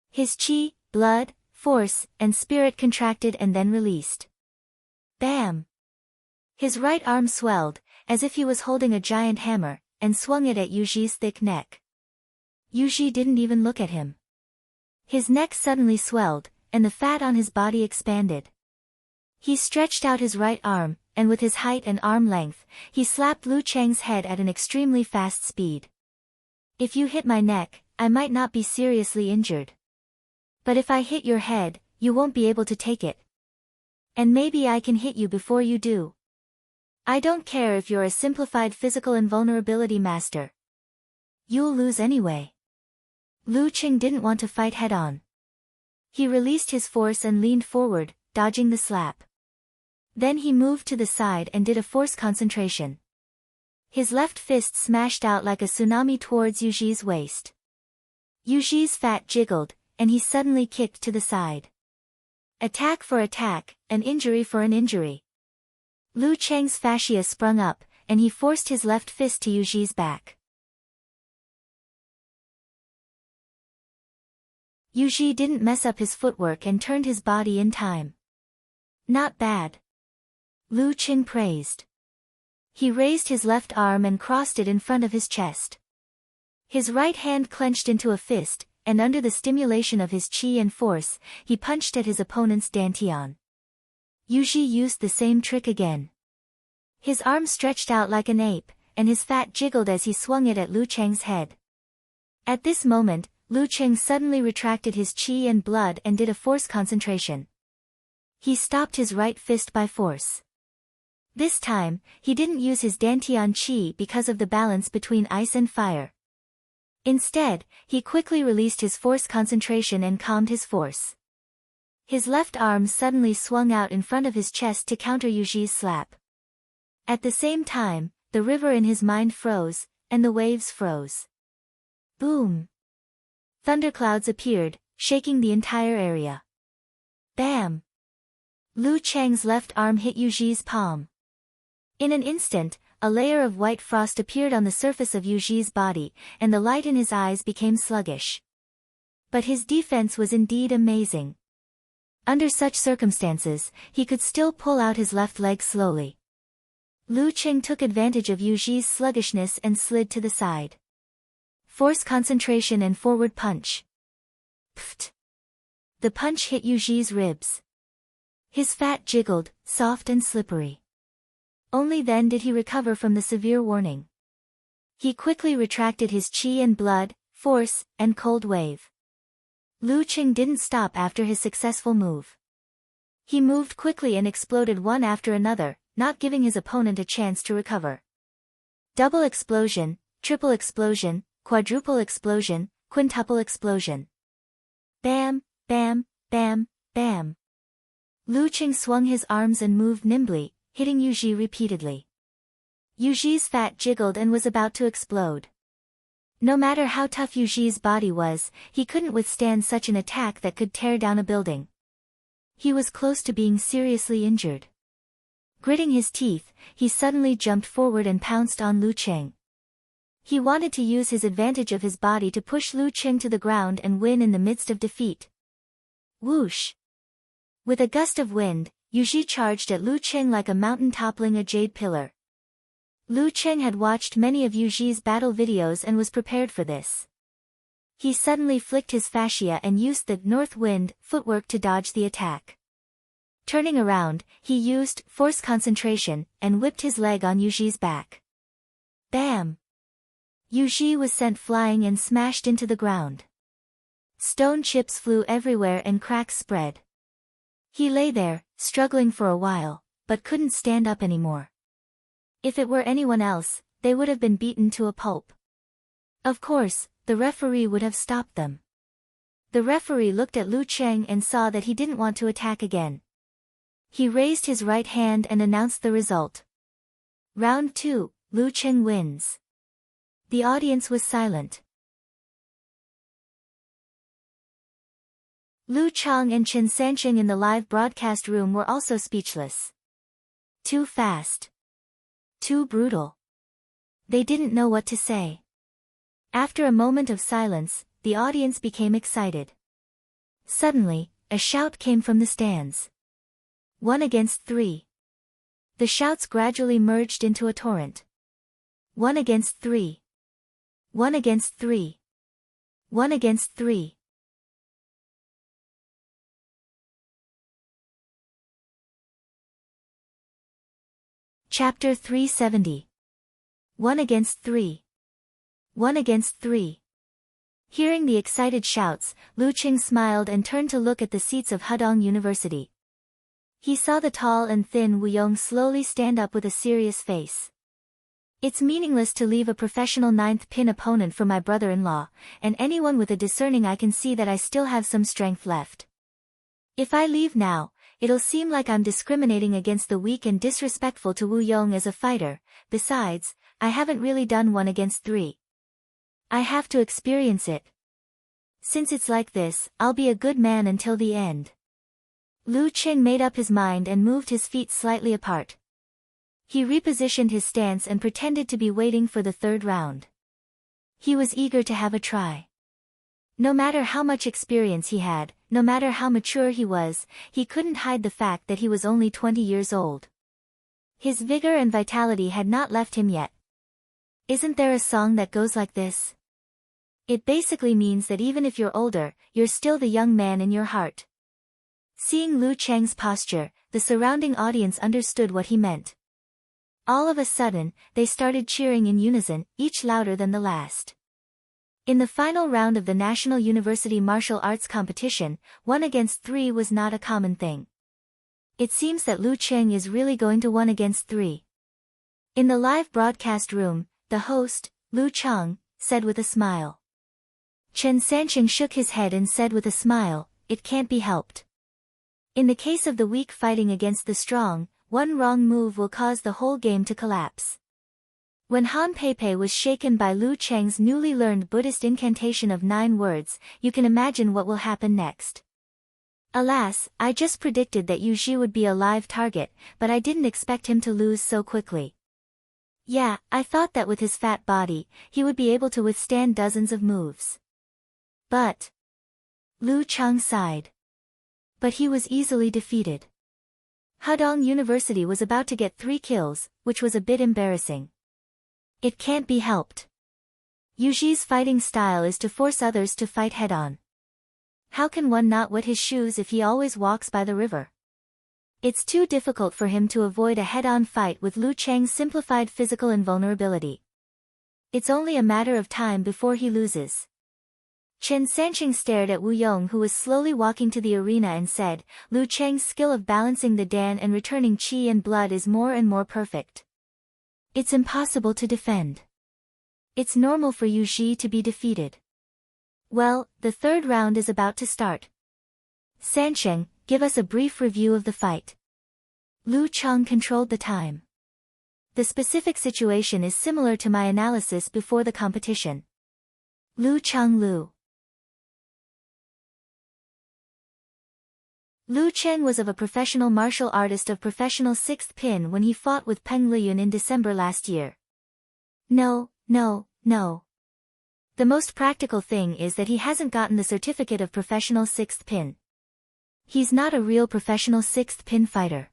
His chi, blood, force, and spirit contracted and then released. Bam! His right arm swelled, as if he was holding a giant hammer, and swung it at Yu Ji's thick neck. Yu Ji didn't even look at him. His neck suddenly swelled, and the fat on his body expanded. He stretched out his right arm, and with his height and arm length, he slapped Lu Cheng's head at an extremely fast speed. If you hit my neck, I might not be seriously injured. But if I hit your head, you won't be able to take it. And maybe I can hit you before you do. I don't care if you're a simplified physical invulnerability master. You'll lose anyway. Lu Cheng didn't want to fight head-on. He released his force and leaned forward, dodging the slap. Then he moved to the side and did a force concentration. His left fist smashed out like a tsunami towards Yu Ji's waist. Yu Ji's fat jiggled, and he suddenly kicked to the side. Attack for attack, an injury for an injury. Lu Cheng's fascia sprung up, and he forced his left fist to Yu Ji's back. Yu Ji didn't mess up his footwork and turned his body in time. Not bad. Lu Qing praised. He raised his left arm and crossed it in front of his chest. His right hand clenched into a fist, and under the stimulation of his qi and force, he punched at his opponent's dantian. Yuji used the same trick again. His arm stretched out like an ape, and his fat jiggled as he swung it at Lu Cheng's head. At this moment, Lu Cheng suddenly retracted his qi and blood and did a force concentration. He stopped his right fist by force. This time, he didn't use his dantian qi because of the balance between ice and fire. Instead, he quickly released his force concentration and calmed his force. His left arm suddenly swung out in front of his chest to counter Yuji's slap. At the same time, the river in his mind froze, and the waves froze. Boom! Thunderclouds appeared, shaking the entire area. Bam! Lu Cheng's left arm hit Yuji's palm. In an instant, a layer of white frost appeared on the surface of Yuji's body, and the light in his eyes became sluggish. But his defense was indeed amazing. Under such circumstances, he could still pull out his left leg slowly. Lu Cheng took advantage of Yuji's sluggishness and slid to the side. Force concentration and forward punch. Pfft! The punch hit Yuji's ribs. His fat jiggled, soft and slippery. Only then did he recover from the severe warning. He quickly retracted his qi and blood, force, and cold wave. Lu Cheng didn't stop after his successful move. He moved quickly and exploded one after another, not giving his opponent a chance to recover. Double explosion, triple explosion, quadruple explosion, quintuple explosion. Bam, bam, bam, bam. Lu Cheng swung his arms and moved nimbly, hitting Yuji repeatedly. Yuji's fat jiggled and was about to explode. No matter how tough Yuji's body was, he couldn't withstand such an attack that could tear down a building. He was close to being seriously injured. Gritting his teeth, he suddenly jumped forward and pounced on Lu Cheng. He wanted to use his advantage of his body to push Lu Cheng to the ground and win in the midst of defeat. Whoosh! With a gust of wind, Yuji charged at Lu Cheng like a mountain toppling a jade pillar. Lu Cheng had watched many of Yuji's battle videos and was prepared for this. He suddenly flicked his fascia and used the north wind footwork to dodge the attack. Turning around, he used force concentration and whipped his leg on Yuji's back. Bam! Yuji was sent flying and smashed into the ground. Stone chips flew everywhere and cracks spread. He lay there, struggling for a while, but couldn't stand up anymore. If it were anyone else, they would have been beaten to a pulp. Of course, the referee would have stopped them. The referee looked at Lu Cheng and saw that he didn't want to attack again. He raised his right hand and announced the result. Round 2, Lu Cheng wins. The audience was silent. Lu Chang and Chen Sancheng in the live broadcast room were also speechless. Too fast. Too brutal. They didn't know what to say. After a moment of silence, the audience became excited. Suddenly, a shout came from the stands. 1 against 3. The shouts gradually merged into a torrent. 1 against 3. 1 against 3. 1 against 3. Chapter 370. 1 against 3. 1 against 3. Hearing the excited shouts, Lu Cheng smiled and turned to look at the seats of Hudong University. He saw the tall and thin Wu Yong slowly stand up with a serious face. It's meaningless to leave a professional 9th pin opponent for my brother-in-law, and anyone with a discerning eye can see that I still have some strength left. If I leave now, it'll seem like I'm discriminating against the weak and disrespectful to Wu Yong as a fighter. Besides, I haven't really done 1 against 3. I have to experience it. Since it's like this, I'll be a good man until the end. Lu Cheng made up his mind and moved his feet slightly apart. He repositioned his stance and pretended to be waiting for the third round. He was eager to have a try. No matter how much experience he had, no matter how mature he was, he couldn't hide the fact that he was only 20 years old. His vigor and vitality had not left him yet. Isn't there a song that goes like this? It basically means that even if you're older, you're still the young man in your heart. Seeing Lu Cheng's posture, the surrounding audience understood what he meant. All of a sudden, they started cheering in unison, each louder than the last. In the final round of the National University Martial Arts Competition, 1 against 3 was not a common thing. It seems that Lu Cheng is really going to 1 against 3. In the live broadcast room, the host, Lu Cheng, said with a smile. Chen Sancheng shook his head and said with a smile, "It can't be helped. In the case of the weak fighting against the strong, one wrong move will cause the whole game to collapse." When Han Peipei was shaken by Lu Cheng's newly learned Buddhist incantation of 9 words, you can imagine what will happen next. Alas, I just predicted that Yu Ji would be a live target, but I didn't expect him to lose so quickly. Yeah, I thought that with his fat body, he would be able to withstand dozens of moves. But... Lu Cheng sighed. But he was easily defeated. Hadong University was about to get 3 kills, which was a bit embarrassing. It can't be helped. Yu Ji's fighting style is to force others to fight head-on. How can one not wet his shoes if he always walks by the river? It's too difficult for him to avoid a head-on fight with Lu Cheng's simplified physical invulnerability. It's only a matter of time before he loses. Chen Sancheng stared at Wu Yong, who was slowly walking to the arena, and said, "Lu Cheng's skill of balancing the Dan and returning qi and blood is more and more perfect. It's impossible to defend. It's normal for Yu Ji to be defeated. Well, the 3rd round is about to start. Sancheng, give us a brief review of the fight." Lu Cheng controlled the time. The specific situation is similar to my analysis before the competition. Lu Cheng was of a professional martial artist of professional 6th pin when he fought with Peng Liyun in December last year. No. The most practical thing is that he hasn't gotten the certificate of professional 6th pin. He's not a real professional 6th pin fighter.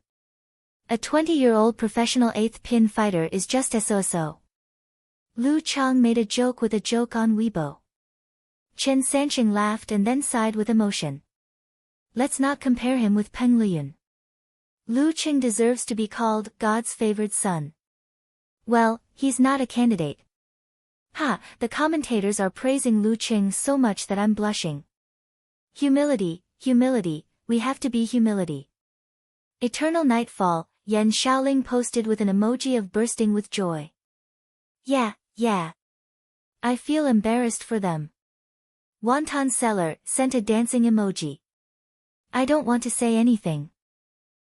A 20-year-old professional 8th pin fighter is just so. Lu Cheng made a joke with a joke on Weibo. Chen Sancheng laughed and then sighed with emotion. Let's not compare him with Peng Liyun. Lu Cheng deserves to be called God's favored son. Well, he's not a candidate. The commentators are praising Lu Cheng so much that I'm blushing. Humility, we have to be humility. Eternal Nightfall, Yan Shaoling posted with an emoji of bursting with joy. Yeah. I feel embarrassed for them. Wonton Seller sent a dancing emoji. I don't want to say anything.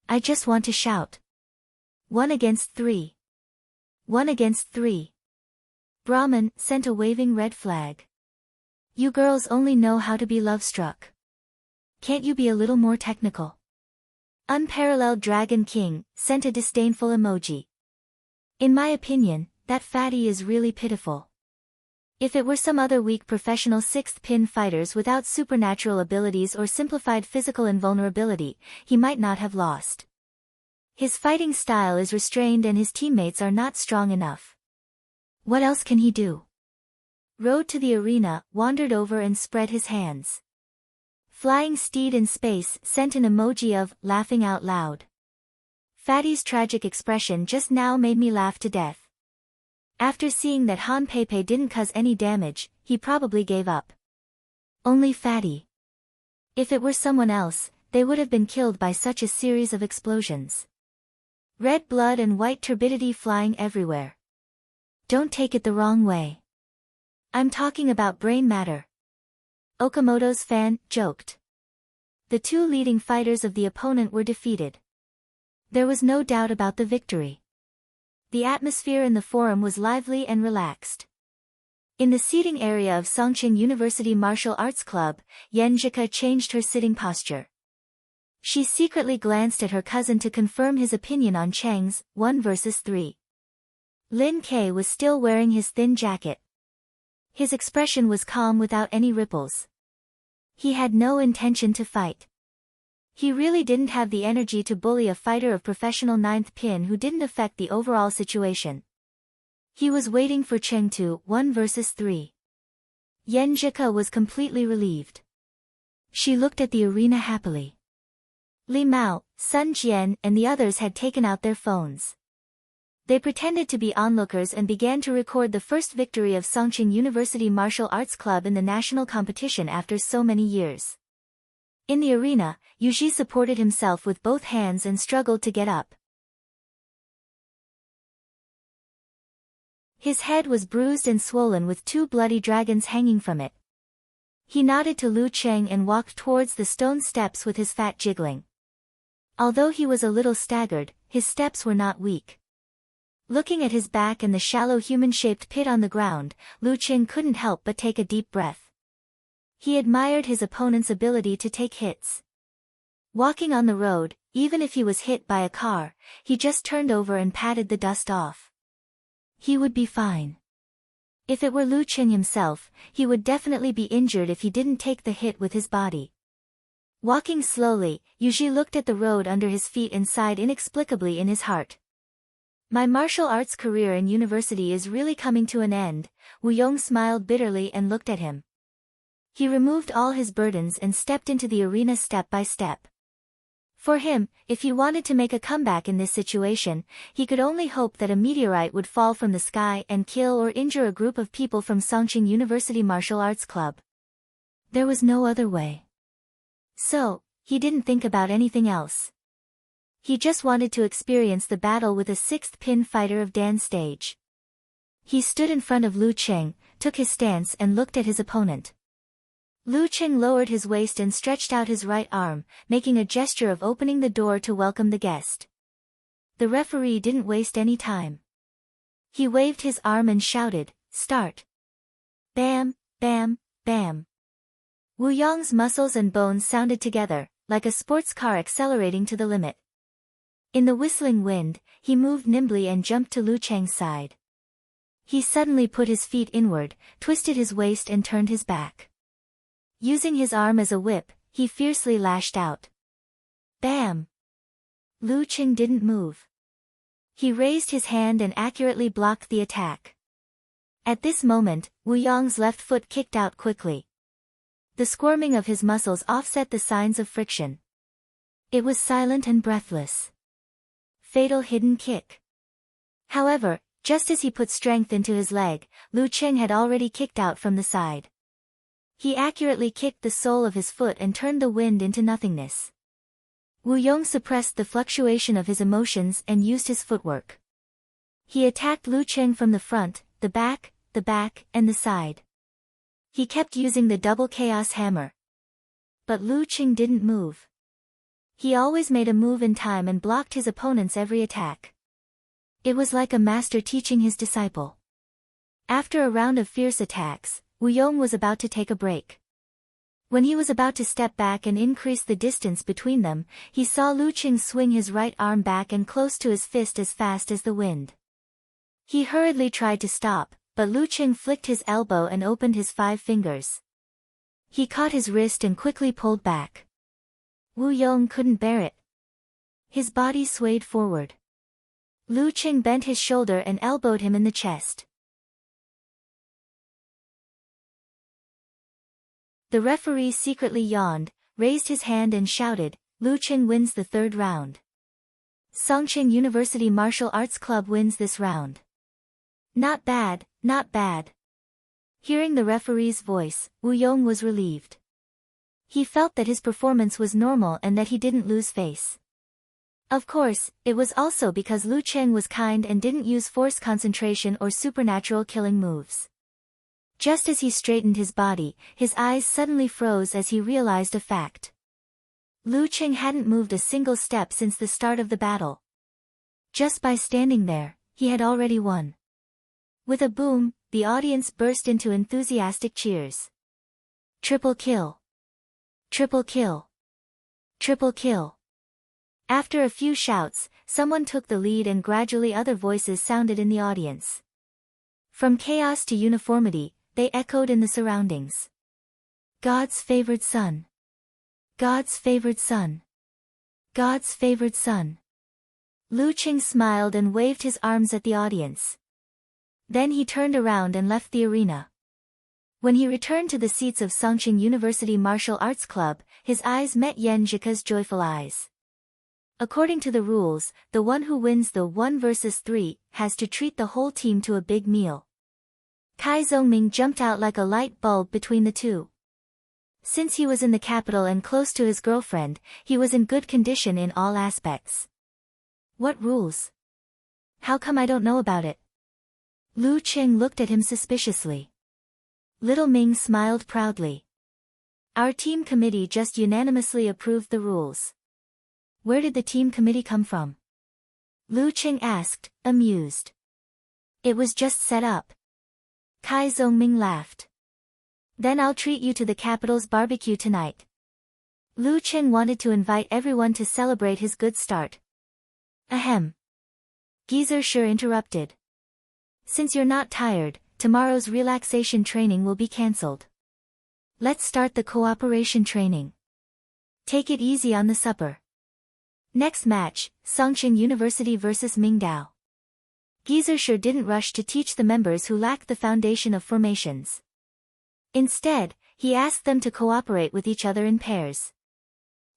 I just want to shout. 1 against 3. 1 against 3. Brahman sent a waving red flag. You girls only know how to be love-struck. Can't you be a little more technical? Unparalleled Dragon King sent a disdainful emoji. In my opinion, that fatty is really pitiful. If it were some other weak professional 6th pin fighters without supernatural abilities or simplified physical invulnerability, he might not have lost. His fighting style is restrained and his teammates are not strong enough. What else can he do? Rode to the arena, wandered over and spread his hands. Flying Steed in Space sent an emoji of laughing out loud. Fatty's tragic expression just now made me laugh to death. After seeing that Han Peipei didn't cause any damage, he probably gave up. Only Fatty. If it were someone else, they would have been killed by such a series of explosions. Red blood and white turbidity flying everywhere. Don't take it the wrong way. I'm talking about brain matter. Okamoto's fan joked. The 2 leading fighters of the opponent were defeated. There was no doubt about the victory. The atmosphere in the forum was lively and relaxed. In the seating area of Songqing University Martial Arts Club, Yan Zhika changed her sitting posture. She secretly glanced at her cousin to confirm his opinion on Cheng's 1 versus 3. Lin Ke was still wearing his thin jacket. His expression was calm without any ripples. He had no intention to fight. He really didn't have the energy to bully a fighter of professional ninth pin who didn't affect the overall situation. He was waiting for Cheng to 1 versus 3. Yen Zhika was completely relieved. She looked at the arena happily. Li Mao, Sun Jian and the others had taken out their phones. They pretended to be onlookers and began to record the first victory of Songqing University Martial Arts Club in the national competition after so many years. In the arena, Yuji supported himself with both hands and struggled to get up. His head was bruised and swollen with 2 bloody dragons hanging from it. He nodded to Lu Cheng and walked towards the stone steps with his fat jiggling. Although he was a little staggered, his steps were not weak. Looking at his back and the shallow human-shaped pit on the ground, Lu Cheng couldn't help but take a deep breath. He admired his opponent's ability to take hits. Walking on the road, even if he was hit by a car, he just turned over and patted the dust off. He would be fine. If it were Lu Cheng himself, he would definitely be injured if he didn't take the hit with his body. Walking slowly, Yuji looked at the road under his feet and sighed inexplicably in his heart. My martial arts career in university is really coming to an end. Wu Yong smiled bitterly and looked at him. He removed all his burdens and stepped into the arena step by step. For him, if he wanted to make a comeback in this situation, he could only hope that a meteorite would fall from the sky and kill or injure a group of people from Songqing University Martial Arts Club. There was no other way. So, he didn't think about anything else. He just wanted to experience the battle with a 6th pin fighter of Dan's stage. He stood in front of Lu Cheng, took his stance and looked at his opponent. Lu Cheng lowered his waist and stretched out his right arm, making a gesture of opening the door to welcome the guest. The referee didn't waste any time. He waved his arm and shouted, "Start!" Bam, bam, bam. Wu Yong's muscles and bones sounded together, like a sports car accelerating to the limit. In the whistling wind, he moved nimbly and jumped to Lu Cheng's side. He suddenly put his feet inward, twisted his waist and turned his back. Using his arm as a whip, he fiercely lashed out. Bam! Lu Cheng didn't move. He raised his hand and accurately blocked the attack. At this moment, Wu Yong's left foot kicked out quickly. The squirming of his muscles offset the signs of friction. It was silent and breathless. Fatal hidden kick. However, just as he put strength into his leg, Lu Cheng had already kicked out from the side. He accurately kicked the sole of his foot and turned the wind into nothingness. Wu Yong suppressed the fluctuation of his emotions and used his footwork. He attacked Lu Cheng from the front, the back, and the side. He kept using the double chaos hammer. But Lu Cheng didn't move. He always made a move in time and blocked his opponent's every attack. It was like a master teaching his disciple. After a round of fierce attacks, Wu Yong was about to take a break. When he was about to step back and increase the distance between them, he saw Lu Cheng swing his right arm back and close to his fist as fast as the wind. He hurriedly tried to stop, but Lu Cheng flicked his elbow and opened his 5 fingers. He caught his wrist and quickly pulled back. Wu Yong couldn't bear it. His body swayed forward. Lu Cheng bent his shoulder and elbowed him in the chest. The referee secretly yawned, raised his hand and shouted, "Lu Cheng wins the 3rd round. Songqing University Martial Arts Club wins this round." Not bad, not bad. Hearing the referee's voice, Wu Yong was relieved. He felt that his performance was normal and that he didn't lose face. Of course, it was also because Lu Cheng was kind and didn't use force concentration or supernatural killing moves. Just as he straightened his body, his eyes suddenly froze as he realized a fact. Lu Cheng hadn't moved a single step since the start of the battle. Just by standing there, he had already won. With a boom, the audience burst into enthusiastic cheers. Triple kill! Triple kill! Triple kill! After a few shouts, someone took the lead and gradually other voices sounded in the audience. From chaos to uniformity, they echoed in the surroundings. God's favored son. God's favored son. God's favored son. Lu Qing smiled and waved his arms at the audience. Then he turned around and left the arena. When he returned to the seats of Songqing University Martial Arts Club, his eyes met Yan Zhika's joyful eyes. According to the rules, the one who wins the 1 versus 3 has to treat the whole team to a big meal. Kai Zhongming jumped out like a light bulb between the two. Since he was in the capital and close to his girlfriend, he was in good condition in all aspects. What rules? How come I don't know about it? Lu Qing looked at him suspiciously. Little Ming smiled proudly. Our team committee just unanimously approved the rules. Where did the team committee come from? Lu Qing asked, amused. It was just set up. Kai Zhongming laughed. Then I'll treat you to the capital's barbecue tonight. Lu Qing wanted to invite everyone to celebrate his good start. Ahem. Geezer sure interrupted. Since you're not tired, tomorrow's relaxation training will be cancelled. Let's start the cooperation training. Take it easy on the supper. Next match, Songqing University vs Mingdao. Geezer sure didn't rush to teach the members who lacked the foundation of formations. Instead, he asked them to cooperate with each other in pairs.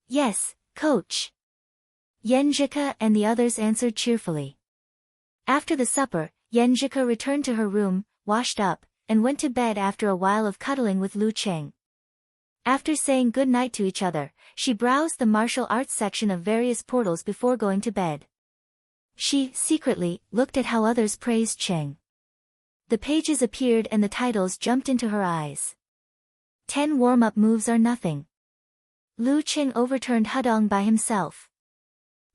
Yes, coach. Yan Zhika and the others answered cheerfully. After the supper, Yan Zhika returned to her room, washed up, and went to bed after a while of cuddling with Lu Qing. After saying good night to each other, she browsed the martial arts section of various portals before going to bed. She, secretly, looked at how others praised Qing. The pages appeared and the titles jumped into her eyes. 10 warm-up moves are nothing. Lu Qing overturned Hudong by himself.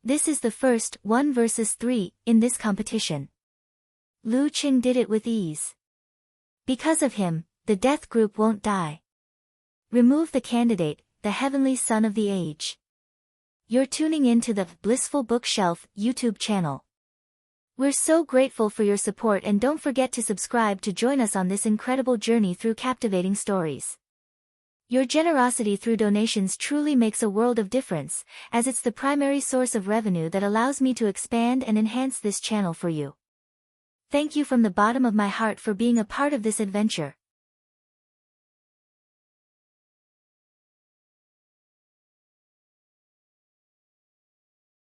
This is the first 1 versus 3 in this competition. Lu Qing did it with ease. Because of him, the death group won't die. Remove the candidate, the heavenly son of the age. You're tuning in to the Blissful Bookshelf YouTube channel. We're so grateful for your support and don't forget to subscribe to join us on this incredible journey through captivating stories. Your generosity through donations truly makes a world of difference, as it's the primary source of revenue that allows me to expand and enhance this channel for you. Thank you from the bottom of my heart for being a part of this adventure.